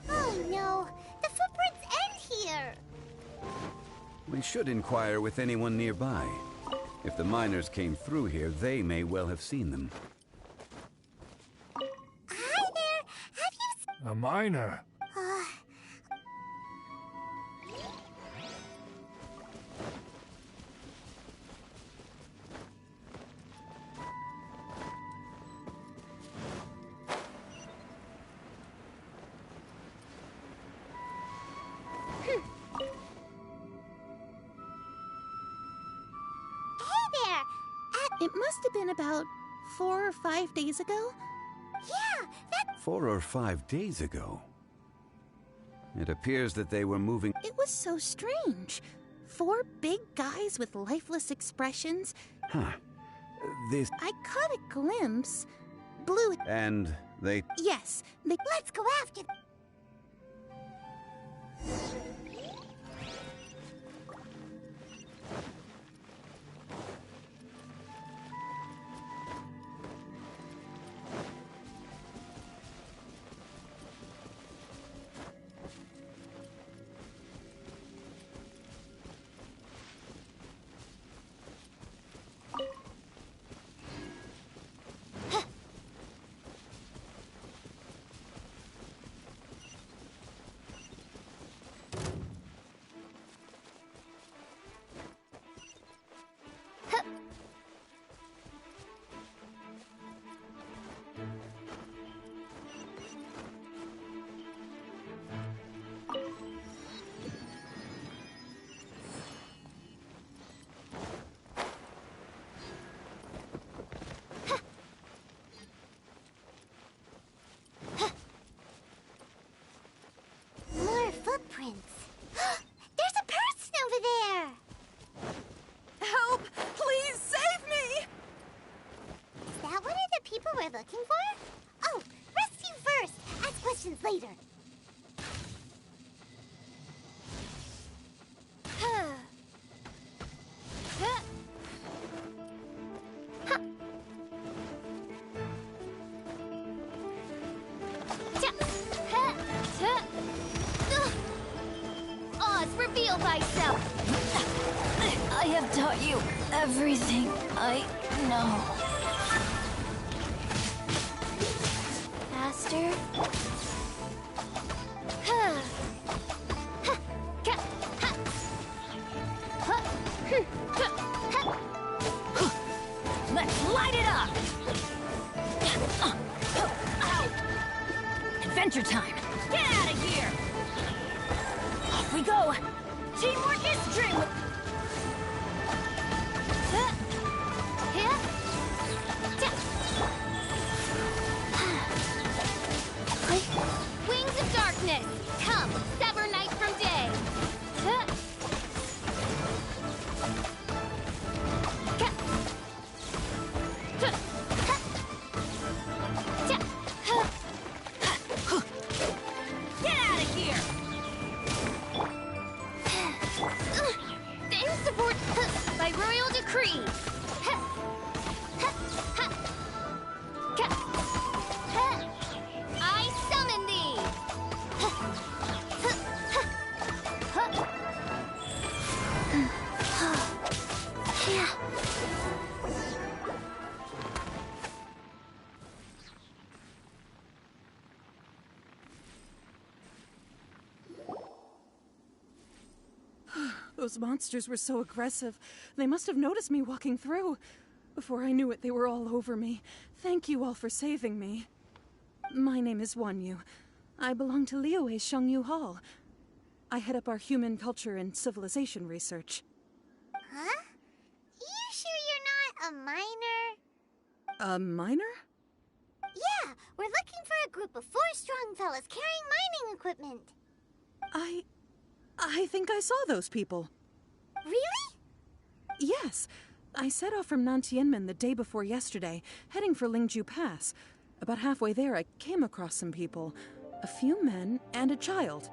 Oh no, the footprints end here. We should inquire with anyone nearby. If the miners came through here, they may well have seen them. Hi there, have you A miner. Hey there! It must have been about 4 or 5 days ago. Yeah, that... 4 or 5 days ago. It appears that they were moving... It was so strange. 4 big guys with lifeless expressions. Huh. This... I caught a glimpse. Blue... And they... Yes, they... Let's go after... More footprints. There's a person over there. Help! Please save me! Is that one of the people we're looking for? Oh, rescue first. Ask questions later. Oz, reveal thyself! I have taught you everything I know. Faster. Let's light it up! Adventure time! Get out of here! Off we go! Teamwork is strength! darkness! Come, sever night from day! Huh. Ka- Huh. Huh. Ja- Huh. Get out of here! Then support by royal decree! I summon thee! Those monsters were so aggressive. They must have noticed me walking through. Before I knew it, they were all over me. Thank you all for saving me. My name is Wanyu. I belong to Liyue's Shangyu Hall. I head up our human culture and civilization research. Huh? You sure you're not a miner? A miner? Yeah, we're looking for a group of 4 strong fellas carrying mining equipment. I think I saw those people. Really? Yes. I set off from Nantianmen the day before yesterday, heading for Lingju Pass. About halfway there, I came across some people. A few men and a child.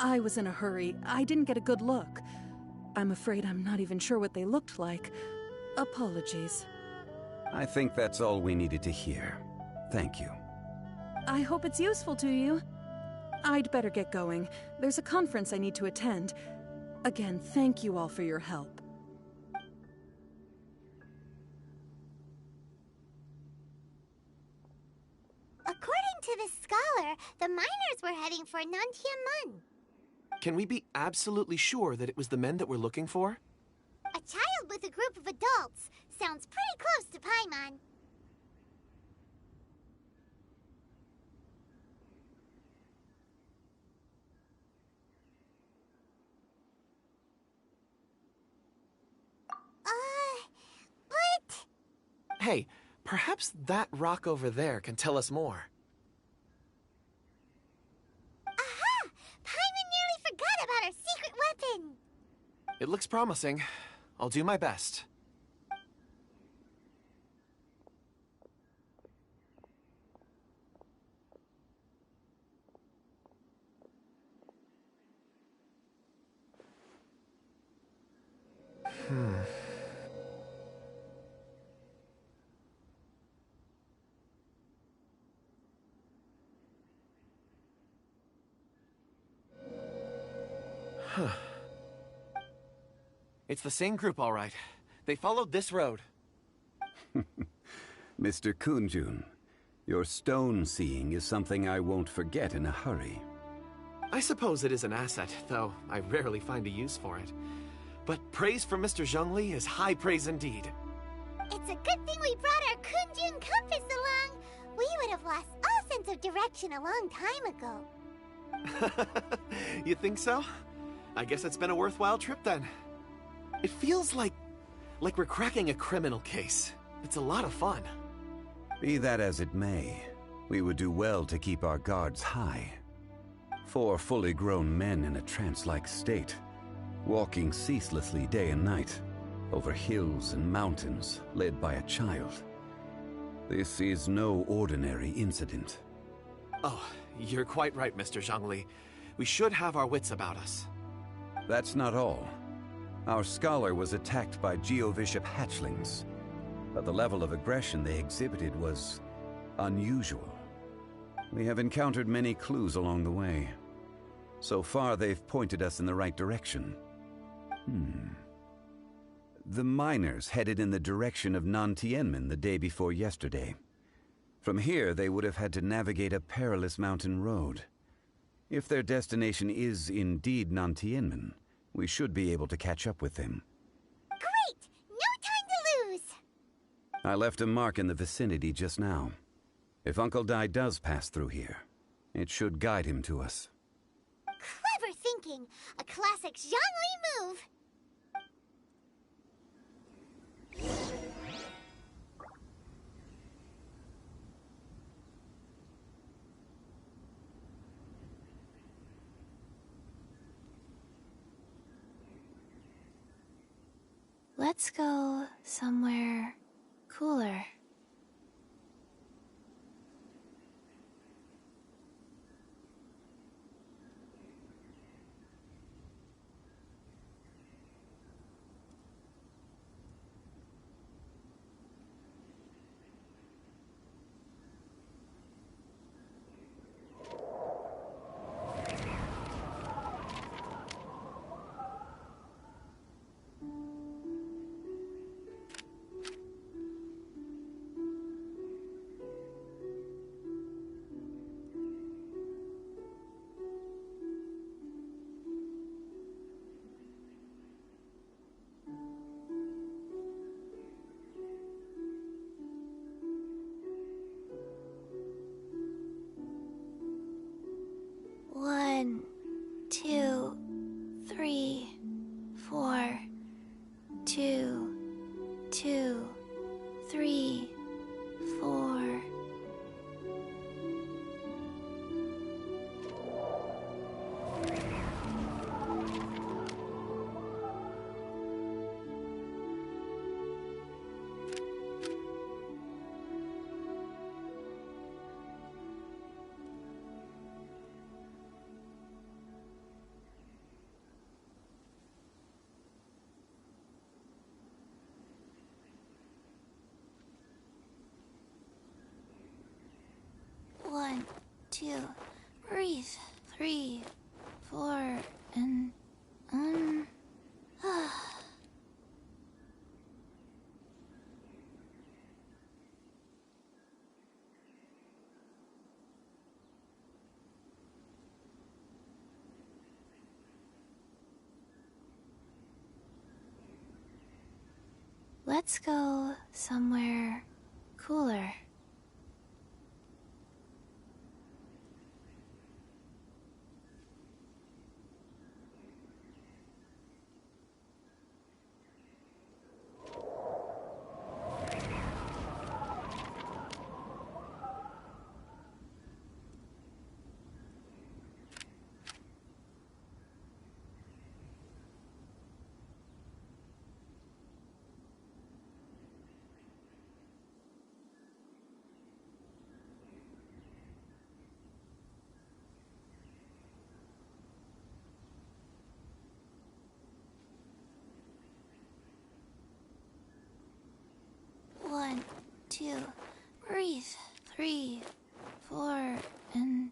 I was in a hurry. I didn't get a good look. I'm afraid I'm not even sure what they looked like. Apologies. I think that's all we needed to hear. Thank you. I hope it's useful to you. I'd better get going. There's a conference I need to attend. Again, thank you all for your help. we're heading for Nantiamun. Can we be absolutely sure that it was the men that we're looking for? A child with a group of adults sounds pretty close to Paimon. But... Hey, perhaps that rock over there can tell us more. Aha! Paimon nearly forgot about our secret weapon! It looks promising. I'll do my best. It's the same group, all right. They followed this road. Mr. Kunjun, your stone seeing is something I won't forget in a hurry. I suppose it is an asset, though I rarely find a use for it. But praise from Mr. Zhongli is high praise indeed. It's a good thing we brought our Kunjun compass along. We would have lost all sense of direction a long time ago. You think so? I guess it's been a worthwhile trip then. It feels like we're cracking a criminal case. It's a lot of fun. Be that as it may, we would do well to keep our guards high. 4 fully grown men in a trance-like state, walking ceaselessly day and night, over hills and mountains, led by a child. This is no ordinary incident. Oh, you're quite right, Mr. Zhongli. We should have our wits about us. That's not all. Our scholar was attacked by Geovishap hatchlings, but the level of aggression they exhibited was unusual. We have encountered many clues along the way. So far, they've pointed us in the right direction. The miners headed in the direction of Nantianmen the day before yesterday. From here, they would have had to navigate a perilous mountain road. If their destination is indeed Nantianmen, we should be able to catch up with them. Great! No time to lose! I left a mark in the vicinity just now. If Uncle Dai does pass through here, it should guide him to us. Clever thinking! A classic Zhongli move! Let's go somewhere cooler. One, 2, 3, 4. 2, 2, 3, 4. Let's go somewhere cooler. One, two, breathe. 3, 4, and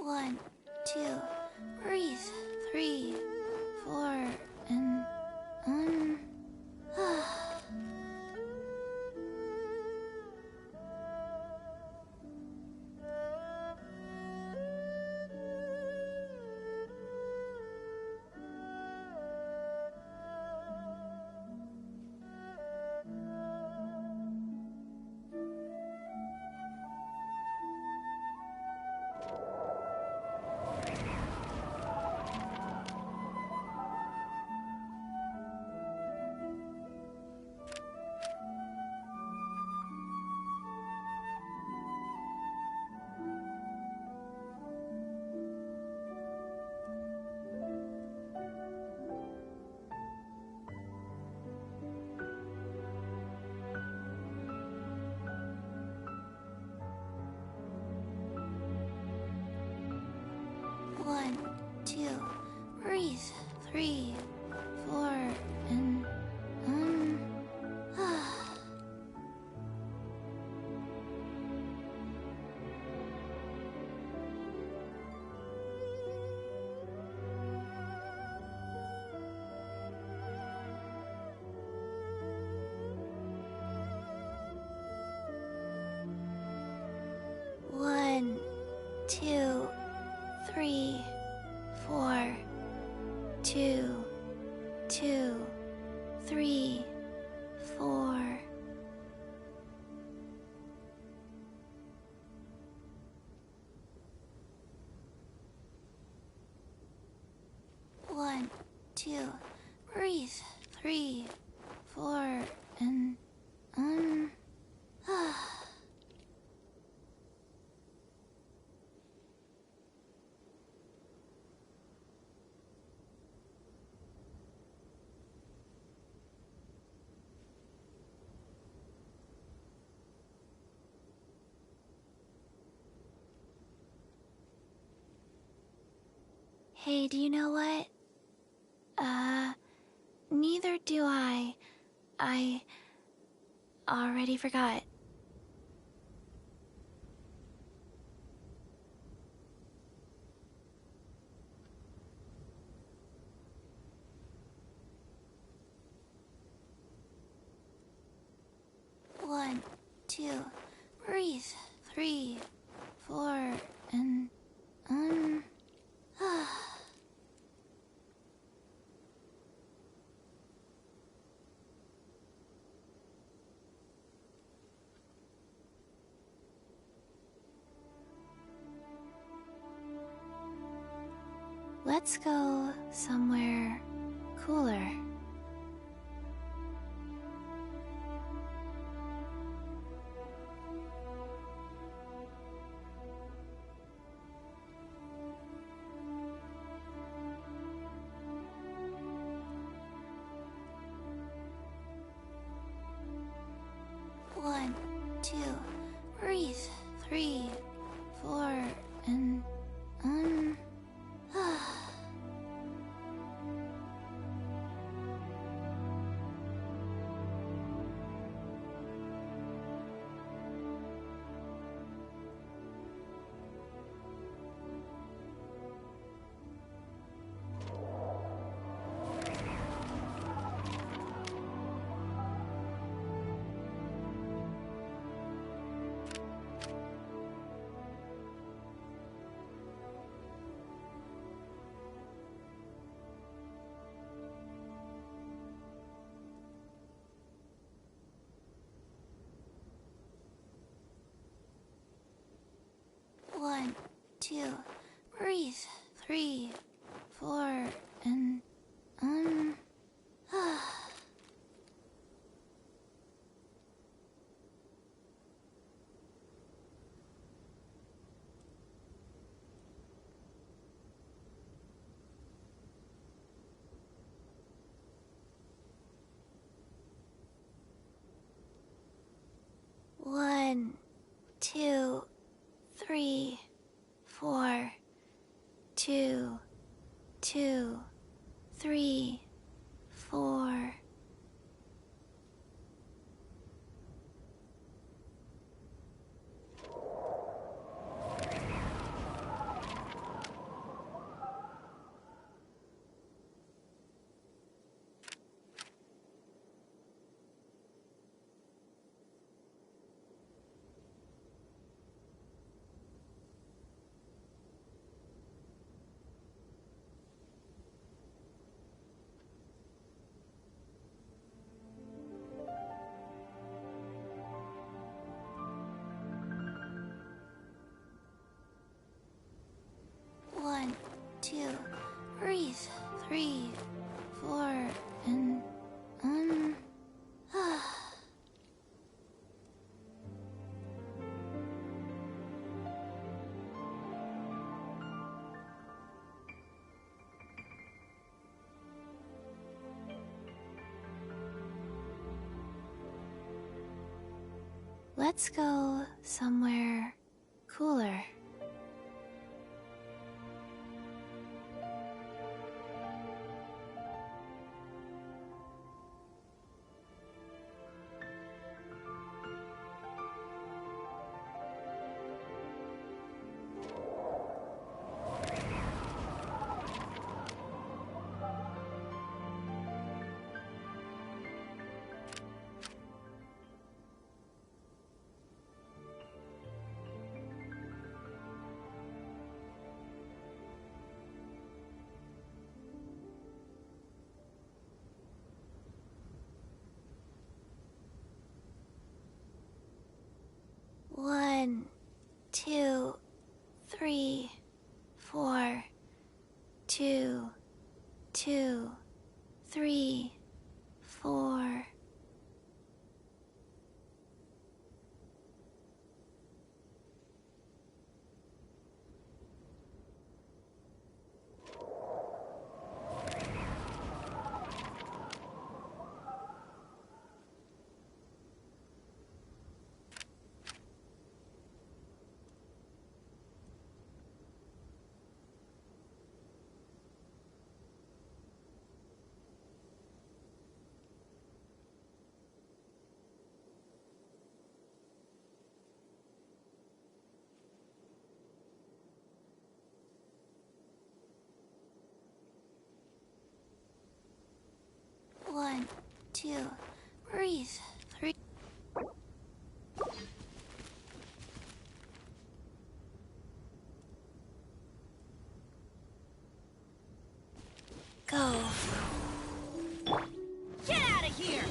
One, two, breathe. 3, 4, and One, two, breathe. 3, 4, and One, two, 3, 4, 2, 2, 3, 4. One, two, breathe. 3, 4, and Hey, do you know what? Neither do I. I already forgot. One, two, breathe. 3, 4, and Let's go somewhere cooler. 2. Breathe. 3, 4, and, 1, 2, 3, 4, 2, 2, 3, 4. One, 2, breathe. 3, 4, and, Let's go somewhere cooler. One, 2, 3, 4, 2, 2, 3, 4. One, 2, breathe. 3. Go. Get out of here!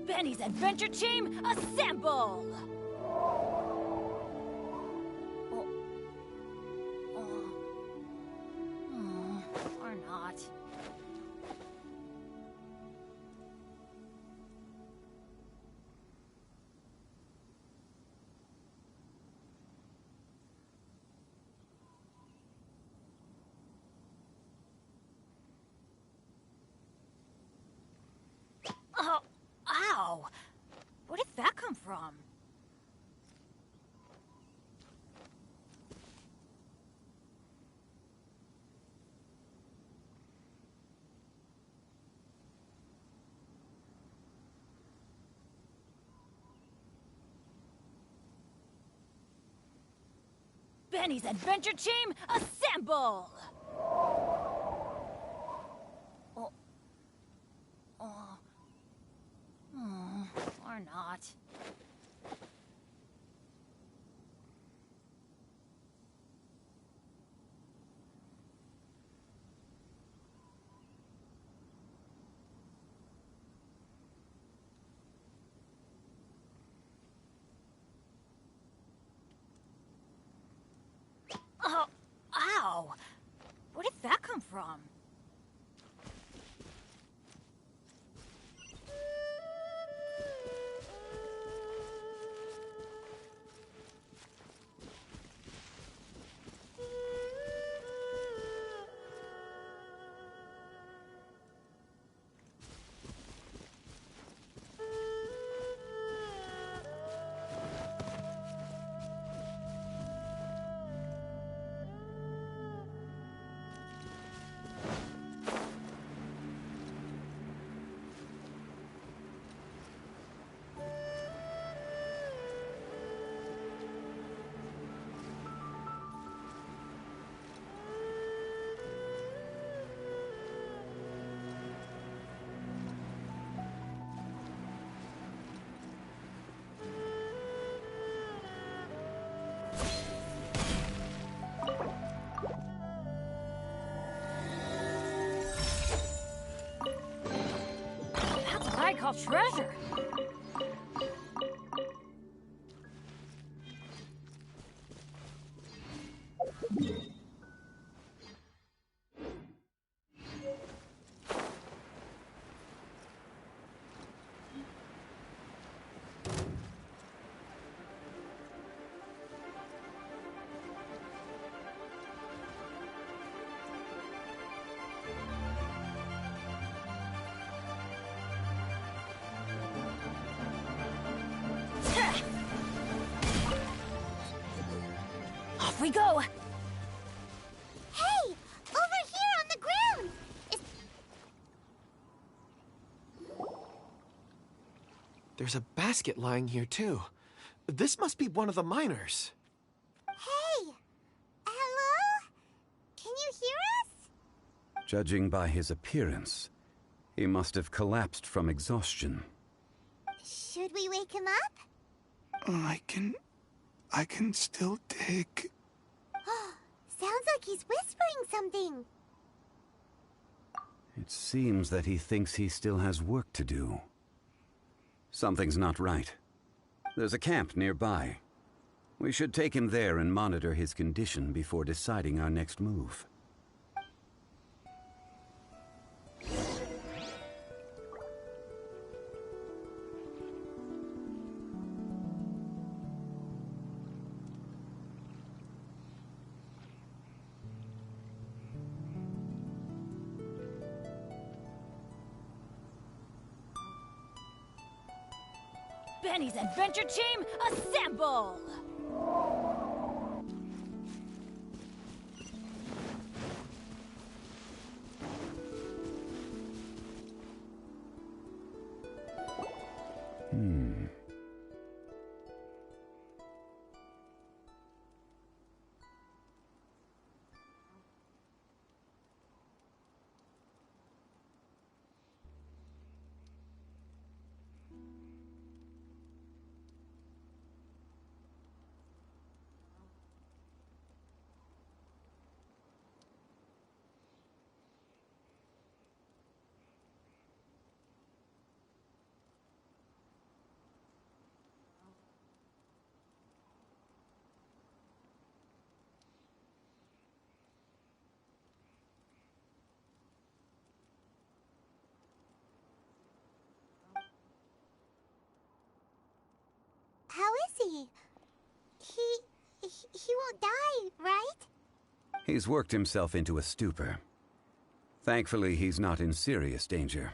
Benny's adventure team, assemble! Or not. Oh, ow! Where did that come from? Benny's adventure team, assemble! Oh. Oh. Or not. Oh, ow! Where did that come from? That's what I call treasure. Off we go! Hey! Over here on the ground! There's a basket lying here, too. This must be one of the miners. Hey! Hello? Can you hear us? Judging by his appearance, he must have collapsed from exhaustion. Should we wake him up? I can still dig. Sounds like he's whispering something. It seems that he thinks he still has work to do. Something's not right. There's a camp nearby. We should take him there and monitor his condition before deciding our next move. Benny's adventure team, assemble! How is he? He won't die, right? He's worked himself into a stupor. Thankfully, he's not in serious danger.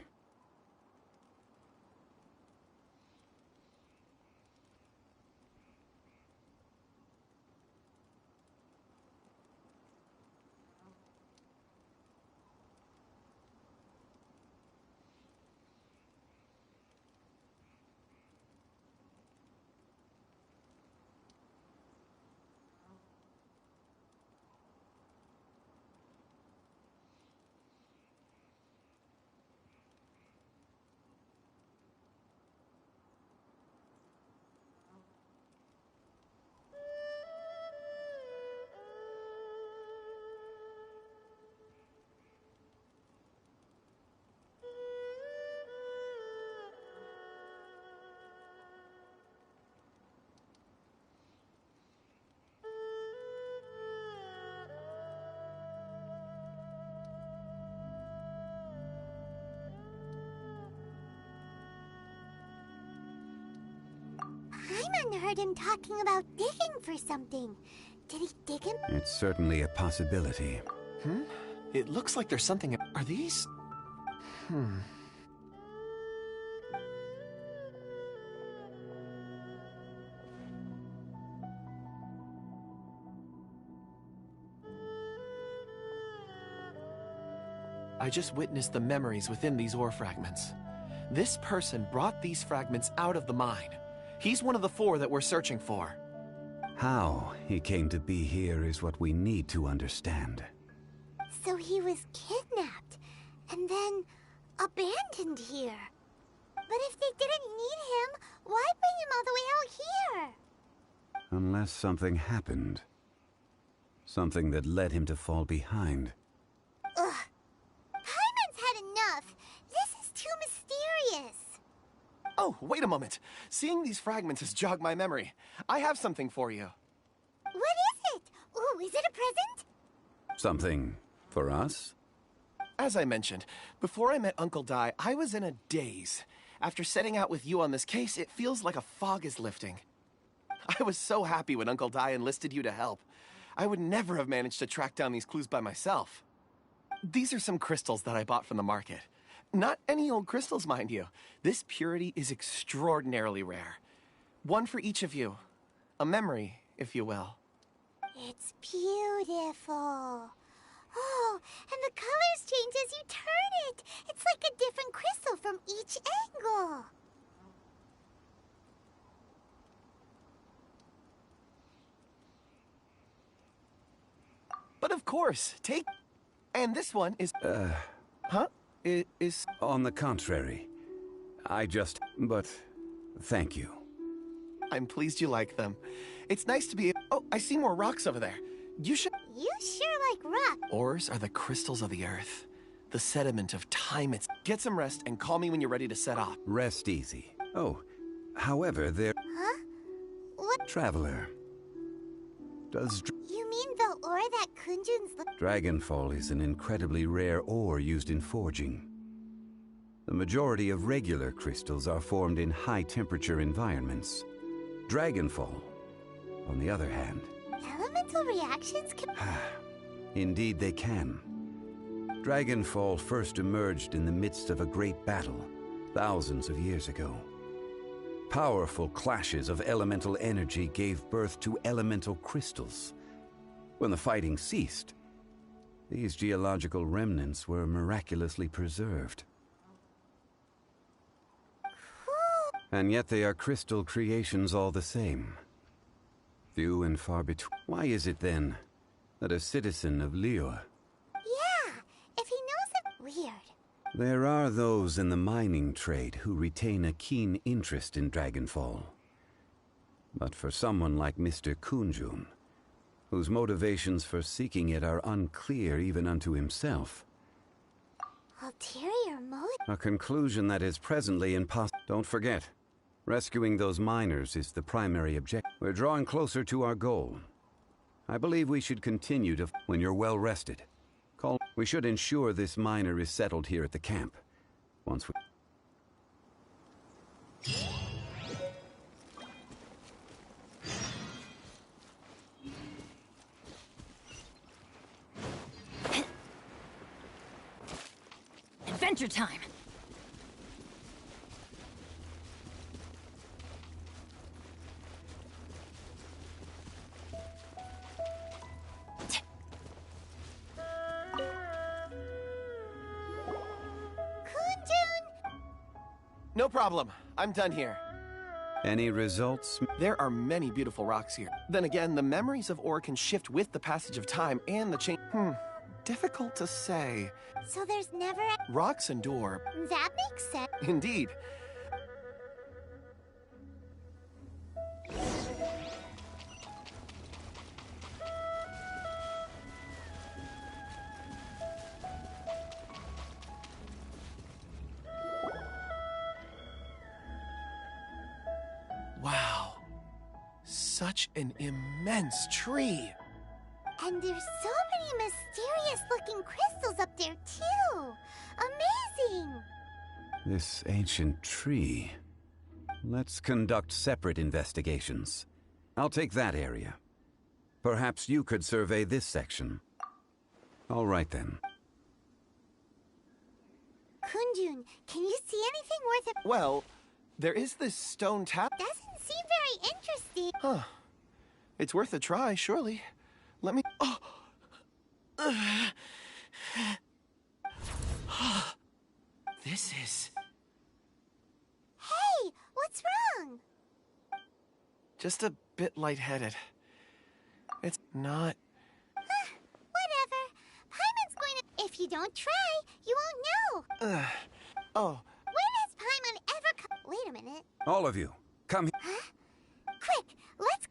Paimon heard him talking about digging for something. Did he dig him? It's certainly a possibility. It looks like there's something. Are these? I just witnessed the memories within these ore fragments. This person brought these fragments out of the mine. He's one of the 4 that we're searching for. How he came to be here is what we need to understand. So he was kidnapped and then abandoned here. But if they didn't need him, why bring him all the way out here? Unless something happened. Something that led him to fall behind. Ugh. Paimon's had enough. This is too mysterious. Oh, wait a moment. Seeing these fragments has jogged my memory. I have something for you. What is it? Ooh, is it a present? Something for us? As I mentioned, before I met Uncle Dai, I was in a daze. After setting out with you on this case, it feels like a fog is lifting. I was so happy when Uncle Dai enlisted you to help. I would never have managed to track down these clues by myself. These are some crystals that I bought from the market. Not any old crystals, mind you. This purity is extraordinarily rare. One for each of you. A memory, if you will. It's beautiful. Oh, and the colors change as you turn it. It's like a different crystal from each angle. But of course, take... And this one is... Huh? Is... On the contrary. But thank you. I'm pleased you like them. It's nice to be... Oh, I see more rocks over there. You should... You sure like rock. Ores are the crystals of the earth. The sediment of time. Get some rest and call me when you're ready to set off. Rest easy. Oh, however, there... Huh? What? Traveler. Does... You mean the ore that Kunjun's... Dragonfall is an incredibly rare ore used in forging. The majority of regular crystals are formed in high-temperature environments. Dragonfall, on the other hand... Elemental reactions can... Indeed they can. Dragonfall first emerged in the midst of a great battle, thousands of years ago. Powerful clashes of elemental energy gave birth to elemental crystals. When the fighting ceased, these geological remnants were miraculously preserved. And yet they are crystal creations all the same. Few and far between. Why is it then that a citizen of Liyue... Yeah, if he knows it... Weird. There are those in the mining trade who retain a keen interest in Dragonfall. But for someone like Mr. Kunjun, whose motivations for seeking it are unclear even unto himself... Ulterior motive? A conclusion that is presently impossible. Don't forget, rescuing those miners is the primary objective. We're drawing closer to our goal. I believe we should continue to... When you're well rested, call... We should ensure this miner is settled here at the camp. Once we... Adventure time! No problem. I'm done here. Any results? There are many beautiful rocks here. Then again, the memories of ore can shift with the passage of time and the change... Difficult to say. So there's never... Rocks endure. That makes sense. Indeed. Wow. Such an immense tree. And there's so many mysterious-looking crystals up there, too. Amazing! This ancient tree... Let's conduct separate investigations. I'll take that area. Perhaps you could survey this section. All right, then. Kunjun, can you see anything worth it? Well, there is this stone tap. Doesn't seem very interesting. Huh. It's worth a try, surely. Let me... Oh! This is... Hey, what's wrong? just a bit lightheaded. It's not... Whatever. Paimon's going to... If you don't try, you won't know. Oh. When has Paimon ever come... Wait a minute. All of you, come here. Huh? Quick, let's...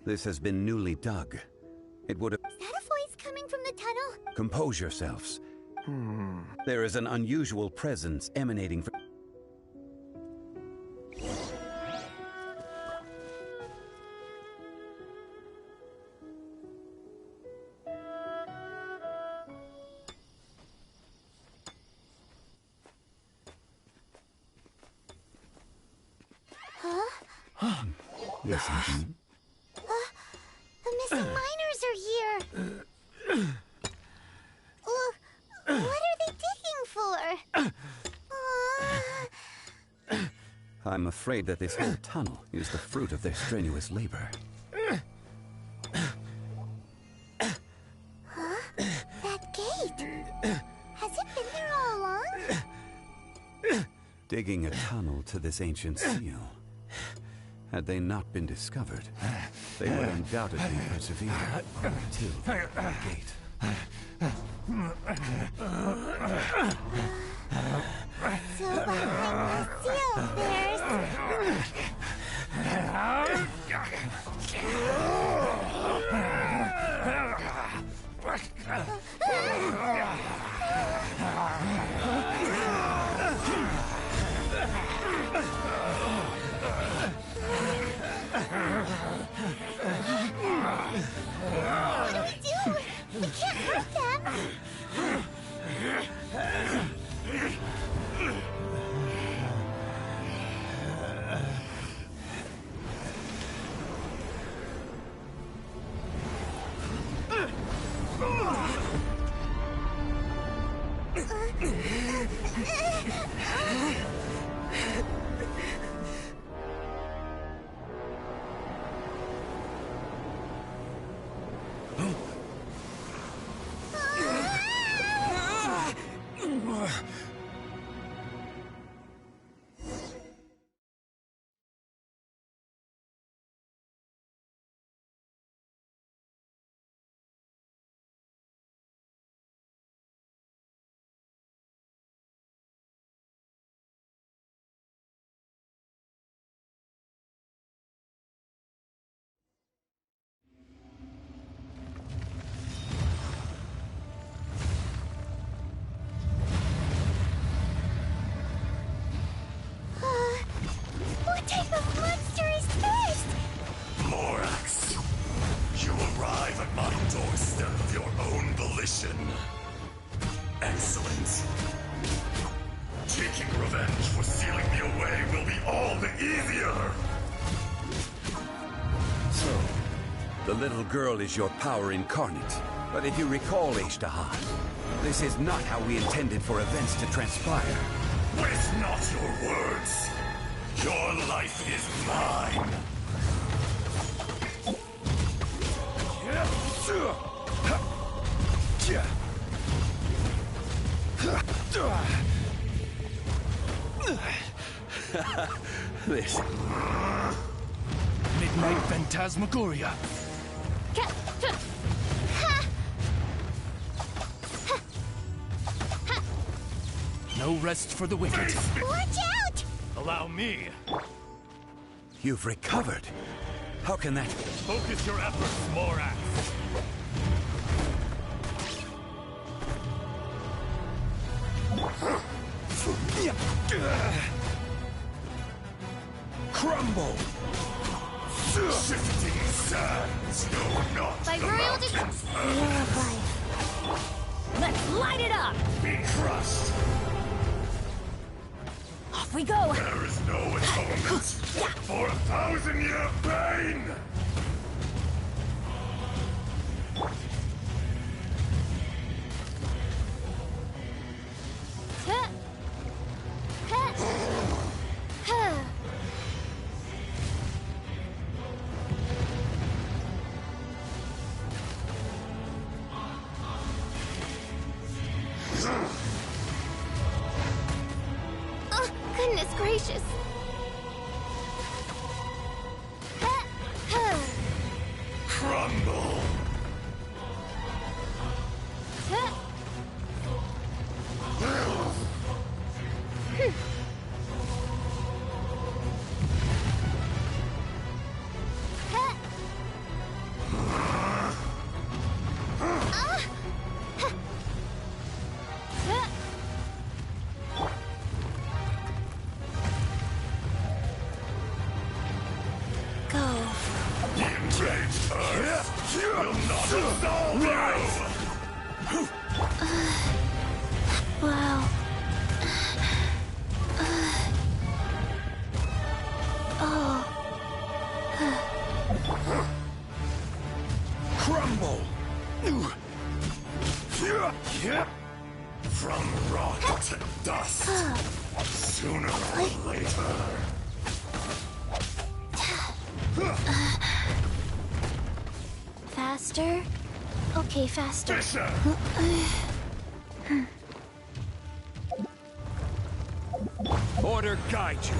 This has been newly dug. It would have... Is that a voice coming from the tunnel? Compose yourselves. There is an unusual presence emanating from... Huh? Listen. The missing miners are here. What are they digging for? I'm afraid that this whole tunnel is the fruit of their strenuous labor. Huh? That gate. Has it been there all along? Digging a tunnel to this ancient seal. Had they not been discovered, they would undoubtedly persevere until the gate. So behind the seal, there's... What do we do? We can't hurt them. What type of monster is this? Morax, you arrive at my doorstep of your own volition. Excellent. Taking revenge for sealing me away will be all the easier. So, the little girl is your power incarnate. But if you recall, Ishtaha, this is not how we intended for events to transpire. Waste not your words. Your life is mine. This... Midnight Phantasmagoria. No rest for the wicked. Watch out! Allow me. You've recovered. How can that... Focus your efforts, Morax. Crumble! Shifting sands, no, not By the royal mountains. Let's light it up! Be crushed. Off we go! There is no atonement for 1,000-year pain! Oh, goodness gracious. Crumble! The enraged earth will not absolve you! Wow. Crumble! From rock to dust, sooner or later. Faster? Okay, faster. Fisher! Order guide you.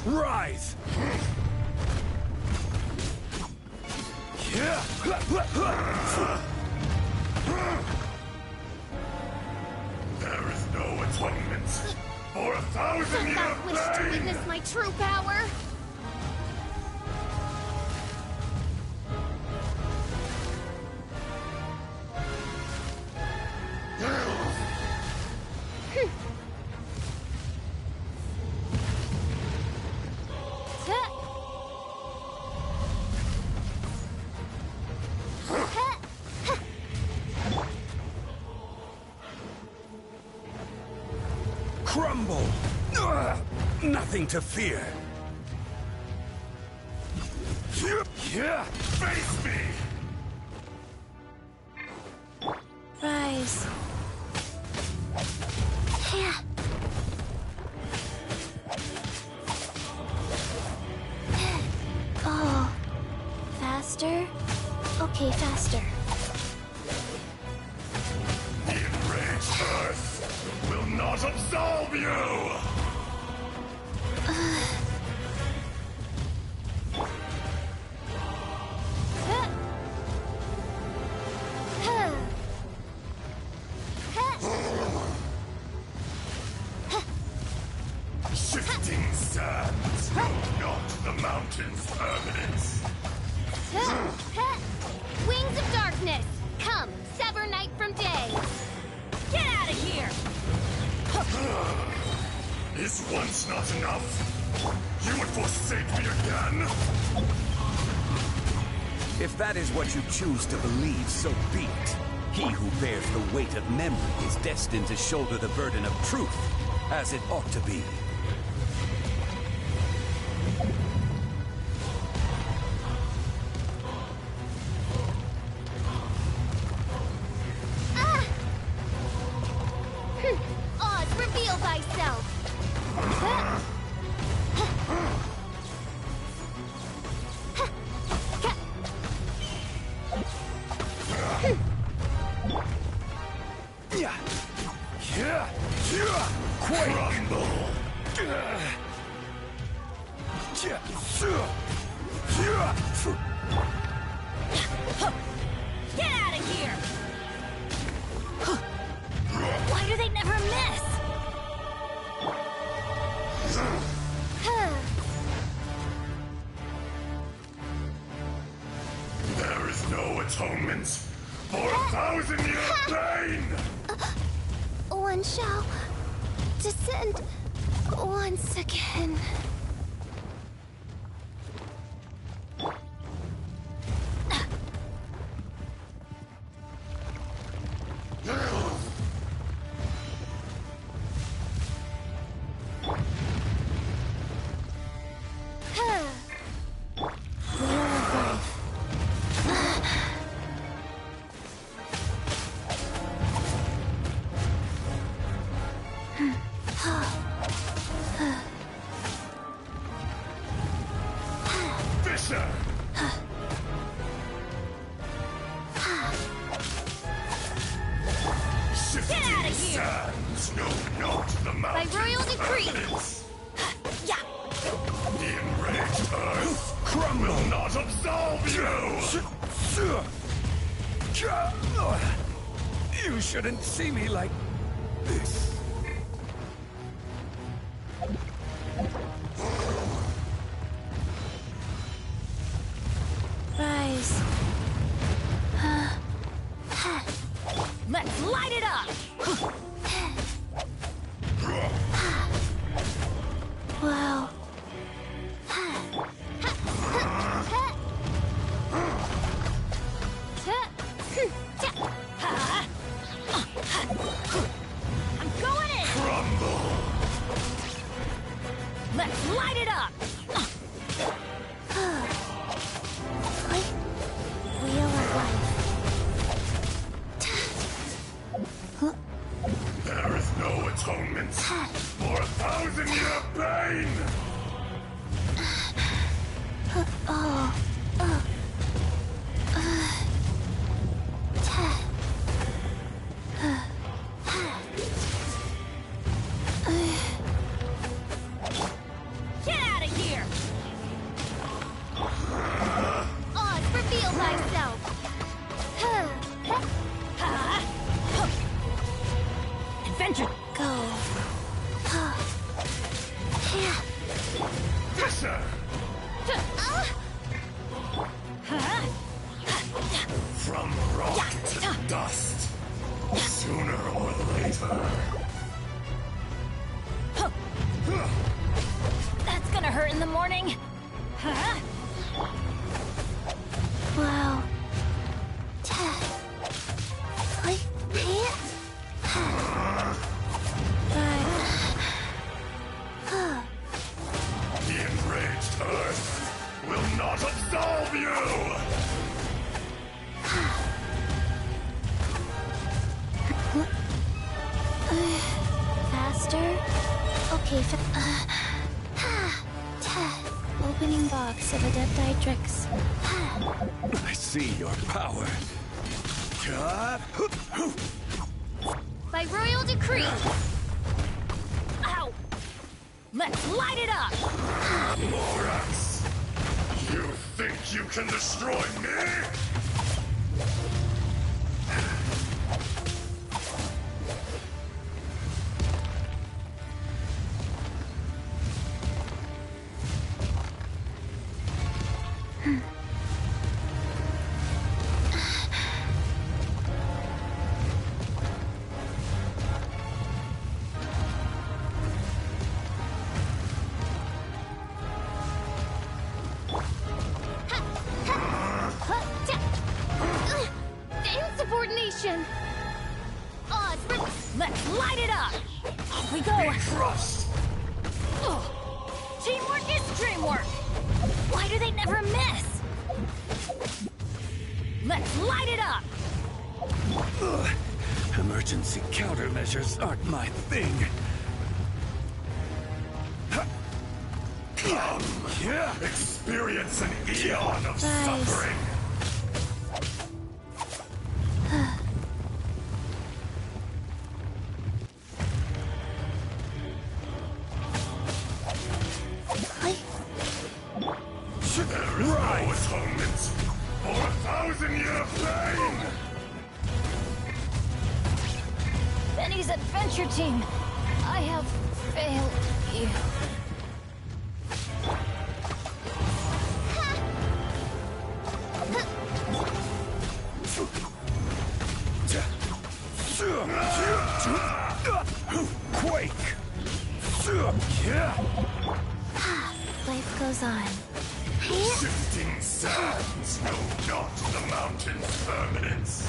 Rise! There is no atonement for Does 1,000-year not wish to pain! witness my true power. Crumble! Nothing to fear. Face me! Rise. Yeah. Oh. Faster? Okay, faster. The enraged earth will not absolve you! Shifting sands know not the mountain's permanence. Wings of darkness! Come, sever night from day! Get out of here! Is once not enough? You would forsake me again? If that is what you choose to believe, so be it. He who bears the weight of memory is destined to shoulder the burden of truth, as it ought to be. Oz, reveal thyself! Crumble! Get out of here! Why do they never miss? sun shall descend once again. You shouldn't see me like this. Rise. Let's light it up! Wow. I'm going in! Crumble! Let's light it up! Wheel of life. There is no atonement for 1,000-year pain! Get out of here! Oz, reveal thyself. Adventure! Go. Fisher! From rock to dust, sooner or later. That's gonna hurt in the morning. Wow. The enraged Earth will not absolve you! Faster? Okay, opening box of Adepti-Drix. I see your power. By royal decree! Ow! Let's light it up! Morax! You think you can destroy me? Insubordination! Oz, let's light it up! Off we go! Trust! Teamwork is dreamwork! Why do they never miss? Let's light it up! Emergency countermeasures aren't my thing. Come! Experience an eon of suffering! There is no atonement for 1,000-year pain! Benny's adventure team, I have failed you. Life goes on. Shifting sands know not the mountain's permanence.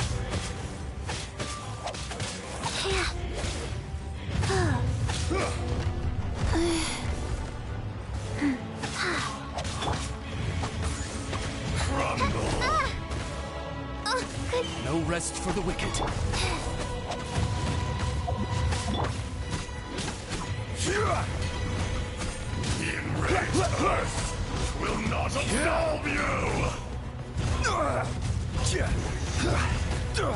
No rest for the wicked. The enraged earth will not absolve you! Go.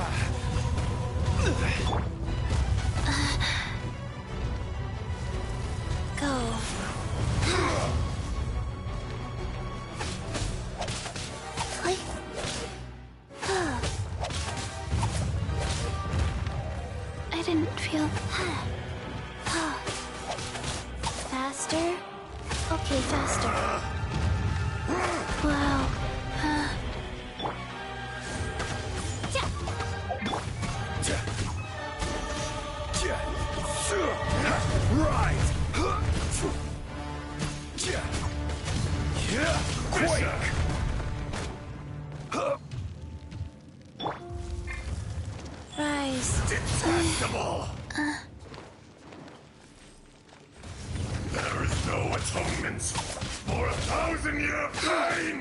I didn't feel... Faster? Okay, faster. Wow. Right! Quake! Rise. Detestable! There is no atonement for 1,000-year pain!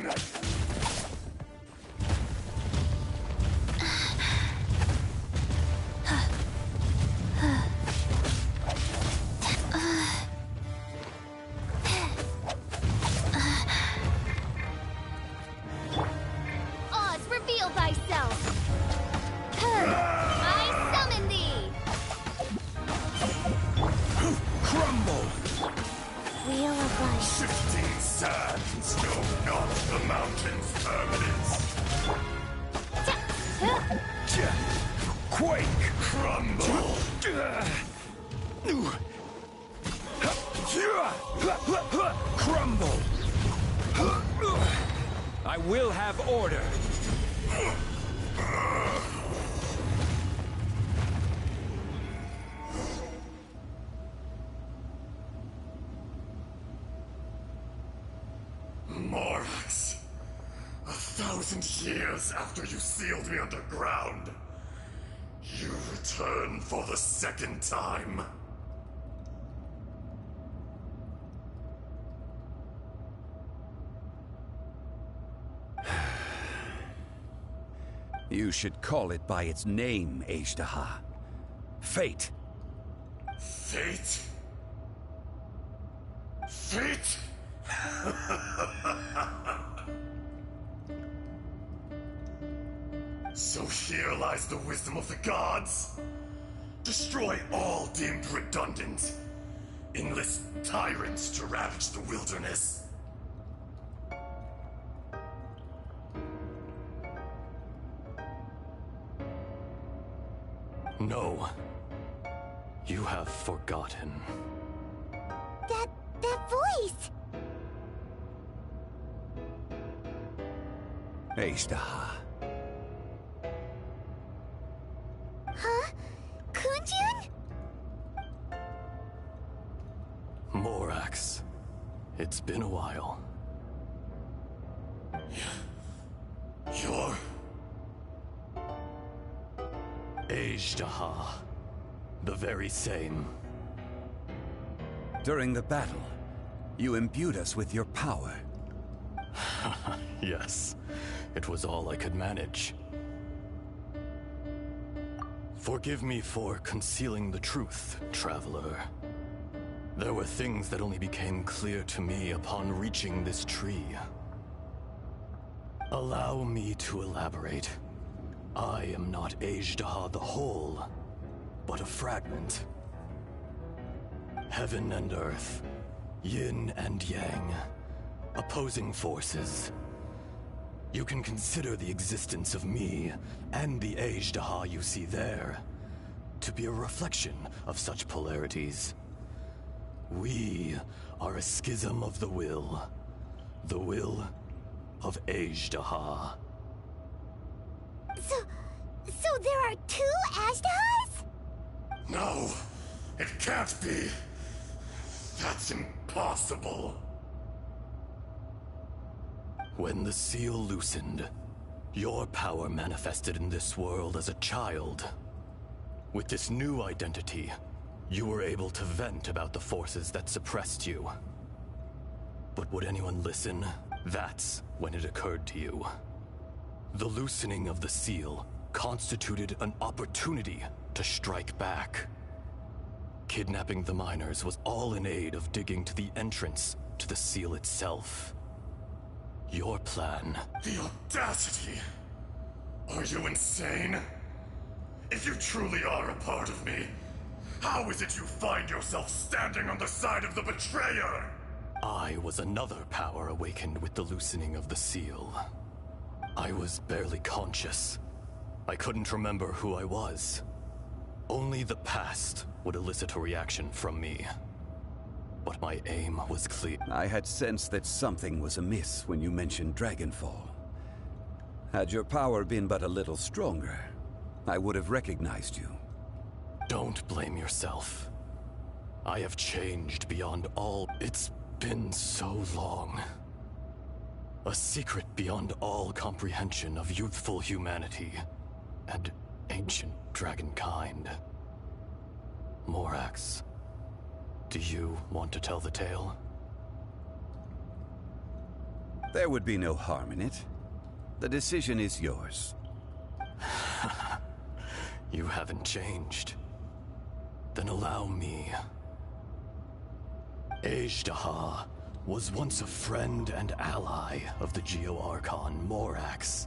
Oz, reveal thyself! I summon thee! Crumble! Wheel of life. Shifting sands know not the mountain's permanence. Quake! Crumble! Crumble! I will have order. Morax, 1,000 years after you sealed me underground, you return for the second time. You should call it by its name, Ajdaha. Fate. Fate? Fate? So here lies the wisdom of the gods. Destroy all deemed redundant. Enlist tyrants to ravage the wilderness. No. You have forgotten. That voice! Ajdaha. Huh? Kunjun? Morax. It's been a while. You're... Ajdaha. The very same. During the battle, you imbued us with your power. Yes. It was all I could manage. Forgive me for concealing the truth, Traveler. There were things that only became clear to me upon reaching this tree. Allow me to elaborate. I am not Ajdaha the whole, but a fragment. Heaven and earth, yin and yang, opposing forces. You can consider the existence of me and the Ajdaha you see there to be a reflection of such polarities. We are a schism of the will of Ajdaha. So there are two Ashdahas? No, it can't be. That's impossible. When the seal loosened, your power manifested in this world as a child. With this new identity, you were able to vent about the forces that suppressed you. But would anyone listen? That's when it occurred to you. The loosening of the seal constituted an opportunity to strike back. Kidnapping the miners was all in aid of digging to the entrance to the seal itself. Your plan... The audacity! Are you insane? If you truly are a part of me, how is it you find yourself standing on the side of the betrayer? I was another power awakened with the loosening of the seal. I was barely conscious. I couldn't remember who I was. Only the past would elicit a reaction from me. But my aim was clear. I had sensed that something was amiss when you mentioned Dragonfall. Had your power been but a little stronger, I would have recognized you. Don't blame yourself. I have changed beyond all. It's been so long. A secret beyond all comprehension of youthful humanity and ancient dragonkind. Morax, do you want to tell the tale? There would be no harm in it. The decision is yours. You haven't changed. Then allow me. Ajdaha was once a friend and ally of the Geo-Archon Morax,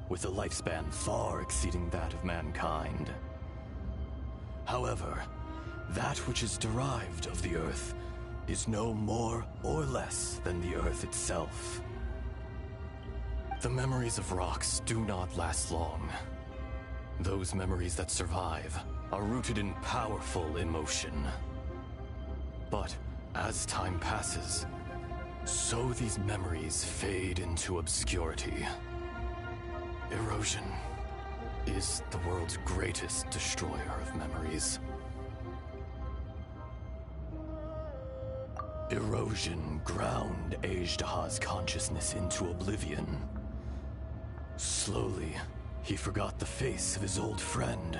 with a lifespan far exceeding that of mankind. However, that which is derived of the Earth is no more or less than the Earth itself. The memories of rocks do not last long. Those memories that survive are rooted in powerful emotion. But as time passes, so these memories fade into obscurity. Erosion is the world's greatest destroyer of memories. Erosion ground Ajdaha's consciousness into oblivion. Slowly, he forgot the face of his old friend,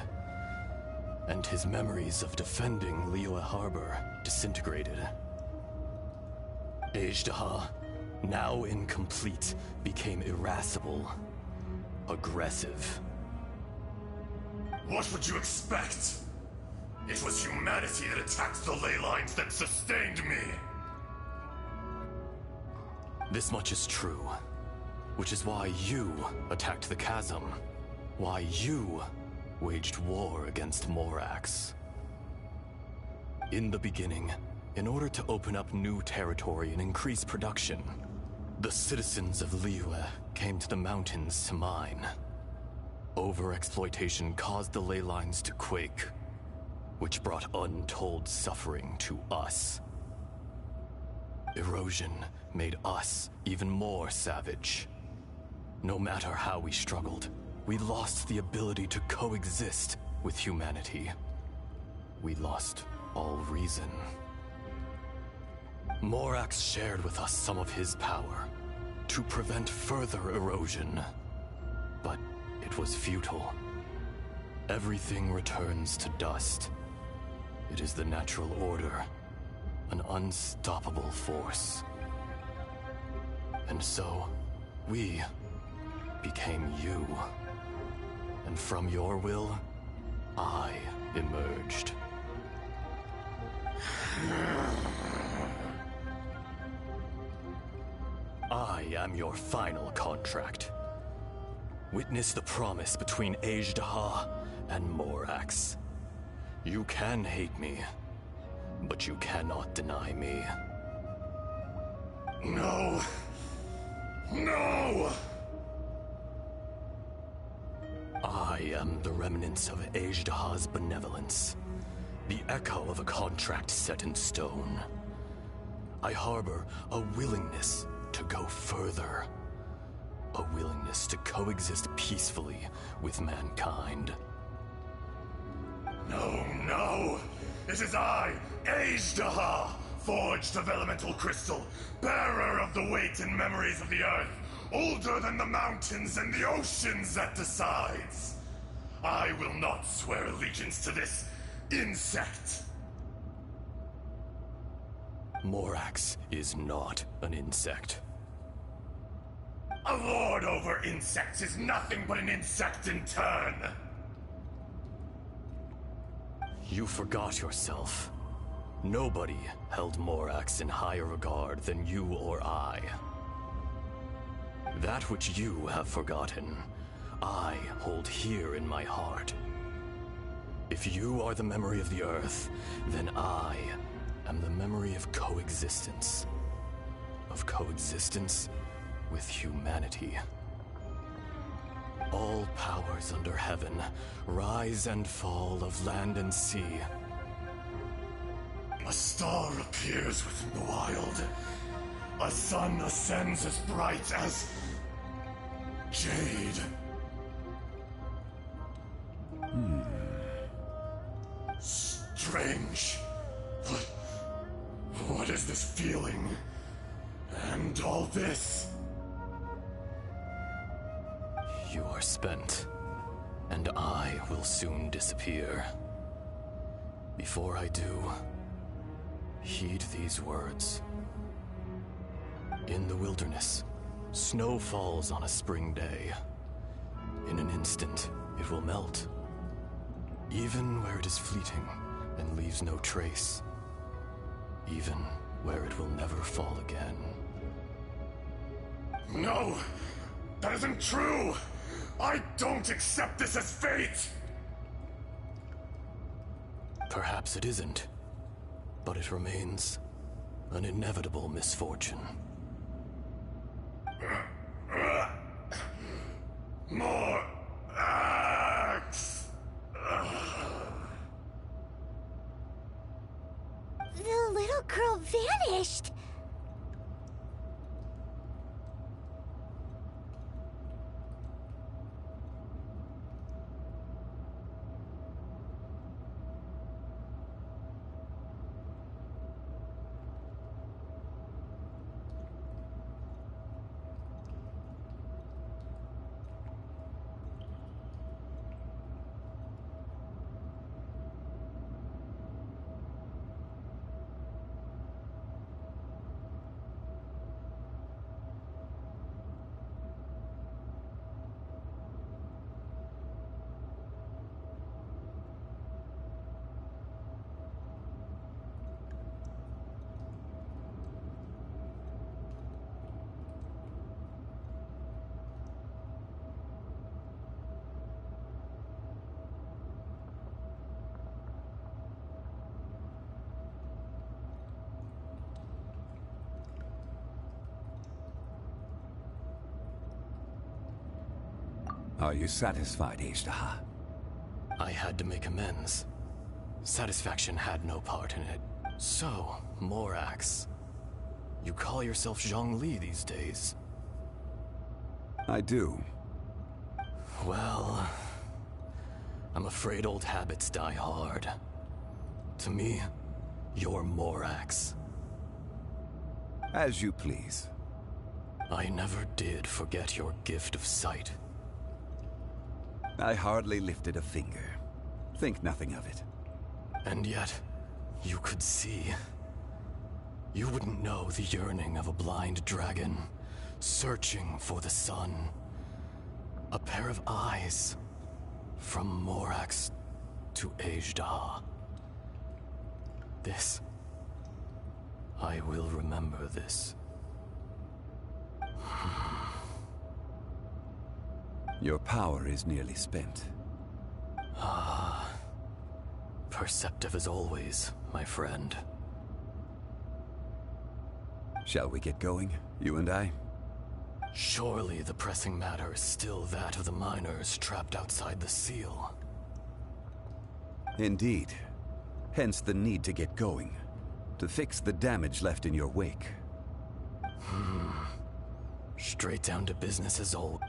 and his memories of defending Liyue Harbor disintegrated. Ajdaha, now incomplete, became irascible, aggressive. What would you expect? It was humanity that attacked the ley lines that sustained me. This much is true, which is why you attacked the chasm, why you waged war against Morax. In the beginning, in order to open up new territory and increase production, the citizens of Liyue came to the mountains to mine. Overexploitation caused the ley lines to quake, which brought untold suffering to us. Erosion made us even more savage. No matter how we struggled, we lost the ability to coexist with humanity. We lost all reason. Morax shared with us some of his power to prevent further erosion, but it was futile. Everything returns to dust. It is the natural order, an unstoppable force. And so, we became you. And from your will, I emerged. I am your final contract. Witness the promise between Ajdaha and Morax. You can hate me, but you cannot deny me. No! No! I am the remnants of Ajdaha's benevolence, the echo of a contract set in stone. I harbor a willingness to go further, a willingness to coexist peacefully with mankind. No, no! It is I, Ajdaha, forged of elemental crystal, bearer of the weight and memories of the earth, older than the mountains and the oceans at the sides. I will not swear allegiance to this insect. Morax is not an insect. A lord over insects is nothing but an insect in turn. You forgot yourself. Nobody held Morax in higher regard than you or I. That which you have forgotten, I hold here in my heart. If you are the memory of the Earth, then I am the memory of coexistence. Of coexistence with humanity. All powers under heaven, rise and fall of land and sea. A star appears within the wild. A sun ascends as bright as jade. Strange. What is this feeling? And all this? You are spent, and I will soon disappear. Before I do, heed these words. In the wilderness, snow falls on a spring day. In an instant, it will melt. Even where it is fleeting and leaves no trace. Even where it will never fall again. No! That isn't true! I don't accept this as fate! Perhaps it isn't, but it remains an inevitable misfortune. More axe! The little girl vanished! Are you satisfied, Ishtaha? I had to make amends. Satisfaction had no part in it. So, Morax, you call yourself Zhongli these days? I do. Well, I'm afraid old habits die hard. To me, you're Morax. As you please. I never did forget your gift of sight. I hardly lifted a finger. Think nothing of it. And yet, you could see. You wouldn't know the yearning of a blind dragon, searching for the sun. A pair of eyes, from Morax to Ejda. This. I will remember this. Your power is nearly spent. Ah. Perceptive as always, my friend. Shall we get going, you and I? Surely the pressing matter is still that of the miners trapped outside the seal. Indeed. Hence the need to get going. To fix the damage left in your wake. Straight down to business as always.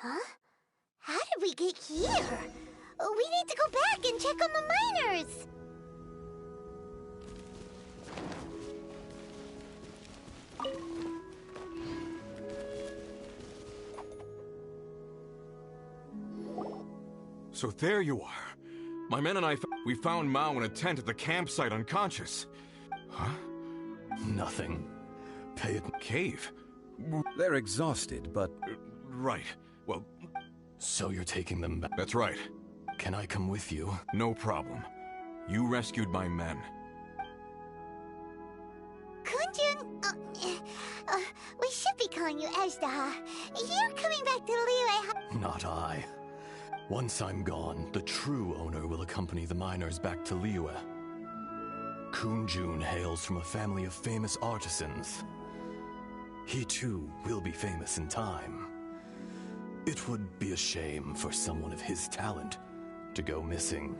Huh? How did we get here? We need to go back and check on the miners! So there you are. My men and we found Mao in a tent at the campsite unconscious. Huh? Nothing. Pay it. Cave? They're exhausted, but... Right. Well... So you're taking them back? That's right. Can I come with you? No problem. You rescued my men. Kunjun, we should be calling you Ezda. You're coming back to Liyue. Not I. Once I'm gone, the true owner will accompany the miners back to Liyue. Kunjun hails from a family of famous artisans. He too will be famous in time. It would be a shame for someone of his talent to go missing.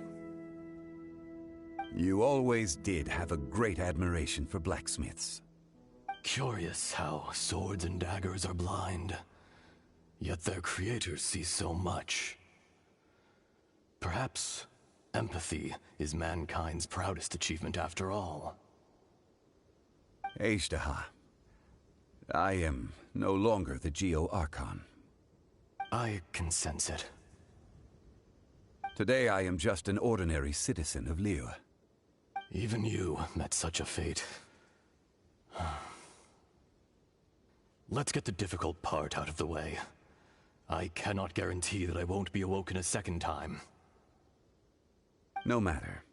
You always did have a great admiration for blacksmiths. Curious how swords and daggers are blind, yet their creators see so much. Perhaps empathy is mankind's proudest achievement after all. Ejdaha, I am no longer the Geo-Archon. I can sense it. Today I am just an ordinary citizen of Liyue. Even you met such a fate. Let's get the difficult part out of the way. I cannot guarantee that I won't be awoken a second time. No matter.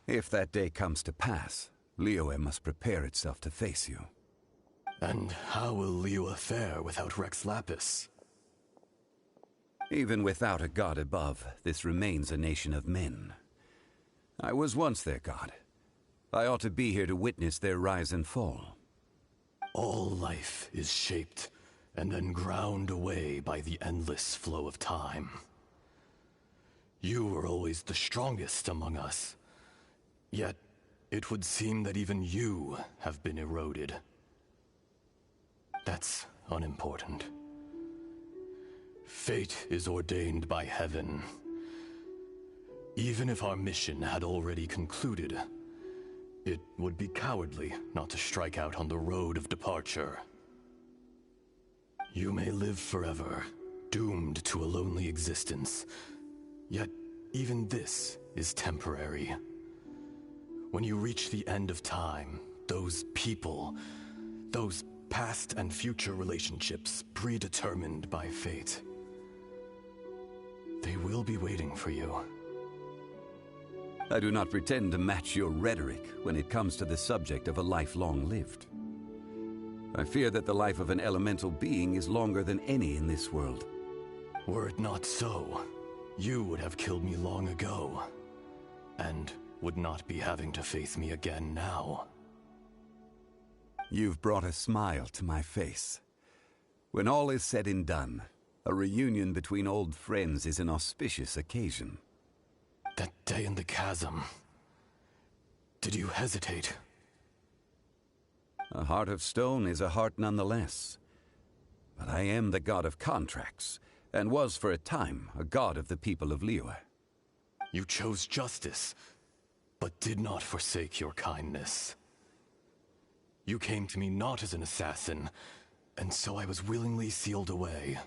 If that day comes to pass, Liyue must prepare itself to face you. And how will Liyue fare without Rex Lapis? Even without a god above, this remains a nation of men. I was once their god. I ought to be here to witness their rise and fall. All life is shaped and then ground away by the endless flow of time. You were always the strongest among us. Yet, it would seem that even you have been eroded. That's unimportant. Fate is ordained by heaven. Even if our mission had already concluded, it would be cowardly not to strike out on the road of departure. You may live forever, doomed to a lonely existence. Yet, even this is temporary. When you reach the end of time, those people, those past and future relationships predetermined by fate, they will be waiting for you. I do not pretend to match your rhetoric when it comes to the subject of a life long lived. I fear that the life of an elemental being is longer than any in this world. Were it not so, you would have killed me long ago, and would not be having to face me again now. You've brought a smile to my face. When all is said and done, a reunion between old friends is an auspicious occasion. That day in the chasm, did you hesitate? A heart of stone is a heart nonetheless. But I am the god of contracts, and was for a time a god of the people of Liyue. You chose justice, but did not forsake your kindness. You came to me not as an assassin, and so I was willingly sealed away.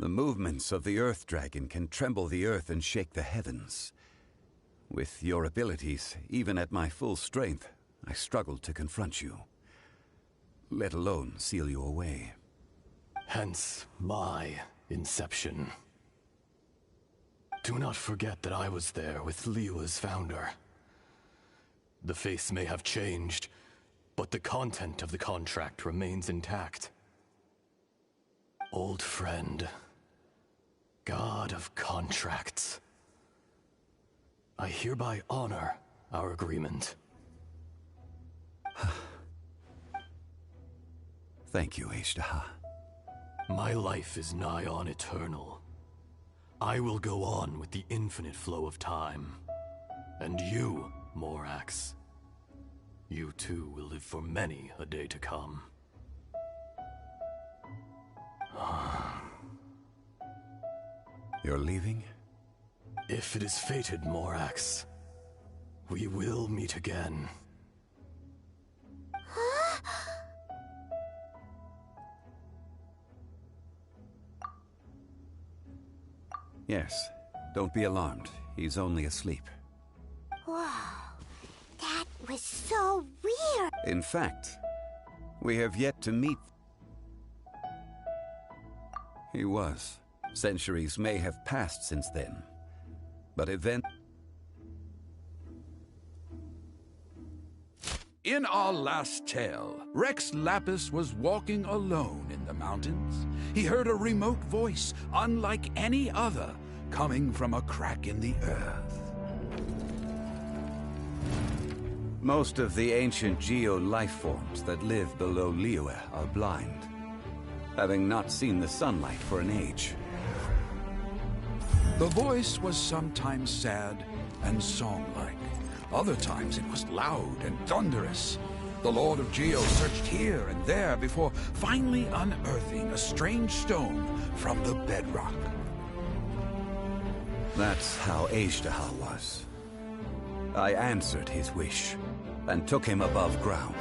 The movements of the Earth Dragon can tremble the earth and shake the heavens. With your abilities, even at my full strength, I struggled to confront you, let alone seal you away. Hence my inception. Do not forget that I was there with Liyue's founder. The face may have changed, but the content of the contract remains intact. Old friend, god of contracts, I hereby honor our agreement. Thank you, Ejdaha. My life is nigh on eternal. I will go on with the infinite flow of time. And you, Morax, you too will live for many a day to come. You're leaving? If it is fated, Morax, we will meet again. Yes. Don't be alarmed. He's only asleep. Whoa. That was so weird. In fact, we have yet to meet. He was. Centuries may have passed since then. But In our last tale, Rex Lapis was walking alone in the mountains. He heard a remote voice, unlike any other, coming from a crack in the earth. Most of the ancient geo-life forms that live below Liyue are blind, having not seen the sunlight for an age. The voice was sometimes sad and song-like. Other times it was loud and thunderous. The Lord of Geo searched here and there before finally unearthing a strange stone from the bedrock. That's how Aishtaha was. I answered his wish and took him above ground.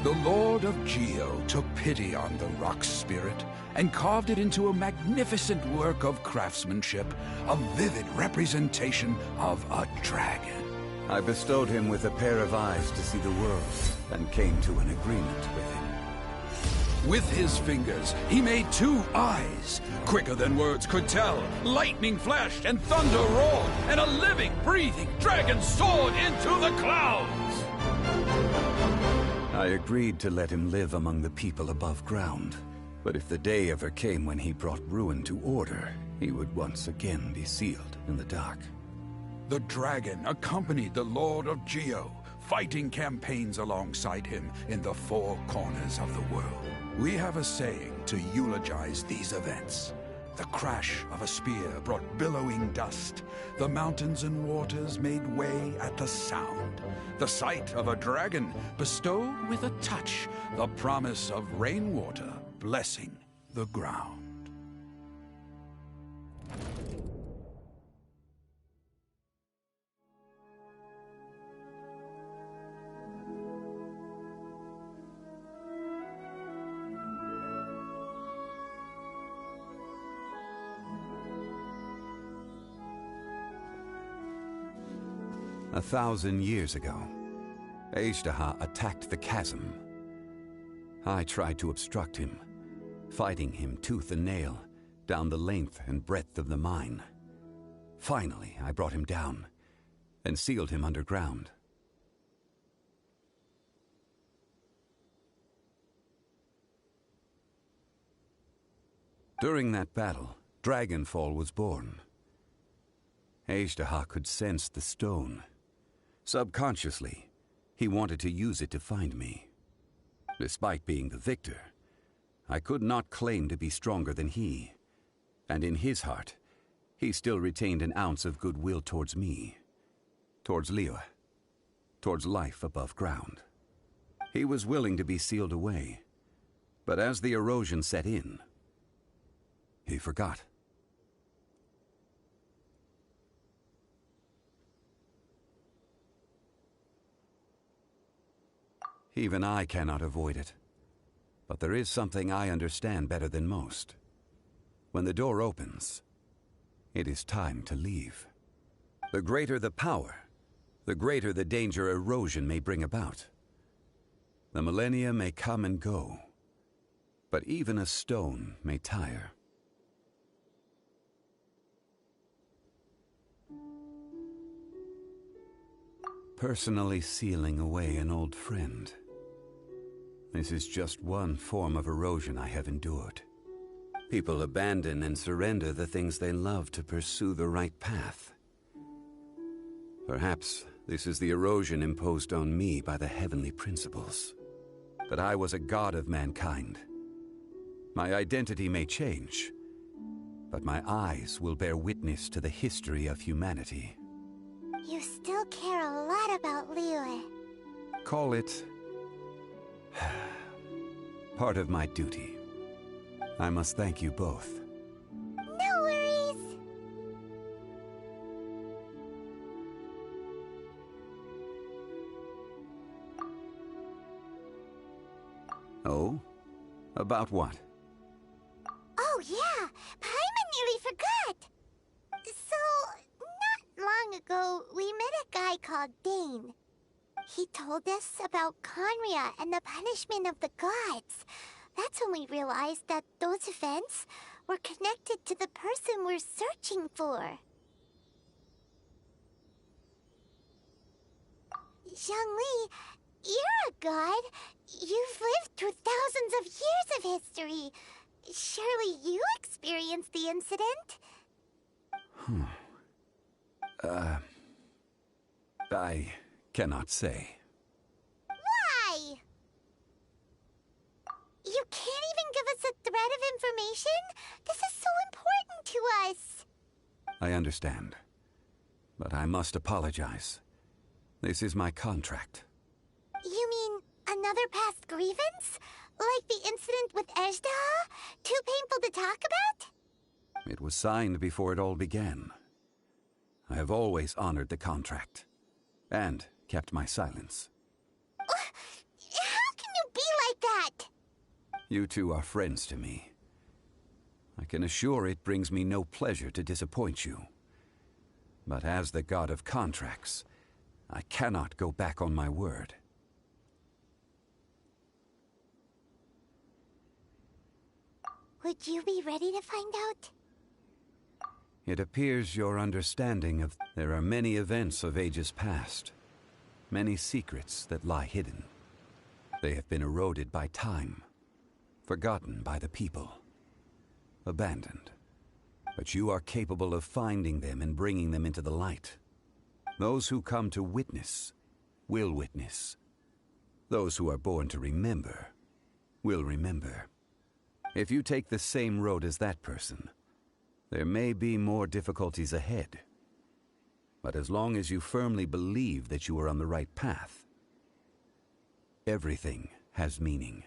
The Lord of Geo took pity on the rock spirit and carved it into a magnificent work of craftsmanship, a vivid representation of a dragon. I bestowed him with a pair of eyes to see the world and came to an agreement with him. With his fingers, he made 2 eyes. Quicker than words could tell, lightning flashed and thunder roared, and a living, breathing dragon soared into the clouds! I agreed to let him live among the people above ground. But if the day ever came when he brought ruin to order, he would once again be sealed in the dark. The dragon accompanied the Lord of Geo, fighting campaigns alongside him in the 4 corners of the world. We have a saying to eulogize these events. The crash of a spear brought billowing dust. The mountains and waters made way at the sound. The sight of a dragon bestowed with a touch the promise of rainwater blessing the ground. A 1,000 years ago, Aishtaha attacked the chasm. I tried to obstruct him, fighting him tooth and nail down the length and breadth of the mine. Finally, I brought him down and sealed him underground. During that battle, Dragonfall was born. Aishtaha could sense the stone. Subconsciously, he wanted to use it to find me. Despite being the victor, I could not claim to be stronger than he. And in his heart, he still retained an ounce of goodwill towards me, towards Liyue, towards life above ground. He was willing to be sealed away, but as the erosion set in, he forgot. Even I cannot avoid it. But there is something I understand better than most. When the door opens, it is time to leave. The greater the power, the greater the danger erosion may bring about. The millennia may come and go, but even a stone may tire. Personally sealing away an old friend. This is just one form of erosion I have endured. People abandon and surrender the things they love to pursue the right path. Perhaps this is the erosion imposed on me by the heavenly principles. But I was a god of mankind. My identity may change, but my eyes will bear witness to the history of humanity. You still care a lot about Liyue. Call it part of my duty. I must thank you both. Oh? About what? Oh yeah, Paimon nearly forgot! So, not long ago, we met a guy called Dane. He told us about Conria and the punishment of the gods. That's when we realized that those events were connected to the person we're searching for. Zhongli, you're a god. You've lived through thousands of years of history. Surely you experienced the incident? I cannot say. Why? You can't even give us a thread of information? This is so important to us. I understand. But I must apologize. This is my contract. You mean another past grievance? Like the incident with Ejda? Too painful to talk about? It was signed before it all began. I have always honored the contract. And kept my silence. How can you be like that? You two are friends to me. I can assure it brings me no pleasure to disappoint you. But as the god of contracts, I cannot go back on my word. Would you be ready to find out? It appears your understanding of... There are many events of ages past. Many secrets that lie hidden. They have been eroded by time. Forgotten by the people. Abandoned. But you are capable of finding them and bringing them into the light. Those who come to witness will witness. Those who are born to remember will remember. If you take the same road as that person, there may be more difficulties ahead. But as long as you firmly believe that you are on the right path, everything has meaning.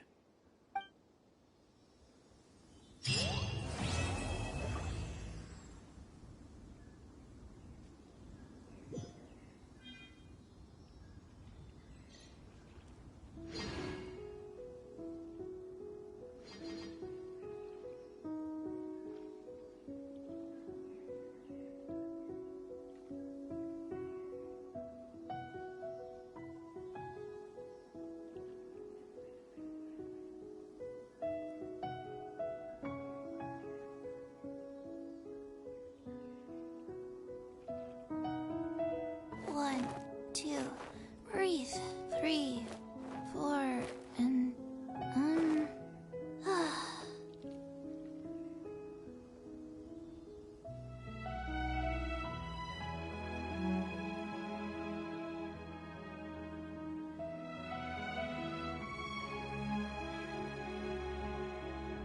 One, two, breathe. 3, 4, and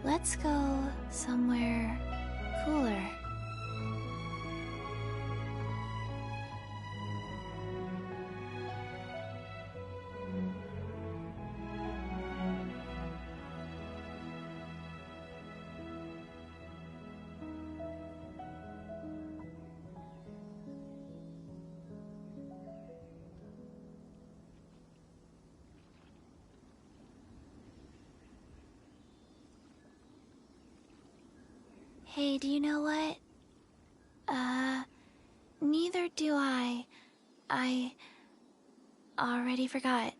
let's go somewhere cooler. Hey, do you know what? Neither do I. I already forgot.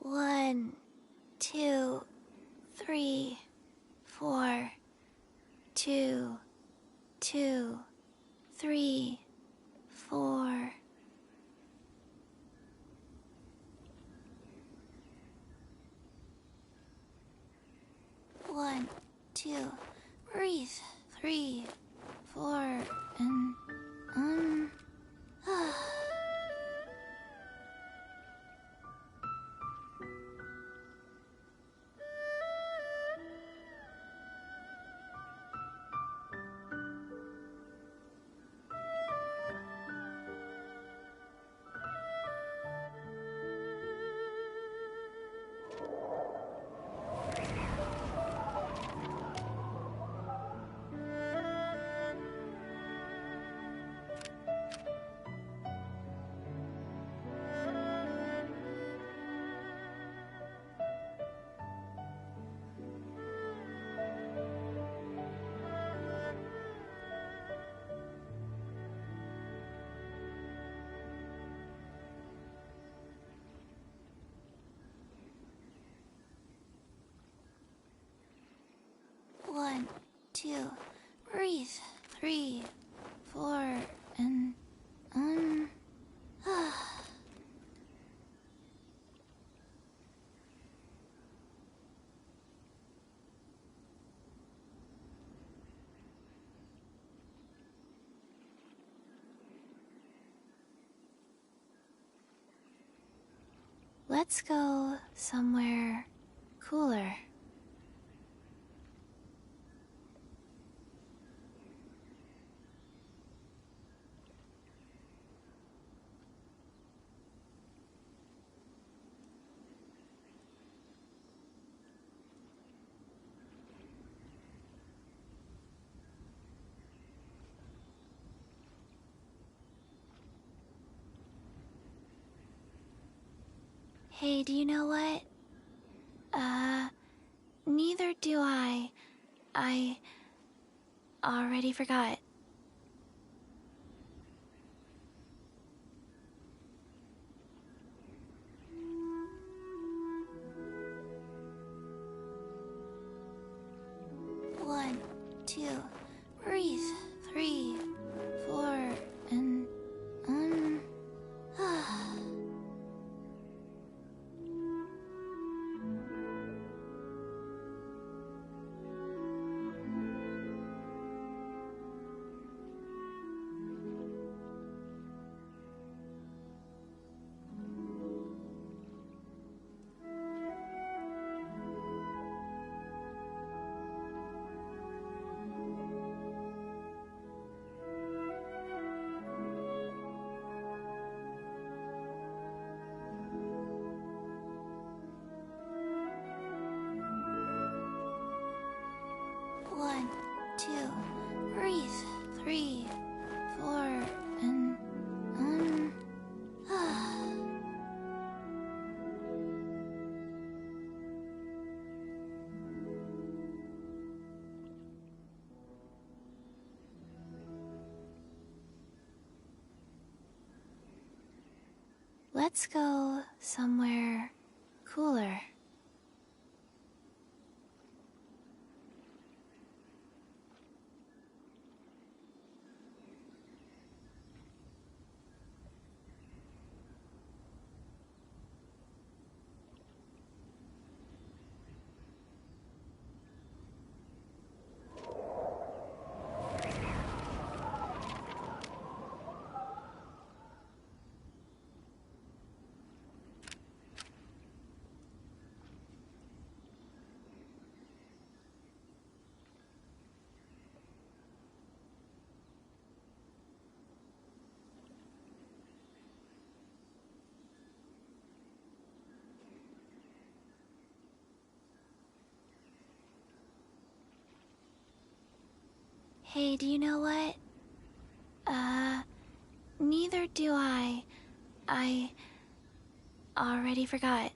One, 2, 3, 4, 2, 2, 3, 4. One, 2, breathe. 3, 4, and 1, 2, breathe. 3, 4, and let's go somewhere cooler. Hey, do you know what? Neither do I. I already forgot. One, 2, breathe. 3, 4, and One, 2, breathe. 3, 4, and let's go somewhere cooler. Hey, do you know what? Neither do I. I already forgot.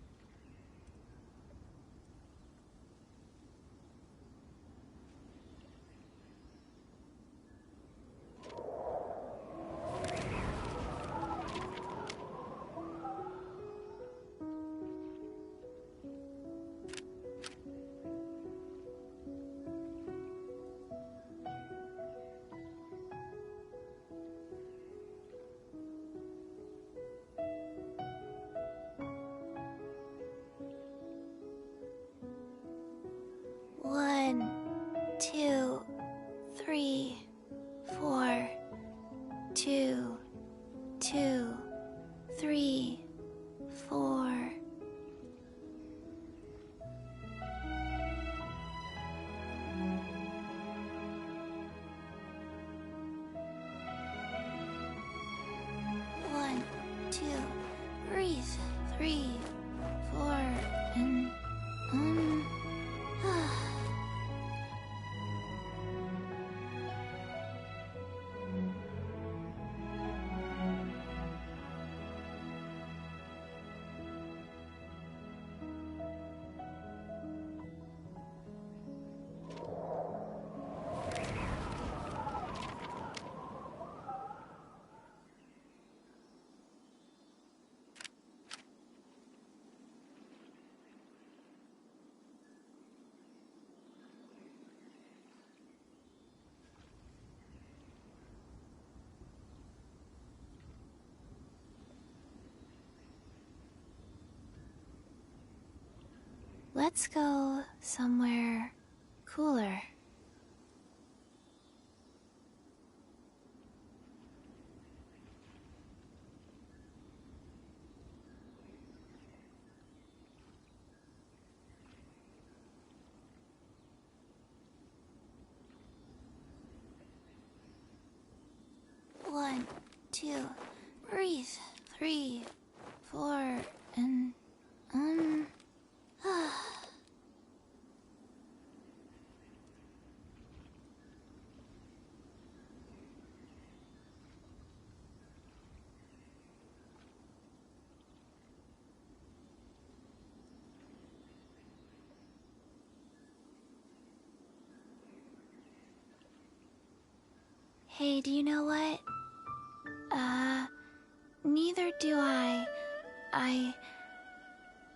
One, 2, 3, 4, 2, Let's go somewhere cooler. One, two, breathe. 3, 4, and Hey, do you know what? Neither do I. I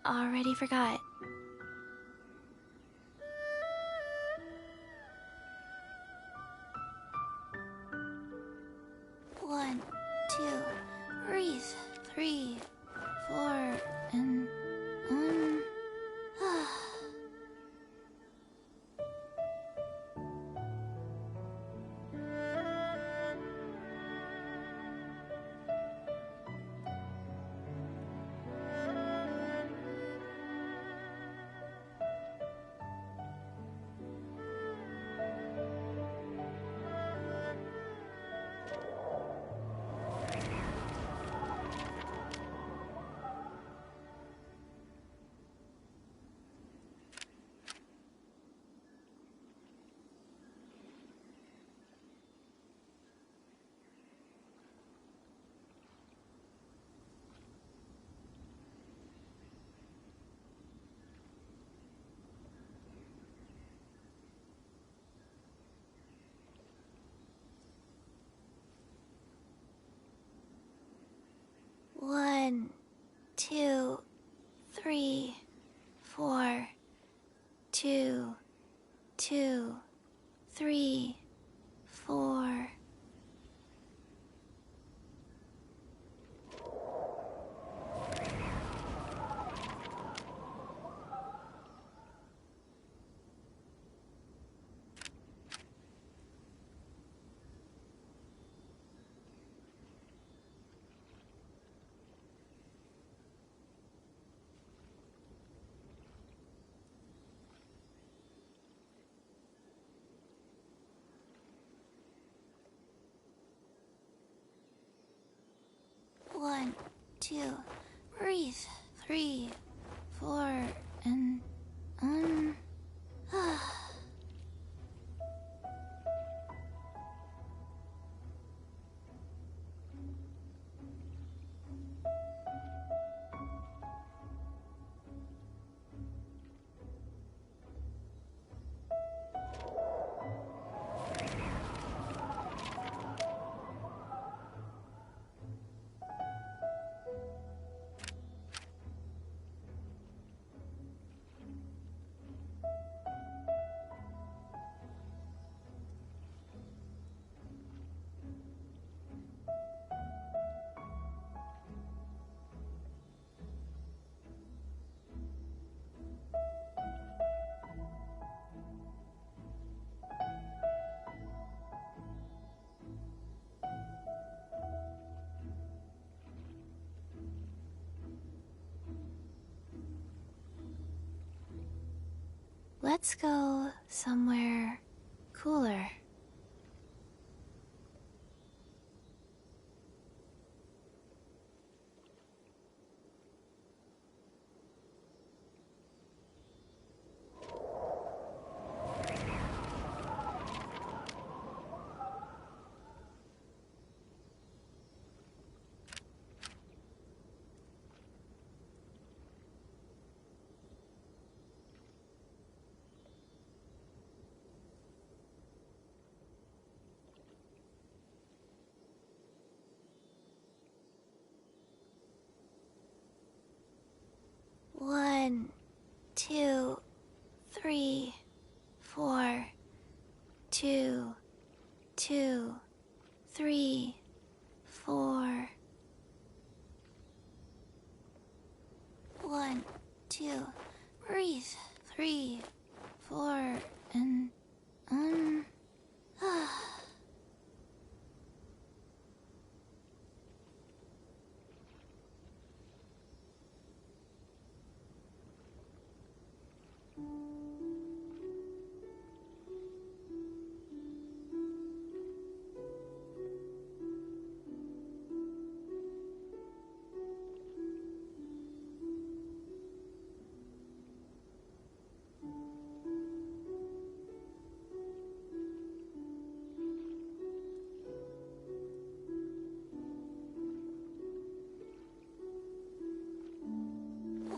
already forgot. One, two, breathe. 3, 4, and One, 2, 3, 4, 2, 2, 3, 4. One, 2, breathe. 3, 4, and let's go somewhere cooler. One, 2, 3, 4, 2, 2, 3, 4. 1, 2, breathe. 3, 4, and,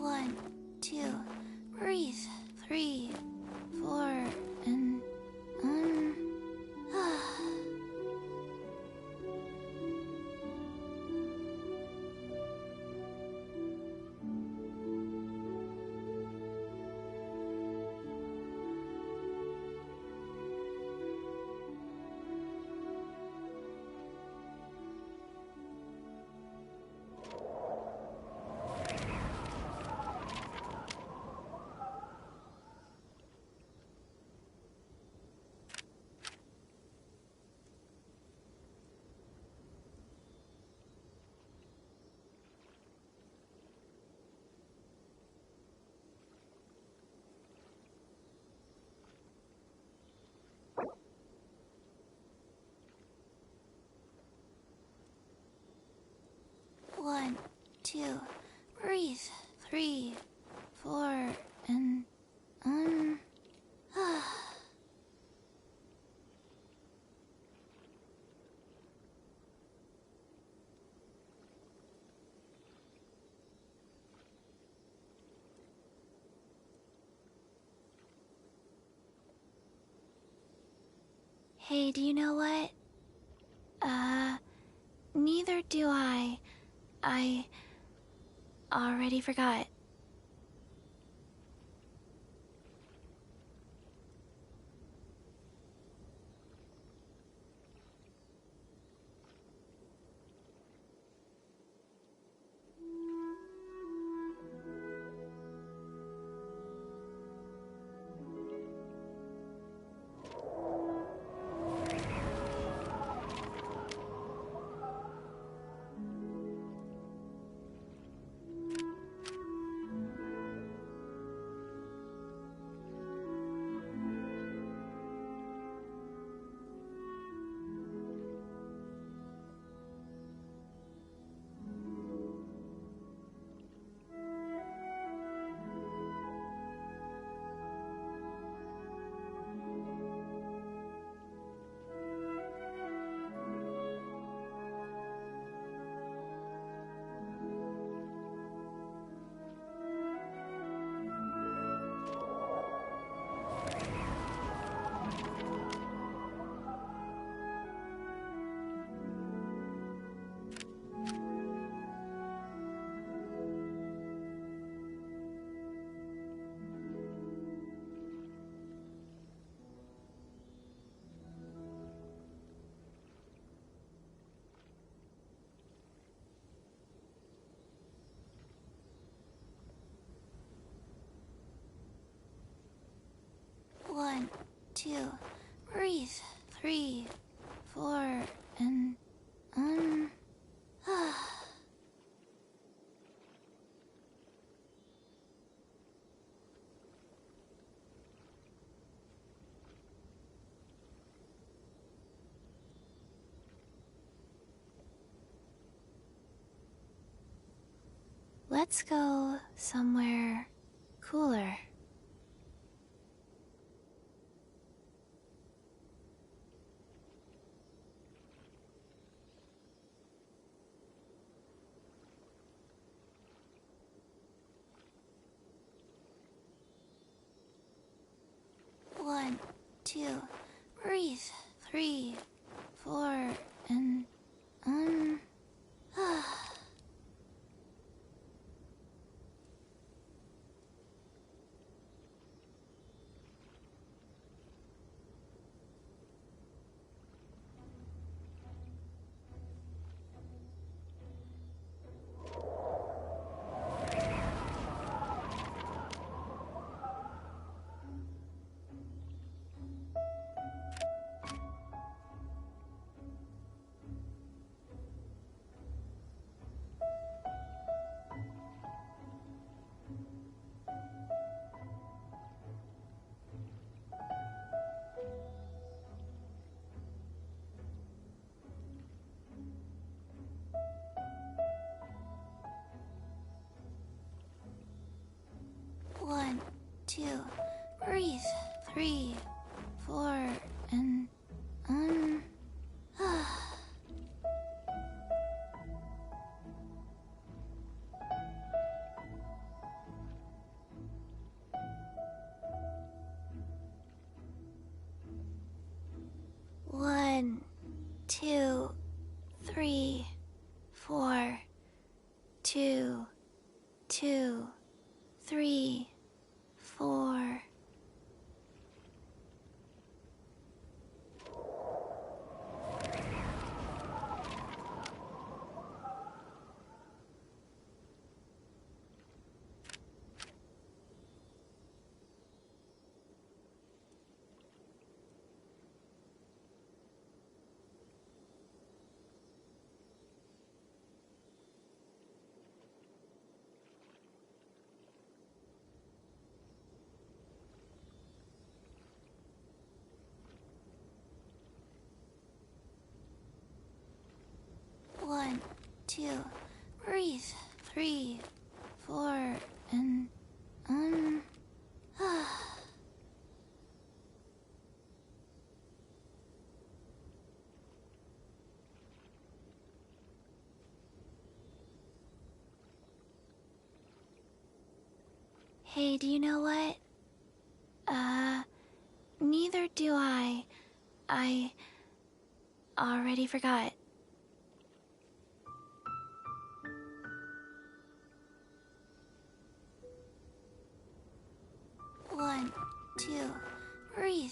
One, two, breathe. 3, 4, and, One, two, breathe. 3, 4, and, Hey, do you know what? Neither do I. I already forgot. One, two, breathe. 3, 4, and, Let's go somewhere cooler. One, two, breathe. 3, 4, and, 2, 3, 4, 2, 2, 3, 4. One, 2, breathe. 3, 4, and Hey, do you know what? Neither do I. I already forgot. One, 2, breathe.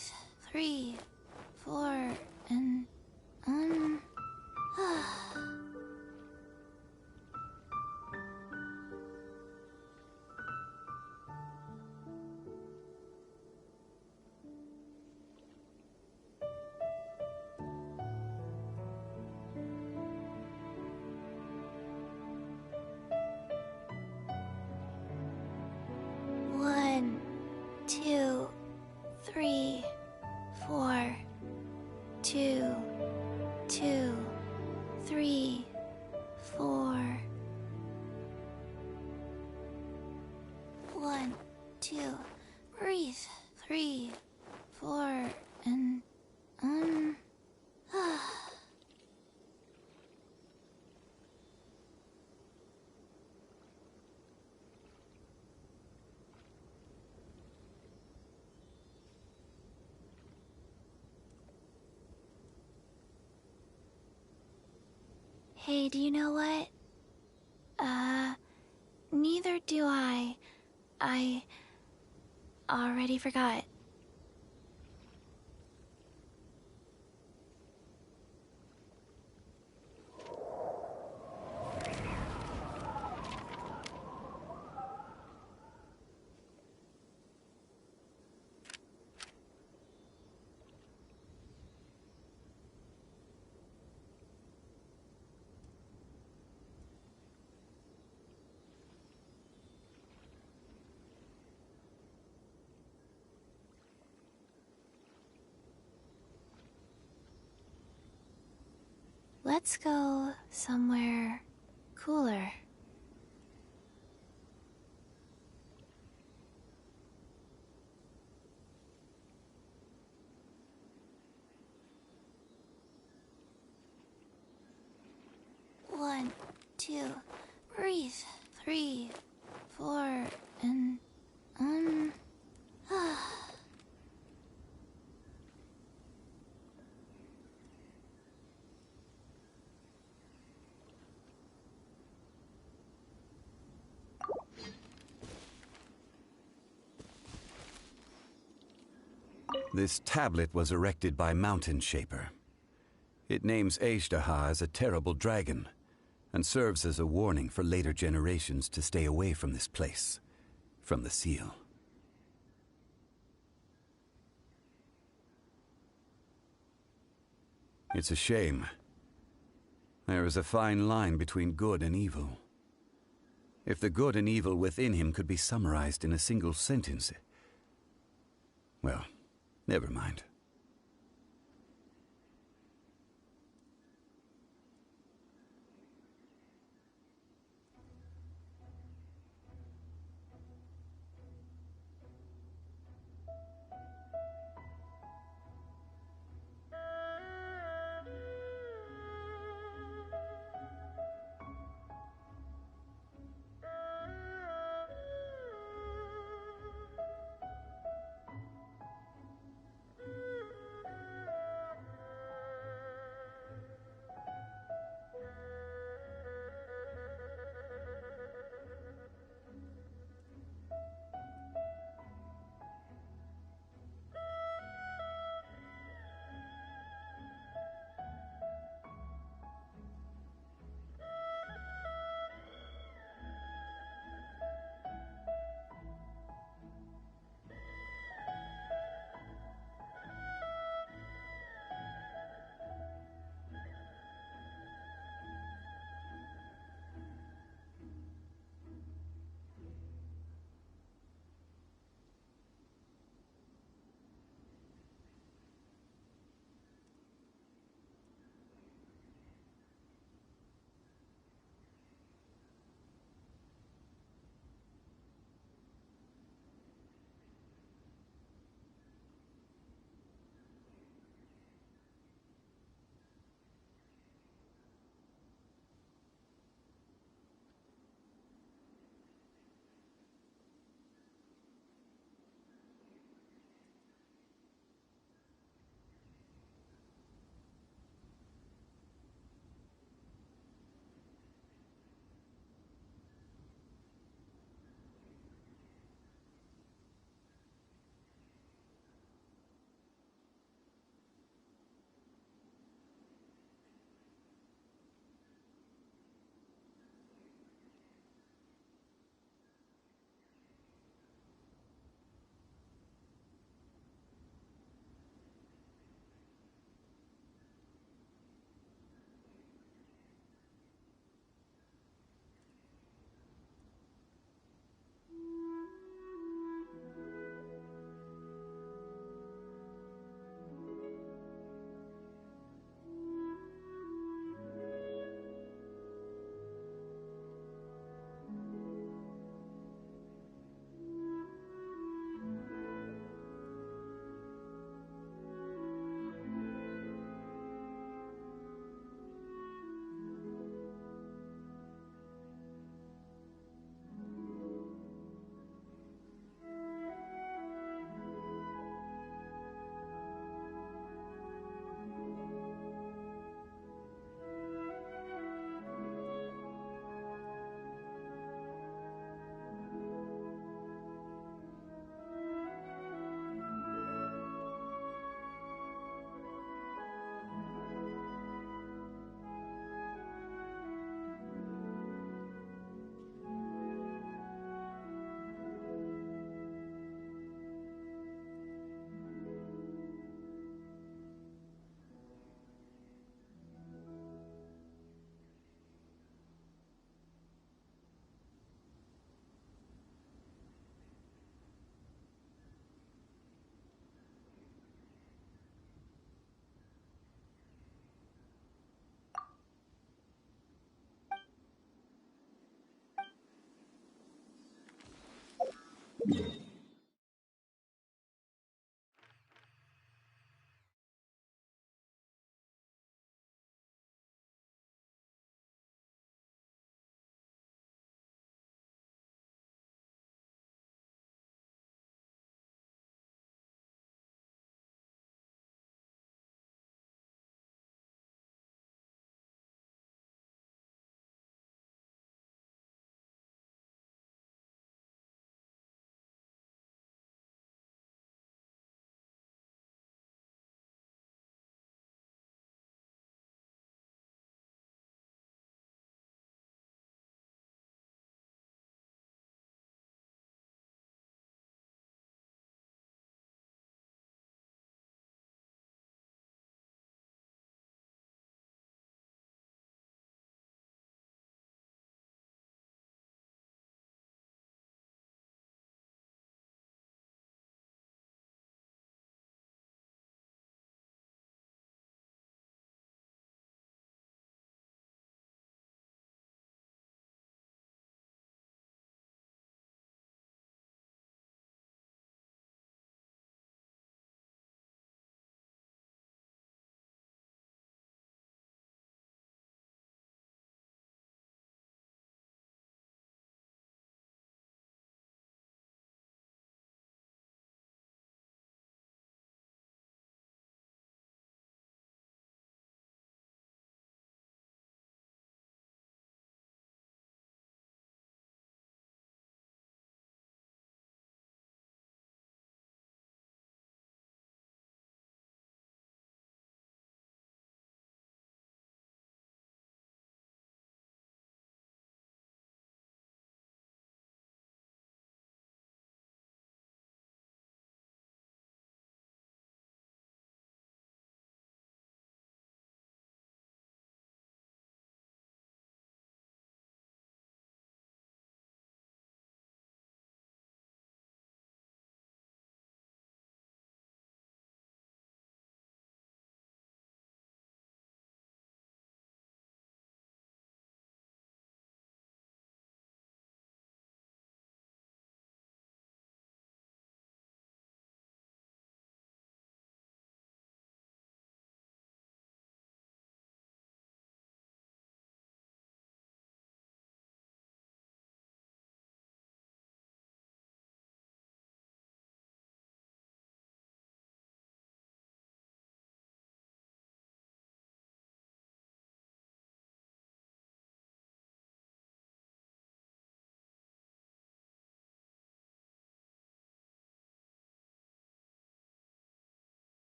3, 4, and One, 2, 3, 4, 2, 2, 3, 4. 1, 2, breathe. 3, 4, and Hey, do you know what? Neither do I. I already forgot. Let's go somewhere cooler. One, 2, breathe. 3, 4, and This tablet was erected by Mountain Shaper. It names Azhdaha as a terrible dragon, and serves as a warning for later generations to stay away from this place, from the seal. It's a shame. There is a fine line between good and evil. If the good and evil within him could be summarized in a single sentence... Well, never mind.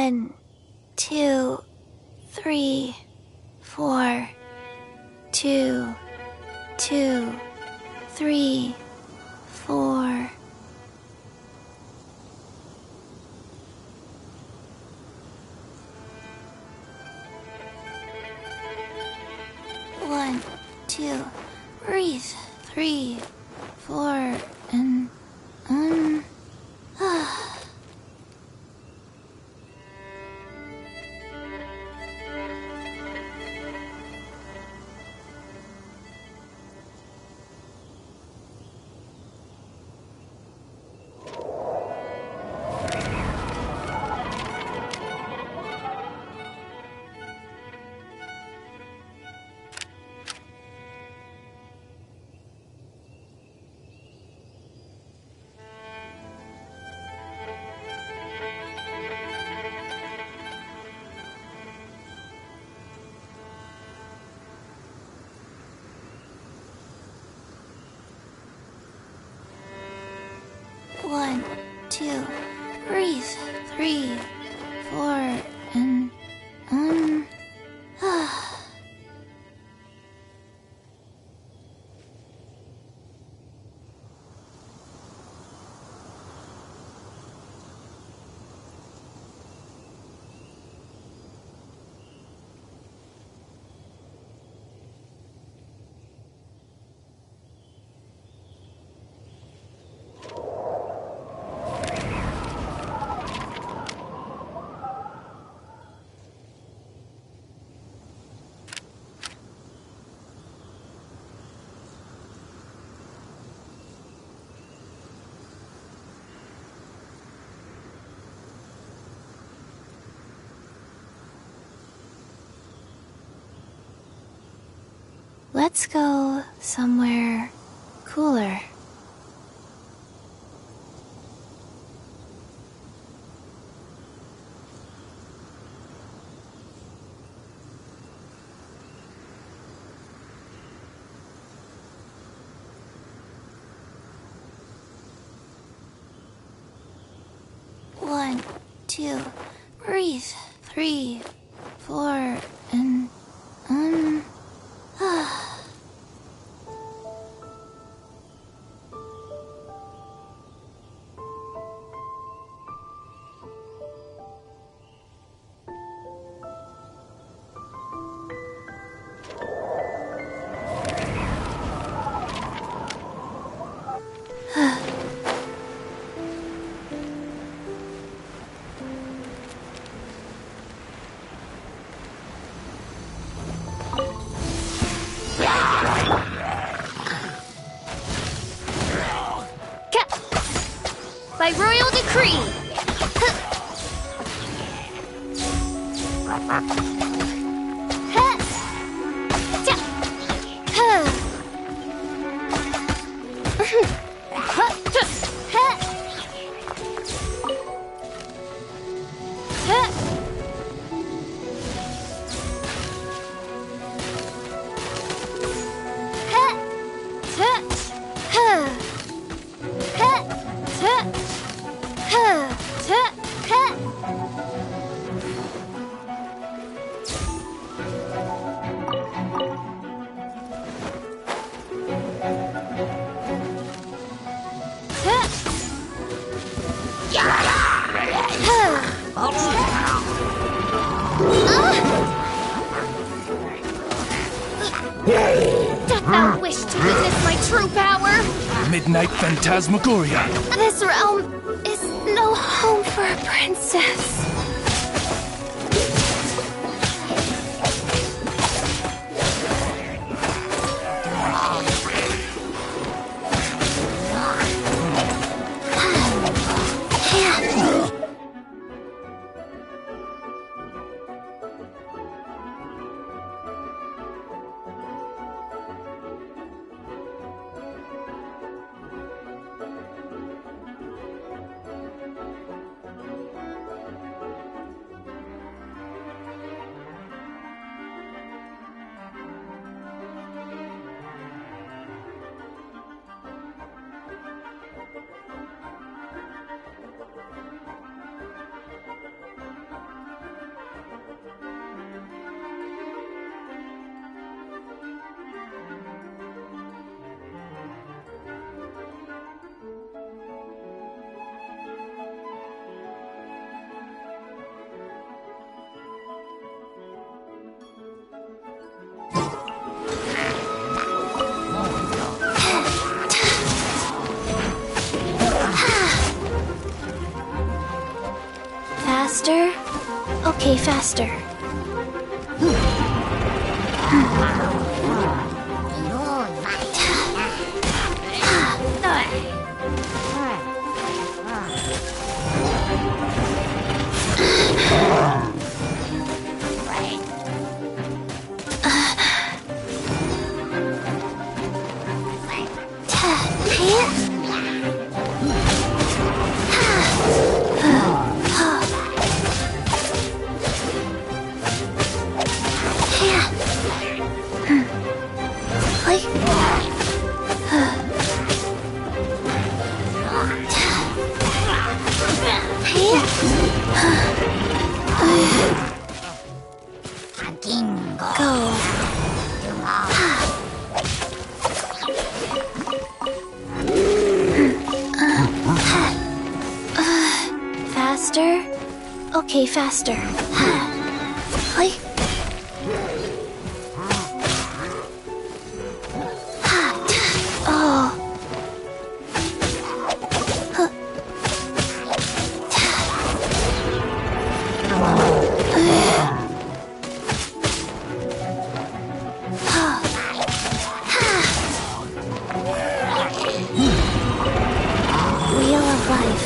1, 2, 3, 4. 2, 2, 3, 4. One, two, breathe. 3, 4, and One, two, breathe. 3, 4, and let's go somewhere cooler. One, two, breathe. 3, 4, and By royal decree! Doth thou wish to witness my true power? Midnight Phantasmagoria. This realm is no home for a princess. Faster? Okay, faster. Go. Faster? Okay, faster. Oh. Wheel of Life.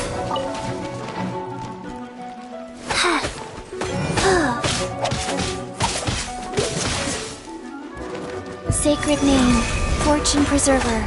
Sacred name, Fortune Preserver.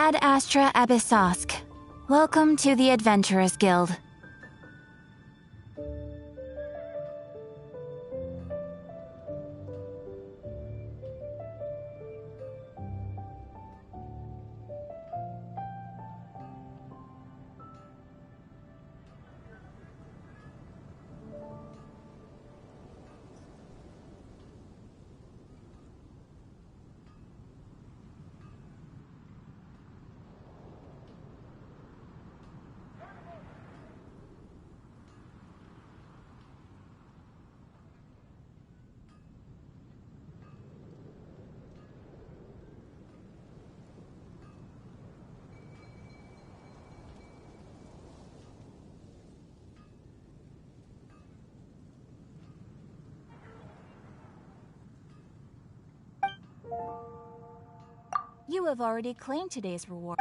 Ad Astra Abyssosk. Welcome to the Adventurers Guild. You have already claimed today's reward.